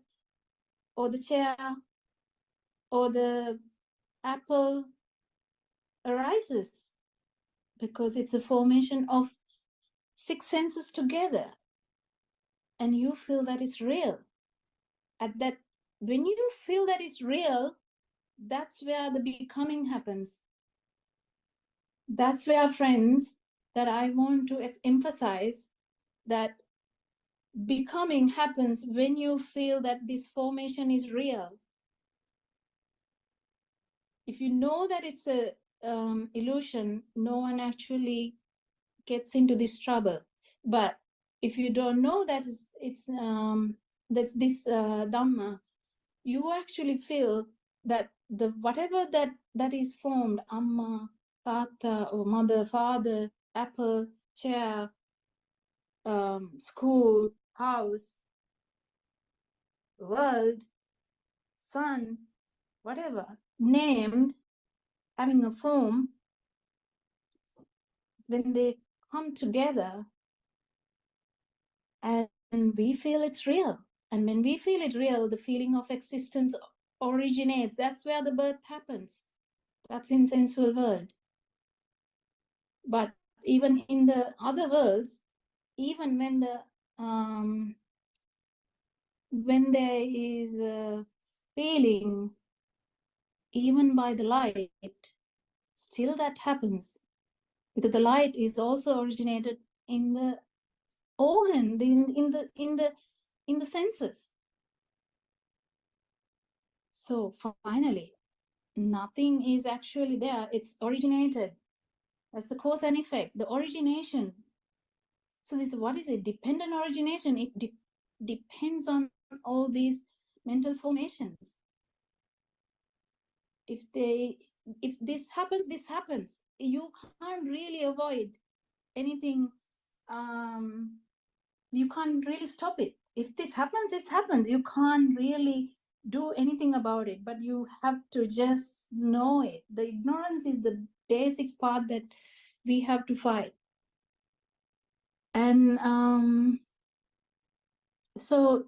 S7: or the chair or the apple arises, because it's a formation of 6 senses together, and you feel that it's real. At that, when you feel that it's real, that's where the becoming happens. That's where, friends, that I want to emphasize, that becoming happens when you feel that this formation is real. If you know that it's a illusion, no one actually gets into this trouble. But if you don't know that it's that's this Dhamma, you actually feel that the whatever that is formed, Amma, Tata, or mother, father, apple, chair, school, house, world, sun, whatever, named, having a form, when they come together and we feel it's real. And when we feel it real, the feeling of existence originates. That's where the birth happens. That's in sensual world. But even in the other worlds, even when there is a feeling, even by the light, still that happens, because the light is also originated in the organ, in the senses. So finally, nothing is actually there. It's originated. That's the cause and effect, the origination. So this, what is it? Dependent origination. It depends on all these mental formations. If this happens, this happens. You can't really avoid anything. You can't really stop it. if this happens, this happens. You can't really do anything about it, but you have to just know it. The ignorance is the basic part that we have to fight. And so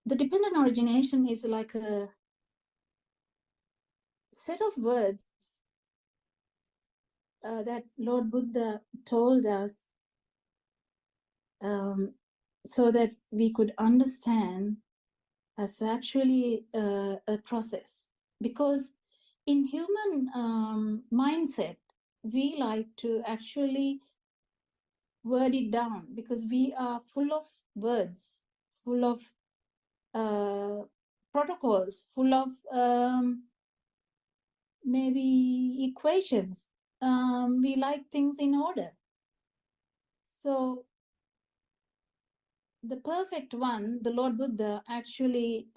S7: the dependent origination is like a set of words that Lord Buddha told us so that we could understand as actually a process. Because in human mindset, we like to actually word it down, because we are full of words, full of protocols, full of maybe equations. We like things in order. So the perfect one, the Lord Buddha actually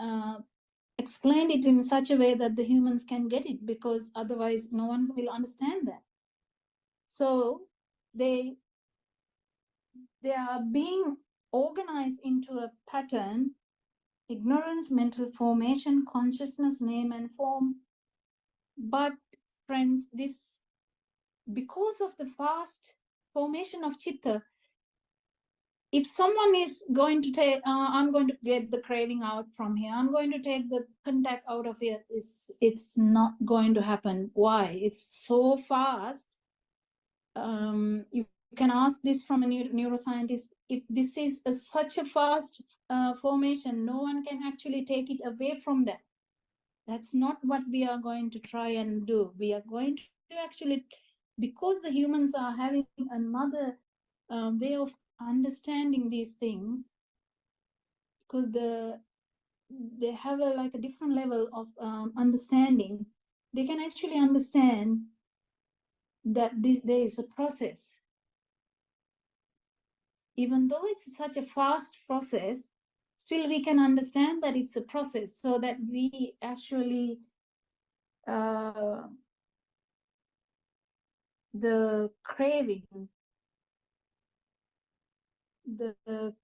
S7: explained it in such a way that the humans can get it, because otherwise no one will understand that. So they are being organized into a pattern: ignorance, mental formation, consciousness, name and form. But friends, this, because of the fast formation of chitta, if someone is going to take, I'm going to get the craving out from here, I'm going to take the contact out of here, it's not going to happen. Why? It's so fast. You can ask this from a neuroscientist. If this is such a fast formation, no one can actually take it away from that. That's not what we are going to try and do. We are going to actually, because the humans are having another way of understanding these things, because they have like a different level of understanding, they can actually understand that there is a process. Even though it's such a fast process, still we can understand that it's a process, so that we actually the craving, the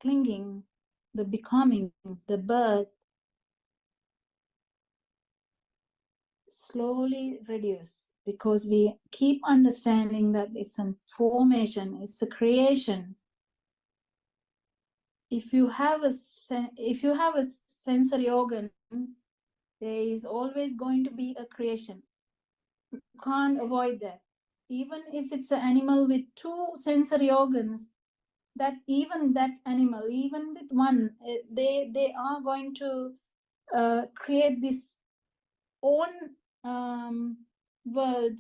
S7: clinging, the becoming, the birth slowly reduce, because we keep understanding that it's a formation, it's a creation. If you have a sensory organ, there is always going to be a creation. You can't avoid that. Even if it's an animal with 2 sensory organs, that even that animal, even with one, they are going to create this own world.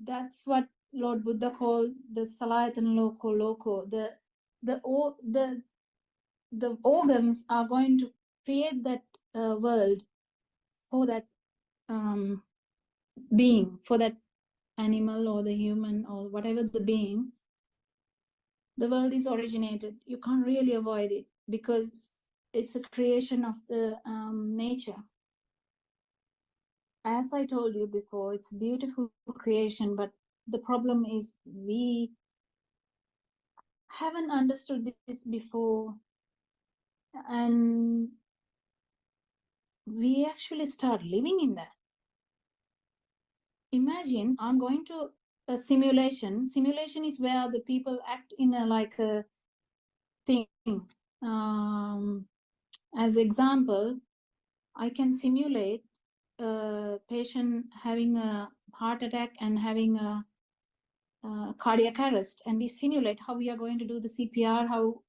S7: That's what Lord Buddha called the Salayatan Loko. The organs are going to create that world for that being, for that animal or the human or whatever the being. The world is originated. You can't really avoid it, because it's a creation of the nature. As I told you before, it's a beautiful creation, but the problem is we haven't understood this before, and we actually start living in that. Imagine I'm going to a simulation. Simulation is where the people act in a like a thing. As example, I can simulate a patient having a heart attack and having a cardiac arrest, and we simulate how we are going to do the CPR, how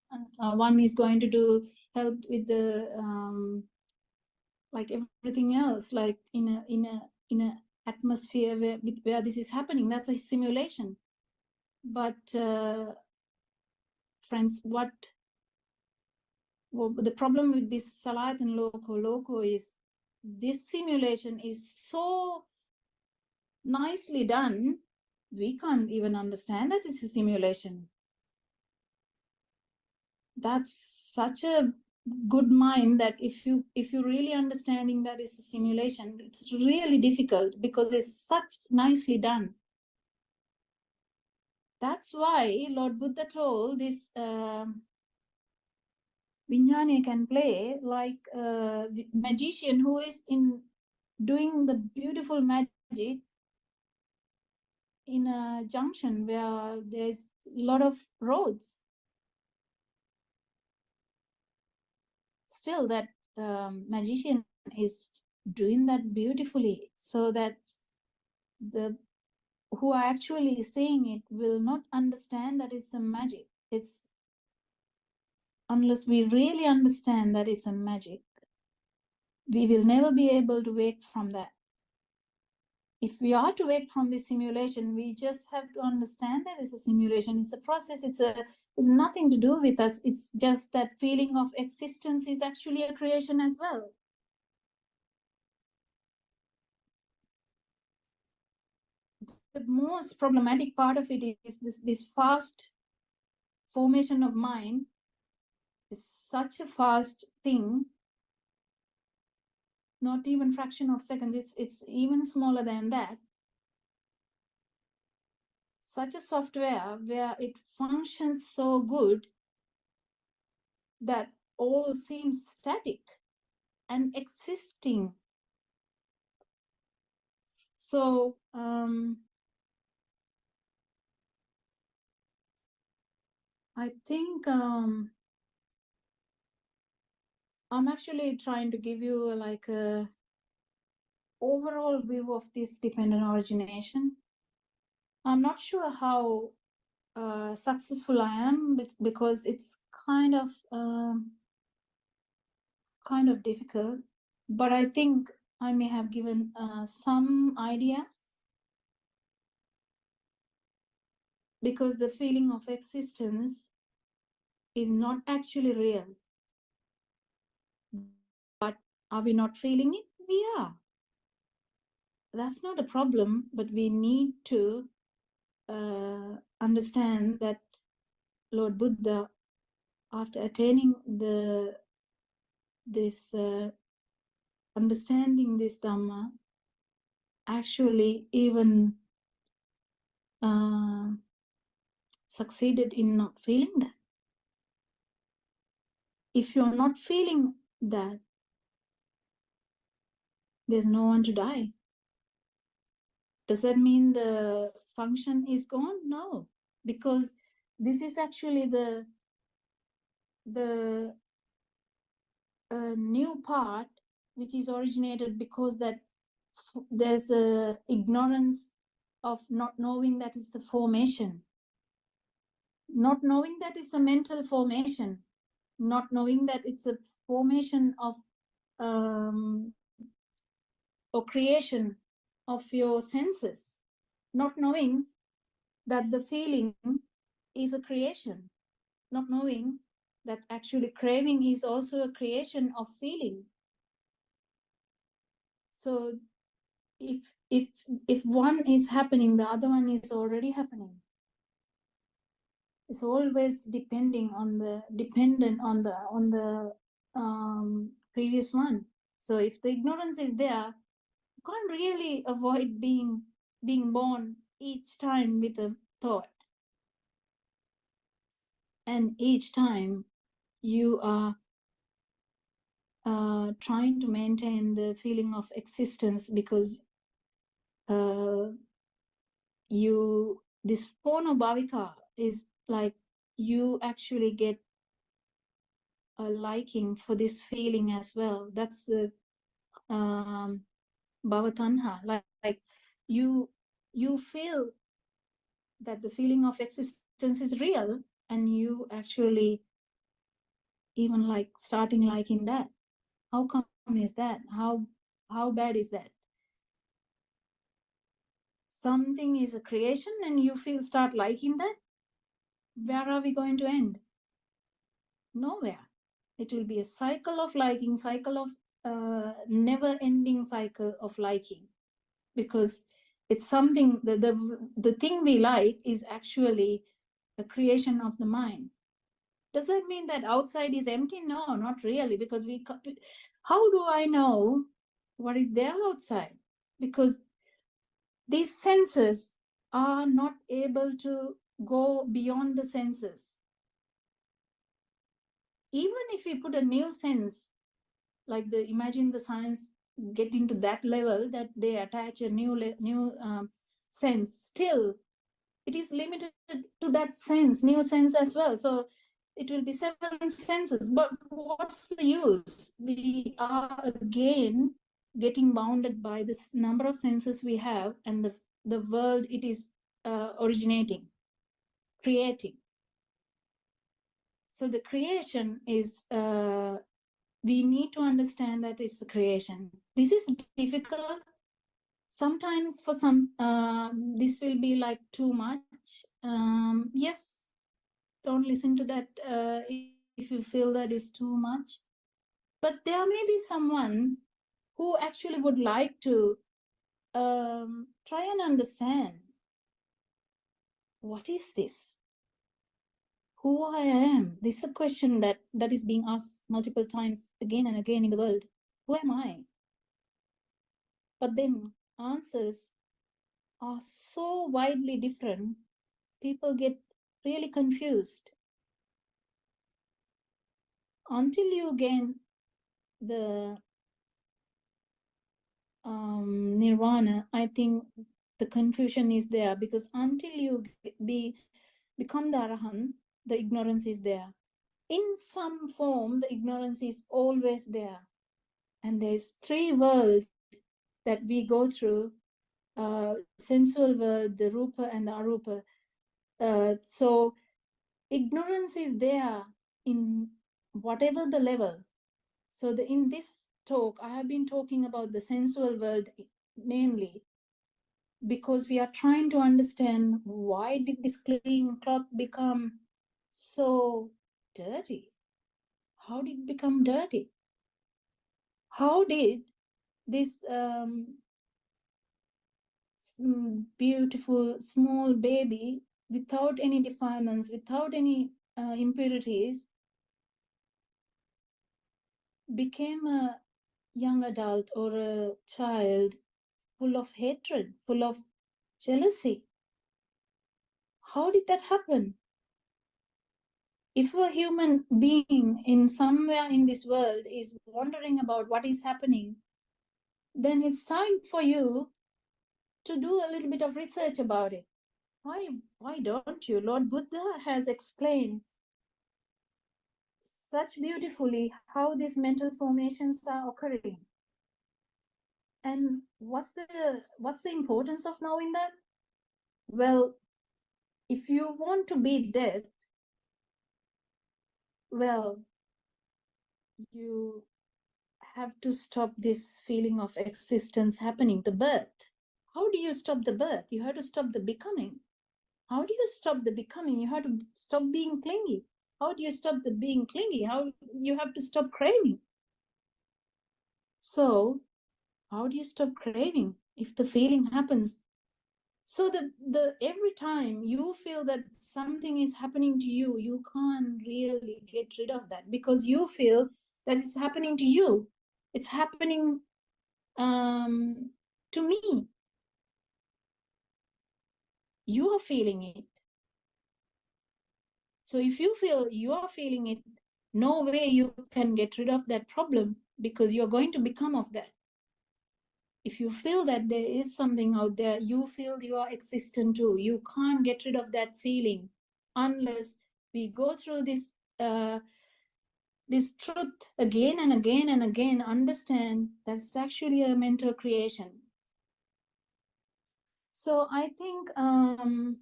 S7: one is going to do help with the like everything else, like in a atmosphere where this is happening. That's a simulation. But friends, the problem with this Salayatan Loko is this simulation is so nicely done, we can't even understand that it's a simulation. That's such a good mind that if you really understanding that it's a simulation, it's really difficult, because it's such nicely done. That's why Lord Buddha told this Vijnana can play like a magician who is doing the beautiful magic in a junction where there's a lot of roads. Still, that magician is doing that beautifully, so that the who are actually seeing it will not understand that it's a magic. It's unless we really understand that it's a magic, we will never be able to wake from that. If we are to wake from this simulation, we just have to understand that it's a simulation, it's a process, it's nothing to do with us. It's just that feeling of existence is actually a creation as well. The most problematic part of it is this fast formation of mind. Is such a fast thing, not even fraction of seconds, it's even smaller than that. Such a software where it functions so good that all seems static and existing. So I think I'm actually trying to give you like a overall view of this dependent origination. I'm not sure how successful I am, because it's kind of difficult, but I think I may have given some idea, because the feeling of existence is not actually real. But are we not feeling it? We are. That's not a problem, but we need to understand that Lord Buddha, after attaining this understanding this Dhamma, actually even succeeded in not feeling that. If you're not feeling that, there's no one to die. Does that mean the function is gone? No, because this is actually the new part which is originated because that there's a ignorance of not knowing that it's a formation, not knowing that it's a mental formation, not knowing that it's a formation of or creation of your senses, not knowing that the feeling is a creation, not knowing that actually craving is also a creation of feeling. So if one is happening, the other one is already happening. It's always dependent on the previous one. So if the ignorance is there, you can't really avoid being born each time with a thought. And each time you are trying to maintain the feeling of existence, because this Purna is like you actually get a liking for this feeling as well. That's the Bhavatanha. Like you feel that the feeling of existence is real, and you actually even like starting liking that. How come is that? How bad is that? Something is a creation and you start liking that. Where are we going to end? Nowhere. It will be a cycle of liking, cycle of never-ending cycle of liking, because it's something that the thing we like is actually a creation of the mind. Does that mean that outside is empty? No, not really, because how do I know what is there outside? Because these senses are not able to go beyond the senses. even if we put a new sense, like imagine the science get into that level that they attach a new sense, still it is limited to that sense, new sense as well. So it will be 7 senses, but what's the use? We are again getting bounded by this number of senses we have, and the world it is originating, creating. So the creation is, we need to understand that it's the creation. This is difficult. Sometimes for some, this will be like too much. Yes, don't listen to that if you feel that is too much. But there may be someone who actually would like to try and understand, what is this? Who I am? This is a question that is being asked multiple times again and again in the world. Who am I? But then answers are so widely different, people get really confused. Until you gain the nirvana, I think the confusion is there, because until you become the arahant, the ignorance is there. In some form, the ignorance is always there. And there's 3 worlds that we go through, sensual world, the rupa and the arupa. So ignorance is there in whatever the level. So in this talk, I have been talking about the sensual world mainly, because we are trying to understand, why did this clean cloth become so dirty? How did it become dirty? How did this beautiful small baby, without any defilements, without any impurities, became a young adult or a child full of hatred, full of jealousy? How did that happen? If a human being in somewhere in this world is wondering about what is happening, then it's time for you to do a little bit of research about it. Why don't you? Lord Buddha has explained such beautifully how these mental formations are occurring. And what's the importance of knowing that? Well, if you want to beat death, well, you have to stop this feeling of existence happening, the birth. How do you stop the birth? You have to stop the becoming. How do you stop the becoming? You have to stop being clingy. How do you stop the being clingy? How you have to stop craving. So how do you stop craving if the feeling happens? So the every time you feel that something is happening to you, you can't really get rid of that, because you feel that it's happening to you. It's happening to me. You are feeling it. So if you feel you are feeling it, no way you can get rid of that problem, because you're going to become of that. If you feel that there is something out there, you feel you are existent too. You can't get rid of that feeling unless we go through this truth again and again and again, understand that's actually a mental creation. So I think I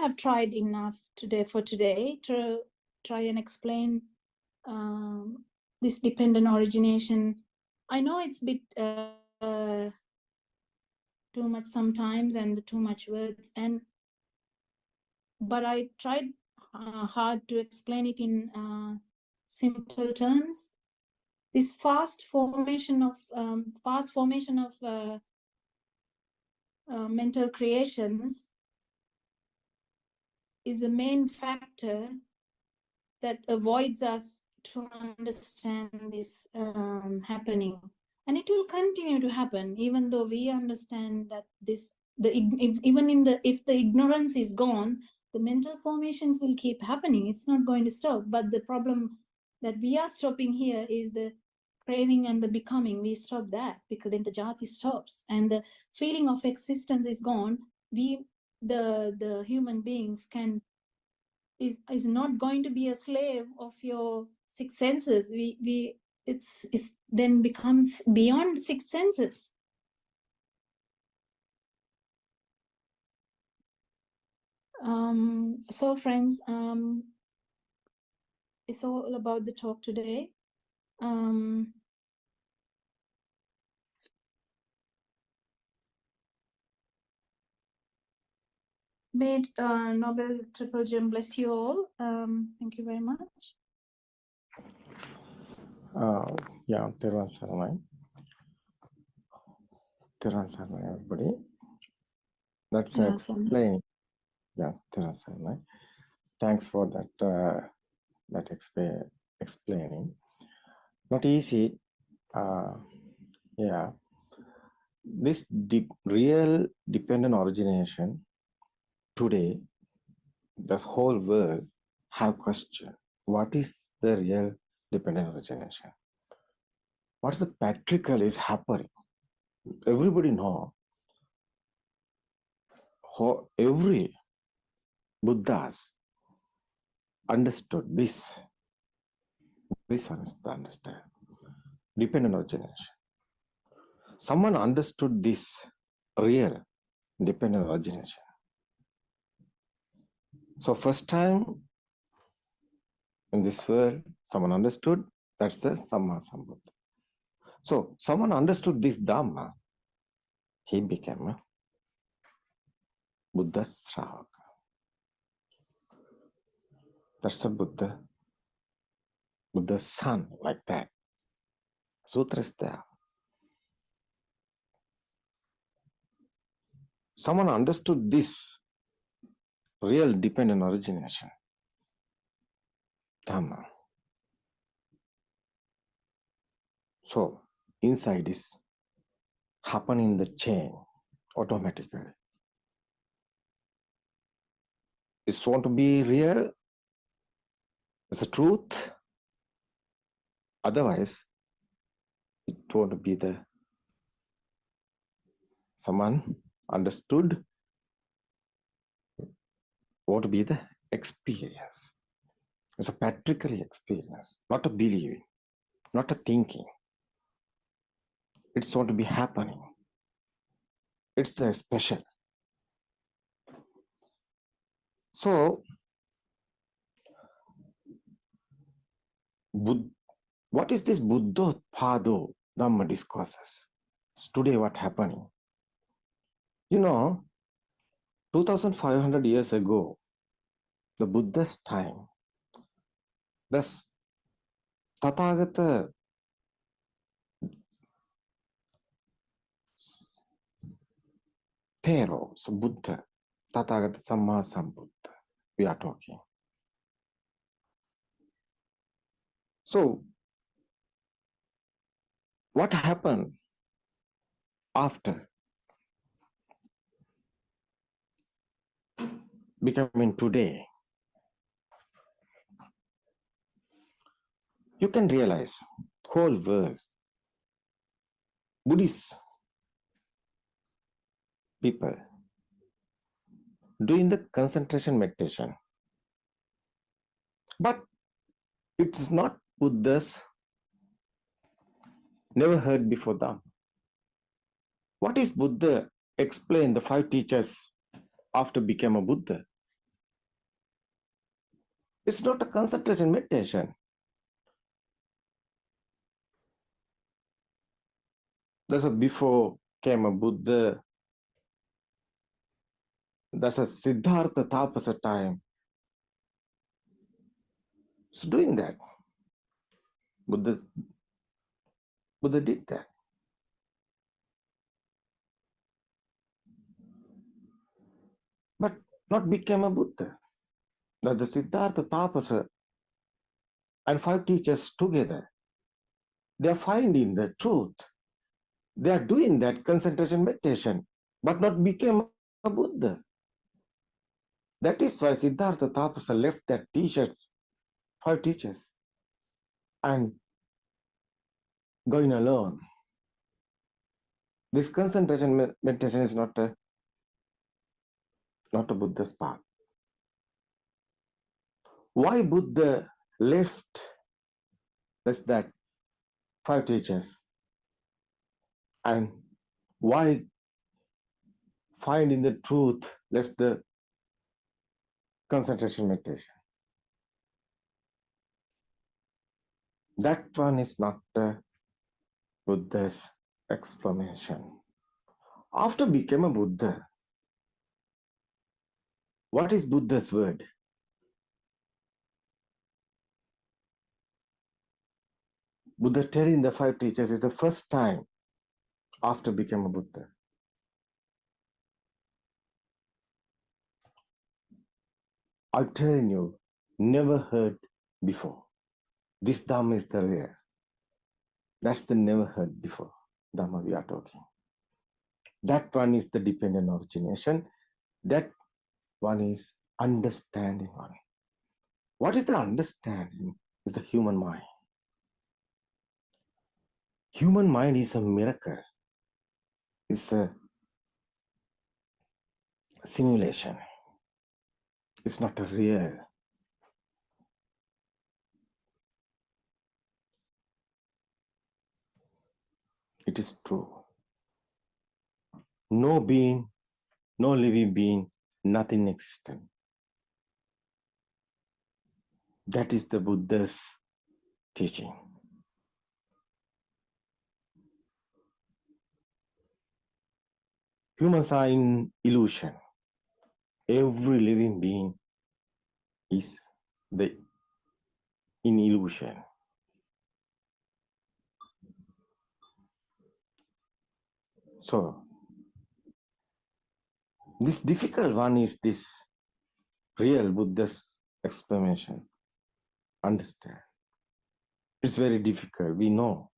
S7: have tried enough today to try and explain this dependent origination. I know it's a bit too much sometimes and too much words, but I tried hard to explain it in simple terms. This fast formation of mental creations is the main factor that avoids us to understand this happening. And it will continue to happen, even though we understand that if the ignorance is gone, the mental formations will keep happening. It's not going to stop. But the problem that we are stopping here is the craving and the becoming. We stop that because then the jati stops and the feeling of existence is gone. We, the human beings, is not going to be a slave of your six senses. It's then becomes beyond six senses. So friends, it's all about the talk today. May Nobel Triple Gem bless you all. Thank you very much.
S8: Yeah, Teran Saranai. Teran Saranai, everybody. That's explain. Yeah, Teran Saranai. Thanks for that. That explaining. Not easy. Yeah. This real dependent origination today, the whole world have question. What is the real dependent origination? What's the patriarchal is happening? Everybody know how every Buddhas understood this. This one is the understand. Dependent origination. Someone understood this real dependent origination. So first time in this world, someone understood that's the Samma Sambuddha. So someone understood this Dhamma, he became a Buddha Shravaka. That's a Buddha's son, like that. Sutra is there. Someone understood this real dependent origination, Dhamma. So inside is happening the chain automatically. It's want to be real, it's a truth. Otherwise, it won't be the someone understood what to be the experience. It's a patriarchal experience, not a believing, not a thinking. It's what to be happening. It's the special. So, what is this Buddothpado Dhamma discourses? Today what happening? You know, 2500 years ago, the Buddha's time, thus Tathagata Thero, so Buddha, Tathagata Samma Sambuddha, we are talking. So, what happened after becoming today? You can realize whole world, Buddhist people doing the concentration meditation. But it's not Buddha's, never heard before them. What is Buddha explain the 5 teachers after became a Buddha? It's not a concentration meditation. There's a before came a Buddha. There's a Siddhartha Tapasa time. It's doing that. Buddha did that. But not became a Buddha. That the Siddhartha Tapasa and 5 teachers together, they are finding the truth. They are doing that concentration meditation, but not became a Buddha. That is why Siddhartha Tapasa left that teachers, 5 teachers, and going alone. This concentration meditation is not a Buddha's path. Why Buddha left that 5 teachers, and why finding the truth left the concentration meditation? That one is not the Buddha's explanation. After became a Buddha, what is Buddha's word? Buddha telling the 5 teachers is the first time after became a Buddha. I'm telling you, never heard before. This Dhamma is the rare. That's the never heard before Dhamma we are talking. That one is the dependent origination. That one is understanding one. What is the understanding? Is the human mind. Human mind is a miracle. It's a simulation. It's not a real. It is true. No being, no living being, nothing existent. That is the Buddha's teaching. Humans are in illusion. Every living being is in illusion. So, this difficult one is this real Buddha's explanation. Understand. It's very difficult, we know.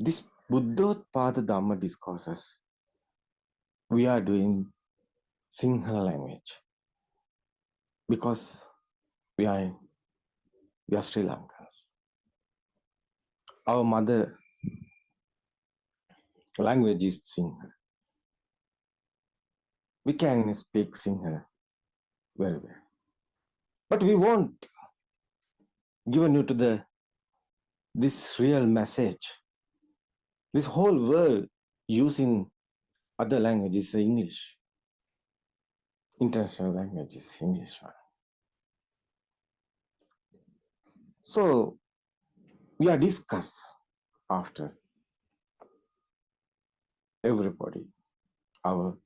S8: This Buddothpada Dhamma discourses, we are doing Sinhala language because we are Sri Lankans. Our mother language is Sinhala. We can speak Sinhala very well. But we won't given you to this real message. This whole world using other languages, English. International language is English one. So we are discuss after everybody. Our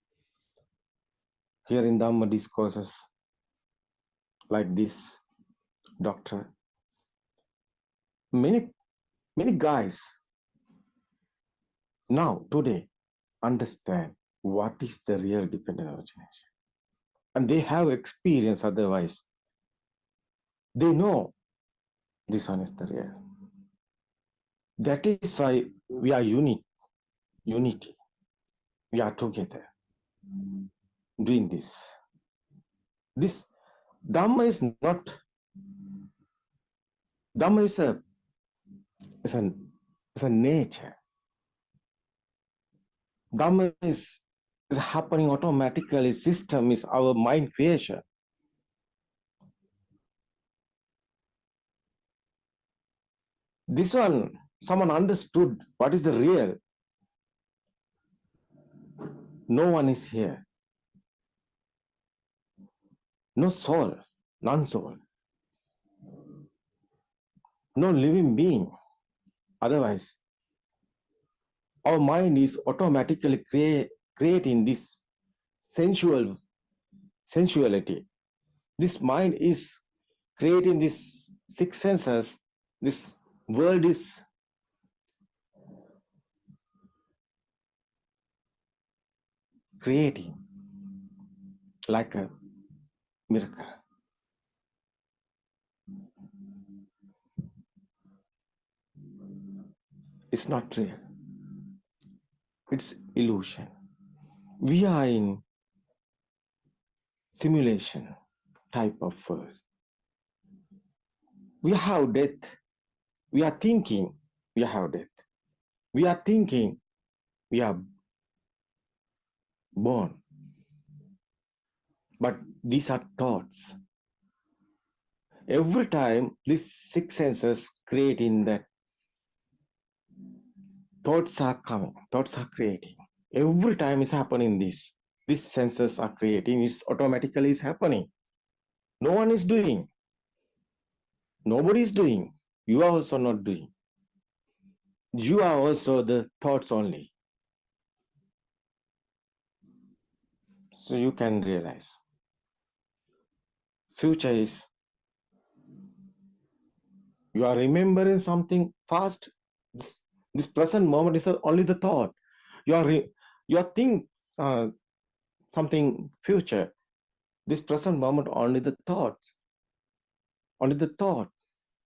S8: here in Dhamma discourses like this, doctor. Many guys now today understand what is the real dependent origination. And they have experience, otherwise they know this one is the real. That is why we are unity. We are together doing this. This Dhamma is not. Dhamma is a nature. Dhamma is happening automatically. System is our mind creation. This one, someone understood what is the real. No one is here. No soul, non-soul. No living being. Otherwise, our mind is automatically creating this sensuality. This mind is creating these 6 senses. This world is creating like a miracle. It's not real. It's illusion. We are in simulation type of world. We have death. We are thinking we have death. We are thinking we are born. But these are thoughts. Every time these six senses creating that, thoughts are coming, thoughts are creating. Every time is happening this. These senses are creating, is automatically is happening. No one is doing. Nobody is doing. You are also not doing. You are also the thoughts only. So you can realize. Future is you are remembering something fast. This present moment is only the thought. You are think something future. This present moment only the thoughts. Only the thought.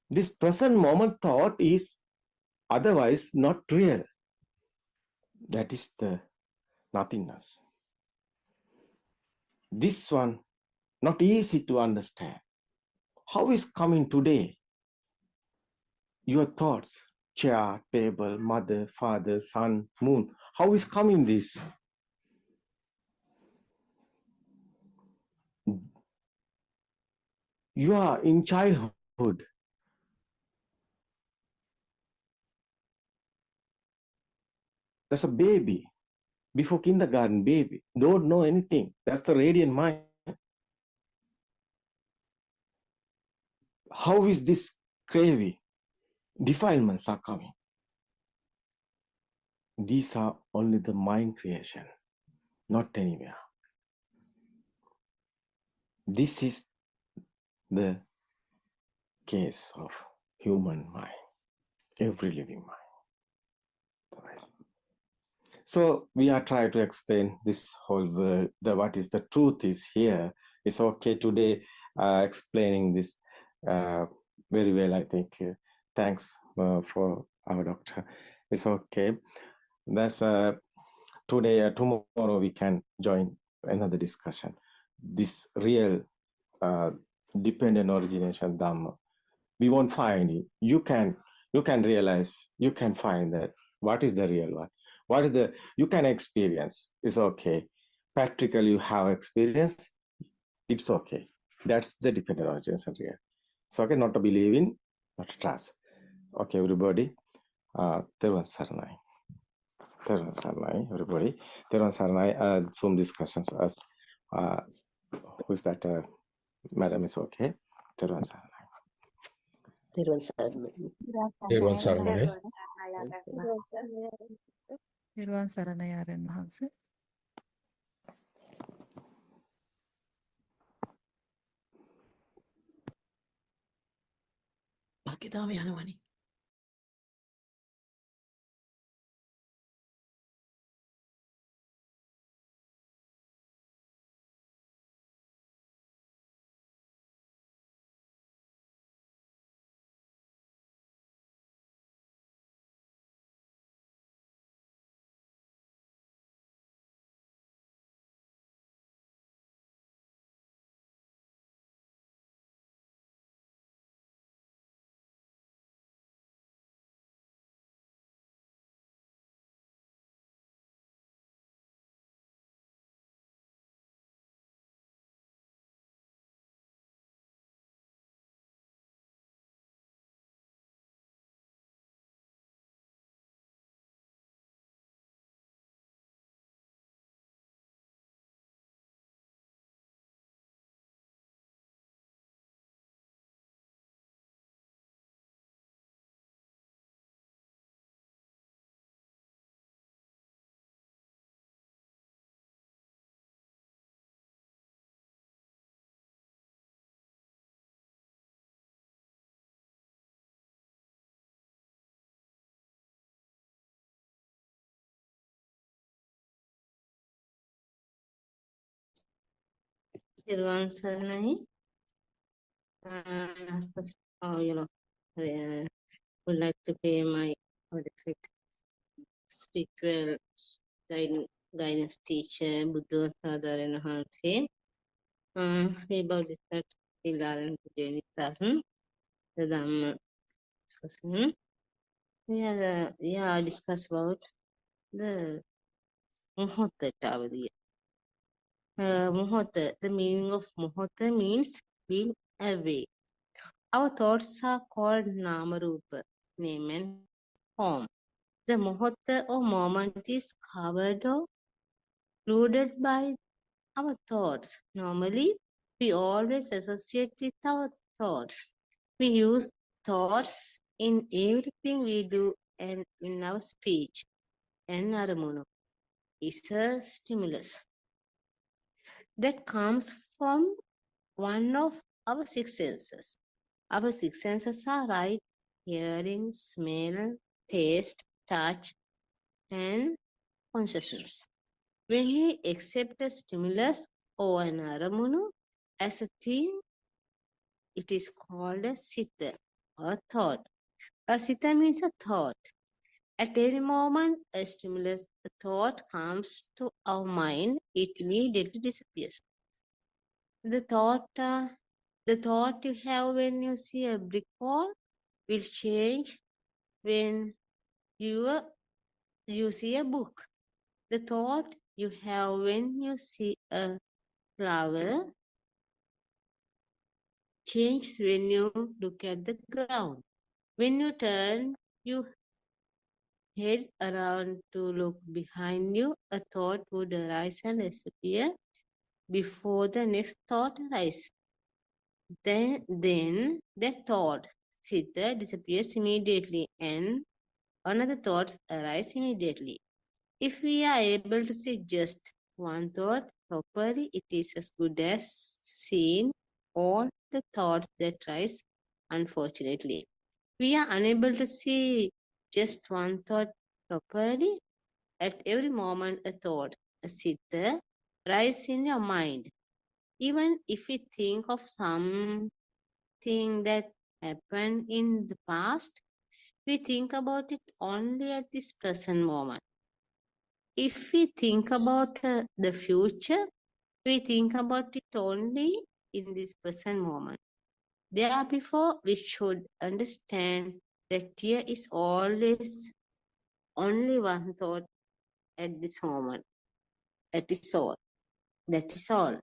S8: This present moment thought is otherwise not real. That is the nothingness. This one not easy to understand. How is coming today? Your thoughts, chair, table, mother, father, sun, moon. How is coming this? You are in childhood. That's a baby. Before kindergarten, baby. Don't know anything. That's the radiant mind. How is this craving? Defilements are coming. These are only the mind creation, not anywhere. This is the case of human mind, every living mind. So we are trying to explain this whole world, what is the truth is here. It's okay today explaining this very well, I think. Thanks for our doctor. It's okay. That's today, tomorrow we can join another discussion. This real dependent origination Dhamma. We won't find it. You can realize, you can find that what is the real one. What is the, you can experience, it's okay. Practically you have experience, it's okay. That's the dependent origination real. It's okay not to believe in, not to trust. Okay, everybody. Teruvan Saranai. Teruvan Saranai, everybody. Teruvan Saranai, Zoom discussions as who's that? Madam is okay. Teruvan Saranai.
S9: තෙරුවන් සරණයි.
S10: තෙරුවන් සරණයි ආරයන් වහන්සේ.
S9: භාග්‍යතාව යනවනේ.
S11: Therwan Saranai. First of all, would like to pay my respect spiritual guidance teacher, Buddothpada. We about this at 11:20,000. The Dhamma discussion. We are discuss about the Muhota. Muhota. The meaning of Muhota means being away. Our thoughts are called Namarupa, name and form. The Muhota or moment is covered or included by our thoughts. Normally, we always associate with our thoughts. We use thoughts in everything we do and in our speech. And Aramono is a stimulus that comes from one of our six senses. Our six senses are right: hearing, smell, taste, touch, and consciousness. When we accept a stimulus or an aramunu as a thing, it is called a sita or thought. A sita means a thought. At any moment, a stimulus, a thought comes to our mind, it immediately disappears. The thought you have when you see a brick wall will change when you see a book. The thought you have when you see a flower changes when you look at the ground. When you turn your head around to look behind you, a thought would arise and disappear before the next thought arises. Then that thought disappears immediately and another thought arises immediately. If we are able to see just one thought properly, it is as good as seeing all the thoughts that rise. Unfortunately, we are unable to see just one thought properly. At every moment, a thought, a siddha, rises in your mind. Even if we think of something that happened in the past, we think about it only at this present moment. If we think about the future, we think about it only in this present moment. Therefore, we should understand that there is always only one thought at this moment. That is all. That is all.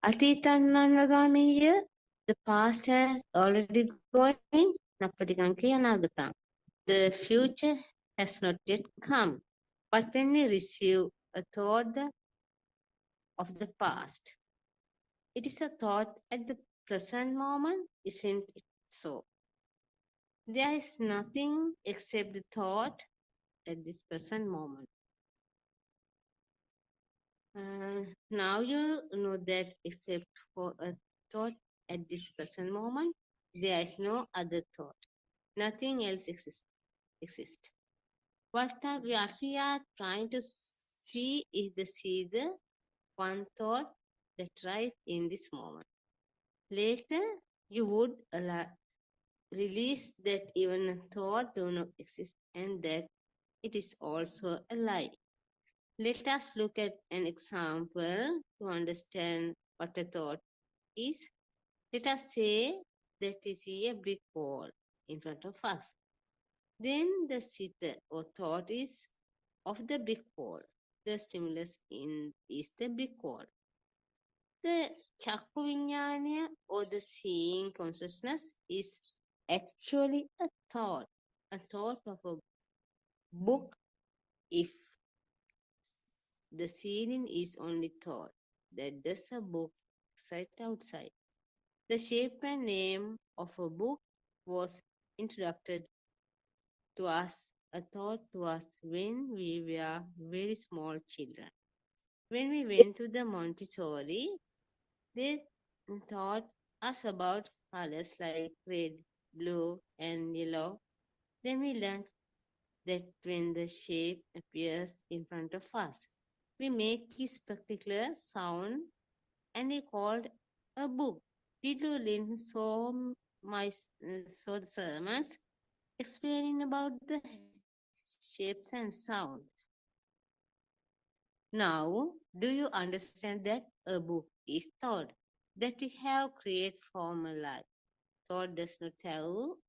S11: Atitananagamiya, the past has already gone. Napatikanki anagata. The future has not yet come. But when we receive a thought of the past, it is a thought at the present moment, isn't it so? There is nothing except the thought at this present moment. Now you know that except for a thought at this present moment, there is no other thought. Nothing else exists. What we are trying to see is the one thought that rises in this moment. Later, you would release that even a thought do not exist and that it is also a lie. Let us look at an example to understand what a thought is. Let us say that we see a brick wall in front of us. Then the sita or thought is of the brick wall. The stimulus is the brick wall. The chakku vinyanya or the seeing consciousness is actually a thought of a book. If the seeing is only thought, that does a book exist outside. The shape and name of a book was introduced to us, a thought to us when we were very small children. When we went to the Montessori, they taught us about colors like red, blue, and yellow. Then we learned that when the shape appears in front of us, we make this particular sound and we called a book. Did you listen saw the sermons explaining about the shapes and sounds. Now, do you understand that a book is thought that we have created from a life? Thought does not have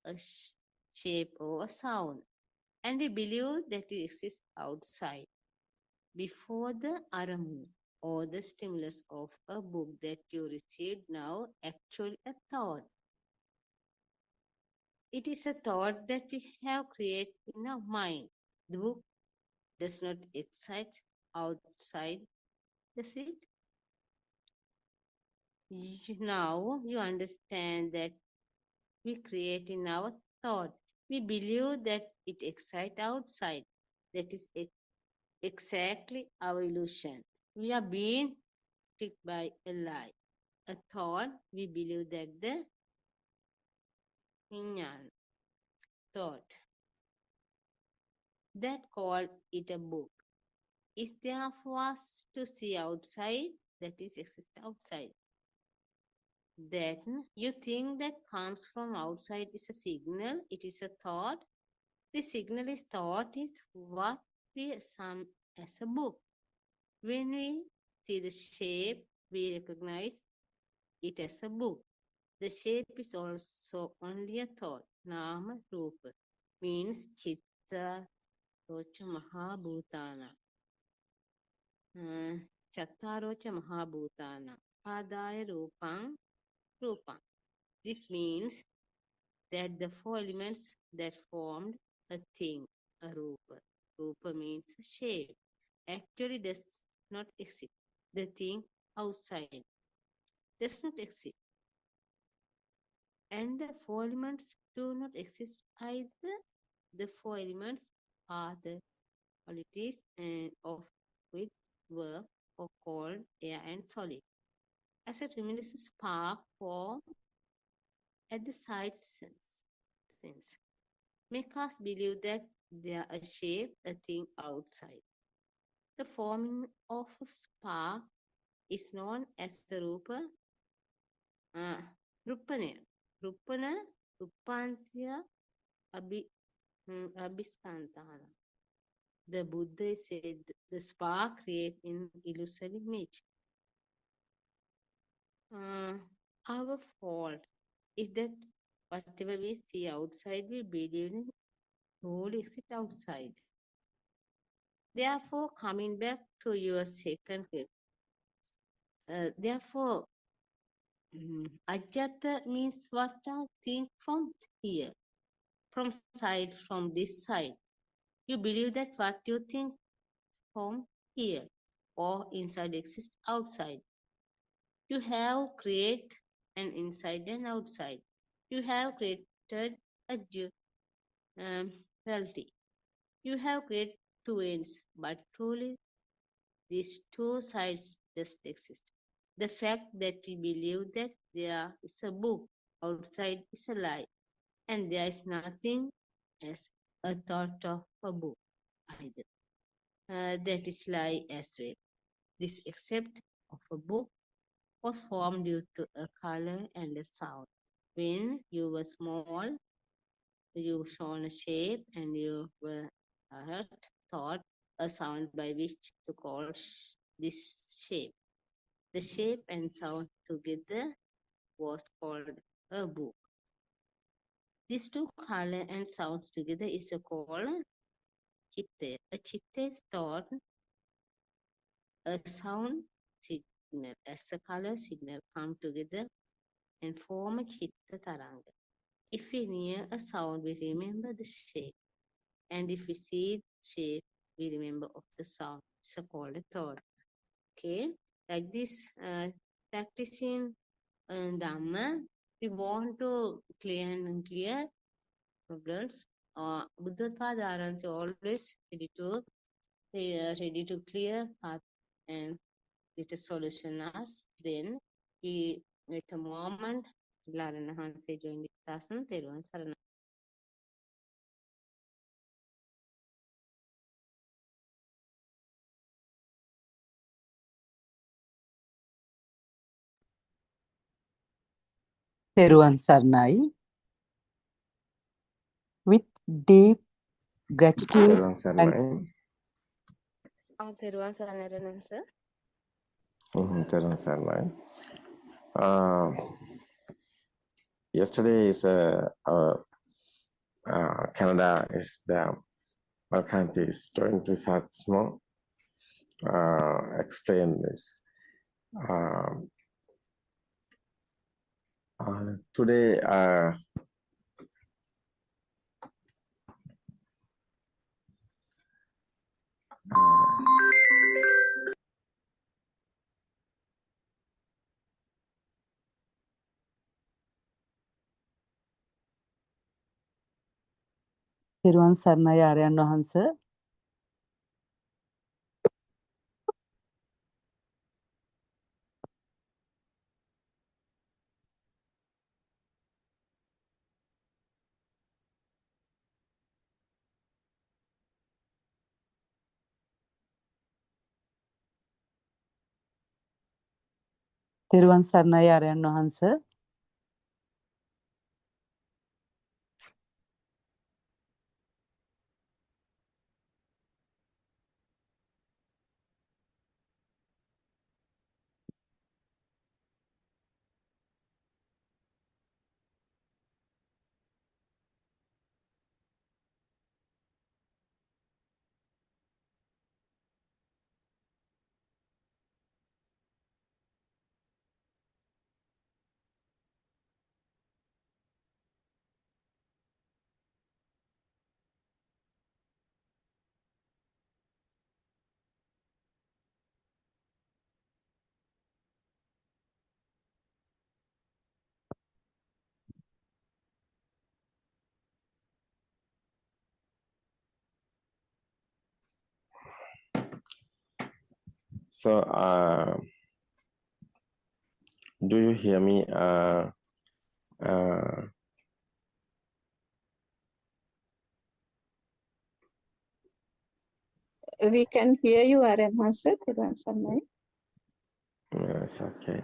S11: a shape or a sound, and we believe that it exists outside. Before the aramu or the stimulus of a book that you received now actually a thought. It is a thought that we have created in our mind. The book does not excite outside, does it? Now you understand that we create in our thought. We believe that it excites outside. That is exactly our illusion. We are being tricked by a lie. A thought, we believe that the Hinyan thought that called it a book is there for us to see outside, that is exist outside. Then you think that comes from outside is a signal, it is a thought. The signal is thought is what we assume as a book. When we see the shape, we recognize it as a book. The shape is also only a thought. Nama Rupa means Chitta Rocha Mahabhutana. Chattarocha Mahabhutana. Padaya Rupang Rupang. This means that the four elements that formed a thing, a Rupa. Rupa means shape. Actually does not exist. The thing outside does not exist. And the four elements do not exist either. The four elements are the qualities of which were or cold, air, and solid. As a tremendous spark form at the side sense, make us believe that there a shape, a thing outside. The forming of a spark is known as the Rupa, Rupana. Rupana, Rupantiya, Abhiskantana. The Buddha said the spark creates an illusory image. Our fault is that whatever we see outside, we believe in truly exist outside. Therefore, coming back to your second question, therefore, Ajata means what I think from here, from side, from this side. You believe that what you think from here or inside exists outside. You have created an inside and outside. You have created a reality. You have created two ends, but truly these two sides just exist. The fact that we believe that there is a book outside is a lie, and there is nothing as a thought of a book either. That is lie as well. This accept of a book was formed due to a color and a sound. When you were small, you shown a shape and you were taught a sound by which to call this shape. The shape and sound together was called a book. These two color and sounds together is called chitta. A chitta is thought a sound signal as a color signal come together and form a chitta taranga. If we hear a sound, we remember the shape. And if we see shape, we remember of the sound. It's called a thought. Okay, like this, practicing Dhamma, we want to clear problems. Buddothpada are always ready to clear path and get a solution us. Then we at a moment, Larana Hanse join with us and Teruan Sarana.
S12: Teruan Sarnai. With deep
S1: gratitude
S8: තෙරුවන්
S1: and
S8: සරණයි.
S11: තෙරුවන් සරණයි රණන් sir.
S8: තෙරුවන් සරණයි. Yesterday is Canada is the country is doing research more. Explain this. Today
S1: තෙරුවන් සරණයි ආර්යයන් වහන්ස. තෙරුවන් සරණයි ආර්යයන් වහන්ස.
S8: so do you hear me?
S6: We can hear you, Aryan Master. තෙරුවන් සරණයි.
S8: Yes, okay.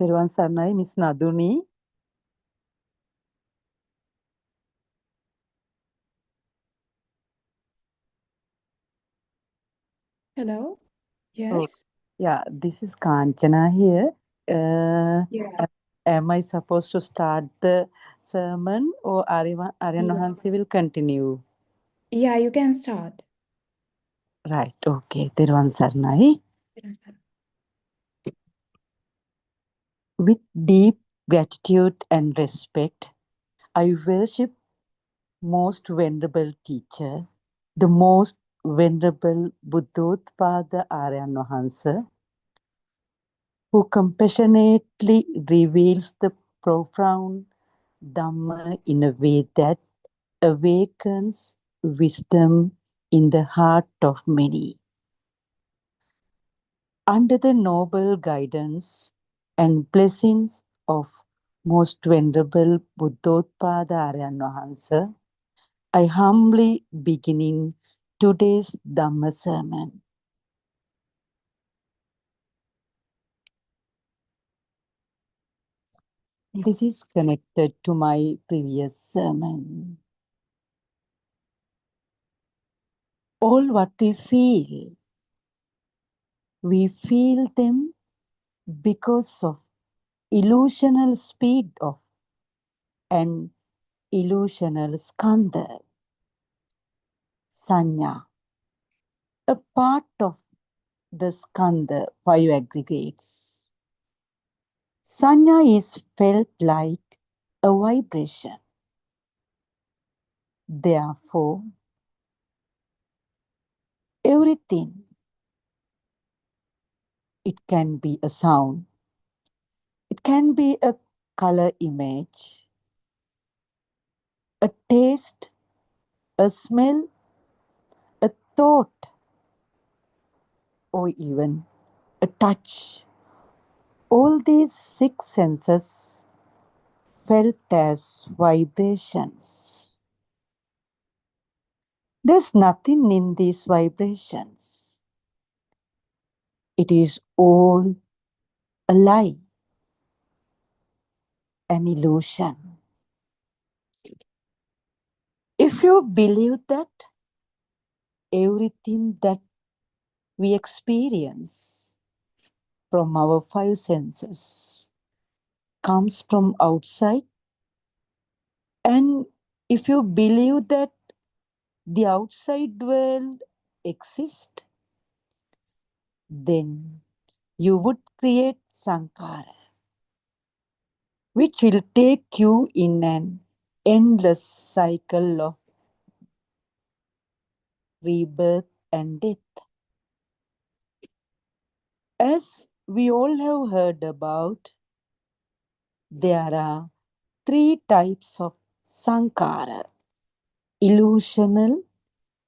S1: තෙරුවන් සරණයි miss Naduni.
S10: Hello.
S1: Oh,
S10: Yes.
S1: yeah, this is Kanchana here.
S10: Yeah.
S1: Am I supposed to start the sermon or Aryan
S10: Yeah.
S1: Wahansi will continue?
S10: Yeah, you can start.
S1: Right, okay. තෙරුවන් සරණයි. With deep gratitude and respect, I worship most venerable teacher, the most venerable Buddothpada Aryan Wahansa, who compassionately reveals the profound Dhamma in a way that awakens wisdom in the heart of many. Under the noble guidance and blessings of most venerable Buddothpada Aryan Wahansa, I humbly beginning today's Dhamma sermon. This is connected to my previous sermon. All what we feel them because of illusional speed of and illusional skandha, sanya, a part of the skandha 5 aggregates. Sanya is felt like a vibration. Therefore, everything, it can be a sound, it can be a color image, a taste, a smell, a thought,
S12: or even a touch. All these six senses felt as vibrations. There's nothing in these vibrations. It is all a lie, an illusion. If you believe that everything that we experience from our five senses comes from outside, and if you believe that the outside world exists, then you would create sankhara, which will take you in an endless cycle of rebirth and death. As we all have heard about, there are three types of sankhara: illusional,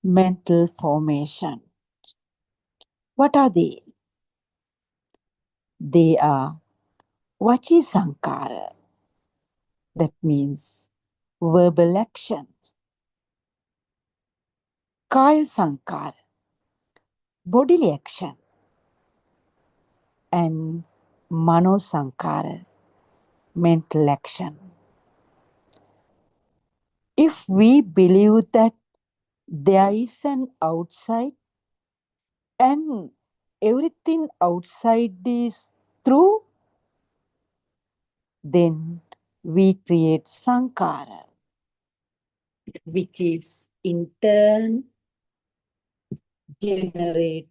S12: mental formation. What are they? They are vachi sankhara, that means verbal actions; kaya sankhara, bodily action; and mano sankhara, mental action. If we believe that there is an outside and everything outside is true, then we create sankhara, which is in turn generate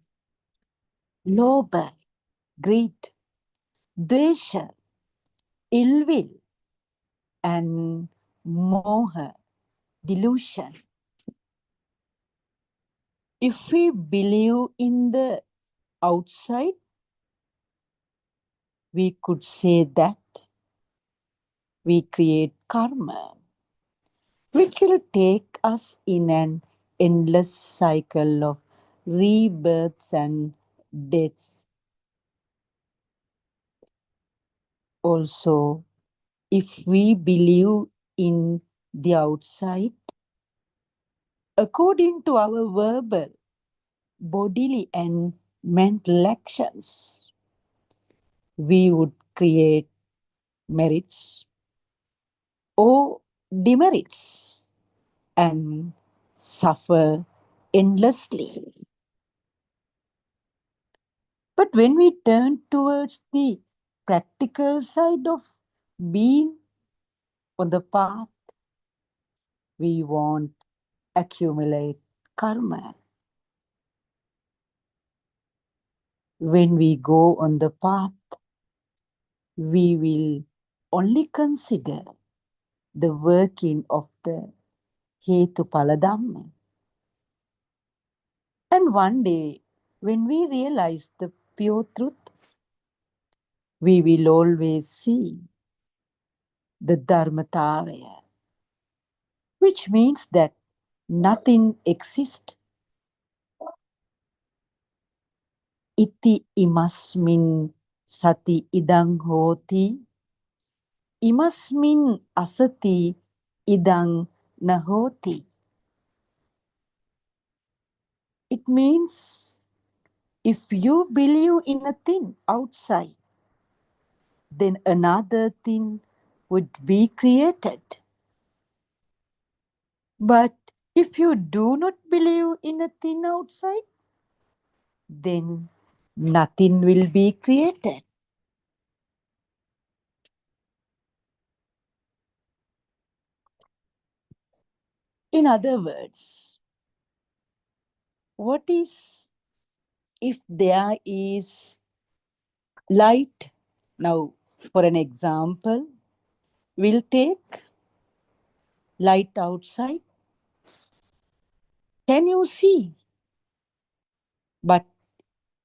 S12: lobha, greed, dvesha, ill will, and moha, delusion. If we believe in the outside, we could say that we create karma, which will take us in an endless cycle of rebirths and deaths. Also, if we believe in the outside, according to our verbal, bodily, and mental actions, we would create merits or demerits and suffer endlessly. But when we turn towards the practical side of being on the path, we won't accumulate karma. When we go on the path, we will only consider the working of the Hetupala Dhamma. And one day, when we realize the pure truth, we will always see the Dharmatavaya, which means that nothing exists. Iti imasmin sati idang hoti, imasmin asati idang nahoti. It means if you believe in a thing outside, then another thing would be created. But if you do not believe in a thing outside, then nothing will be created. In other words, what is if there is light? Now, for an example, we'll take light outside. Can you see? But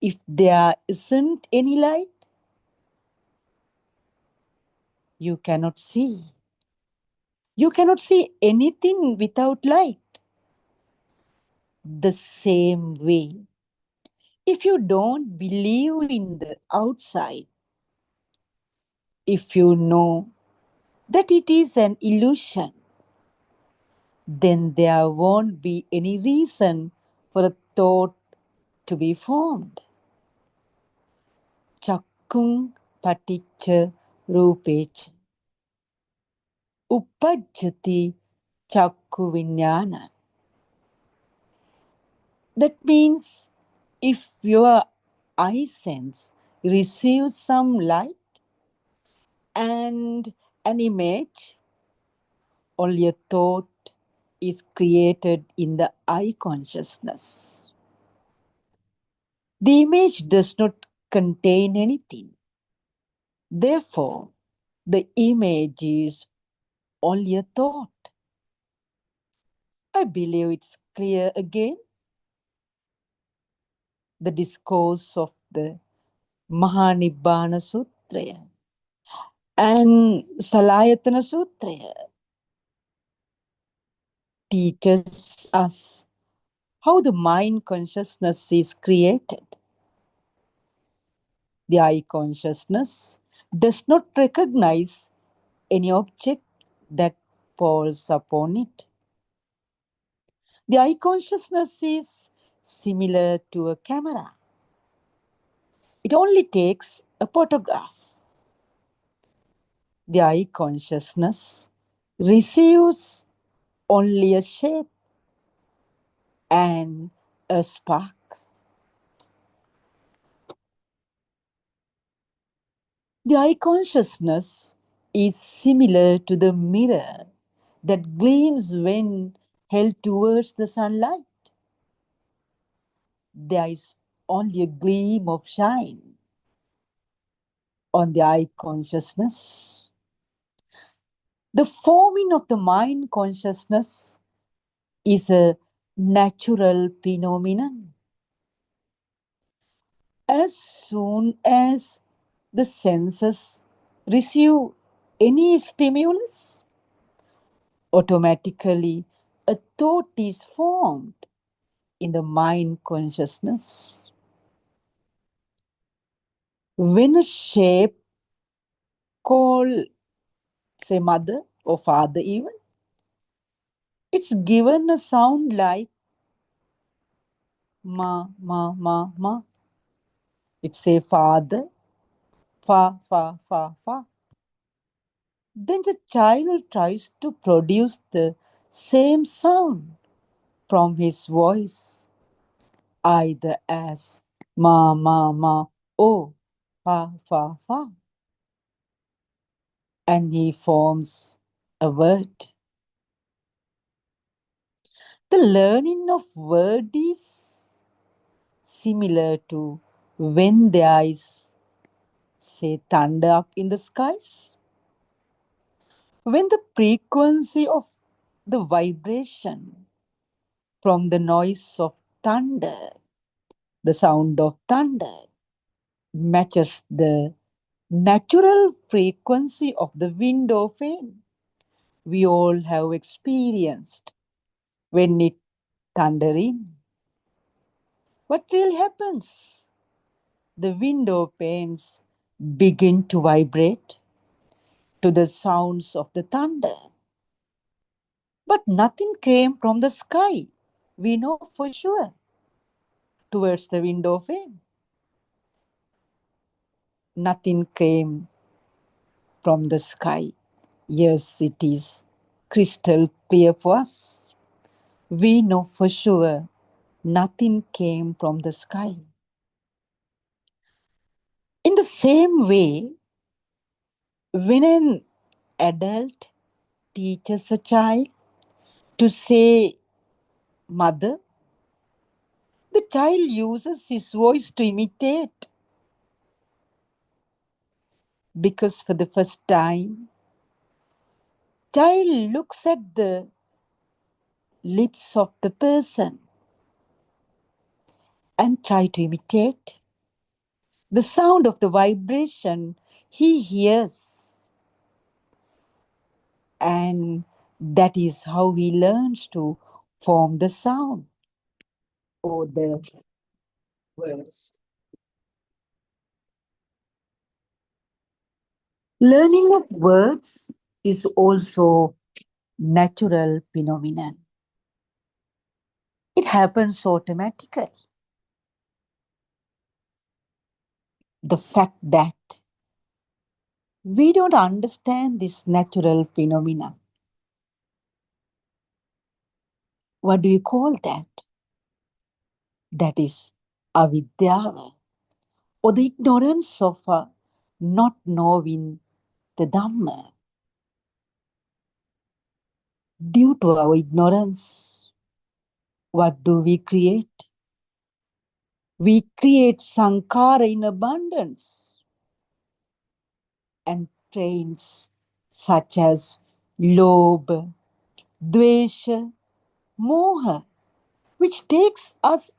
S12: if there isn't any light, you cannot see. You cannot see anything without light. The same way, If you don't believe in the outside, if you know that it is an illusion, then there won't be any reason for a thought to be formed. Chakkung paticca rupecha uppajjati chakku vinyana. That means if your eye sense receives some light and an image, only a thought is created in the eye consciousness. The image does not contain anything. Therefore, the image is only a thought. I believe it's clear again. The discourse of the Mahanibbana Sutra and Salayatana Sutra teaches us how the mind consciousness is created. The eye consciousness does not recognize any object that falls upon it. The eye consciousness is similar to a camera. It only takes a photograph. The eye consciousness receives only a shape and a spark. The eye consciousness is similar to the mirror that gleams when held towards the sunlight. There is only a gleam of shine on the eye consciousness. The forming of the mind consciousness is a natural phenomenon. As soon as the senses receive any stimulus, automatically a thought is formed in the mind consciousness. When a shape called, say, mother or father even, it's given a sound like ma, ma, ma, ma. It say father, fa, fa, fa, fa. Then the child tries to produce the same sound from his voice, either as ma, ma, ma, o, fa, fa, fa. And he forms a word. The learning of word is similar to when there is, say, thunder up in the skies. When the frequency of the vibration from the noise of thunder, the sound of thunder, matches the natural frequency of the wind or fan, we all have experienced when it thundering. What really happens? The window panes begin to vibrate to the sounds of the thunder. But nothing came from the sky, we know for sure, towards the window pane. Nothing came from the sky. Yes, it is crystal clear for us. We know for sure nothing came from the sky. In the same way, when an adult teaches a child to say mother, the child uses his voice to imitate. Because for the first time, child looks at the lips of the person and try to imitate the sound of the vibration he hears. And that is how he learns to form the sound or the words. Learning of words is also natural phenomenon. It happens automatically. The fact that we don't understand this natural phenomenon. What do you call that? That is avidya, or the ignorance of not knowing the Dhamma. Due to our ignorance, what do we create? We create sankhara in abundance and trains such as lobha, dvesha, moha, which takes us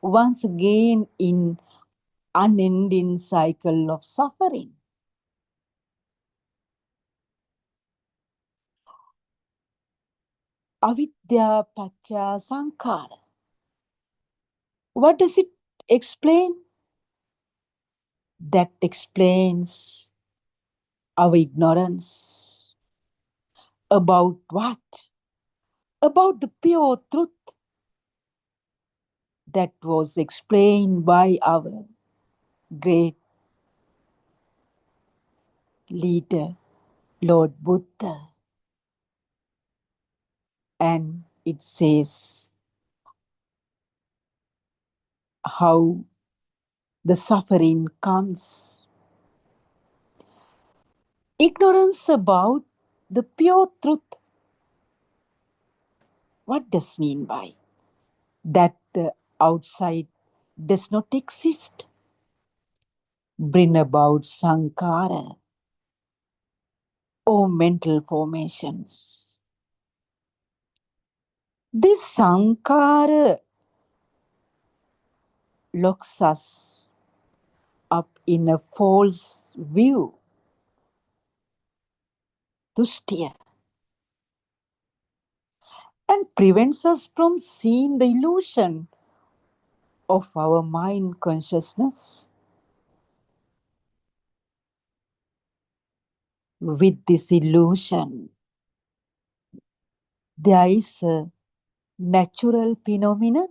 S12: once again in unending cycle of suffering. Avidya pacha sankhara. What does it explain? That explains our ignorance. About what? About the pure truth that was explained by our great leader, Lord Buddha. And it says how the suffering comes. Ignorance about the pure truth. What does mean by that the outside does not exist? Bring about sankhara, or mental formations. This sankhara locks us up in a false view, tushtiya, and prevents us from seeing the illusion of our mind consciousness. With this illusion, there is a natural phenomenon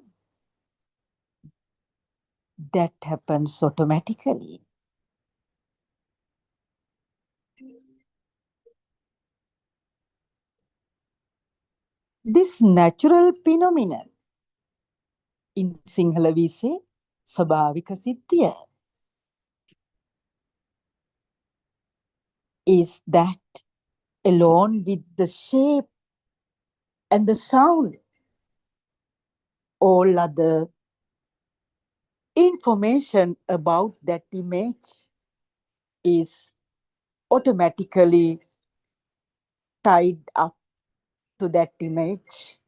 S12: that happens automatically. This natural phenomenon, in Sinhala we say, Sabhavika Siddhya, is that along with the shape and the sound, all other information about that image is automatically tied up to that image.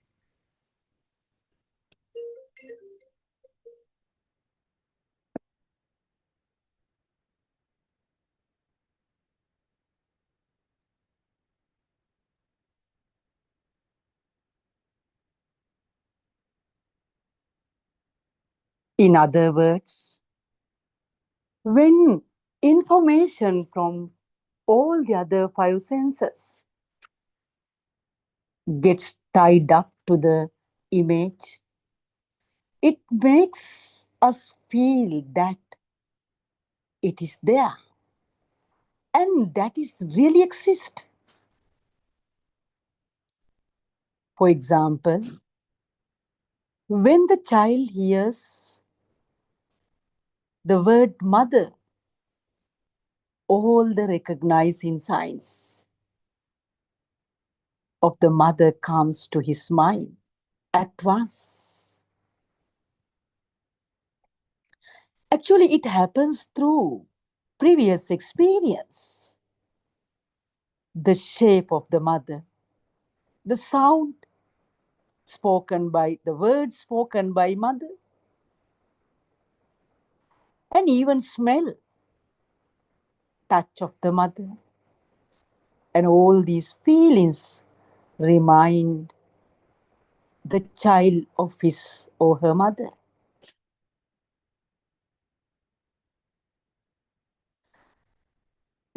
S12: In other words, when information from all the other five senses gets tied up to the image, it makes us feel that it is there and that is really exist. For example, when the child hears the word mother, all the recognizing signs of the mother comes to his mind at once. Actually, it happens through previous experience. The shape of the mother, the sound spoken by, the words spoken by mother, and even smell, touch of the mother. And all these feelings remind the child of his or her mother.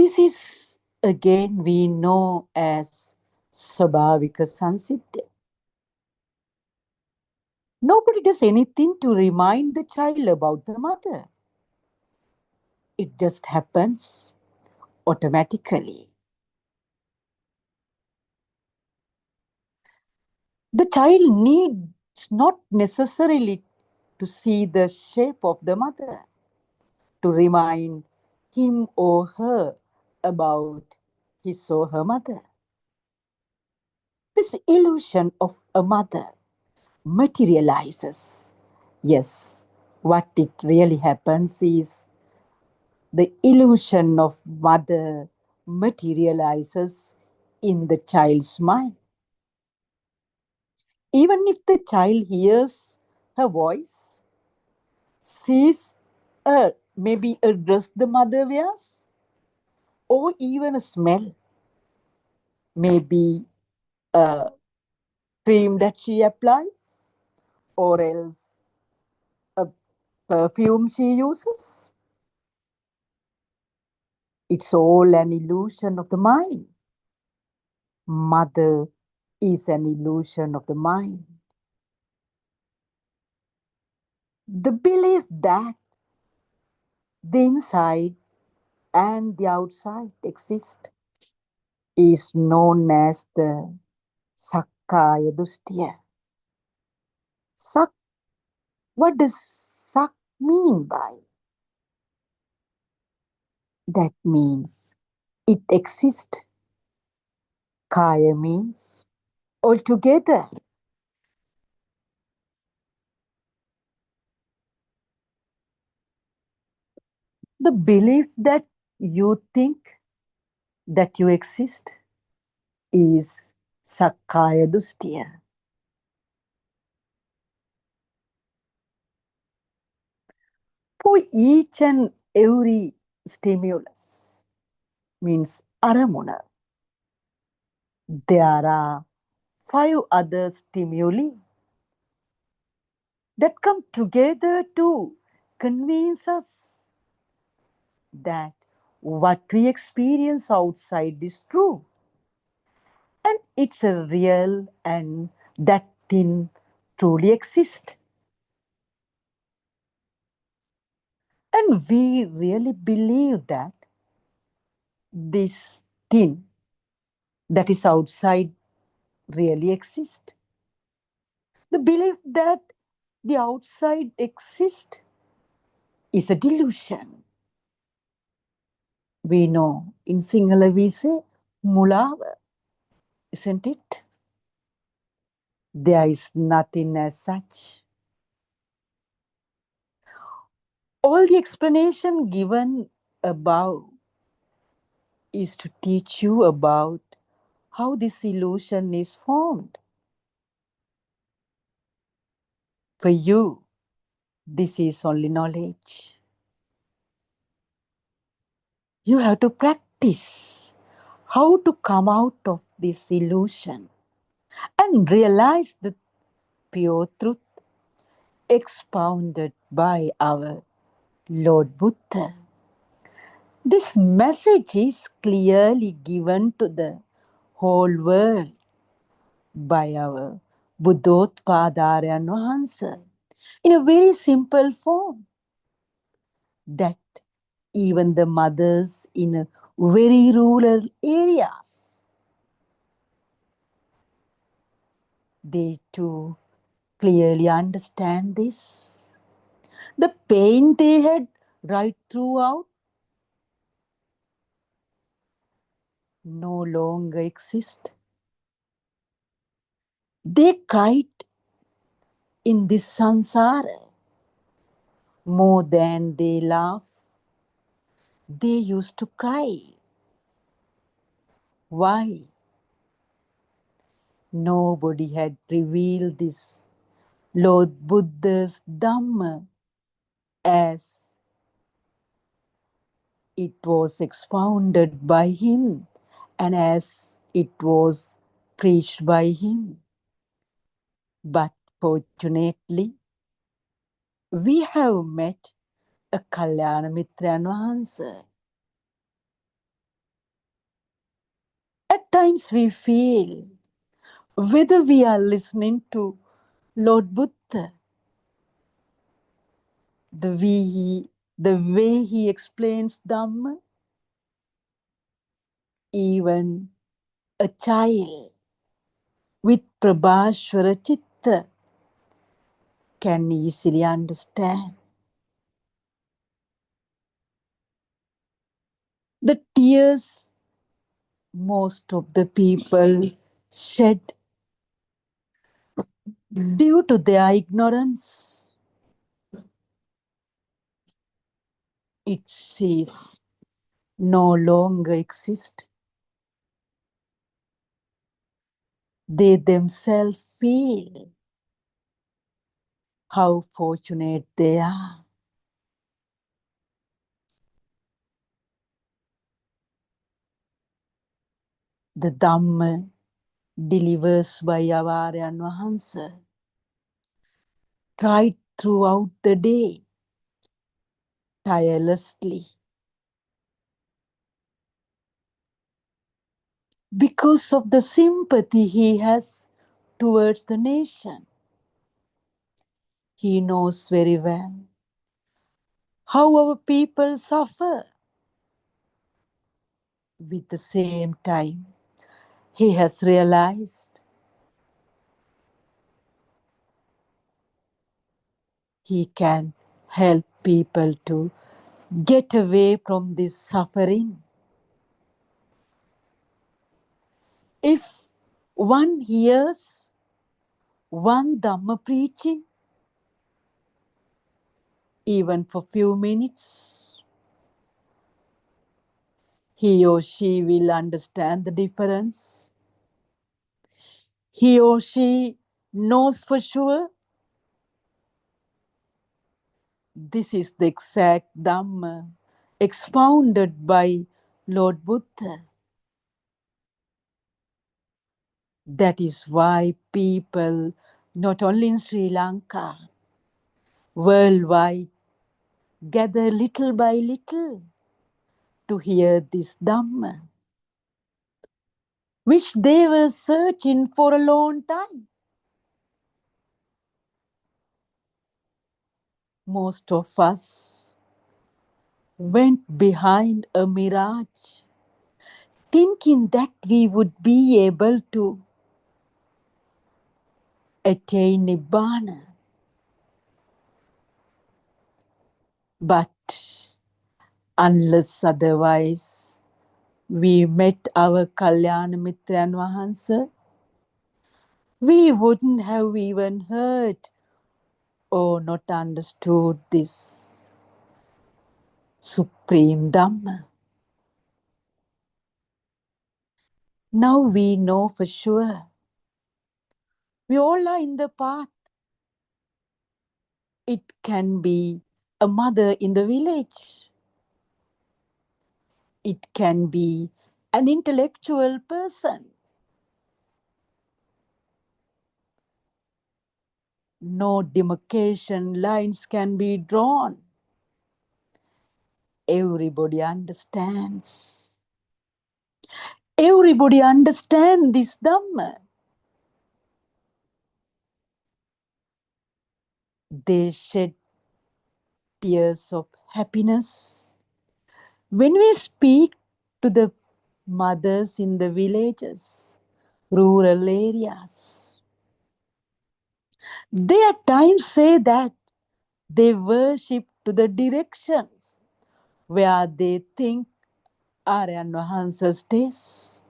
S12: This is again we know as Sabhavika Sansiddhi. Nobody does anything to remind the child about the mother. It just happens automatically. The child needs not necessarily to see the shape of the mother to remind him or her about his or her mother. This illusion of a mother materializes. Yes, what it really happens is the illusion of mother materializes in the child's mind. Even if the child hears her voice, sees maybe a dress the mother wears, or even a smell, maybe a cream that she applies, or else a perfume she uses. It's all an illusion of the mind. Mother is an illusion of the mind. The belief that the inside and the outside exist is known as the Sakkaya Dushtya. What does Sak mean by? That means it exists. Kaya means altogether. The belief that you think that you exist is Sakkaya Dushtya. For each and every stimulus, means aramuna, there are 5 other stimuli that come together to convince us that what we experience outside is true. And it's a real and that thing truly exists. And we really believe that this thing that is outside really exists. The belief that the outside exists is a delusion. We know in Sinhala we say mulava, isn't it? There is nothing as such. All the explanation given above is to teach you about how this illusion is formed. For you, this is only knowledge. You have to practice how to come out of this illusion and realize the pure truth expounded by our Lord Buddha. This message is clearly given to the whole world by our Buddothpada in a very simple form, that even the mothers in very rural areas, they too clearly understand this. The pain they had right throughout no longer exists. They cried in this samsara more than they laugh. They used to cry. Why? Nobody had revealed this Lord Buddha's Dhamma as it was expounded by him and as it was preached by him. But fortunately, we have met a Kalyana Mitran Vahansa At times we feel whether we are listening to Lord Buddha, the way he explains Dhamma, even a child with Prabhashwara Chitta can easily understand. The tears most of the people shed due to their ignorance, it cease no longer exist. They themselves feel how fortunate they are. The Dhamma delivers by Avaryan Vahansa tried throughout the day, tirelessly. Because of the sympathy he has towards the nation, he knows very well how our people suffer. With the same time, he has realized he can help people to get away from this suffering. If one hears one Dhamma preaching, even for few minutes, he or she will understand the difference. He or she knows for sure this is the exact Dhamma expounded by Lord Buddha. That is why people, not only in Sri Lanka, worldwide, gather little by little to hear this Dhamma, which they were searching for a long time. Most of us went behind a mirage, thinking that we would be able to attain Nibbana. But unless otherwise we met our Kalyana Mitran Vahansa, we wouldn't have even heard or not understood this Supreme Dhamma. Now we know for sure. We all are in the path. It can be a mother in the village. It can be an intellectual person. No demarcation lines can be drawn. Everybody understands. Everybody understands this Dhamma. They shed tears of happiness. When we speak to the mothers in the villages, rural areas, they at times say that they worship to the directions where they think Aryan Vahansa stays.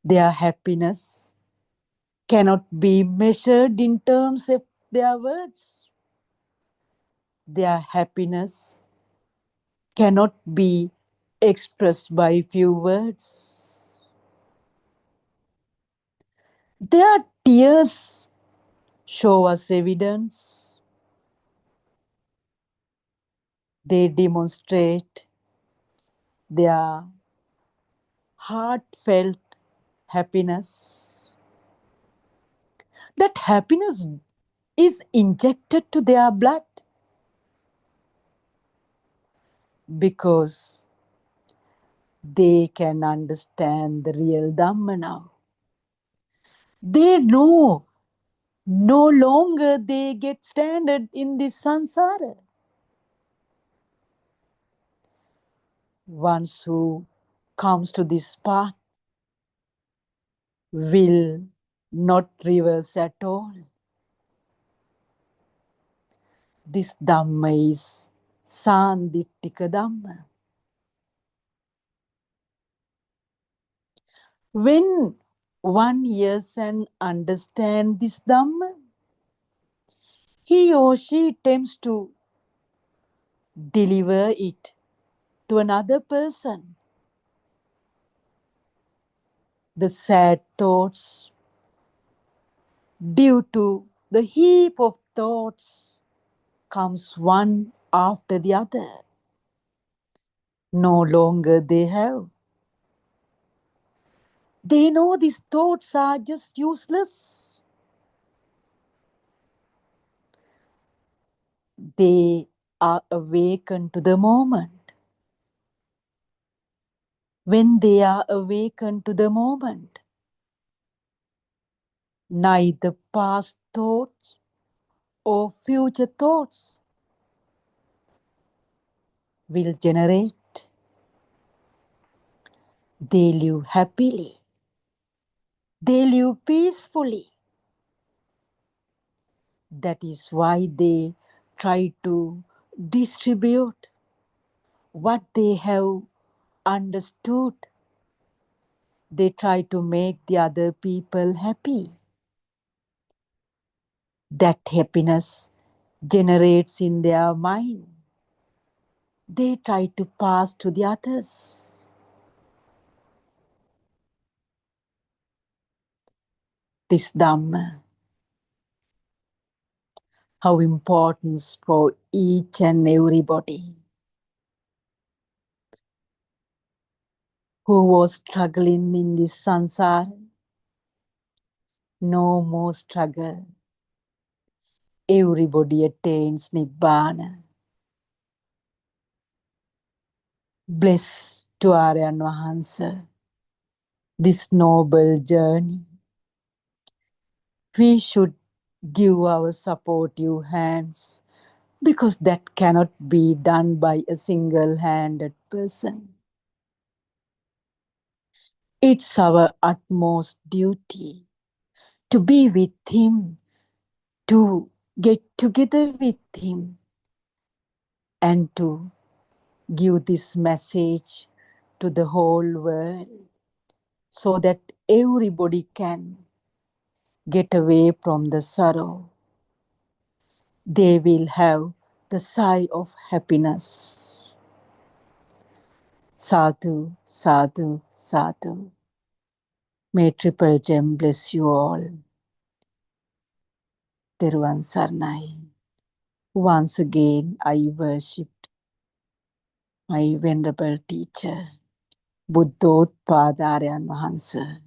S12: Their happiness cannot be measured in terms of their words. Their happiness cannot be expressed by few words. Their tears show us evidence. They demonstrate their heartfelt happiness. That happiness is injected to their blood because They can understand the real Dhamma now. They know no longer they get stranded in this samsara. One who comes to this path will not reverse at all. This Dhamma is Sandittika Dhamma. When one hears and understands this Dhamma, he or she attempts to deliver it to another person. The sad thoughts, due to the heap of thoughts, comes one after the other. No longer they have. They know these thoughts are just useless. They are awakened to the moment. When they are awakened to the moment, neither past thoughts or future thoughts will generate. They live happily. They live peacefully. That is why they try to distribute what they have understood. They try to make the other people happy. That happiness generates in their mind. They try to pass to the others. This Dhamma, how important for each and everybody who was struggling in this samsara. No more struggle. Everybody attains Nibbana. Bless to Aryan Vahansa this noble journey. We should give our supportive hands because that cannot be done by a single-handed person. It's our utmost duty to be with him, to get together with him, and to give this message to the whole world so that everybody can get away from the sorrow. They will have the sigh of happiness. Sadhu, sadhu, sadhu. May Triple Gem bless you all. Teruvan Sarnai. Once again, I worshipped my venerable teacher, Buddothpada Aryan Vahansa.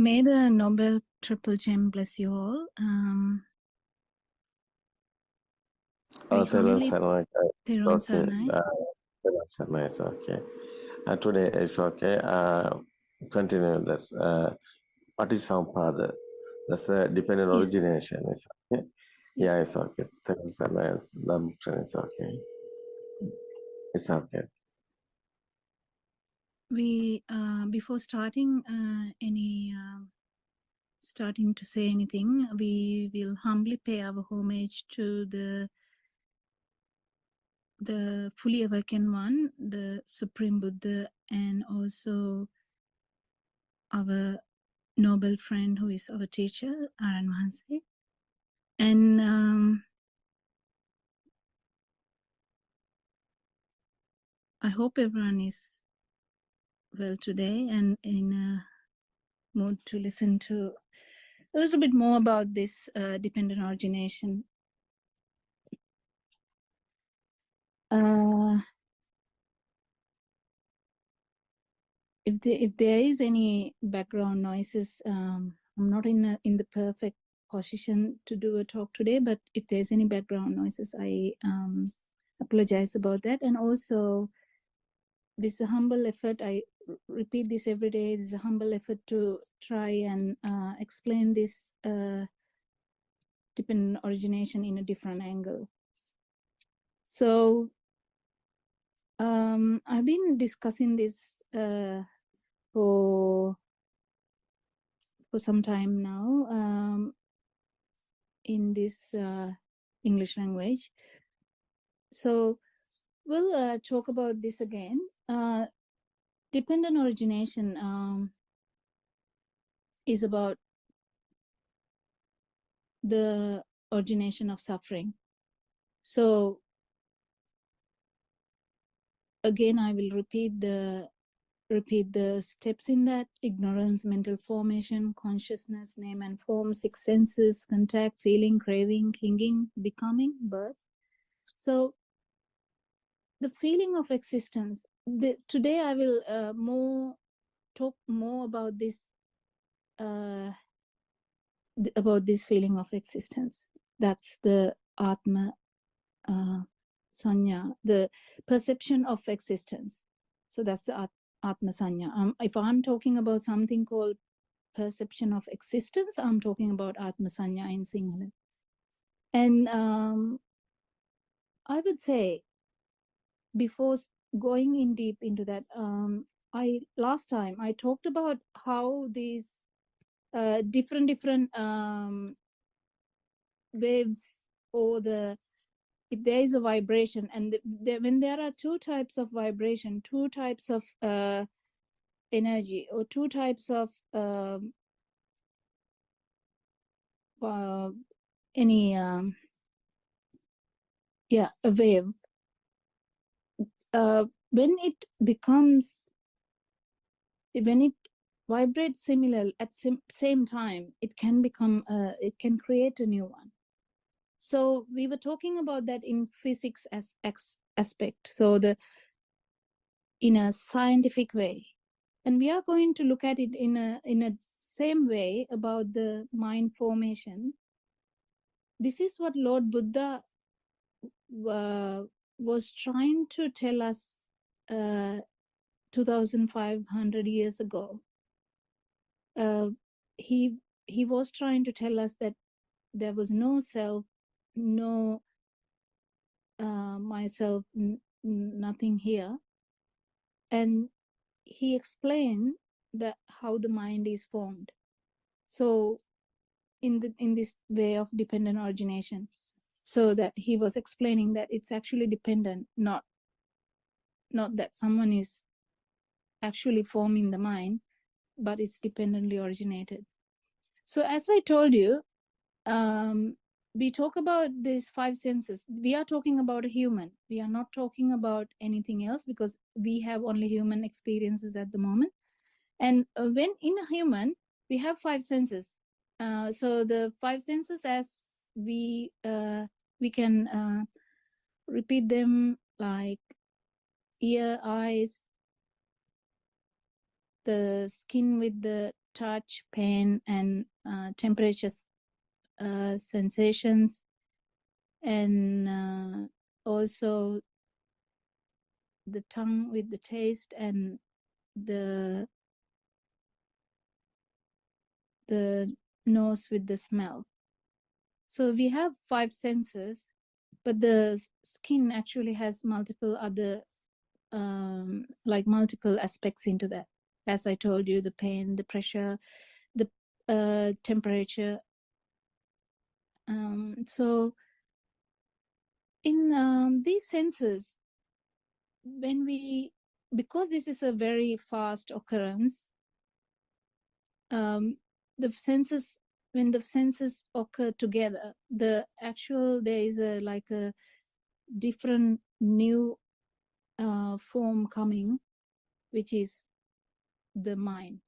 S7: May the Nobel Triple Gem bless you all. We
S8: Therun
S7: humbly
S8: Sarnai,
S7: Thirun
S8: okay.
S7: Sarnai.
S8: Therun Sarnai is okay. Today is okay. Continue this. What is Sampada? That's a dependent
S7: Yes.
S8: origination. Is okay. Yeah, it's okay. Therun Sarnai, the is okay. It's okay.
S7: We before starting starting to say anything, we will humbly pay our homage to the fully awakened one, the Supreme Buddha, and also our noble friend who is our teacher, Aran Mahanse. And I hope everyone is well today and in a mood to listen to a little bit more about this dependent origination. If there is any background noises, I'm not in the perfect position to do a talk today, but if there's any background noises, I apologize about that. And also, this is a humble effort. I repeat this every day. This is a humble effort to try and explain this dependent origination in a different angle. So I've been discussing this for some time now in this English language. So we'll talk about this again. Dependent origination is about the origination of suffering. So again, I will repeat the steps in that: ignorance, mental formation, consciousness, name and form, six senses, contact, feeling, craving, clinging, becoming, birth. So the feeling of existence. Today I will talk more about this feeling of existence. That's the Atma Sanya, the perception of existence. So that's the Atma Sanya. If I'm talking about something called perception of existence, I'm talking about Atma Sanya in singular. And I would say, before going in deep into that, last time I talked about how these different waves, or if there is a vibration, and when there are two types of vibration, two types of energy, or two types of a wave, when it vibrates similar at same time, it can create a new one. So we were talking about that in physics as aspect, so in a scientific way, and we are going to look at it in a same way about the mind formation. This is what Lord Buddha was trying to tell us 2,500 years ago. He was trying to tell us that there was no self, no myself, nothing here. And he explained that how the mind is formed. So in this way of dependent origination, so that he was explaining that it's actually dependent, not that someone is actually forming the mind, but it's dependently originated. So as I told you, we talk about these five senses. We are talking about a human. We are not talking about anything else, because we have only human experiences at the moment. And when in a human, we have five senses. So the five senses, as we can repeat them, like ear, eyes, the skin with the touch, pain, and temperature sensations, and also the tongue with the taste, and the nose with the smell. So we have 5 senses, but the skin actually has multiple other like multiple aspects into that. As I told you, the pain, the pressure, the temperature. So in these senses, because this is a very fast occurrence, the senses, when the senses occur together, there is like a different new form coming, which is the mind.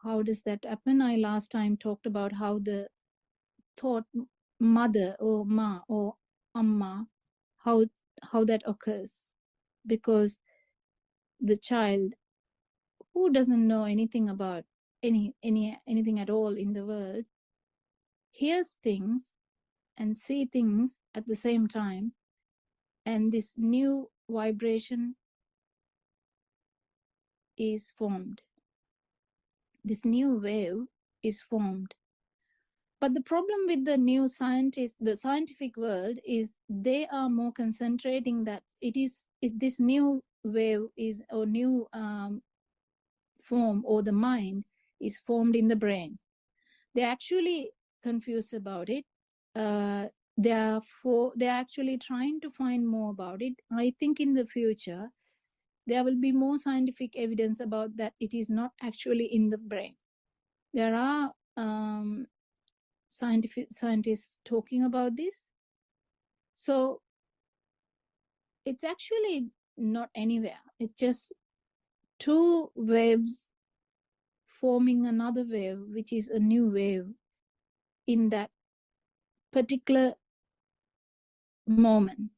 S7: How does that happen? I last time talked about how the thought mother or ma or amma, how that occurs, because the child who doesn't know anything about anything at all in the world hears things and see things at the same time, and this new vibration is formed. This new wave is formed. But the problem with the new the scientific world, is they are more concentrating that this new wave is, or new form, or the mind is formed in the brain. They're actually confused about it. Therefore, they're actually trying to find more about it. I think in the future, there will be more scientific evidence about that it is not actually in the brain. There are scientists talking about this. So it's actually not anywhere. It's just 2 waves forming another wave, which is a new wave in that particular moment.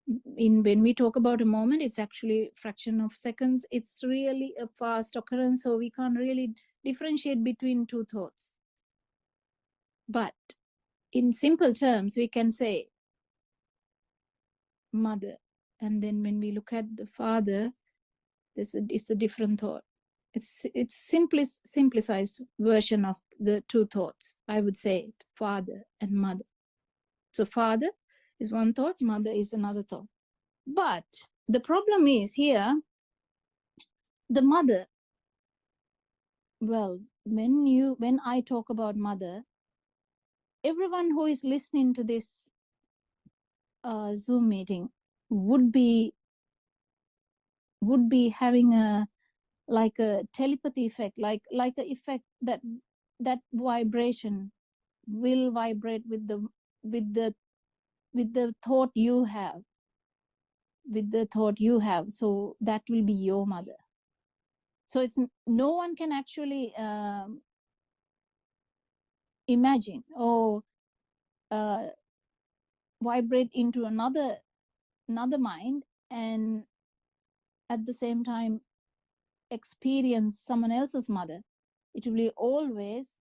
S7: When we talk about a moment, it's actually a fraction of seconds. It's really a fast occurrence, so we can't really differentiate between 2 thoughts. But in simple terms, we can say mother, and then when we look at the father, it's a different thought. It's simplified version of the 2 thoughts. I would say father and mother. So father is one thought, mother is another thought. But the problem is here, the mother. Well, when I talk about mother, everyone who is listening to this Zoom meeting would be having a telepathy effect, like a effect that vibration will vibrate with the thought you have, so that will be your mother. So it's no one can actually imagine or vibrate into another mind and at the same time experience someone else's mother. It will be always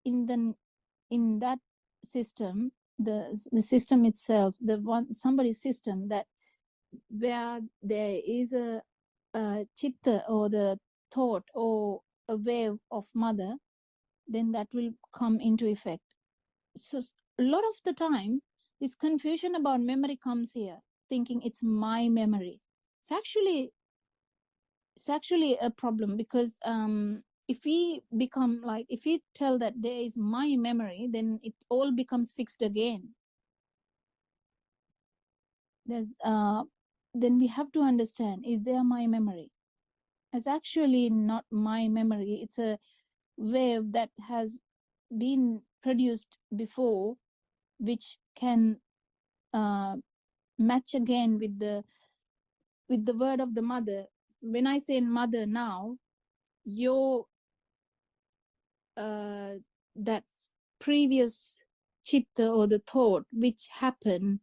S7: in that system, the system itself, somebody's system, that where there is a chitta or the thought or a wave of mother, then that will come into effect. So a lot of the time, this confusion about memory comes here, thinking it's my memory. It's actually a problem, because if we tell that there is my memory, then it all becomes fixed again. Then we have to understand, is there my memory? It's actually not my memory. It's a wave that has been produced before, which can match again with the word of the mother. When I say mother now, your that previous chitta or the thought which happened,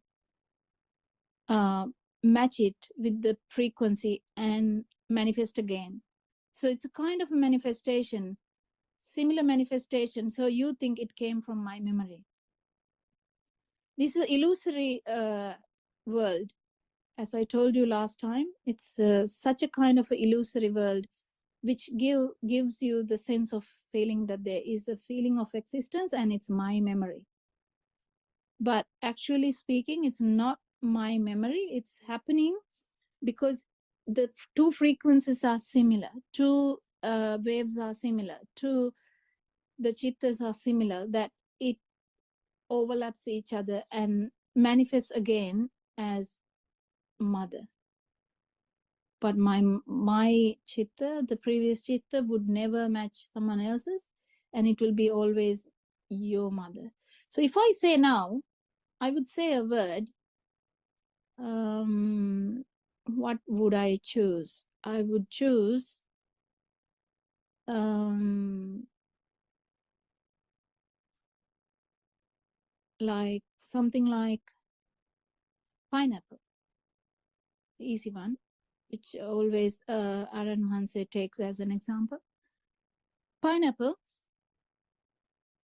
S7: match it with the frequency and manifest again. So it's a kind of a manifestation, similar manifestation. So you think it came from my memory. This is an illusory world. As I told you last time, it's such a kind of an illusory world which gives you the sense of feeling that there is a feeling of existence and it's my memory. But actually speaking, it's not my memory. It's happening because the two frequencies are similar, two waves are similar, two the chittas are similar, that it overlaps each other and manifests again as mother. But my chitta, the previous chitta, would never match someone else's, and it will be always your mother. So if I say now, I would say a word. What would I choose? I would choose like something like pineapple, the easy one, which always Aaron Hanse takes as an example. Pineapple.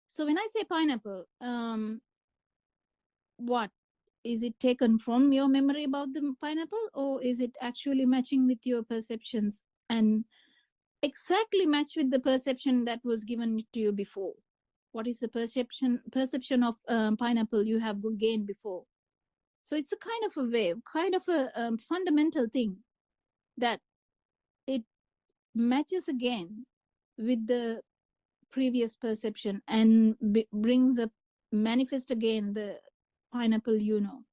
S7: So when I say pineapple, what? Is it taken from your memory about the pineapple, or is it actually matching with your perceptions and exactly match with the perception that was given to you before? What is the perception of pineapple you have gained before? So it's a kind of a wave, kind of a fundamental thing that it matches again with the previous perception and brings up, manifest again the pineapple you know.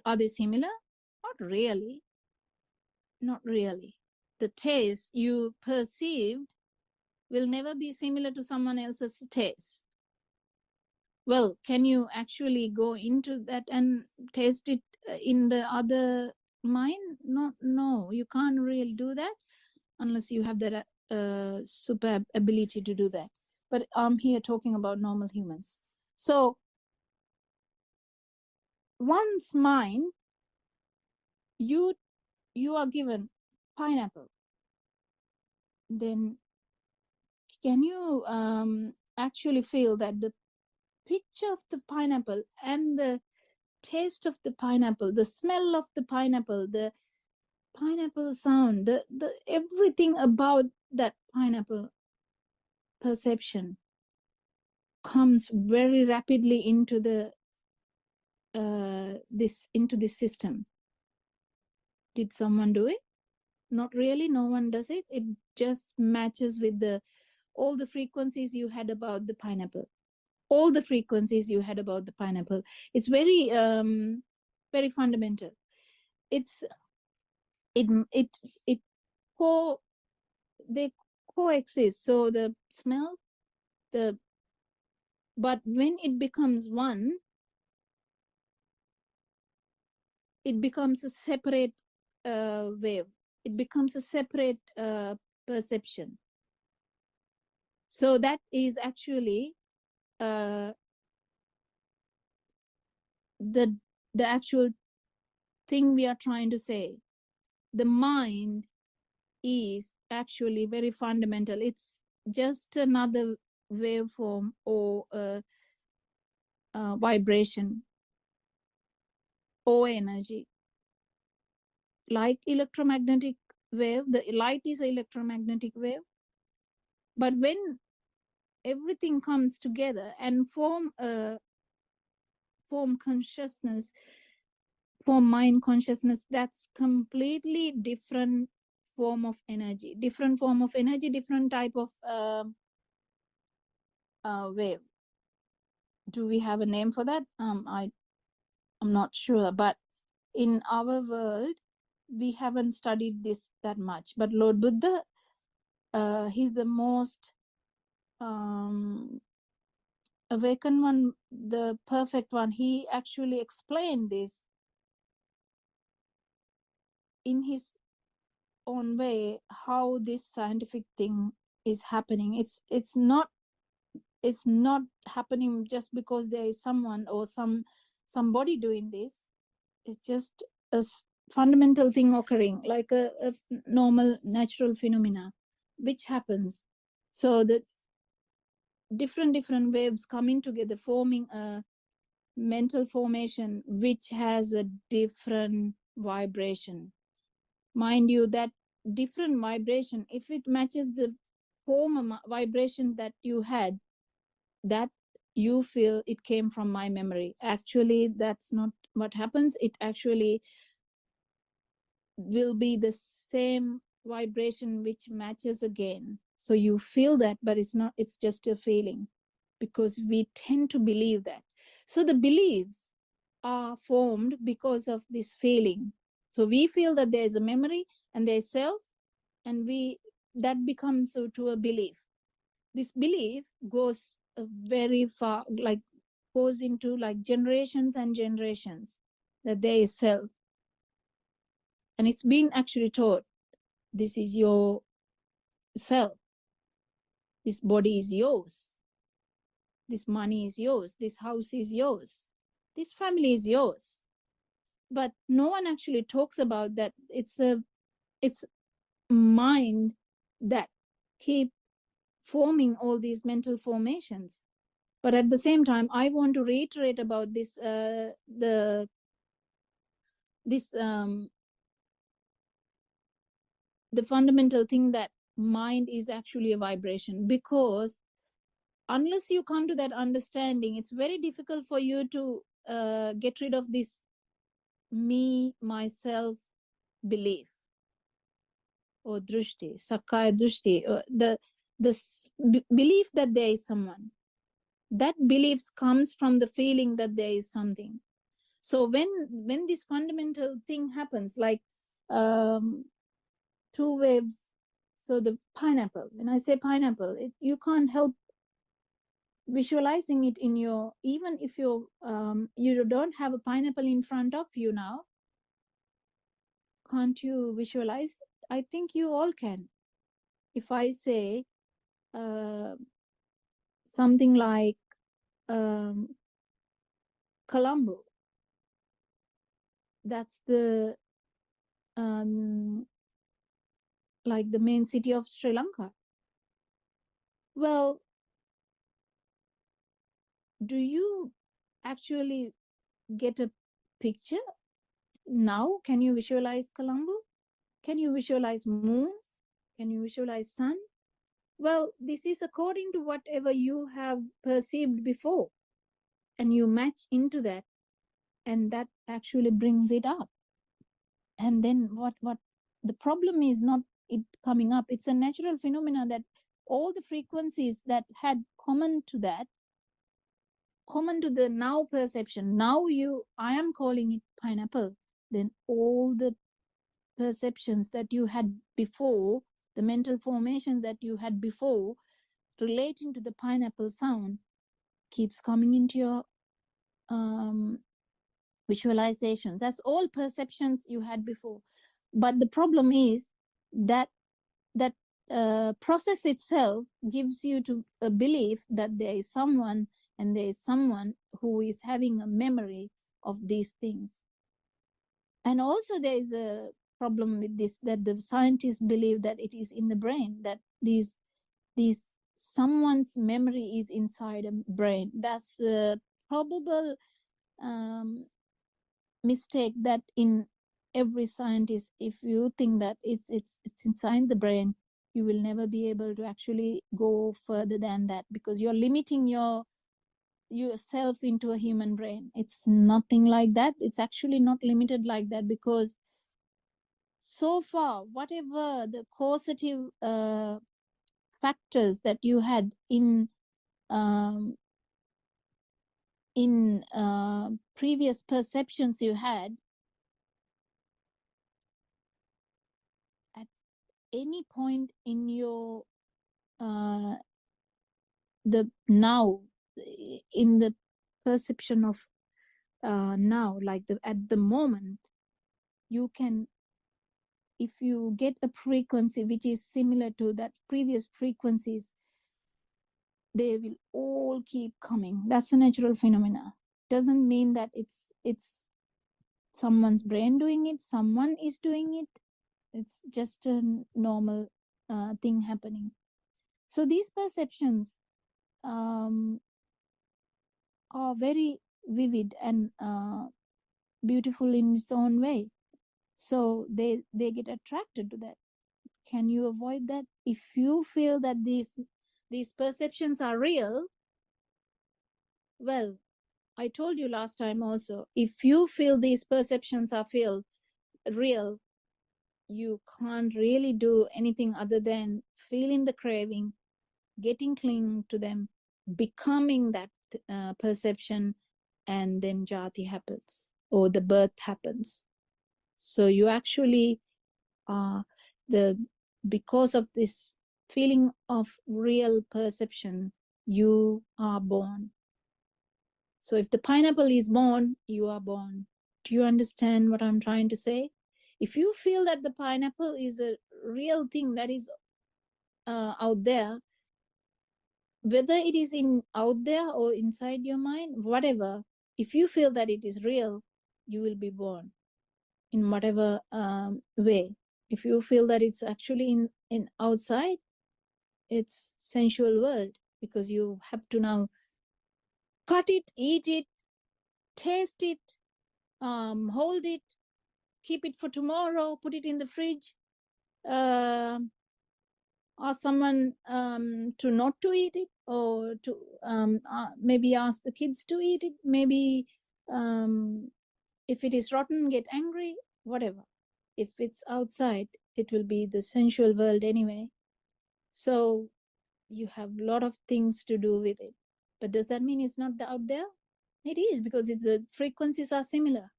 S7: Are they similar? Not really. Not really. The taste you perceived will never be similar to someone else's taste. Well, can you actually go into that and taste it in the other mind? No, you can't really do that unless you have that super ability to do that. But I'm here talking about normal humans. So one's mind, you are given pineapple, then can you actually feel that the picture of the pineapple and the taste of the pineapple, the smell of the pineapple, the pineapple sound, the everything about that pineapple perception comes very rapidly into the this system. Did someone do it? Not really. No one does it. It just matches with all the frequencies you had about the pineapple. All the frequencies you had about the pineapple. It's very very fundamental. They coexist. So the smell, but when it becomes one, it becomes a separate wave. It becomes a separate perception. So that is actually the actual thing we are trying to say. The mind is actually very fundamental. It's just another waveform or vibration or energy. Like electromagnetic wave, the light is an electromagnetic wave. But when everything comes together and form consciousness, form mind consciousness, that's completely different form of energy, different type of wave. Do we have a name for that? I'm not sure, but in our world we haven't studied this that much. But Lord Buddha, he's the most awakened one, the perfect one. He actually explained this in his own way, how this scientific thing is happening. It's not happening just because there is someone or somebody doing this. It's just fundamental thing occurring, like a normal natural phenomena, which happens. So the different waves coming together, forming a mental formation, which has a different vibration. Mind you, that different vibration, if it matches the former vibration that you had, that you feel it came from my memory. Actually, that's not what happens. It actually will be the same vibration which matches again. So you feel that, but it's not, it's just a feeling, because we tend to believe that. So the beliefs are formed because of this feeling. So we feel that there is a memory and there is self, and that becomes to a belief. This belief goes very far, like goes into like generations and generations, that there is self. And it's been actually taught, this is your self, this body is yours, this money is yours, this house is yours, this family is yours. But no one actually talks about that. It's mind that keep forming all these mental formations. But at the same time, I want to reiterate about this, the fundamental thing, that mind is actually a vibration. Because unless you come to that understanding, it's very difficult for you to get rid of this me, myself belief, or drushti, sakkaya drushti, the belief that there is someone. That beliefs comes from the feeling that there is something. So when this fundamental thing happens, like two waves, so the pineapple, when I say pineapple, you can't help visualizing it in your, even if you don't have a pineapple in front of you now, can't you visualize it? I think you all can. If I say something like Colombo, that's the like the main city of Sri Lanka. Well, do you actually get a picture now? Can you visualize Colombo? Can you visualize moon? Can you visualize sun? Well, this is according to whatever you have perceived before, and you match into that, and that actually brings it up. And then what the problem is not it coming up. It's a natural phenomena that all the frequencies that had common to that, common to the now perception, now I am calling it pineapple, then all the perceptions that you had before, the mental formation that you had before relating to the pineapple sound, keeps coming into your visualizations. That's all perceptions you had before. But the problem is that process itself gives you to a belief that there is someone, and there is someone who is having a memory of these things. And also there is a problem with this, that the scientists believe that it is in the brain, that these someone's memory is inside a brain. That's a probable mistake that in every scientist, if you think that it's inside the brain, you will never be able to actually go further than that, because you're limiting yourself into a human brain. It's nothing like that. It's actually not limited like that, because so far, whatever the causative factors that you had in previous perceptions you had, at any point in your the now, in the perception of now, like at the moment, you can, if you get a frequency which is similar to that previous frequencies, they will all keep coming. That's a natural phenomena. Doesn't mean that it's someone's brain doing it, someone is doing it. It's just a normal thing happening. So these perceptions are very vivid and beautiful in its own way. So they get attracted to that. Can you avoid that? If you feel that these perceptions are real, well, I told you last time also, if you feel these perceptions are real, you can't really do anything other than feeling the craving, getting cling to them, becoming that perception, and then jati happens, or the birth happens. So you actually because of this feeling of real perception, you are born. So if the pineapple is born, you are born. Do you understand what I'm trying to say? If you feel that the pineapple is a real thing that is out there, whether it is out there or inside your mind, whatever, if you feel that it is real, you will be born in whatever way. If you feel that it's actually in outside, it's sensual world, because you have to now cut it, eat it, taste it, hold it, keep it for tomorrow, put it in the fridge, ask someone to not to eat it, or to maybe ask the kids to eat it, maybe if it is rotten, get angry, whatever. If it's outside, it will be the sensual world anyway. So you have a lot of things to do with it. But does that mean it's not out there? It is, because the frequencies are similar.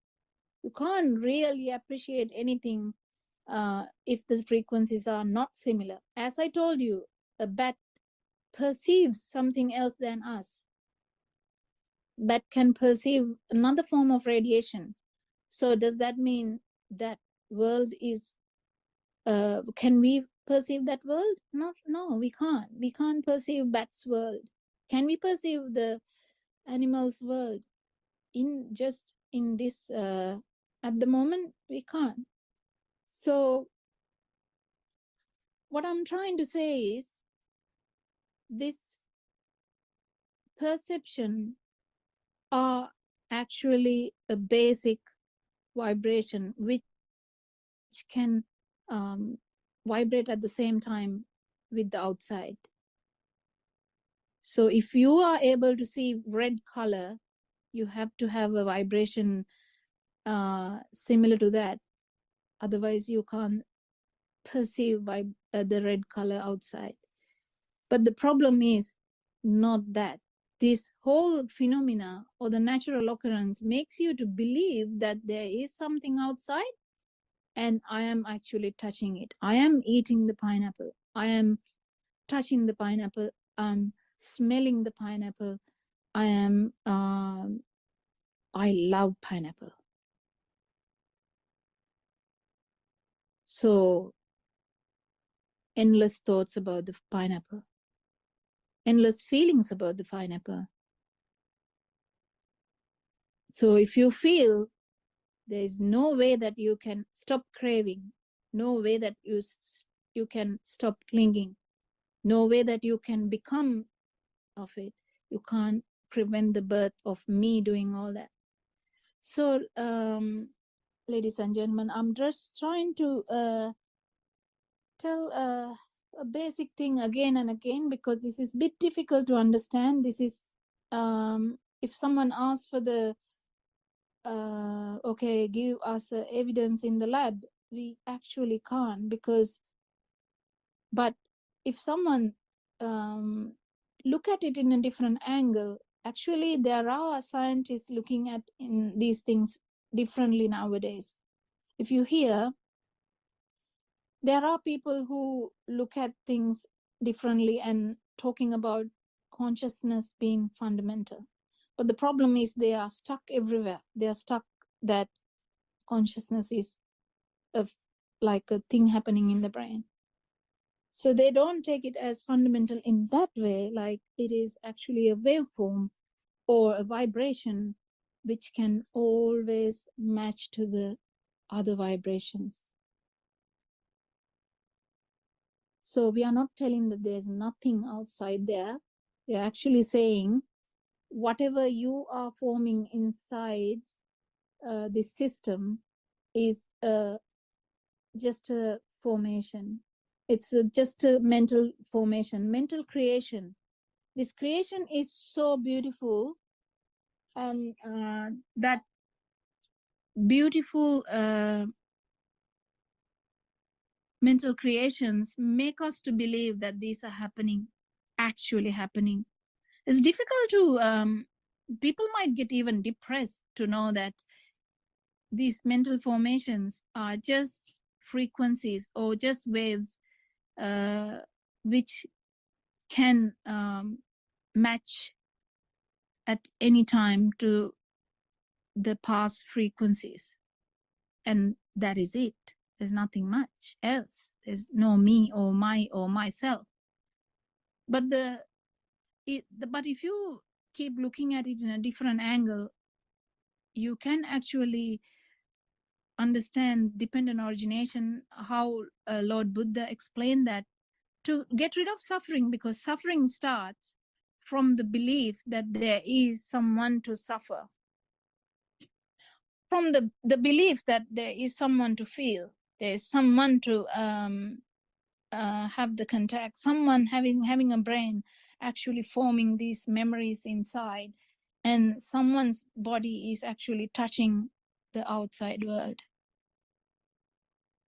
S7: You can't really appreciate anything if the frequencies are not similar. As I told you, a bat perceives something else than us. Bat can perceive another form of radiation. So does that mean that world is, can we perceive that world? No, we can't. We can't perceive bat's world. Can we perceive the animal's world? In this, at the moment, we can't. So what I'm trying to say is, this perception are actually a basic vibration which can vibrate at the same time with the outside. So if you are able to see red color, you have to have a vibration similar to that. Otherwise, you can't perceive by the red color outside. But the problem is not that. This whole phenomena or the natural occurrence makes you to believe that there is something outside, and I am actually touching it. I am eating the pineapple. I am touching the pineapple. I'm smelling the pineapple. I love pineapple. So endless thoughts about the pineapple, endless feelings about the pineapple. So if you feel, there is no way that you can stop craving, no way that you can stop clinging, no way that you can become of it. You can't prevent the birth of me doing all that. So ladies and gentlemen, I'm just trying to tell a basic thing again and again, because this is a bit difficult to understand. This is, if someone asks for the, okay, give us evidence in the lab, we actually can't, because, but if someone look at it in a different angle, actually there are scientists looking at these things differently nowadays. If you hear, there are people who look at things differently and talking about consciousness being fundamental. But the problem is they are stuck everywhere. They are stuck that consciousness is like a thing happening in the brain. So they don't take it as fundamental in that way, like it is actually a waveform or a vibration which can always match to the other vibrations. So we are not telling that there's nothing outside there. We are actually saying whatever you are forming inside this system is just a formation. It's just a mental formation, mental creation. This creation is so beautiful, and that beautiful mental creations make us to believe that these are happening, actually happening. It's difficult to, people might get even depressed to know that these mental formations are just frequencies or just waves which can match at any time to the past frequencies. And that is it. There's nothing much else. There's no me or my or myself. But but if you keep looking at it in a different angle, you can actually understand dependent origination, how Lord Buddha explained that to get rid of suffering, because suffering starts from the belief that there is someone to suffer, from the belief that there is someone to feel, there is someone to have the contact, someone having a brain actually forming these memories inside, and someone's body is actually touching the outside world.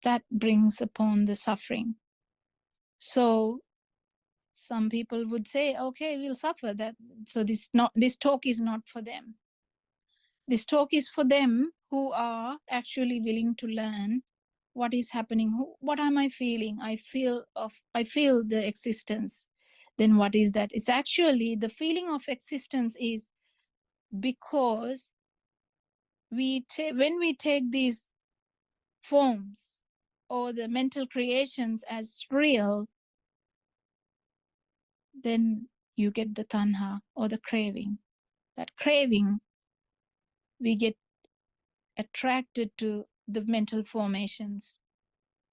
S7: That brings upon the suffering. So some people would say, okay, we'll suffer that. So this talk is not for them. This talk is for them who are actually willing to learn what is happening. What am I feeling? I feel the existence. Then what is that? It's actually the feeling of existence is because when we take these forms or the mental creations as real, then you get the tanha or the craving. That craving, we get attracted to the mental formations.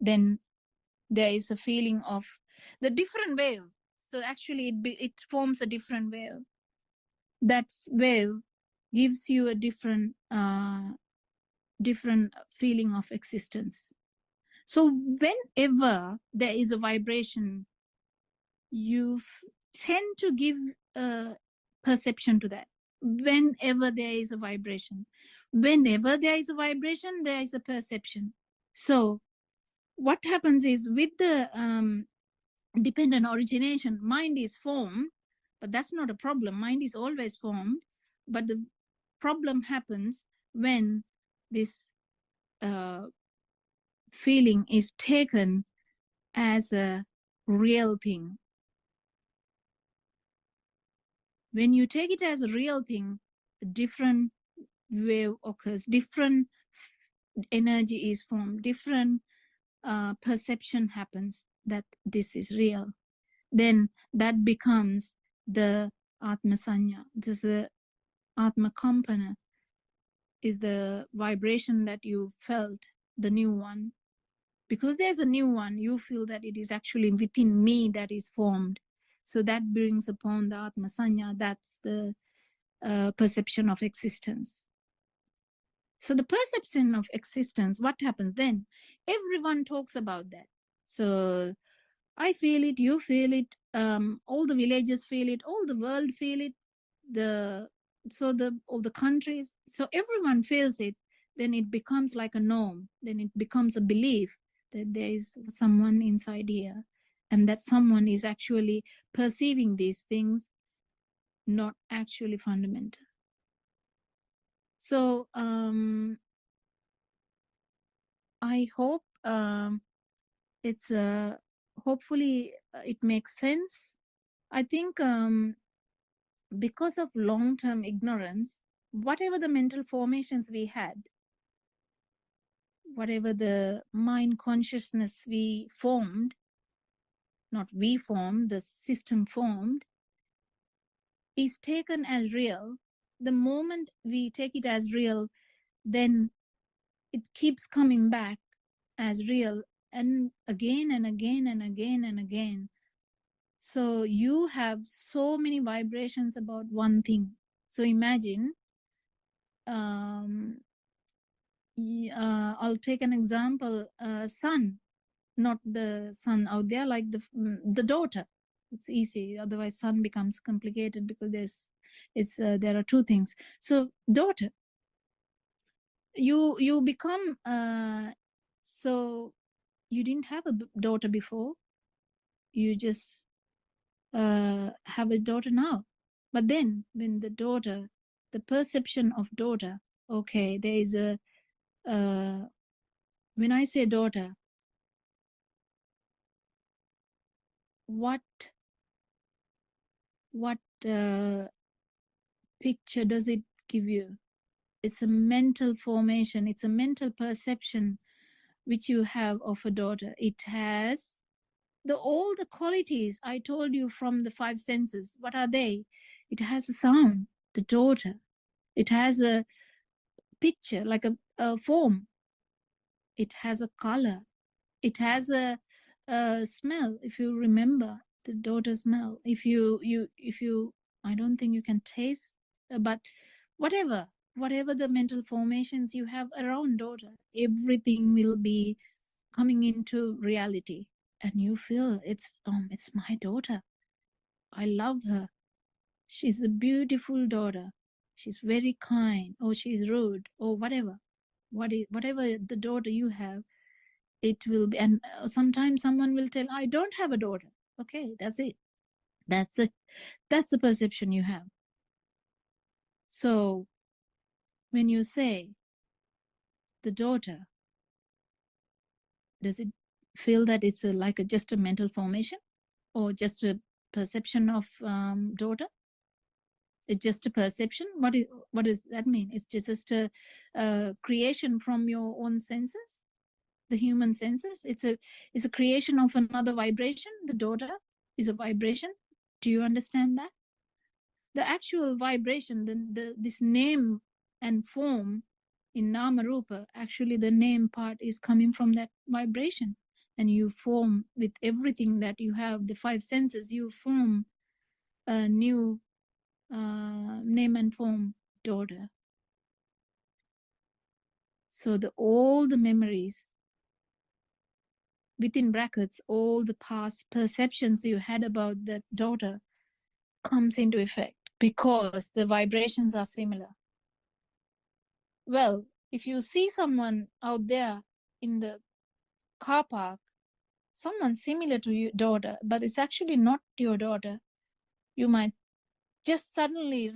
S7: Then there is a feeling of the different wave. So actually it forms a different wave. That wave gives you a different feeling of existence. So whenever there is a vibration, you tend to give a perception to that. Whenever there is a vibration, there is a perception. So what happens is with the dependent origination, mind is formed, but that's not a problem. Mind is always formed, but the problem happens when this feeling is taken as a real thing. When you take it as a real thing, a different wave occurs, different energy is formed, different perception happens that this is real. Then that becomes the Atma Sanya. This is the Atma Kampana, is the vibration that you felt, the new one. Because there's a new one, you feel that it is actually within me that is formed. So that brings upon the Atma Sanya, that's the perception of existence. So the perception of existence, what happens then? Everyone talks about that. So I feel it, you feel it, all the villagers feel it, all the world feel it, all the countries, so everyone feels it. Then it becomes like a norm. Then it becomes a belief that there is someone inside here, and that someone is actually perceiving these things, not actually fundamental. So I hope it's hopefully it makes sense. I think because of long-term ignorance, whatever the mental formations we had, whatever the mind consciousness we formed, not we formed, the system formed, is taken as real the moment we take it as real, then it keeps coming back as real, and again and again and again and again. So you have so many vibrations about one thing. So imagine, I'll take an example, son, not the son out there, like the daughter. It's easy, otherwise son becomes complicated because there are two things. So daughter, you become, so you didn't have a daughter before, you just have a daughter now. But then when the daughter, the perception of daughter, okay, there is a, when I say daughter, what picture does it give you? It's a mental formation, it's a mental perception which you have of a daughter. It has all the qualities I told you from the five senses. What are they? It has a sound, the daughter. It has a picture, like a form. It has a color. It has a smell. If you remember the daughter smell, if you, I don't think you can taste, but whatever the mental formations you have around daughter, everything will be coming into reality, and you feel it's my daughter. I love her. She's a beautiful daughter. She's very kind, or she's rude, or whatever. Whatever the daughter you have, it will be. And sometimes someone will tell, I don't have a daughter. Okay, that's it. That's the perception you have. So when you say the daughter, does it feel that it's just a mental formation, or just a perception of daughter? It's just a perception. What does that mean? It's just a creation from your own senses, the human senses. It's a creation of another vibration. The daughter is a vibration. Do you understand that? The actual vibration, this name and form in Nama Rupa, actually the name part is coming from that vibration. And you form with everything that you have, the five senses, you form a new name and form, daughter. So all the memories, within brackets, all the past perceptions you had about that daughter comes into effect because the vibrations are similar. Well, if you see someone out there in the car park, someone similar to your daughter, but it's actually not your daughter, you might just suddenly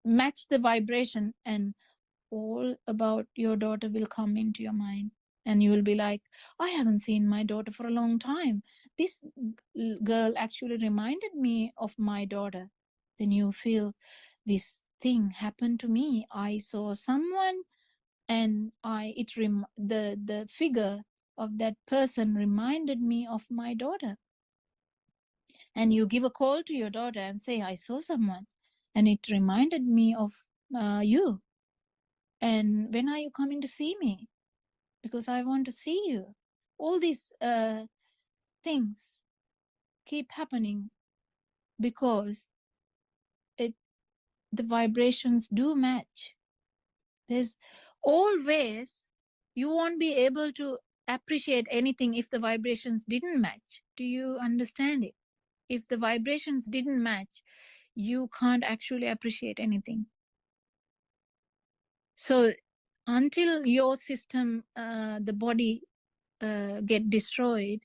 S7: match the vibration, and all about your daughter will come into your mind. And you will be like, I haven't seen my daughter for a long time. This girl actually reminded me of my daughter. Then you feel, this thing happened to me. I saw someone, and the figure of that person reminded me of my daughter. And you give a call to your daughter and say, I saw someone, and it reminded me of you. And when are you coming to see me? Because I want to see you. All these things keep happening because the vibrations do match. There's always, you won't be able to appreciate anything if the vibrations didn't match. Do you understand it? If the vibrations didn't match, you can't actually appreciate anything. So until your system, the body get destroyed,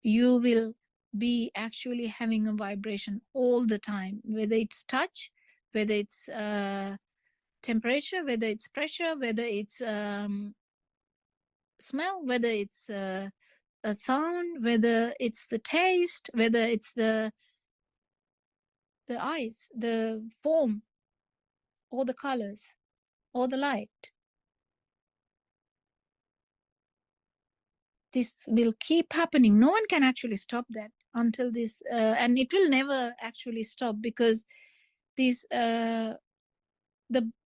S7: you will be actually having a vibration all the time, whether it's touch, whether it's temperature, whether it's pressure, whether it's smell, whether it's a sound, whether it's the taste, whether it's the eyes, the form, or the colors, or the light. This will keep happening. No one can actually stop that until this, and it will never actually stop, because the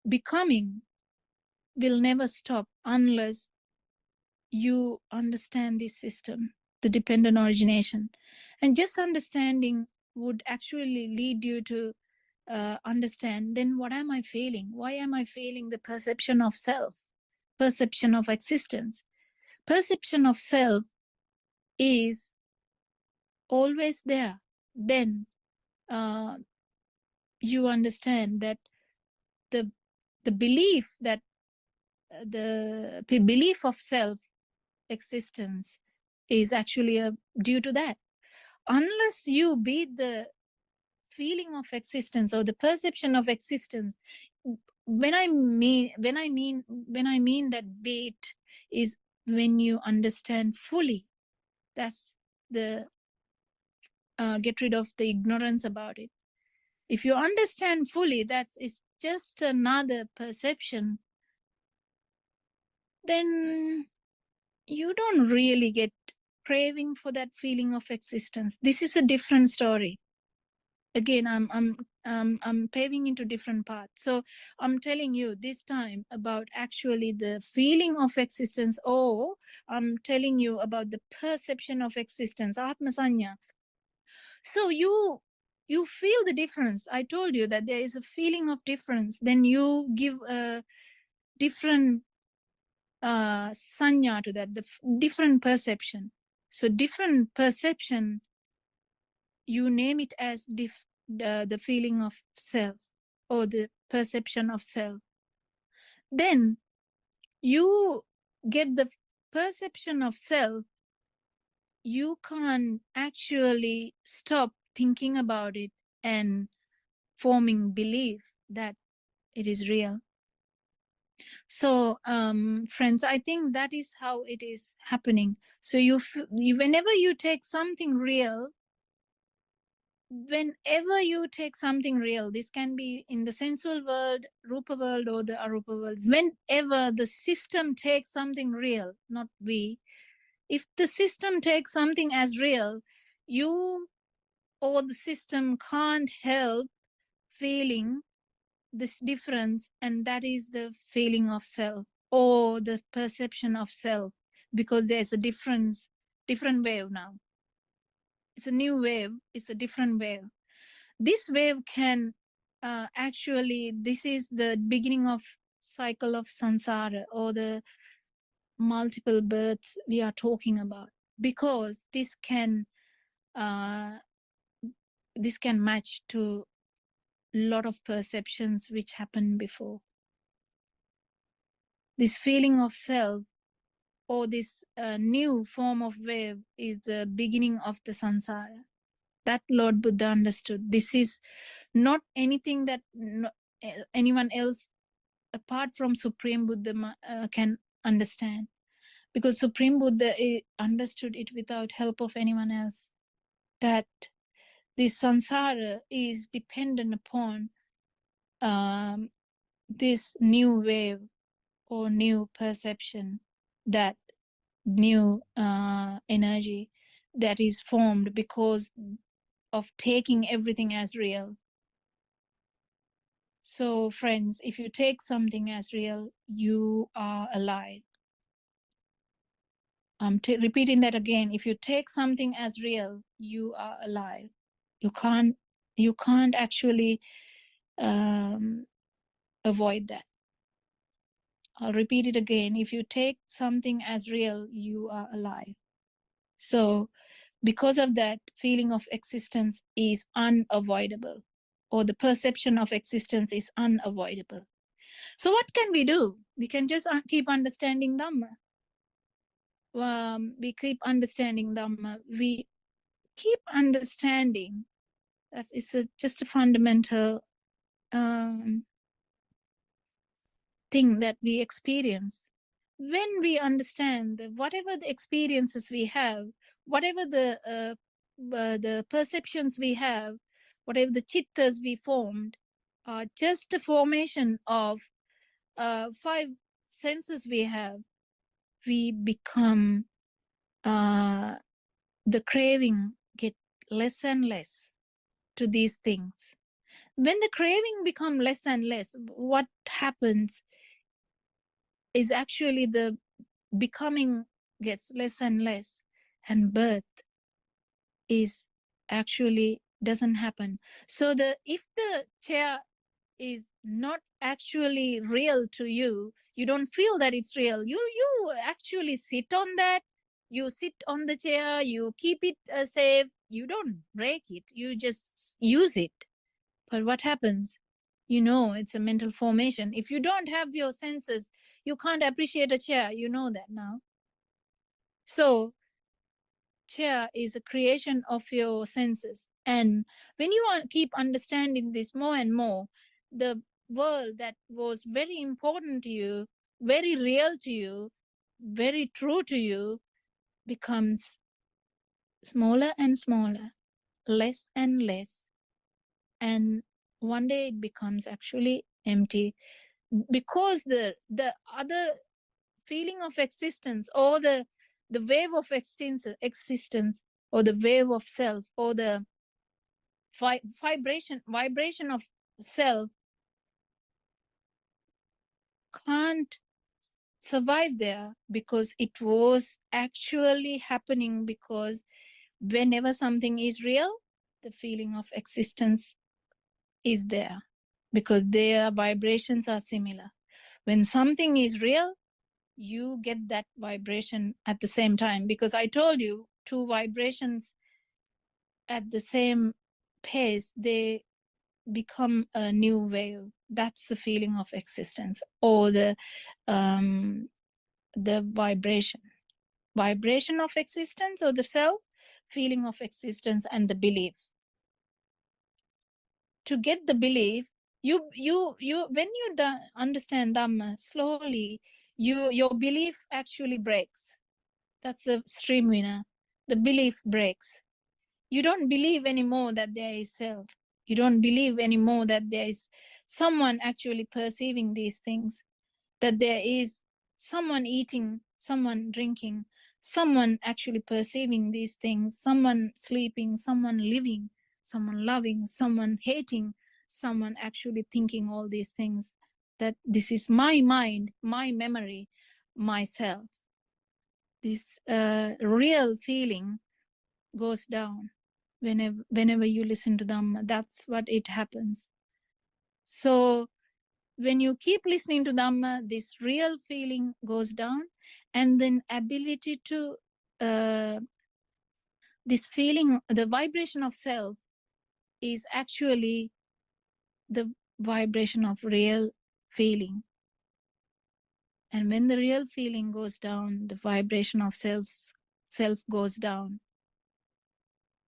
S7: becoming will never stop unless you understand this system, the dependent origination. And just understanding would actually lead you to understand, then what am I feeling? Why am I feeling the perception of self, perception of existence? Perception of self is always there. Then you understand that the belief that the belief of self existence is actually due to that. Unless you beat the feeling of existence or the perception of existence, when I mean that beat is when you understand fully. That's the get rid of the ignorance about it. If you understand fully that it's just another perception, then you don't really get craving for that feeling of existence. This is a different story. Again, I'm paving into different paths. So I'm telling you this time about actually the feeling of existence, or I'm telling you about the perception of existence, Atma Sanya. So you feel the difference. I told you that there is a feeling of difference. Then you give a different sanya to that, the different perception. So different perception, you name it as the feeling of self or the perception of self. Then you get the perception of self. You can't actually stop thinking about it and forming belief that it is real. So friends, I think that is how it is happening. So whenever you take something real, this can be in the sensual world, rupa world, or the arupa world. Whenever the system takes something real, not we, if the system takes something as real, you or the system can't help feeling this difference, and that is the feeling of self or the perception of self, because there's a different wave now. It's a new wave, it's a different wave. This wave can actually, this is the beginning of cycle of samsara, or the multiple births we are talking about, because this can match to a lot of perceptions which happened before. This feeling of self, or this new form of wave, is the beginning of the samsara. That Lord Buddha understood. This is not anything that anyone else apart from Supreme Buddha can understand, because Supreme Buddha understood it without help of anyone else, that this samsara is dependent upon this new wave or new perception, that new energy that is formed because of taking everything as real. So friends, if you take something as real, you are alive. I'm repeating that again. If you take something as real, you are alive. You can't actually avoid that. I'll repeat it again. If you take something as real, you are alive. So because of that, feeling of existence is unavoidable, or the perception of existence is unavoidable. So what can we do? We can just keep understanding Dhamma. We keep understanding Dhamma. We keep understanding. It's just a fundamental thing that we experience. When we understand that whatever the experiences we have, whatever the perceptions we have, whatever the chittas we formed, are just a formation of 5 senses we have, we become the craving get less and less to these things. When the craving become less and less, what happens is actually the becoming gets less and less, and birth is actually doesn't happen. So if the chair is not actually real to you, you don't feel that it's real, you actually sit on that, you sit on the chair, you keep it safe, you don't break it, you just use it. But what happens? You know, it's a mental formation. If you don't have your senses, you can't appreciate a chair. You know that now. So chair is a creation of your senses. And when you keep understanding this more and more, the world that was very important to you, very real to you, very true to you, becomes smaller and smaller, less and less. And one day it becomes actually empty, because the other feeling of existence, or the wave of existence, or the wave of self, or the vibration of self can't survive there, because it was actually happening. Because whenever something is real, the feeling of existence is there, because their vibrations are similar. When something is real, you get that vibration at the same time, because I told you, two vibrations at the same pace, they become a new wave. That's the feeling of existence, or the vibration of existence, or the self, feeling of existence, and the belief. To get the belief, you when you understand Dhamma slowly, your belief actually breaks. That's the stream winner. The belief breaks. You don't believe anymore that there is self. You don't believe anymore that there is someone actually perceiving these things, that there is someone eating, someone drinking, someone actually perceiving these things, someone sleeping, someone living, someone loving, someone hating, someone actually thinking all these things, that this is my mind, my memory, myself. This real feeling goes down whenever you listen to Dhamma. That's what it happens. So when you keep listening to Dhamma, this real feeling goes down, and then ability to this feeling, the vibration of self is actually the vibration of real feeling. And when the real feeling goes down, the vibration of self goes down.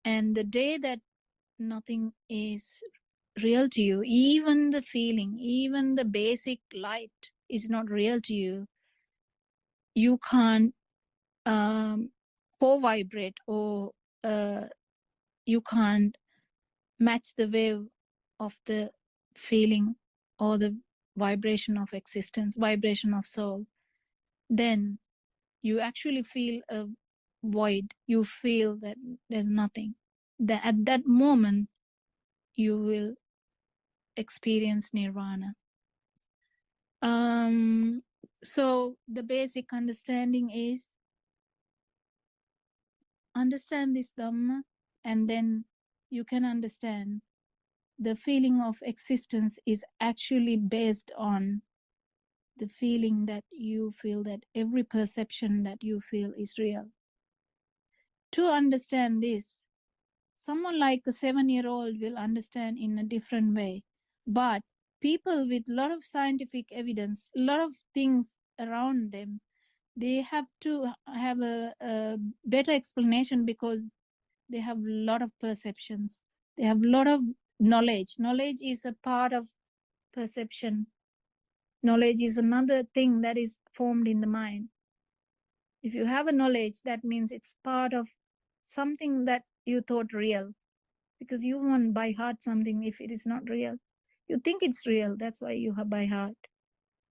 S7: And the day that nothing is real to you, even the feeling, even the basic light is not real to you, you can't co-vibrate, or you can't match the wave of the feeling, or the vibration of existence, vibration of soul. Then you actually feel a void. You feel that there's nothing. That at that moment you will experience nirvana. So the basic understanding is understand this Dhamma, and then you can understand the feeling of existence is actually based on the feeling that you feel, that every perception that you feel is real. To understand this, someone like a 7-year-old will understand in a different way, but people with a lot of scientific evidence, a lot of things around them, they have to have a better explanation, because they have a lot of perceptions. They have a lot of knowledge. Knowledge is a part of perception. Knowledge is another thing that is formed in the mind. If you have a knowledge, that means it's part of something that you thought real, because you won't by heart something if it is not real. You think it's real, that's why you have by heart.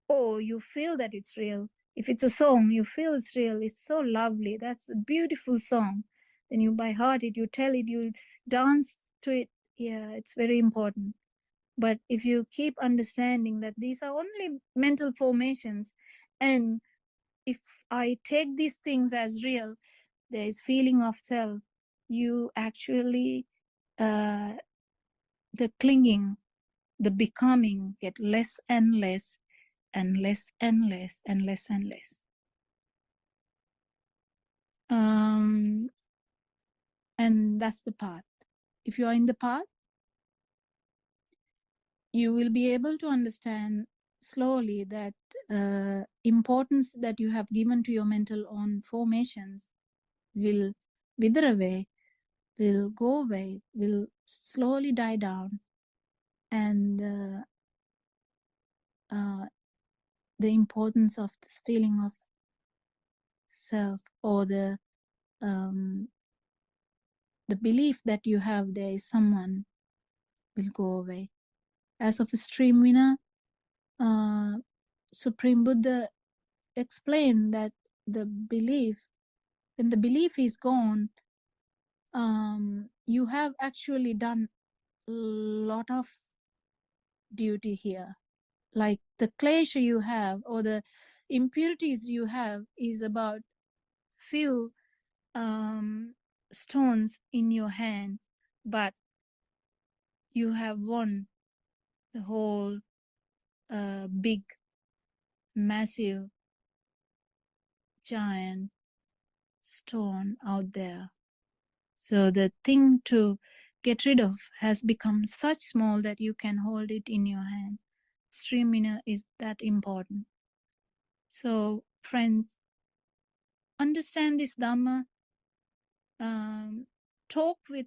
S7: Or you feel that it's real. If it's a song, you feel it's real. It's so lovely. That's a beautiful song. Then you by heart it, you tell it, you dance to it. Yeah, it's very important. But if you keep understanding that these are only mental formations, and if I take these things as real, there is feeling of self, you actually, the clinging, the becoming get less and less and less and less and less and less. And that's the path. If you are in the path, you will be able to understand slowly that importance that you have given to your mental own formations will wither away, will go away, will slowly die down, and the importance of this feeling of self, or the belief that you have there is someone, will go away. As of a stream winner, Supreme Buddha explained that the belief, when the belief is gone, you have actually done a lot of duty here. Like the klesha you have, or the impurities you have, is about few stones in your hand, but you have won the whole big, massive, giant stone out there. So the thing to get rid of has become such small that you can hold it in your hand. Stream inner is that important. So friends, understand this Dhamma, talk with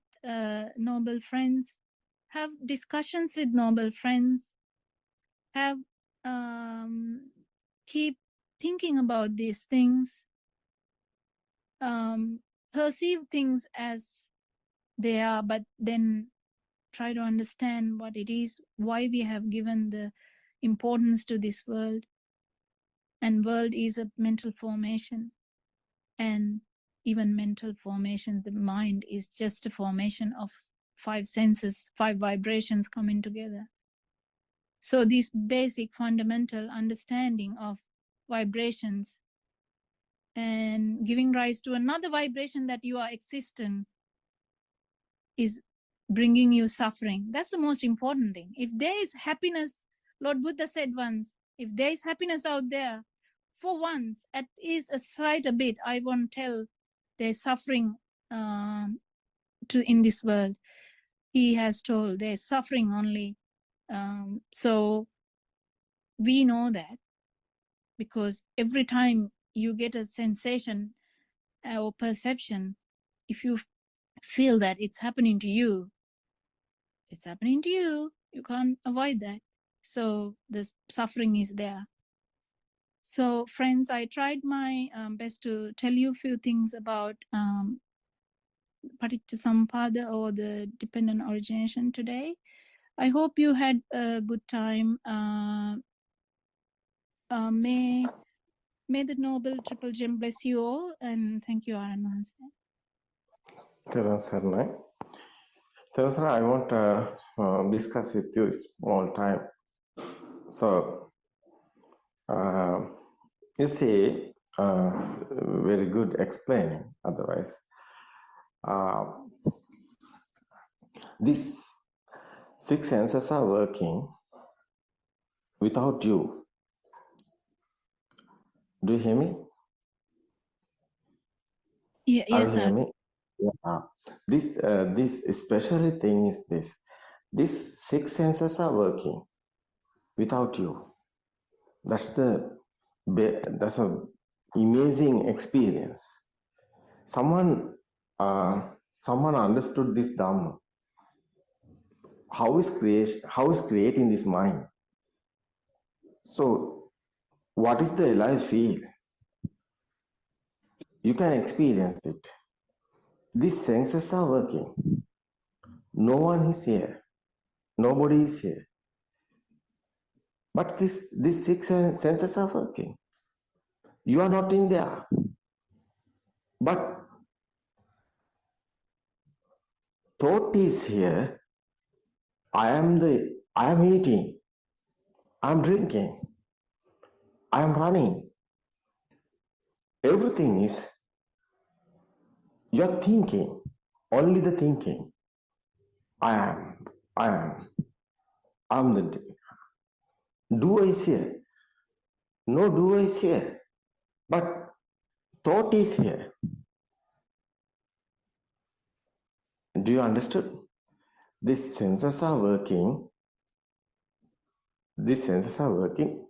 S7: noble friends, have discussions with noble friends, have keep thinking about these things, perceive things as they are, but then try to understand what it is, why we have given the importance to this world. And world is a mental formation, and even mental formation, the mind is just a formation of 5 senses, 5 vibrations coming together. So this basic fundamental understanding of vibrations and giving rise to another vibration that you are existent is bringing you suffering. That's the most important thing. If there is happiness, Lord Buddha said once, if there is happiness out there, for once, at least aside a bit, I won't tell there's suffering in this world. He has told there's suffering only. So we know that, because every time you get a sensation or perception, if you feel that it's happening to you, it's happening to you. You can't avoid that. So the suffering is there. So friends, I tried my best to tell you a few things about Paticcasamuppada, or the dependent origination, today. I hope you had a good time. May the Noble Triple Gem bless you all, and thank you, Aranwanse.
S8: Teresa, I want to discuss with you a small time. So, you see, very good explaining. Otherwise, these 6 senses are working without you. Do you hear me?
S7: Yeah, yes,
S8: Are you
S7: sir.
S8: hear me? Yeah. This especially thing is this. These 6 senses are working without you. That's an amazing experience. Someone understood this Dhamma. How is creating this mind? So, what is the alive feel? You can experience it. These senses are working. No one is here. Nobody is here. But these 6 senses are working. You are not in there. But thought is here. I am the I am eating, I am drinking, I am running. Everything is your thinking, only the thinking. I am, I'm the doer is here. No doer is here, but thought is here. Do you understood? These senses are working. These senses are working.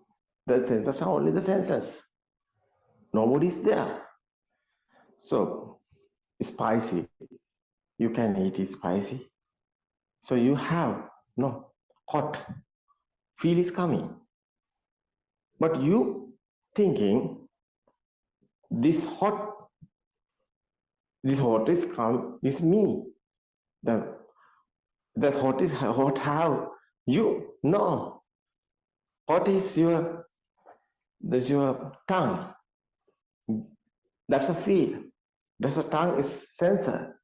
S8: The senses are only the senses. Nobody is there. So, spicy. You can eat it spicy. So you have no hot. Feel is coming. But you thinking this hot is come is me. The hot is hot have you no. Hot is your tongue. That's a feel. That's a tongue is sensor.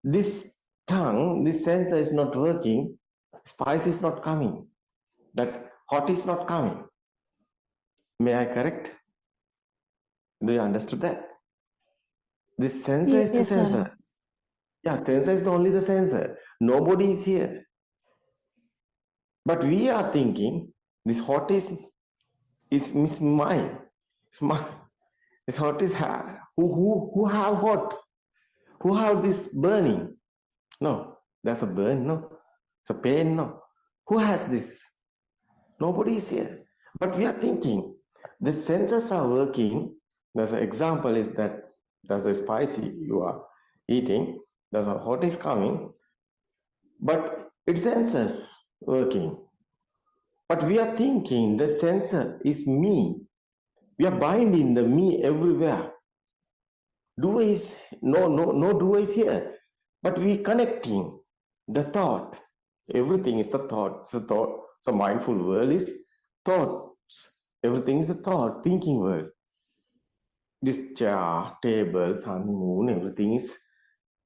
S8: This tongue, this sensor is not working. Spice is not coming. That hot is not coming. May I correct? Do you understand that? This sensor is the
S7: Yes, sir.
S8: sensor. Yeah, sensor is only the sensor. Nobody is here. But we are thinking this hot is mine. It's mine. This hot is who have hot? Who have this burning? No, there's a burn. No, it's a pain. No, who has this? Nobody is here. But we are thinking the senses are working. There's an example is that there's a spicy you are eating. There's a hot is coming, but it's senses working. But we are thinking the sensor is me. We are binding the me everywhere. Doer is no doer is here. But we connecting the thought. Everything is the thought. It's a thought. So mindful world is thoughts. Everything is a thought, thinking world. This chair, table, sun, moon, everything is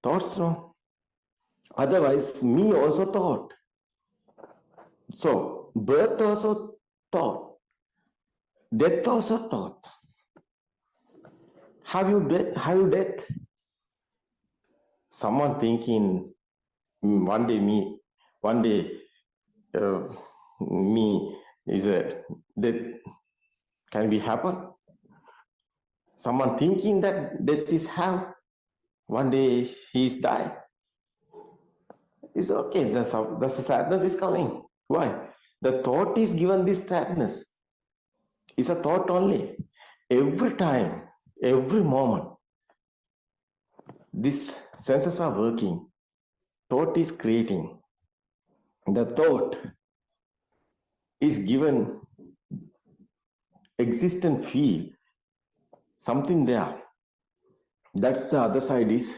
S8: thoughts, no? Otherwise, me also thought. So birth also thought. Death also thought. Have you death? Someone thinking one day me is a death can be happen. Someone thinking that death is have one day he is die. It's okay. The sadness is coming. Why? The thought is given this sadness. It's a thought only. Every time, every moment, these senses are working. Thought is creating. The thought is given existent feel. Something there. That's the other side is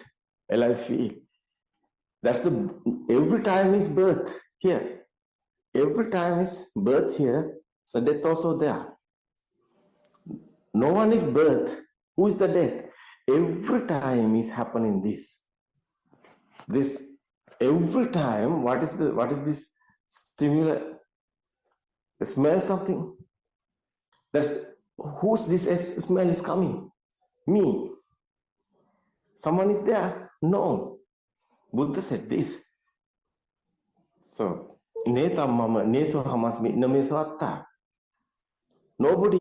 S8: alive feel. That's the every time is birth here. Every time is birth here, so death also there. No one is birth. Who is the death? Every time is happening this. This every time. What is this stimulus? Smell something. That's whose this smell is coming? Me. Someone is there? No. Buddha said this. So netam mama neso hamasmi nameso atta. Nobody.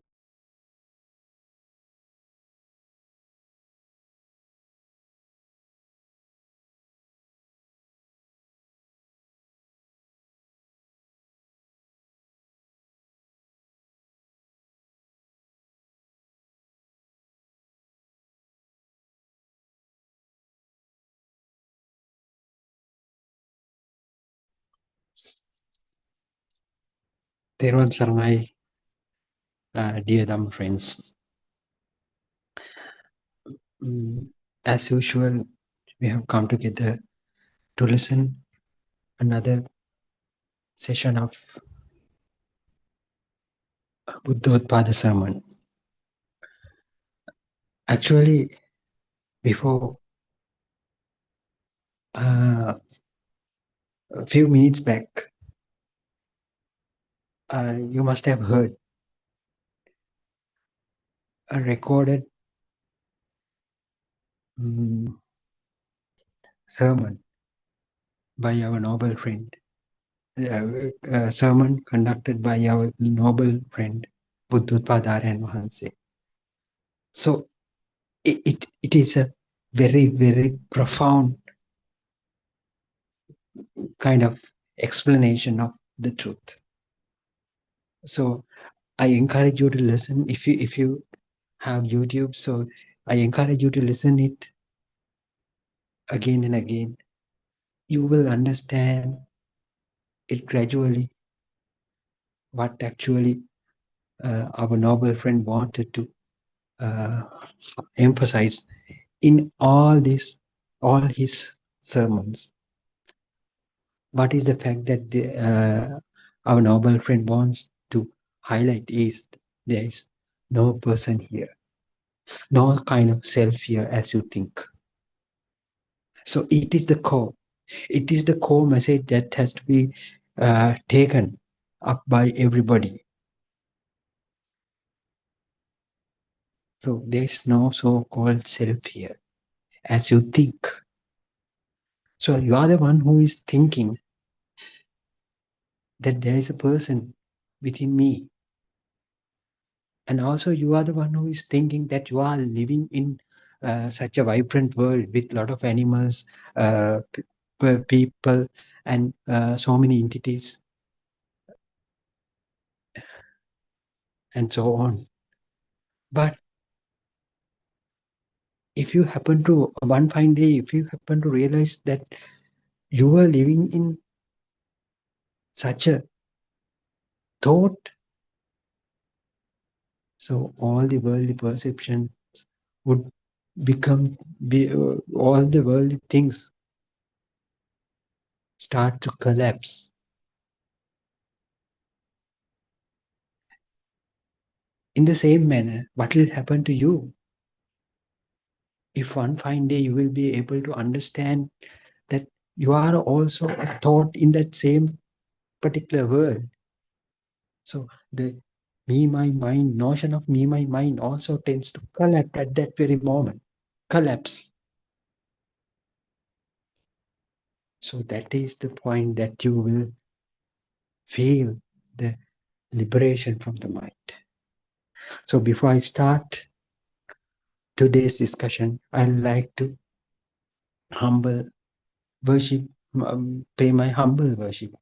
S13: Therwan Saranai, dear Dhamma friends. As usual, we have come together to listen another session of Buddothpada sermon. Actually, before a few minutes back, you must have heard a recorded sermon by our noble friend, a sermon conducted by our noble friend Buddothpada and Mahanse. So it is a very, very profound kind of explanation of the truth. So I encourage you to listen if you have YouTube. So I encourage you to listen it again and again. You will understand it gradually what actually our noble friend wanted to uh, emphasize in all his sermons. What is the fact that our noble friend wants to highlight is there is no person here, no kind of self here as you think. So it is the core. It is the core message that has to be taken up by everybody. So there is no so-called self here as you think. So you are the one who is thinking that there is a person within me. And also you are the one who is thinking that you are living in such a vibrant world with a lot of animals, people, and so many entities, and so on. But if you happen to, one fine day, if you happen to realize that you are living in such a thought, so all the worldly perceptions would all the worldly things start to collapse. In the same manner, what will happen to you if one fine day you will be able to understand that you are also a thought in that same particular world? So the me, my mind, notion of me, my mind also tends to collapse at that very moment. Collapse. So that is the point that you will feel the liberation from the mind. So before I start today's discussion, I'd like to humble worship, pay my humble worship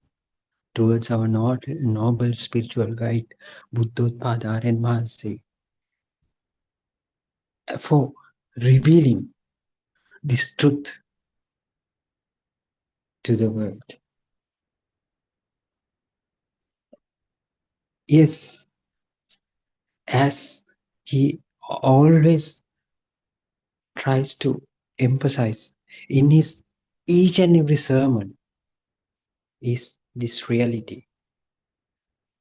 S13: towards our noble spiritual guide, Buddothpada and Mahanse, for revealing this truth to the world. Yes, as he always tries to emphasize in his each and every sermon, is this reality,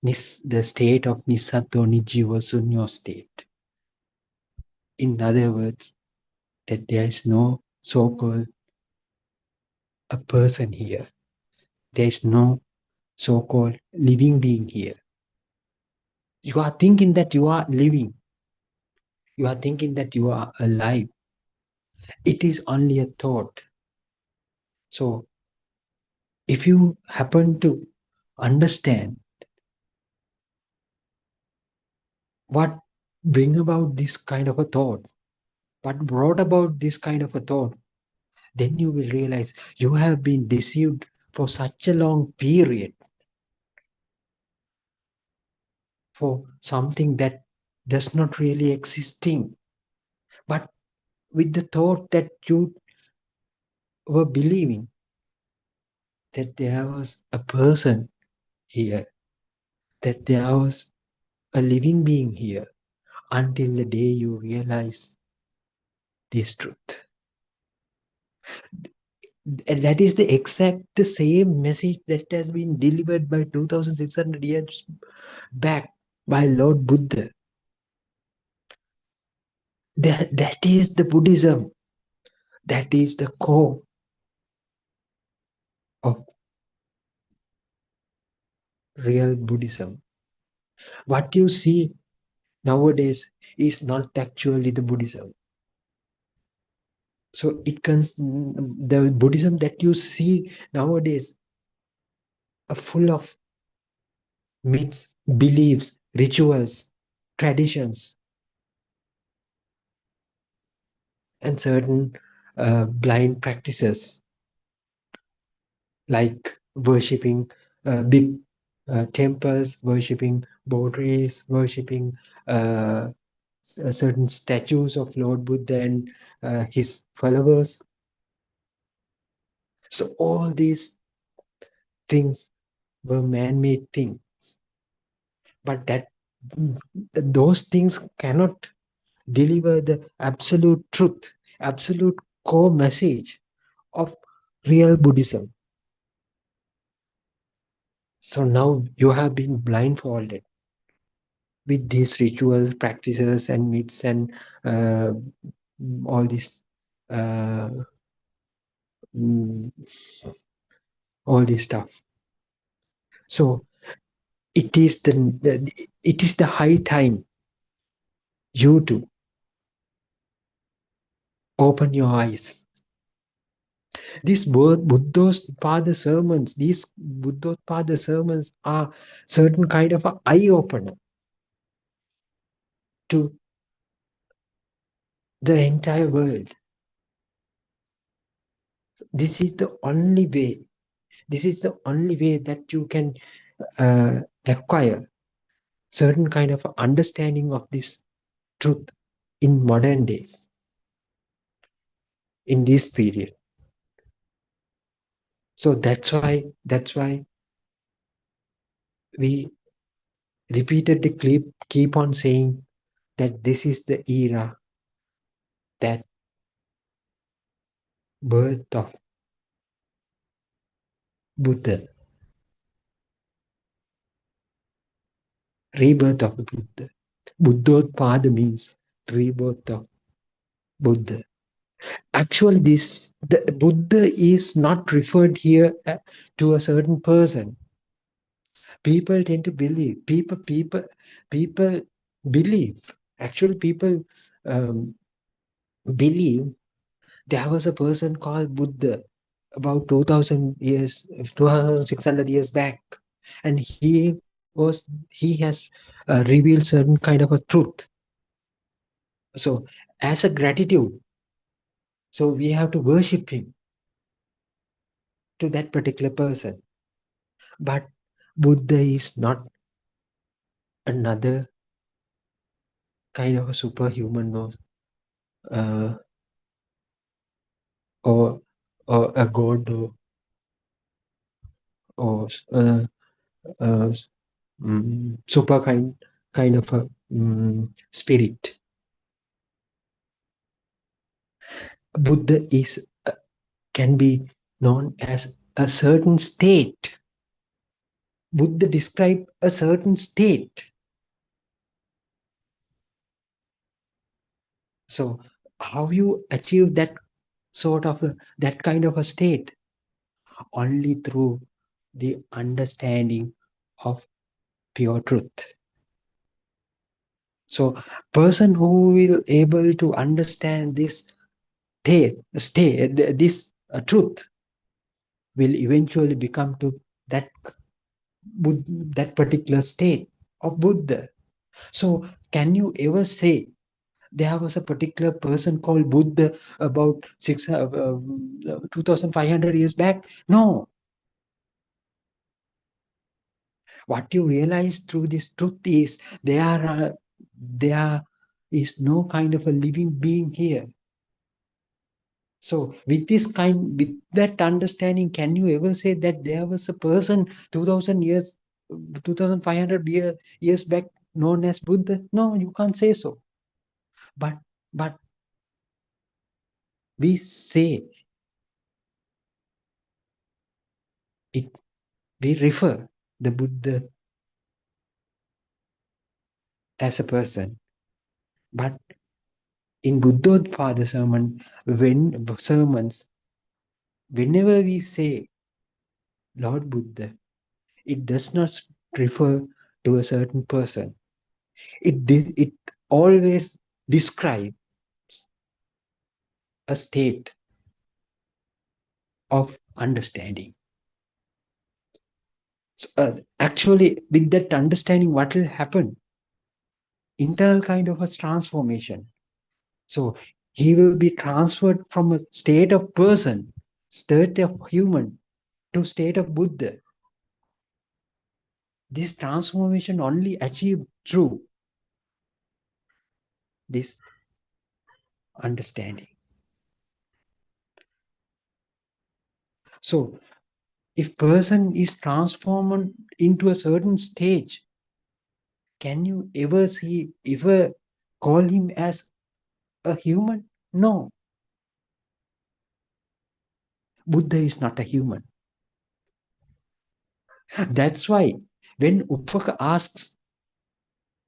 S13: the state of Nisato Nijiva Sunyo state. In other words, that there is no so-called a person here. There is no so-called living being here. You are thinking that you are living. You are thinking that you are alive. It is only a thought. So if you happen to understand what bring about this kind of a thought, what brought about this kind of a thought, then you will realize you have been deceived for such a long period for something that does not really existing. But with the thought that you were believing that there was a person here, that there was a living being here, until the day you realize this truth. And that is the same message that has been delivered by 2600 years back by Lord Buddha. That is the Buddhism. That is the core of real Buddhism. What you see nowadays is not actually the Buddhism. So the Buddhism that you see nowadays are full of myths, beliefs, rituals, traditions, and certain blind practices like worshipping big temples, worshipping Bodhis, worshipping certain statues of Lord Buddha and his followers. So all these things were man-made things, but those things cannot deliver the absolute truth, absolute core message of real Buddhism. So now you have been blindfolded with these ritual practices and myths and all this uh, mm, all this stuff. So it is the high time you to open your eyes. These Buddothpada sermons, these Buddothpada sermons are certain kind of an eye opener to the entire world. This is the only way. This is the only way that you can acquire certain kind of understanding of this truth in modern days, in this period. So that's why we repeatedly keep on saying that this is the era, that birth of Buddha, rebirth of the Buddha. Buddothpada means rebirth of Buddha. Actually, the Buddha is not referred here to a certain person. People tend to believe. People believe. Actually, people believe there was a person called Buddha about 2000 years, 2600 years back, and he has revealed certain kind of a truth. So as a gratitude, so we have to worship him, to that particular person. But Buddha is not another kind of a superhuman or a god or super kind of a spirit. Buddha can be known as a certain state. Buddha described a certain state. So how you achieve that that kind of a state? Only through the understanding of pure truth. So person who will able to understand this this truth will eventually become to that particular state of Buddha. So can you ever say there was a particular person called Buddha about 2500 years back? No. What you realize through this truth is there is no kind of a living being here. So with that understanding, can you ever say that there was a person 2500 years back known as Buddha? No, you can't say so. But we say it. We refer the Buddha as a person. But in Buddothpada sermons, whenever we say Lord Buddha, it does not refer to a certain person. It always describes a state of understanding. Actually, with that understanding, what will happen? Internal kind of a transformation. So he will be transferred from a state of person, state of human, to state of Buddha. This transformation only achieved through this understanding. So if person is transformed into a certain stage, can you ever call him as a human? No. Buddha is not a human. That's why when Upaka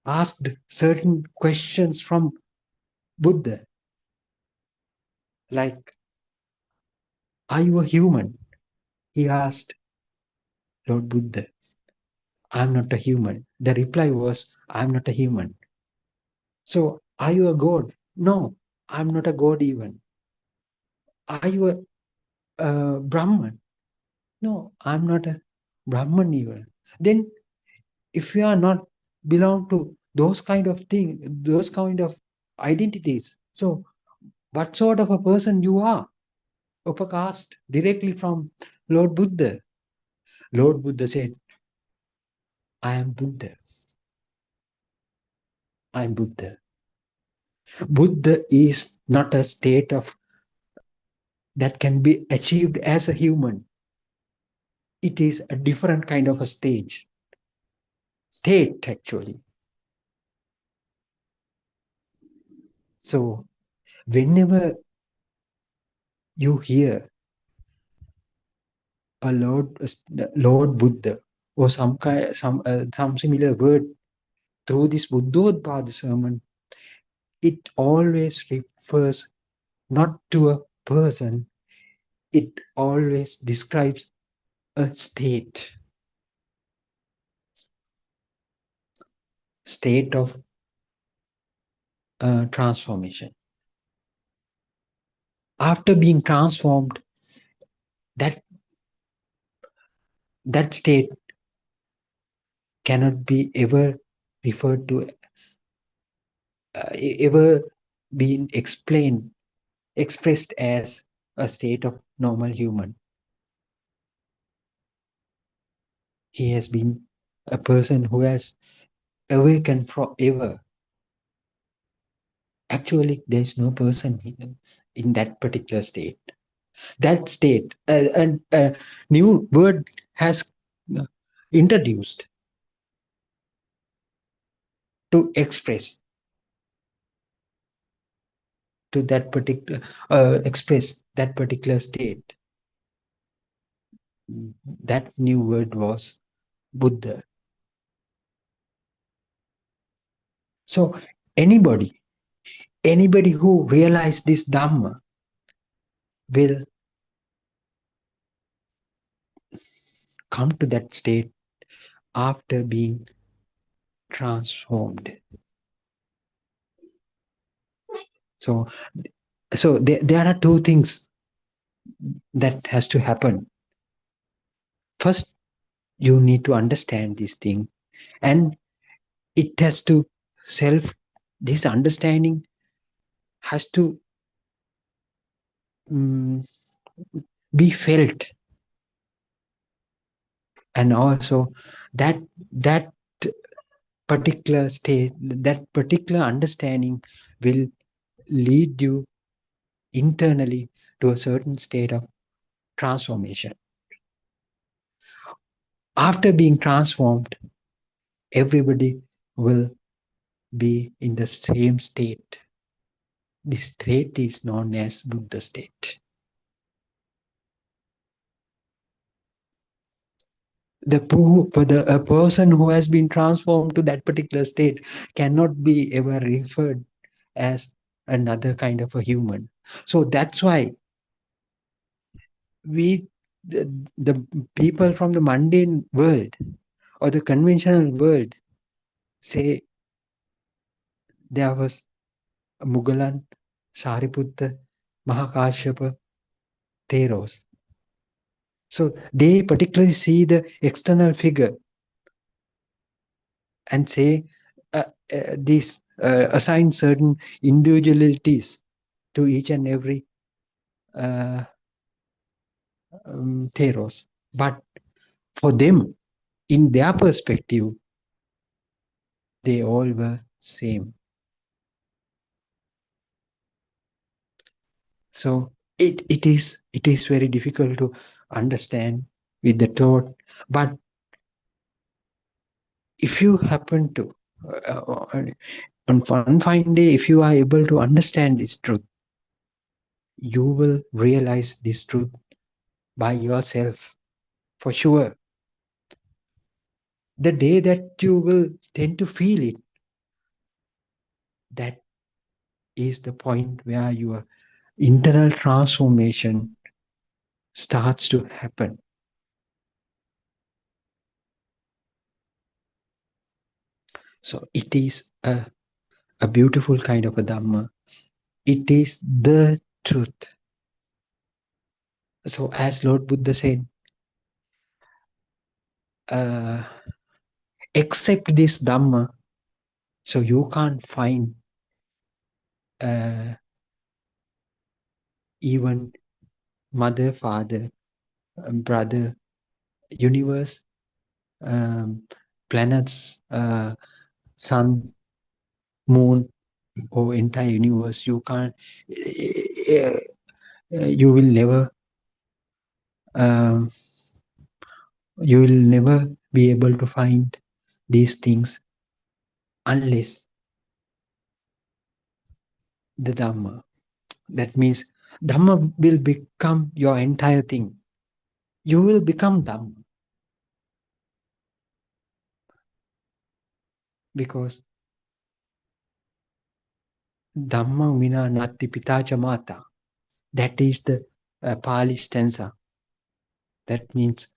S13: asked certain questions from Buddha, like, are you a human? He asked Lord Buddha, I'm not a human. The reply was, I'm not a human. So, are you a god? No, I'm not a god even. Are you a Brahman? No, I'm not a Brahman even. Then, if you are not belong to those kind of things, those kind of identities, so what sort of a person you are? Upaka asked directly from Lord Buddha. Lord Buddha said, I am Buddha. I am Buddha. Buddha is not a state of that can be achieved as a human. It is a different kind of a state actually. So whenever you hear a Lord Buddha or some similar word through this Buddothpada sermon, it always refers not to a person, it always describes a state of transformation. After being transformed, that state cannot be ever referred to, ever been expressed as a state of normal human. He has been a person who has awakened forever. Actually, there is no person in that particular state. That state, and a new word has introduced to express to that particular express that particular state. That new word was Buddha. So anybody who realizes this Dhamma will come to that state after being transformed. So there are two things that has to happen. First, you need to understand this thing, and it has to this understanding has to be felt, and also that particular state, that particular understanding will lead you internally to a certain state of transformation. After being transformed, everybody will be in the same state. This state is known as Buddha state. A person who has been transformed to that particular state cannot be ever referred as another kind of a human. So that's why the people from the mundane world or the conventional world say there was Mugalan, Sariputta, Mahakashyapa, Theros. So they particularly see the external figure and say these assign certain individualities to each and every Theros. But for them, in their perspective, they all were same. So it is very difficult to understand with the thought. But if you happen to on one fine day, if you are able to understand this truth, you will realize this truth by yourself for sure. The day that you will tend to feel it, that is the point where your internal transformation starts to happen. So it is a beautiful kind of a Dhamma. It is the truth. So as Lord Buddha said, accept this Dhamma, so you can't find even mother, father, brother, universe, planets, sun, moon, or entire universe. You can't, you will never, you will never be able to find these things unless the Dhamma. That means Dhamma will become your entire thing. You will become Dhamma. Because Dhamma vina natti pitacha mata. That is the Pali stanza. That means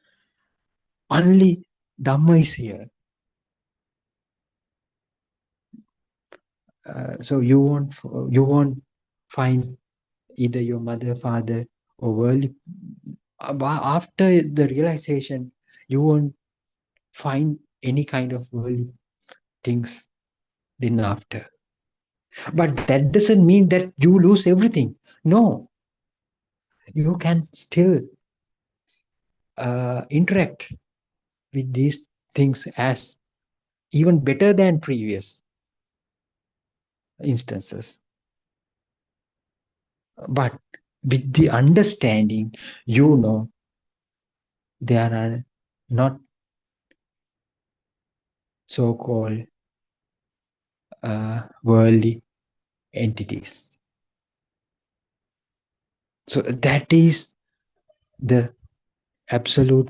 S13: only Dhamma is here. So you won't find either your mother, father, or worldly. After the realization, you won't find any kind of worldly things then after. But that doesn't mean that you lose everything. No, you can still interact with these things as even better than previous instances. But with the understanding, you know, there are not so-called worldly entities. So that is the absolute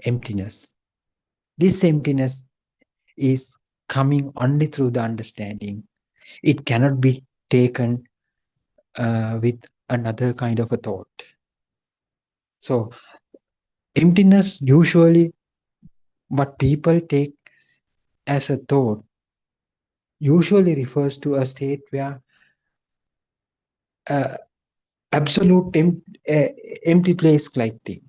S13: emptiness. This emptiness is coming only through the understanding. It cannot be taken with another kind of a thought. So emptiness, usually what people take as a thought, usually refers to a state where absolute empty place like thing,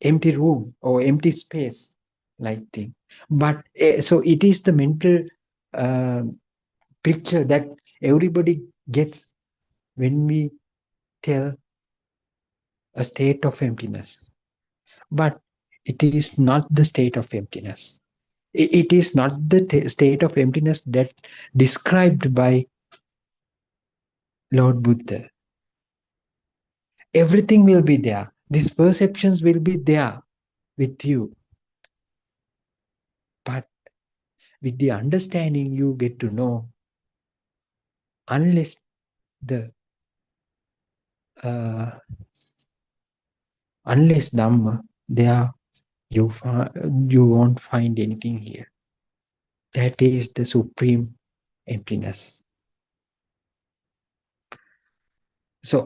S13: empty room or empty space like thing. But so it is the mental picture that everybody gets when we tell a state of emptiness. But it is not the state of emptiness. It is not the state of emptiness that described by Lord Buddha. Everything will be there. These perceptions will be there with you. But with the understanding, you get to know, unless the unless Dhamma, there you won't find anything here. That is the supreme emptiness. So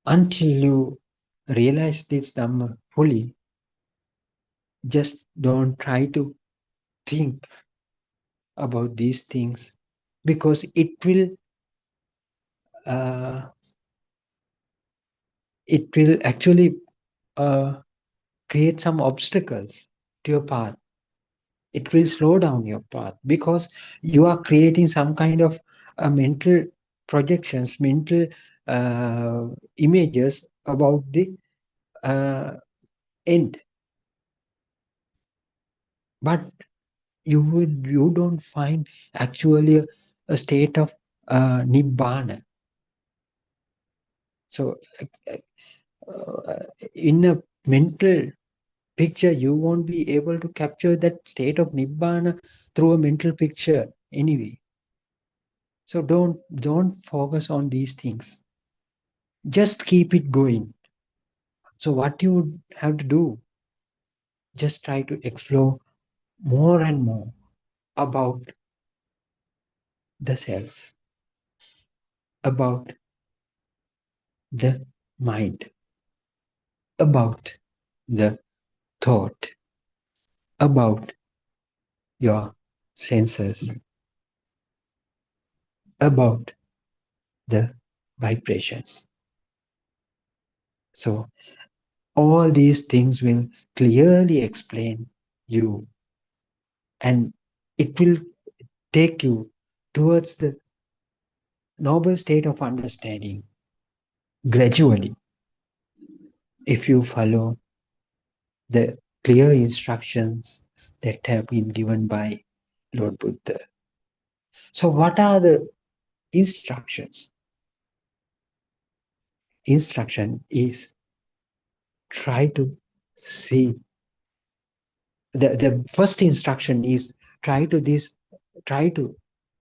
S13: until you realize this Dhamma fully, just don't try to think about these things, because uh, it will actually create some obstacles to your path. It will slow down your path because you are creating some kind of mental projections, mental images about the uh, end. But you don't find actually a state of nibbana. So in a mental picture, you won't be able to capture that state of nibbana through a mental picture anyway. So don't focus on these things. Just keep it going. So what you have to do, just try to explore more and more about the self, about the mind, about the thought, about your senses, about the vibrations. So all these things will clearly explain you, and it will take you towards the noble state of understanding gradually if you follow the clear instructions that have been given by Lord Buddha. So what are the instructions? Instruction is try to see, the first instruction is try to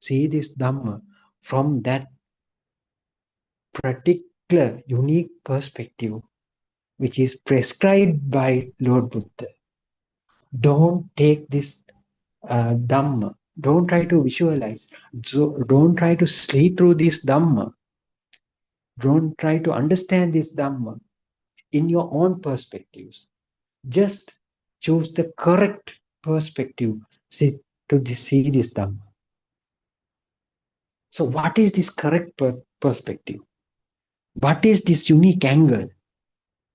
S13: see this Dhamma from that particular unique perspective which is prescribed by Lord Buddha. Don't take this Dhamma. Don't try to visualize. Don't try to see through this Dhamma. Don't try to understand this Dhamma in your own perspectives. Just choose the correct perspective to see this Dhamma. So what is this correct perspective? What is this unique angle,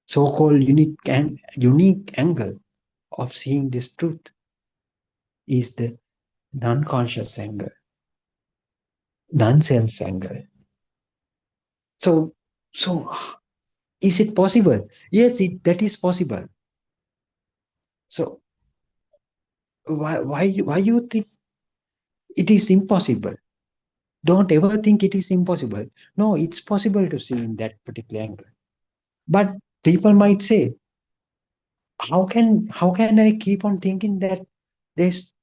S13: so-called unique angle of seeing this truth? Is the non-conscious angle, non-self angle. So is it possible? Yes, that is possible. So why you think it is impossible? Don't ever think it is impossible. No, it's possible to see in that particular angle. But people might say, how can I keep on thinking that there's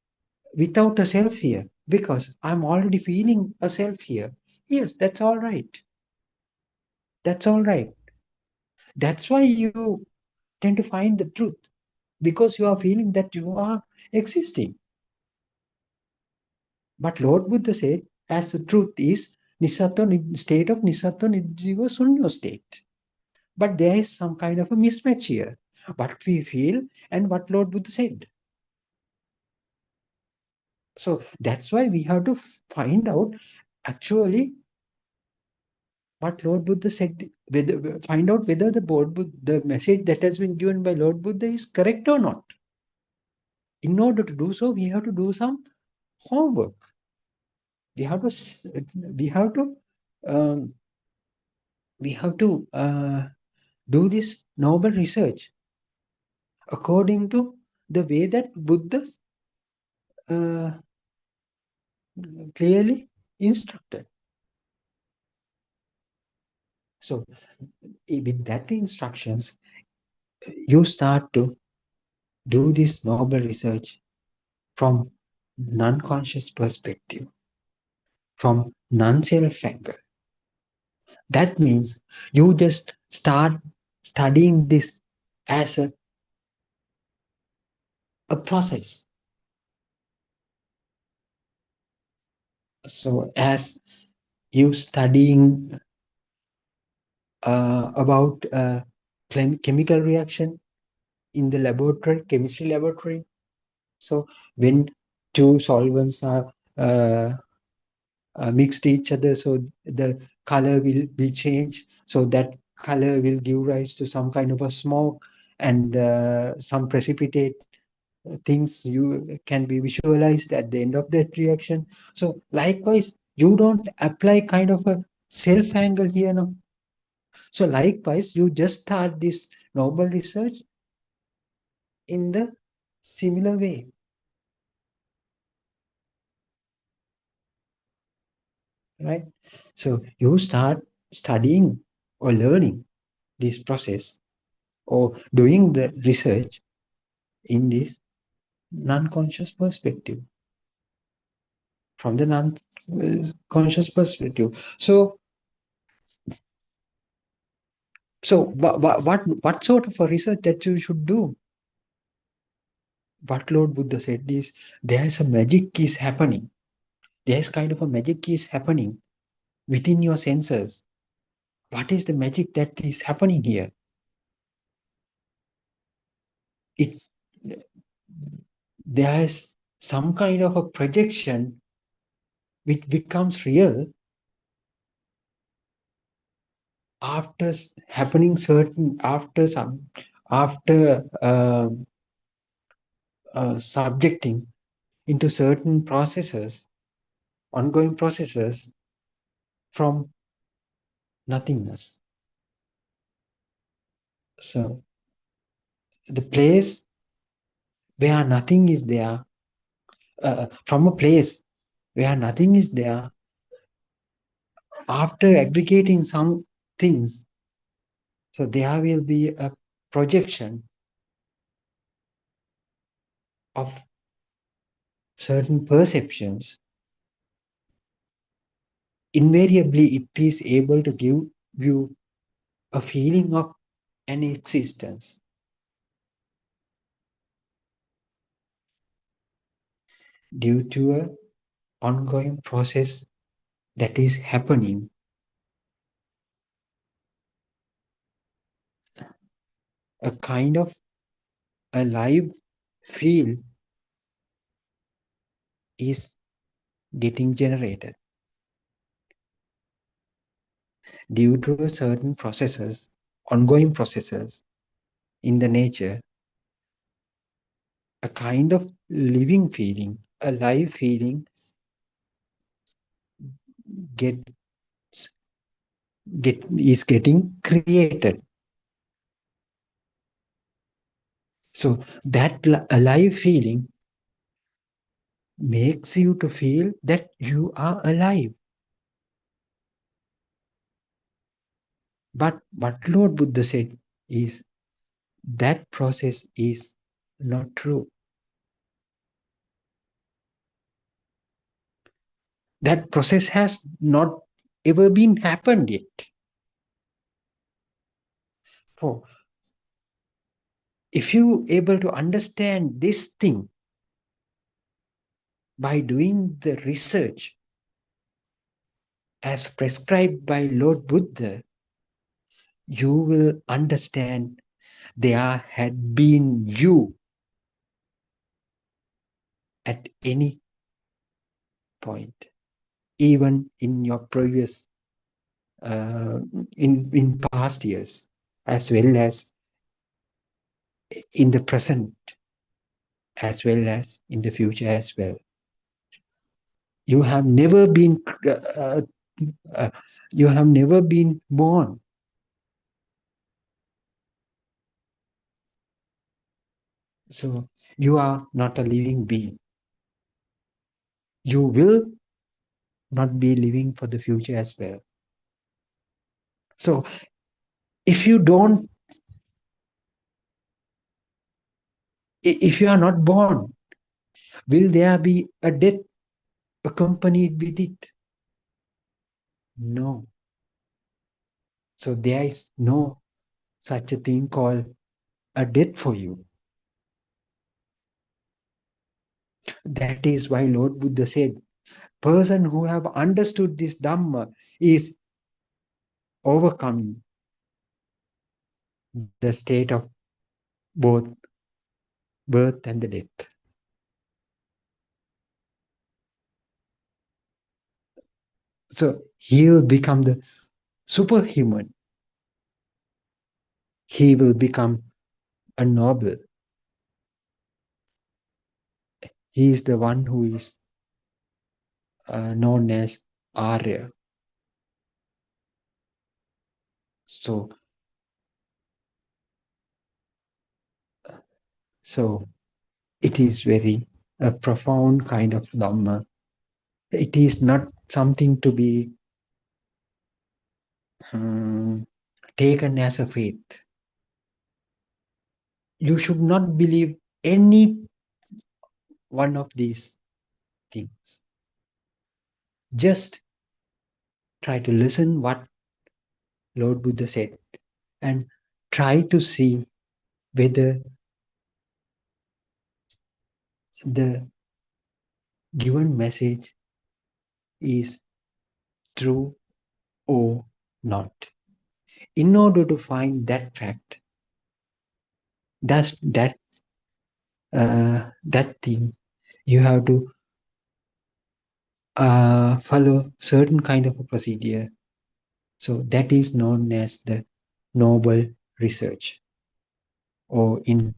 S13: without a self here? Because I'm already feeling a self here. Yes, that's all right. That's all right. That's why you tend to find the truth, because you are feeling that you are existing. But Lord Buddha said, as the truth is state of Nisattva Nirjiva Sunyo state. But there is some kind of a mismatch here. What we feel and what Lord Buddha said. So that's why we have to find out actually what Lord Buddha said, find out whether the message that has been given by Lord Buddha is correct or not. In order to do so, we have to do some homework. We have to do this noble research according to the way that Buddha clearly instructed. So with that instructions, you start to do this noble research from non-conscious perspective, from non-self angle. That means you just start studying this as a process. So as you studying about chemical reaction in the laboratory, chemistry laboratory. So when two solvents are mixed each other, so the color will change. So that color will give rise to some kind of a smoke and some precipitate things you can be visualized at the end of that reaction. So likewise, you don't apply kind of a self angle here now. So likewise, you just start this normal research in the similar way. Right? So you start studying or learning this process or doing the research in this non-conscious perspective, from the non-conscious perspective. So what sort of a research that you should do? What Lord Buddha said is, there's a magic is happening. There's kind of a magic is happening within your senses. What is the magic that is happening here? It there's some kind of a projection which becomes real after happening certain after subjecting into certain processes, ongoing processes from nothingness. So the place where nothing is there, from a place where nothing is there, after aggregating some things, so there will be a projection of certain perceptions. Invariably, it is able to give you a feeling of an existence. Due to an ongoing process that is happening, a kind of a live feel is getting generated due to a certain processes, ongoing processes in the nature. A kind of living feeling, a live feeling is getting created. So that alive feeling makes you to feel that you are alive. But what Lord Buddha said is that process is not true. That process has not ever been happened yet. For if you able to understand this thing by doing the research as prescribed by Lord Buddha, you will understand there had been you at any point, even in your previous, in past years, as well as in the present, as well as in the future as well. You have never been, you have never been born. So you are not a living being. You will not be living for the future as well. So if you don't, if you are not born, will there be a death accompanied with it? No. So there is no such a thing called a death for you. That is why Lord Buddha said, person who have understood this Dhamma is overcoming the state of both birth and the death. So he will become the superhuman. He will become a noble. He is the one who is known as Arya. So, so it is very a profound kind of Dhamma. It is not something to be taken as a faith. You should not believe any one of these things. Just try to listen what Lord Buddha said and try to see whether the given message is true or not. In order to find that fact, that thing, you have to follow certain kind of a procedure. So that is known as the noble research, or in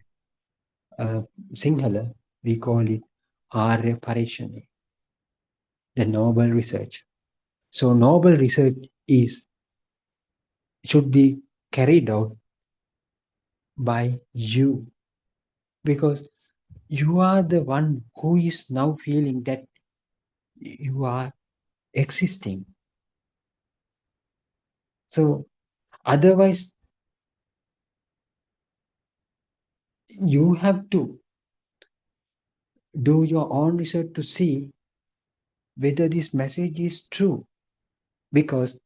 S13: Sinhala we call it Arya Parishani, the noble research. So noble research should be carried out by you, because you are the one who is now feeling that you are existing. So otherwise you have to do your own research to see whether this message is true. Because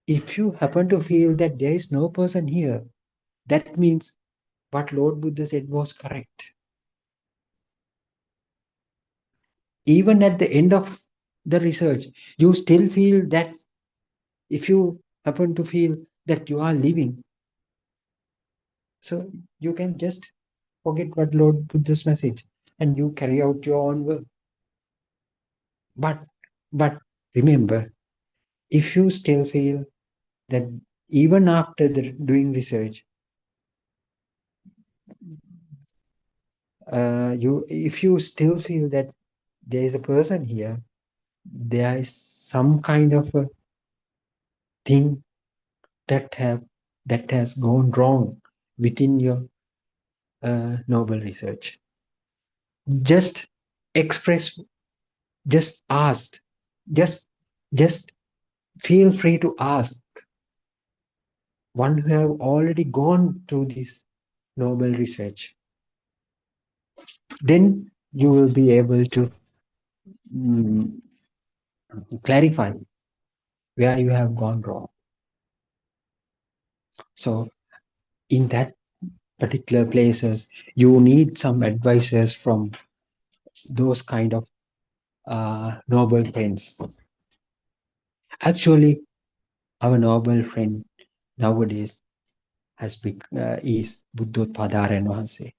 S13: if you happen to feel that there is no person here, that means what Lord Buddha said was correct. Even at the end of the research, you still feel that, if you happen to feel that you are living, so you can just forget what Lord Buddha's message and you carry out your own work. But remember, if you still feel that even after doing research, if you still feel that there is a person here, there is some kind of a thing that has gone wrong within your noble research. Just express, just ask, just feel free to ask one who have already gone through this noble research. Then you will be able to clarify where you have gone wrong. So in that particular places, you need some advices from those kind of noble friends. Actually, our noble friend nowadays is Buddothpada Vahanse.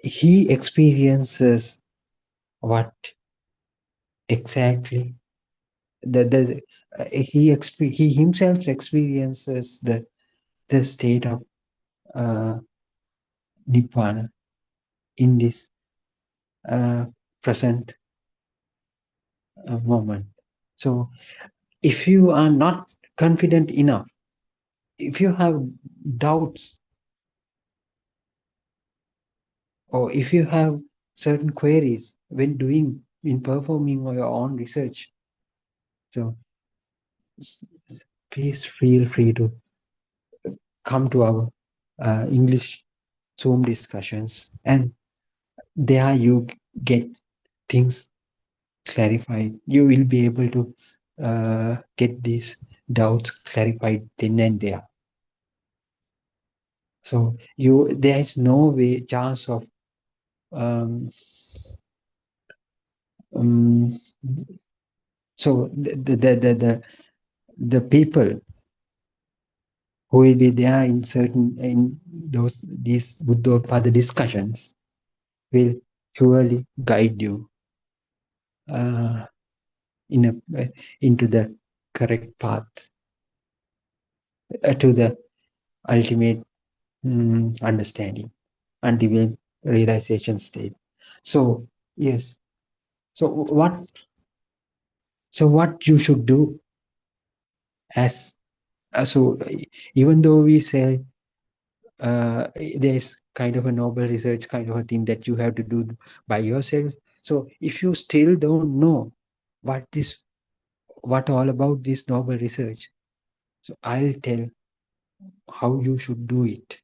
S13: He experiences what exactly he himself experiences the state of Nibbana in this present moment. So if you are not confident enough, if you have doubts, or if you have certain queries when performing your own research, so please feel free to come to our English Zoom discussions, and there you get things clarified. You will be able to get these doubts clarified then and there. So there is no chance of so the people who will be there in these Buddothpada discussions will surely guide you into the correct path, to the ultimate understanding and divine realization state. So yes, so what you should do as even though we say there's kind of a noble research kind of a thing that you have to do by yourself. So if you still don't know what all about this noble research, so I'll tell how you should do it.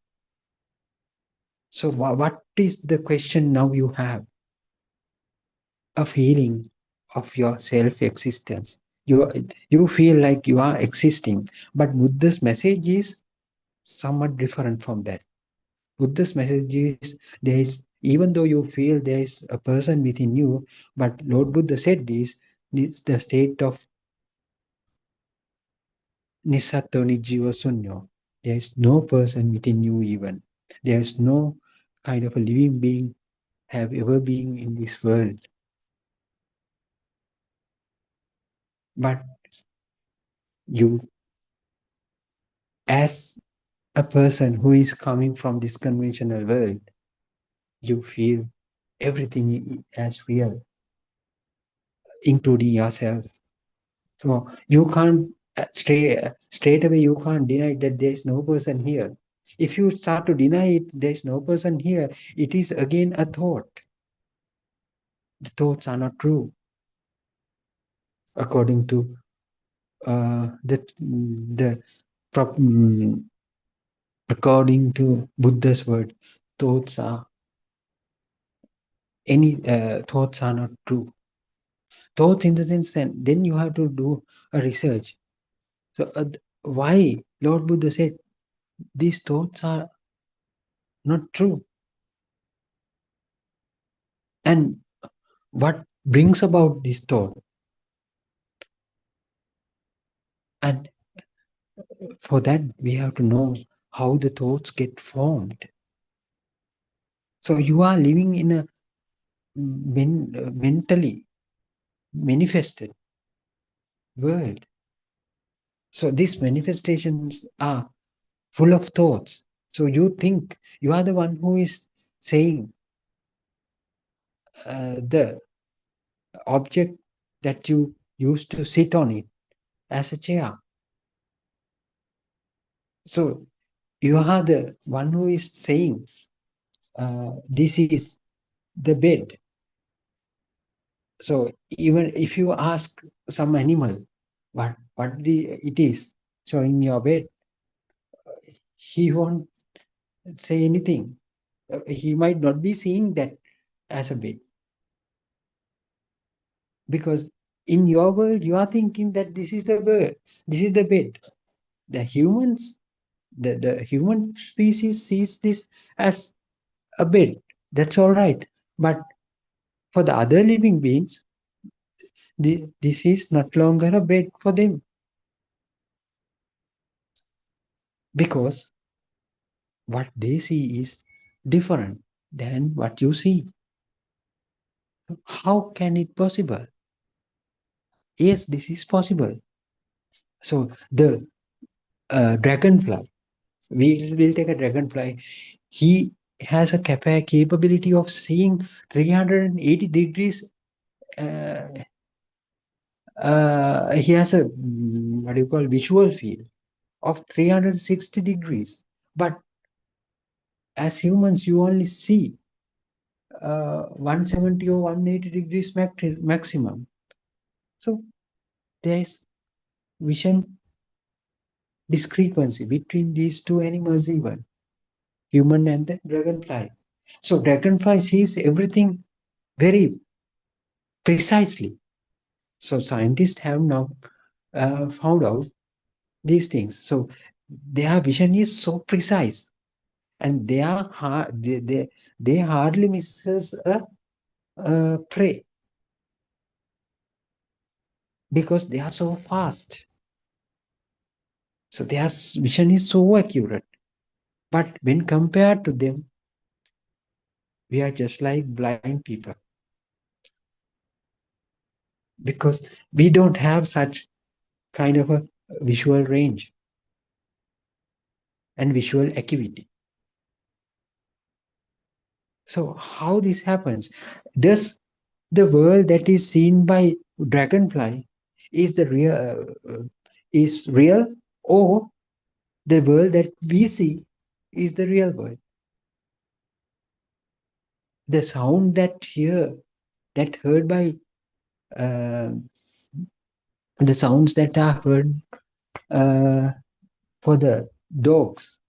S13: So what is the question now you have? A feeling of your self-existence. You feel like you are existing, but Buddha's message is somewhat different from that. Buddha's message is even though you feel there is a person within you, but Lord Buddha said this, the state of Nisato Nijiva Sunyo. There is no person within you even. There is no kind of a living being have ever been in this world. But you, as a person who is coming from this conventional world, you feel everything as real, including yourself. So you can't straight away you can't deny that there is no person here. If you start to deny it, there is no person here, it is again a thought. The thoughts are not true. According to according to Buddha's word, thoughts are thoughts are not true. Thoughts in the sense that then you have to do a research. So why Lord Buddha said these thoughts are not true, and what brings about this thought, and for that we have to know how the thoughts get formed. So you are living in a mentally manifested world. So these manifestations are full of thoughts. So you think you are the one who is saying the object that you used to sit on it as a chair. So you are the one who is saying this is the bed. So even if you ask some animal what it is showing your bed, he won't say anything. He might not be seeing that as a bed, because in your world you are thinking that this is the bird, this is the bed. The humans, the human species sees this as a bed. That's all right, but for the other living beings, this is not longer a bed for them, because what they see is different than what you see. How can it possible? Yes, this is possible. So the dragonfly, we will take a dragonfly. He has a capability of seeing 380 degrees. He has a what do you call visual field of 360 degrees. But as humans, you only see 170 or 180 degrees maximum. So there is vision discrepancy between these two animals, even human and the dragonfly. So dragonfly sees everything very precisely. So scientists have now found out these things. So their vision is so precise, and they hardly misses a prey, because they are so fast. So their vision is so accurate. But when compared to them, we are just like blind people. because we don't have such kind of a visual range and visual acuity. So how this happens? Does the world that is seen by dragonfly is the real, or the world that we see is the real world? The sound that heard by uh, the sounds that are heard uh, for the dogs,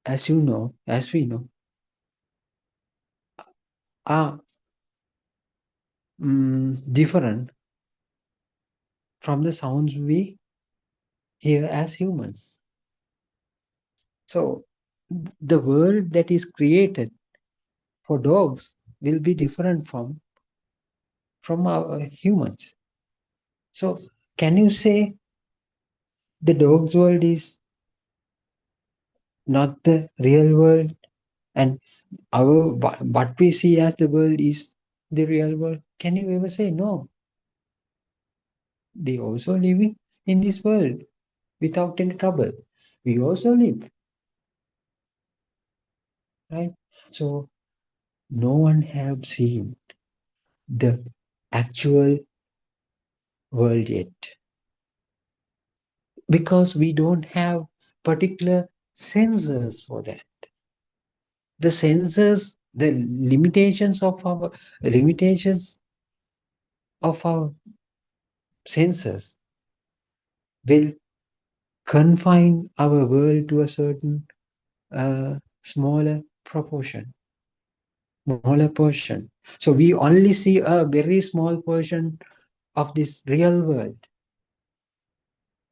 S13: as you know, as we know, are different from the sounds we hear as humans. So the world that is created for dogs will be different from our humans. So can you say the dog's world is not the real world, and our what we see as the world is the real world? Can you ever say no? They also living in this world without any trouble. We also live, right? So no one have seen the actual world yet, because we don't have particular sensors for that. The sensors, the limitations of our senses will confine our world to a certain smaller proportion, smaller portion. So we only see a very small portion of this real world.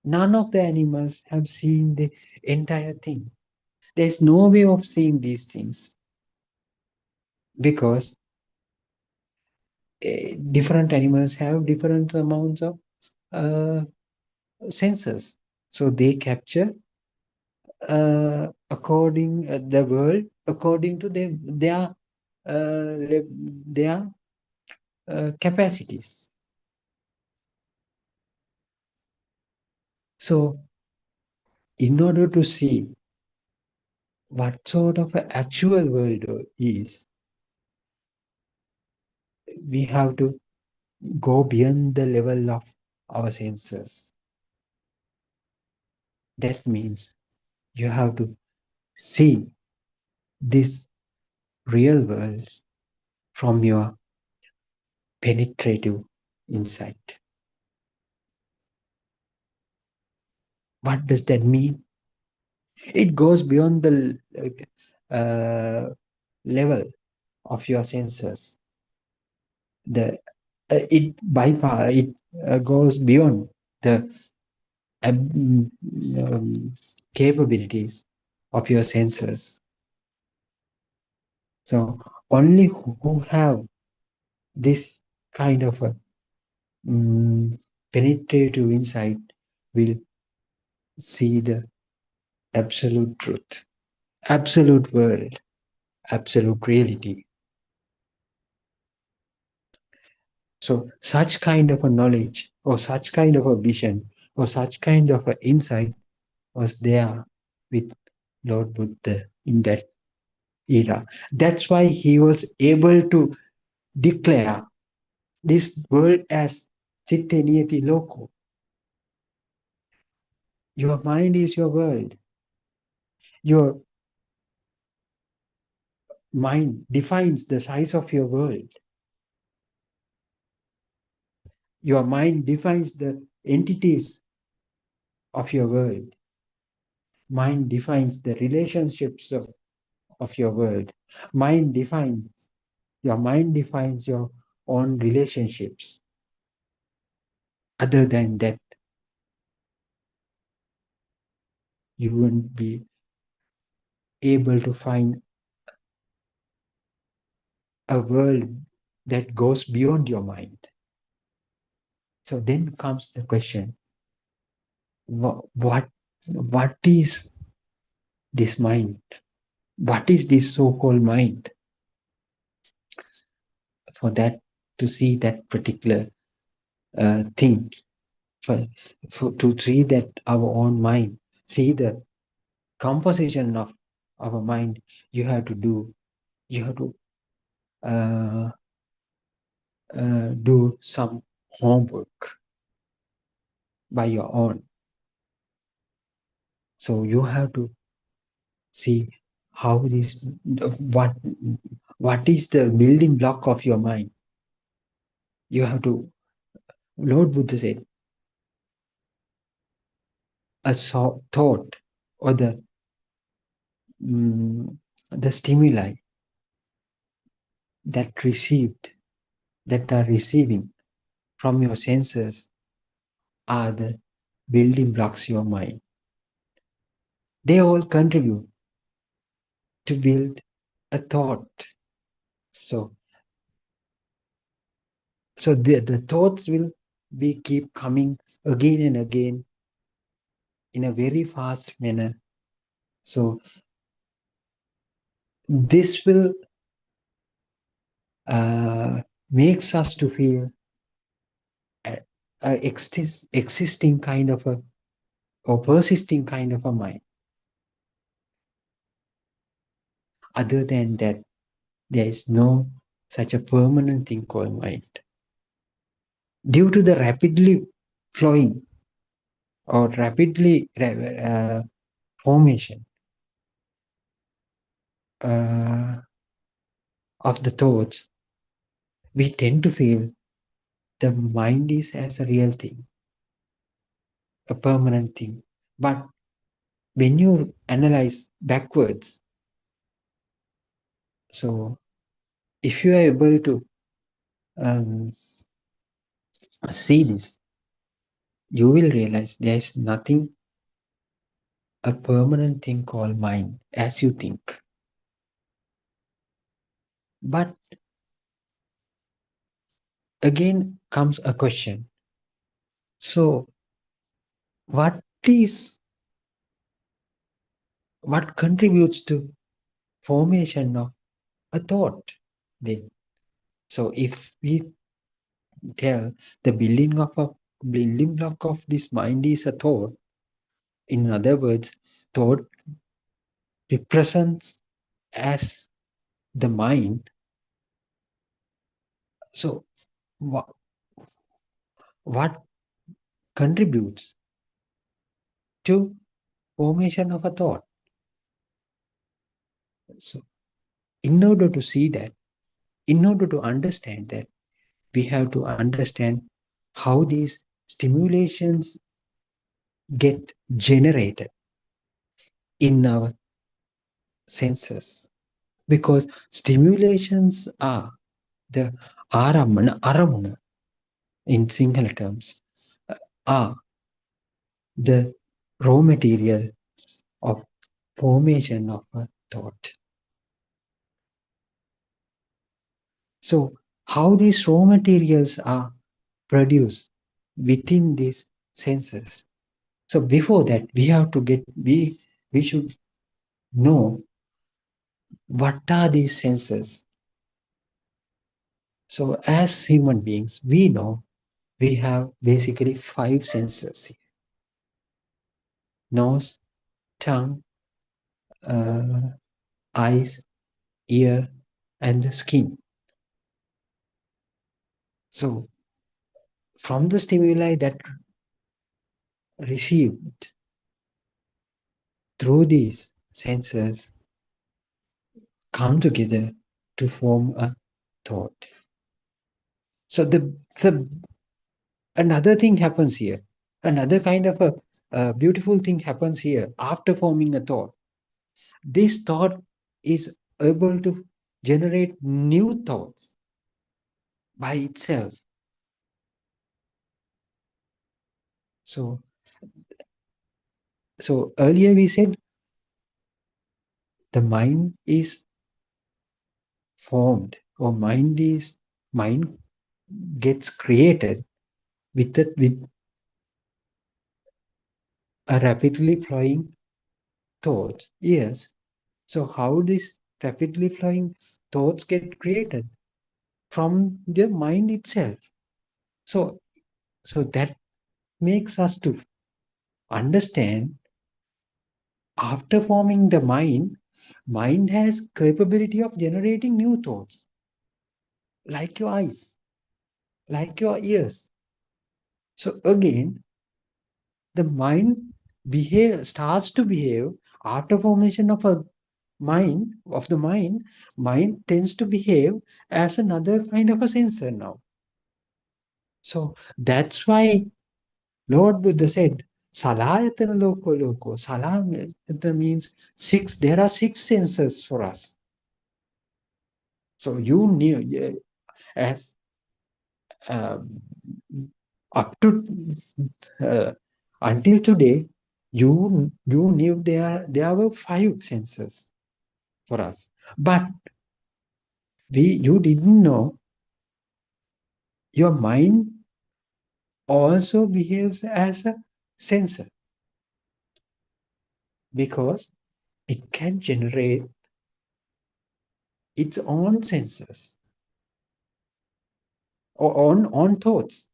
S13: None of the animals have seen the entire thing. There's no way of seeing these things, because different animals have different amounts of senses. So they capture the world according to their capacities. So in order to see what sort of an actual world is, we have to go beyond the level of our senses. That means you have to see this real world from your penetrative insight. What does that mean? It goes beyond the level of your senses. It by far goes beyond the capabilities of your senses. So only who have this kind of a penetrative insight will see the absolute truth, absolute world, absolute reality. So such kind of a knowledge, or such kind of a vision, or such kind of an insight was there with Lord Buddha in that era. That's why he was able to declare this world as Chitte Niyati Loko. Your mind is your world. Your mind defines the size of your world. Your mind defines the entities of your world. Mind defines the relationships of your world. Your mind defines your own relationships. Other than that, you won't be able to find a world that goes beyond your mind. So then comes the question, what is this mind? What is this so-called mind? For that to see that particular thing, to see that our own mind, see the composition of our mind. You have to uh, do some homework by your own. So you have to see how this, what is the building block of your mind. You have to, Lord Buddha said, a thought or the stimuli that are receiving from your senses are the building blocks of your mind. They all contribute to build a thought. So the thoughts will keep coming again and again in a very fast manner. So this will makes us to feel a existing kind of a, or persisting kind of a mind. Other than that, there is no such a permanent thing called mind. Due to the rapidly flowing or rapidly formation of the thoughts, we tend to feel the mind is as a real thing, a permanent thing. But when you analyze backwards, so if you are able to see this, you will realize there is nothing a permanent thing called mind as you think. But again comes a question. So what contributes to formation of a thought then? So if we tell the building block of this mind is a thought, in other words, thought represents as the mind. So what contributes to formation of a thought? So in order to see that, in order to understand that, we have to understand how these stimulations get generated in our senses. Because stimulations are the aramana in Sinhala terms, are the raw material of formation of a thought. So how these raw materials are produced within these senses. So before that, we have to we should know what are these senses. So as human beings, we know we have basically 5 senses here: nose, tongue, eyes, ear, and the skin. So from the stimuli that received through these senses come together to form a thought. So another thing happens here. Another kind of a beautiful thing happens here after forming a thought. This thought is able to generate new thoughts by itself. So earlier we said the mind is formed, or mind gets created with a rapidly flowing thoughts. Yes. So how these rapidly flowing thoughts get created? from the mind itself. So that makes us to understand, after forming the mind has capability of generating new thoughts, like your eyes, like your ears. So again, the mind starts to behave after formation of a mind, mind tends to behave as another kind of a sensor now. So that's why Lord Buddha said, Salayatana loko loko. Salayatana means six. There are six senses for us. So you knew, as up to until today, you knew there were five senses for us, but you didn't know your mind also behaves as a sensor, because it can generate its own senses or on thoughts,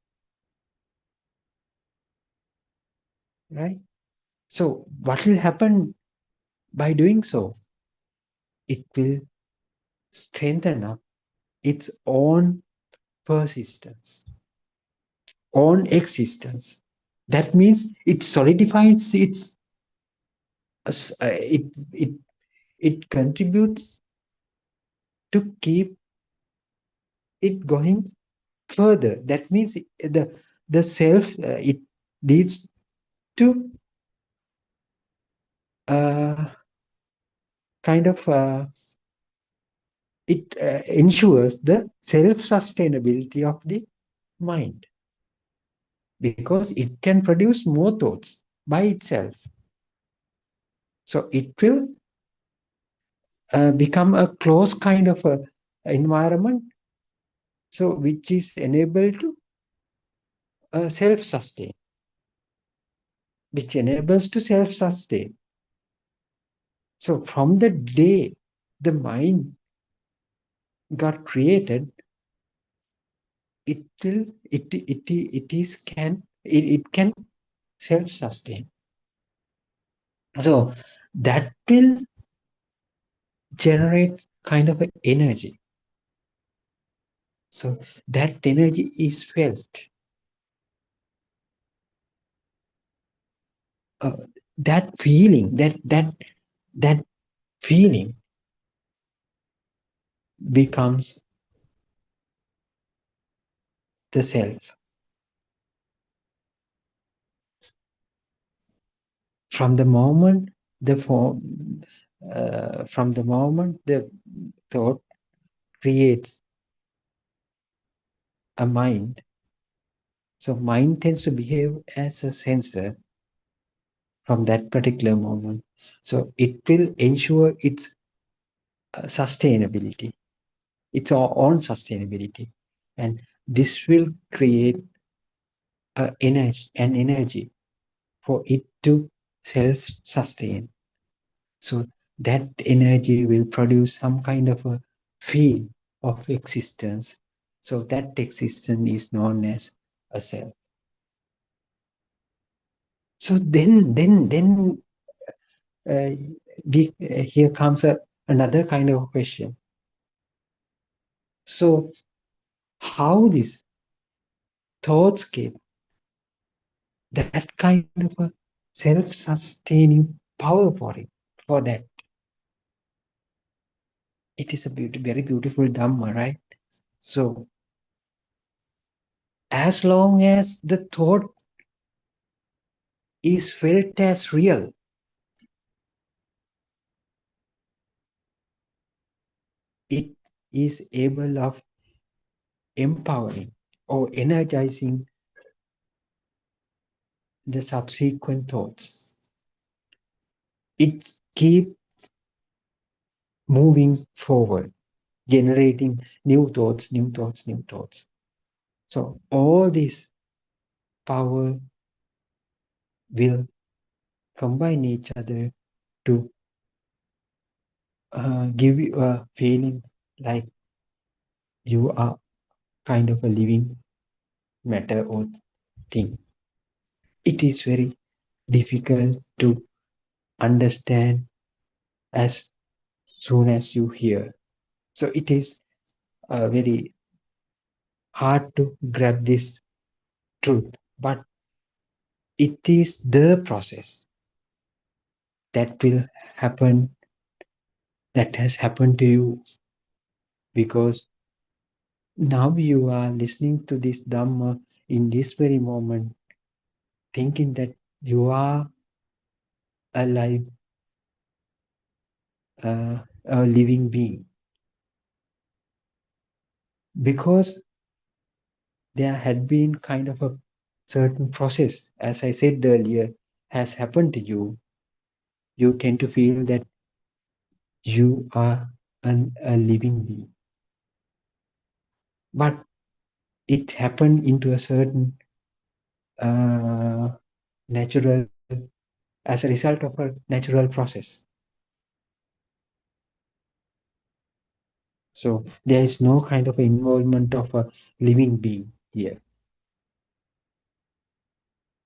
S13: right? So what will happen by doing so? It will strengthen up its own persistence, own existence. That means it solidifies it contributes to keep it going further. That means the self, it leads to kind of it ensures the self-sustainability of the mind, because it can produce more thoughts by itself. So it will become a closed kind of a environment, so which is enabled to self-sustain, which enables to self-sustain. So from the day the mind got created, it can self-sustain. So that will generate kind of an energy. So that energy is felt. That feeling, that feeling becomes the self. From the moment the thought creates a mind, so mind tends to behave as a sensor from that particular moment. So it will ensure its sustainability, its own sustainability, and this will create an energy for it to self-sustain. So that energy will produce some kind of a feel of existence. So that existence is known as a self. So then here comes another kind of question. So how these thoughts get that kind of a self-sustaining power for that? It is a very beautiful Dhamma, right? So as long as the thought is felt as real, it is able of empowering or energizing the subsequent thoughts. It keeps moving forward, generating new thoughts, new thoughts, new thoughts. So all this power will combine each other to give you a feeling like you are kind of a living matter or thing. It is very difficult to understand as soon as you hear. So it is very hard to grab this truth, but it is the process that will happen, that has happened to you, because now you are listening to this Dhamma in this very moment, thinking that you are alive, a living being. Because there had been kind of a certain process, as I said earlier, has happened to you, you tend to feel that you are a living being. But it happened into a certain natural, as a result of a natural process. So there is no kind of involvement of a living being here.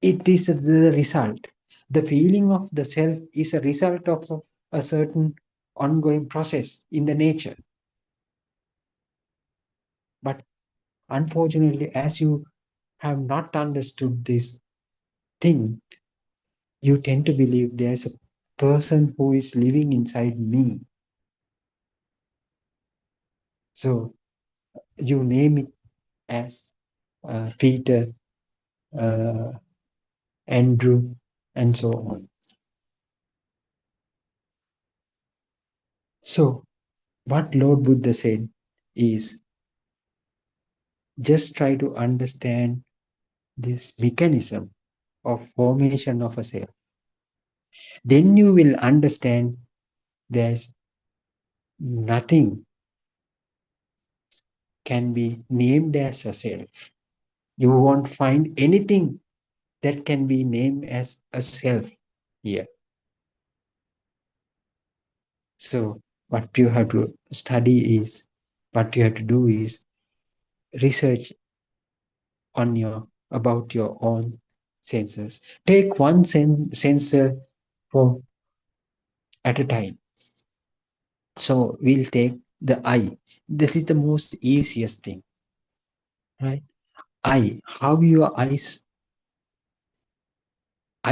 S13: It is the result. The feeling of the self is a result of a certain ongoing process in the nature. But unfortunately, as you have not understood this thing, you tend to believe there's a person who is living inside me. So you name it as Peter, Andrew, and so on. So what Lord Buddha said is, just try to understand this mechanism of formation of a self. Then you will understand there's nothing can be named as a self. You won't find anything that can be named as a self here. So what you have to study is, what you have to do is research on about your own senses. Take one sensor for at a time. So we'll take the eye. That is the most easiest thing, right? Eye, how your eye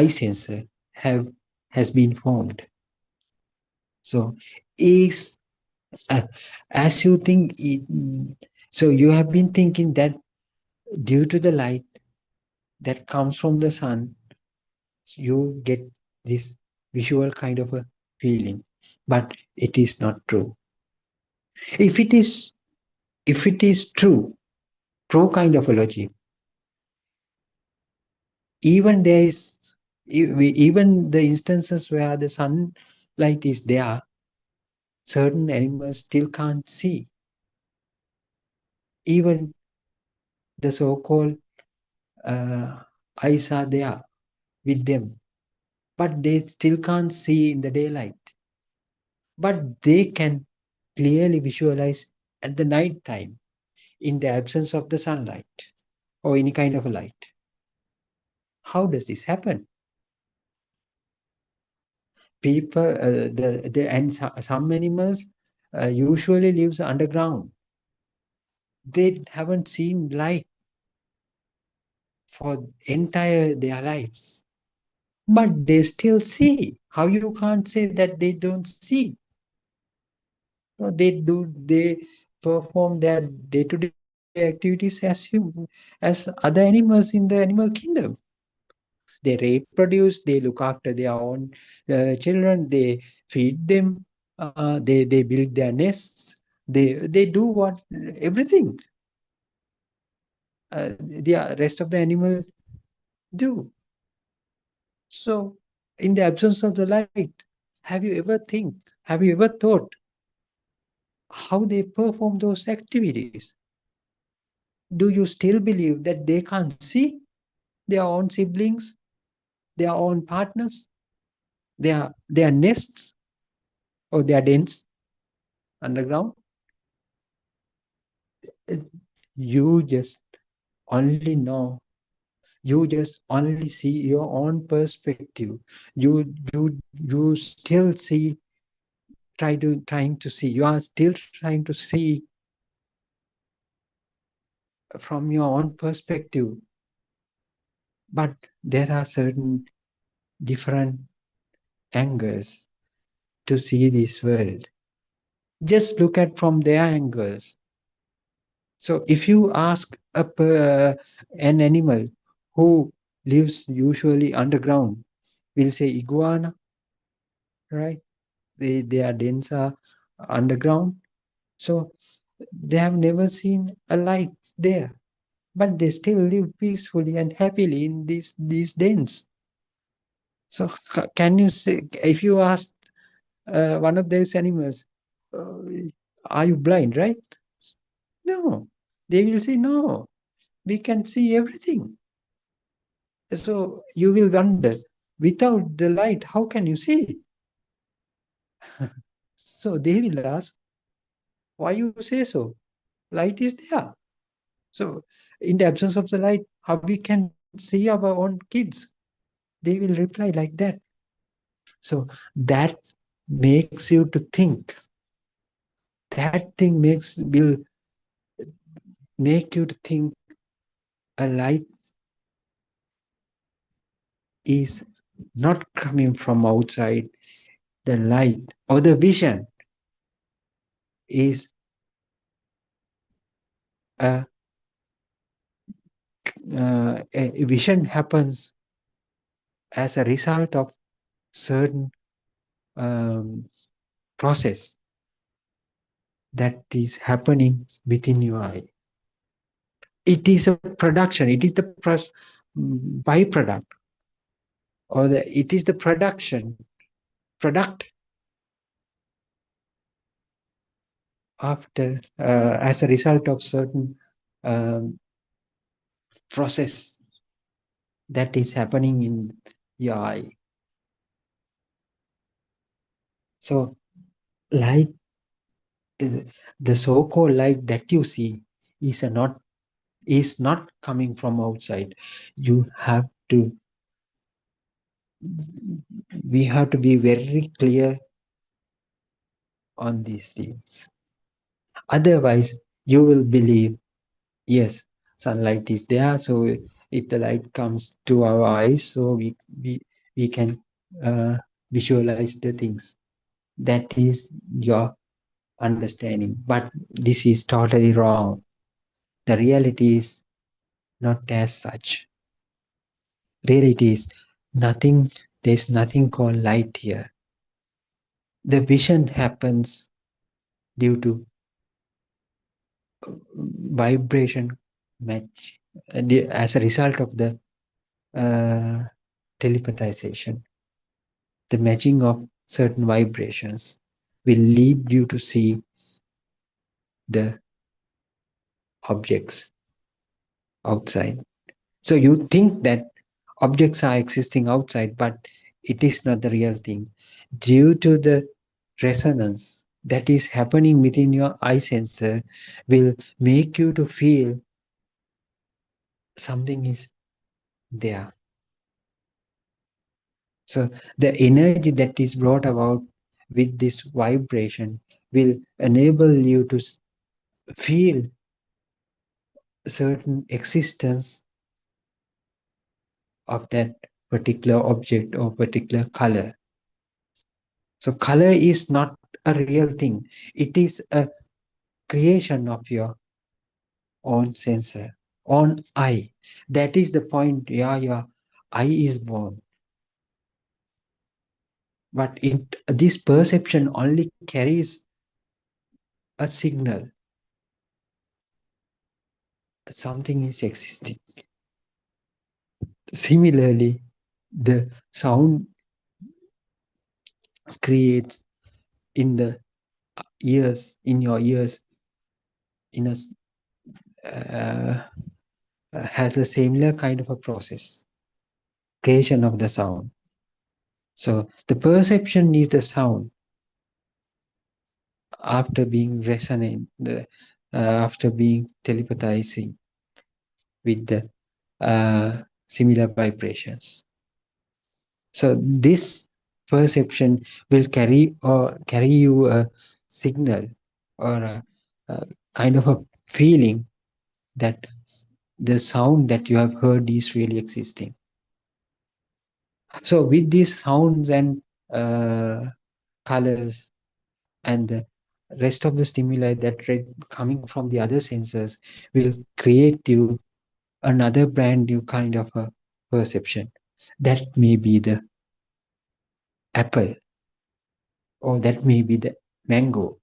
S13: sensor has been formed. So is as you think it, so you have been thinking that due to the light that comes from the sun, you get this visual kind of a feeling, but it is not true. If it is true kind of a logic, even there is even the instances where the sunlight is there, certain animals still can't see. Even the so-called eyes are there with them, but they still can't see in the daylight. But they can clearly visualize at the night time in the absence of the sunlight or any kind of a light. How does this happen? People, some animals usually lives underground. They haven't seen light for entire their lives, but they still see. How you can't say that they don't see? No, they do. They perform their day-to-day activities as other animals in the animal kingdom. They reproduce. They look after their own children. They feed them. They build their nests. They do what everything the rest of the animal do. So, in the absence of the light, have you ever thought how they perform those activities? Do you still believe that they can't see their own siblings, their own partners, their nests or their dens underground? you just only know, you just only see your own perspective. You still see, trying to see, you are still trying to see from your own perspective, but there are certain different angles to see this world. Just look at from their angles. So if you ask an animal who lives usually underground, we'll say iguana, right? Their dens are underground. So they have never seen a light there, but they still live peacefully and happily in these dens. So can you say, if you ask one of those animals, are you blind, right? No, they will say, no, we can see everything. So you will wonder, without the light, how can you see? So they will ask, why you say so? Light is there. So in the absence of the light, how we can see our own kids? They will reply like that. So that makes you to think. That thing will make you to think a light is not coming from outside. The light or the vision is a vision happens as a result of certain process that is happening within your eye. It is a production. It is the byproduct, or it is the product after as a result of certain process that is happening in your eye. So light, the so-called light that you see is not coming from outside. We have to be very clear on these things. Otherwise, you will believe, yes, sunlight is there. So if the light comes to our eyes, so we can visualize the things. That is your understanding. But this is totally wrong. The reality is not as such. Reality is nothing. There's nothing called light here. The vision happens due to vibration match as a result of the telepathization. The matching of certain vibrations will lead you to see the objects outside. So you think that objects are existing outside, but it is not the real thing. Due to the resonance that is happening within your eye sensor will make you to feel something is there. So the energy that is brought about with this vibration will enable you to feel certain existence of that particular object or particular color. So color is not a real thing. It is a creation of your own sensor, own eye. That is the point where your eye is born. But this perception only carries a signal. Something is existing. Similarly, the sound creates in the ears, in your ears, in a has a similar kind of a process, creation of the sound. So the perception is the sound after being resonant, after being telepathizing with the similar vibrations. So this perception will carry you a signal or a kind of a feeling that the sound that you have heard is really existing. So with these sounds and colors and the rest of the stimuli that coming from the other senses will create you another brand new kind of a perception. That may be the apple, or that may be the mango.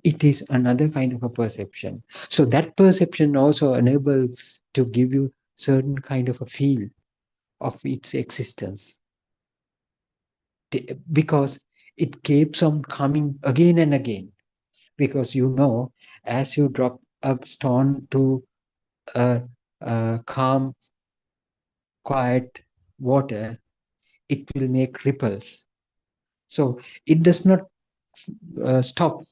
S13: It is another kind of a perception. So that perception also enable to give you certain kind of a feel of its existence, because it keeps on coming again and again. Because you know, as you drop a stone to a calm, quiet water, it will make ripples. So it does not stop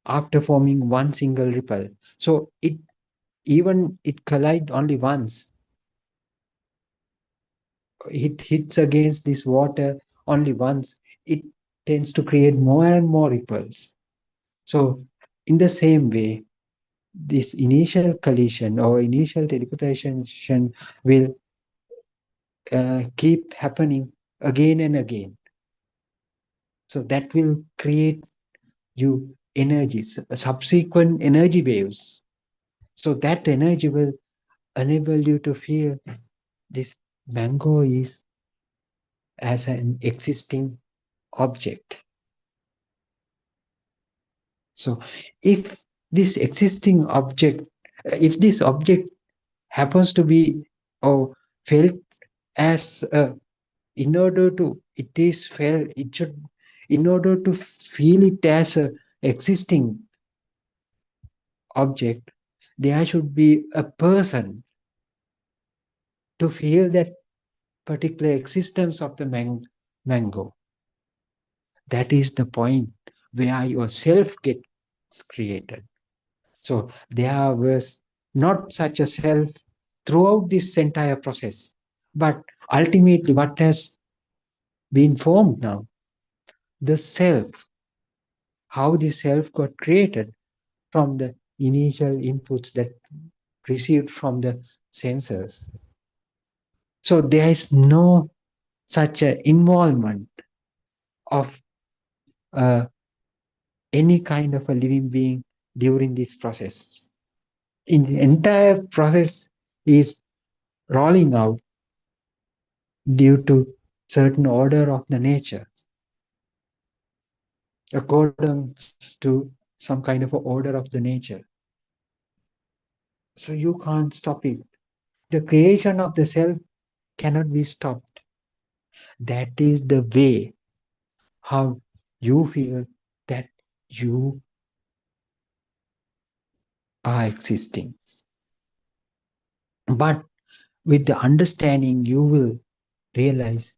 S13: after forming one single ripple. So it collide only once. It hits against this water only once. It tends to create more and more ripples. So in the same way, this initial collision or initial teleportation will keep happening again and again. So that will create you energies, subsequent energy waves. So that energy will enable you to feel this mango is as an existing object. So if this existing object, if this object happens to be or felt as in order to it is felt, it should, in order to feel it as a existing object, there should be a person to feel that particular existence of the mango. That is the point where yourself gets created. So there was not such a self throughout this entire process, but ultimately what has been formed now, the self, how the self got created from the initial inputs that received from the sensors. So there is no such an involvement of any kind of a living being during this process. In the entire process is rolling out due to certain order of the nature, accordance to some kind of a order of the nature. So you can't stop it. The creation of the self cannot be stopped. That is the way how you feel that you are existing. But with the understanding, you will realize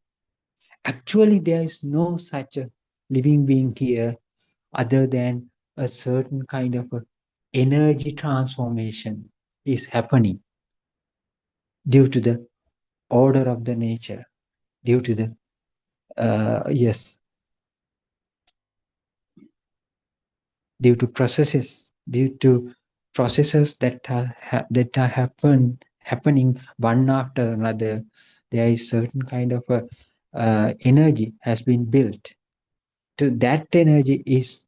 S13: actually there is no such a living being here other than a certain kind of a energy transformation is happening due to the order of the nature, due to the due to processes that are happening one after another. There is certain kind of a energy has been built. To that energy is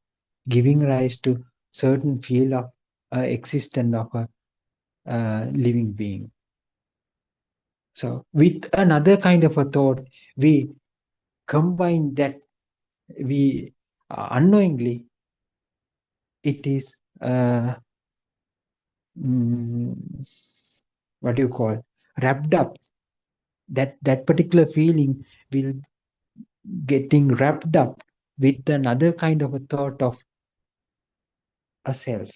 S13: giving rise to certain field of existence of a living being. So with another kind of a thought, we combine that, we unknowingly, it is what do you call, wrapped up. That particular feeling will getting wrapped up with another kind of a thought of a self.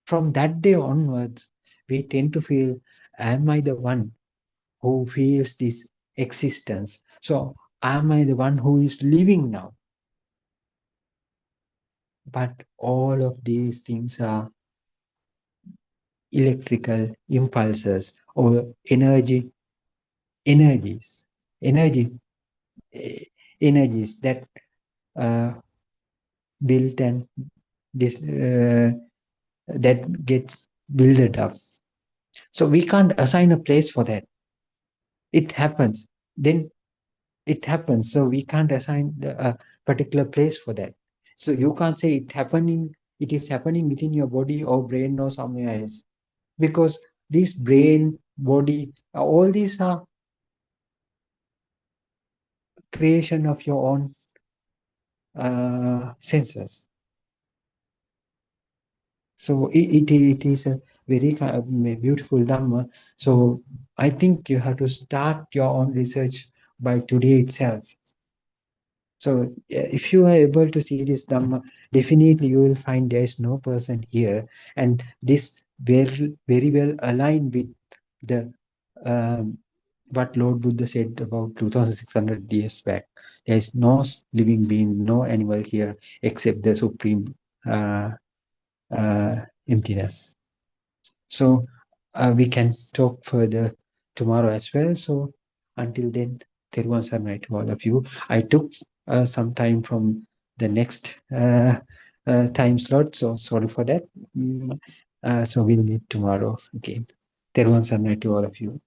S13: From that day onwards, we tend to feel, am I the one who feels this existence? So am I the one who is living now? but all of these things are electrical impulses or energies, energy, eh, energies that uh, built and that gets built up. So we can't assign a place for that. It happens. Then it happens. So we can't assign a particular place for that. So you can't say it is happening within your body or brain or somewhere else. Because this brain, body, all these are creation of your own senses. So it is a very beautiful Dhamma. So I think you have to start your own research by today itself. So if you are able to see this Dhamma, definitely you will find there is no person here. And this very well aligned with the what Lord Buddha said about 2600 years back. There is no living being, no animal here except the supreme emptiness. So we can talk further tomorrow as well. So until then, Teruvan Saranai to all of you. I took some time from the next time slot, so sorry for that. So we'll meet tomorrow again. Teruvan Saranai to all of you.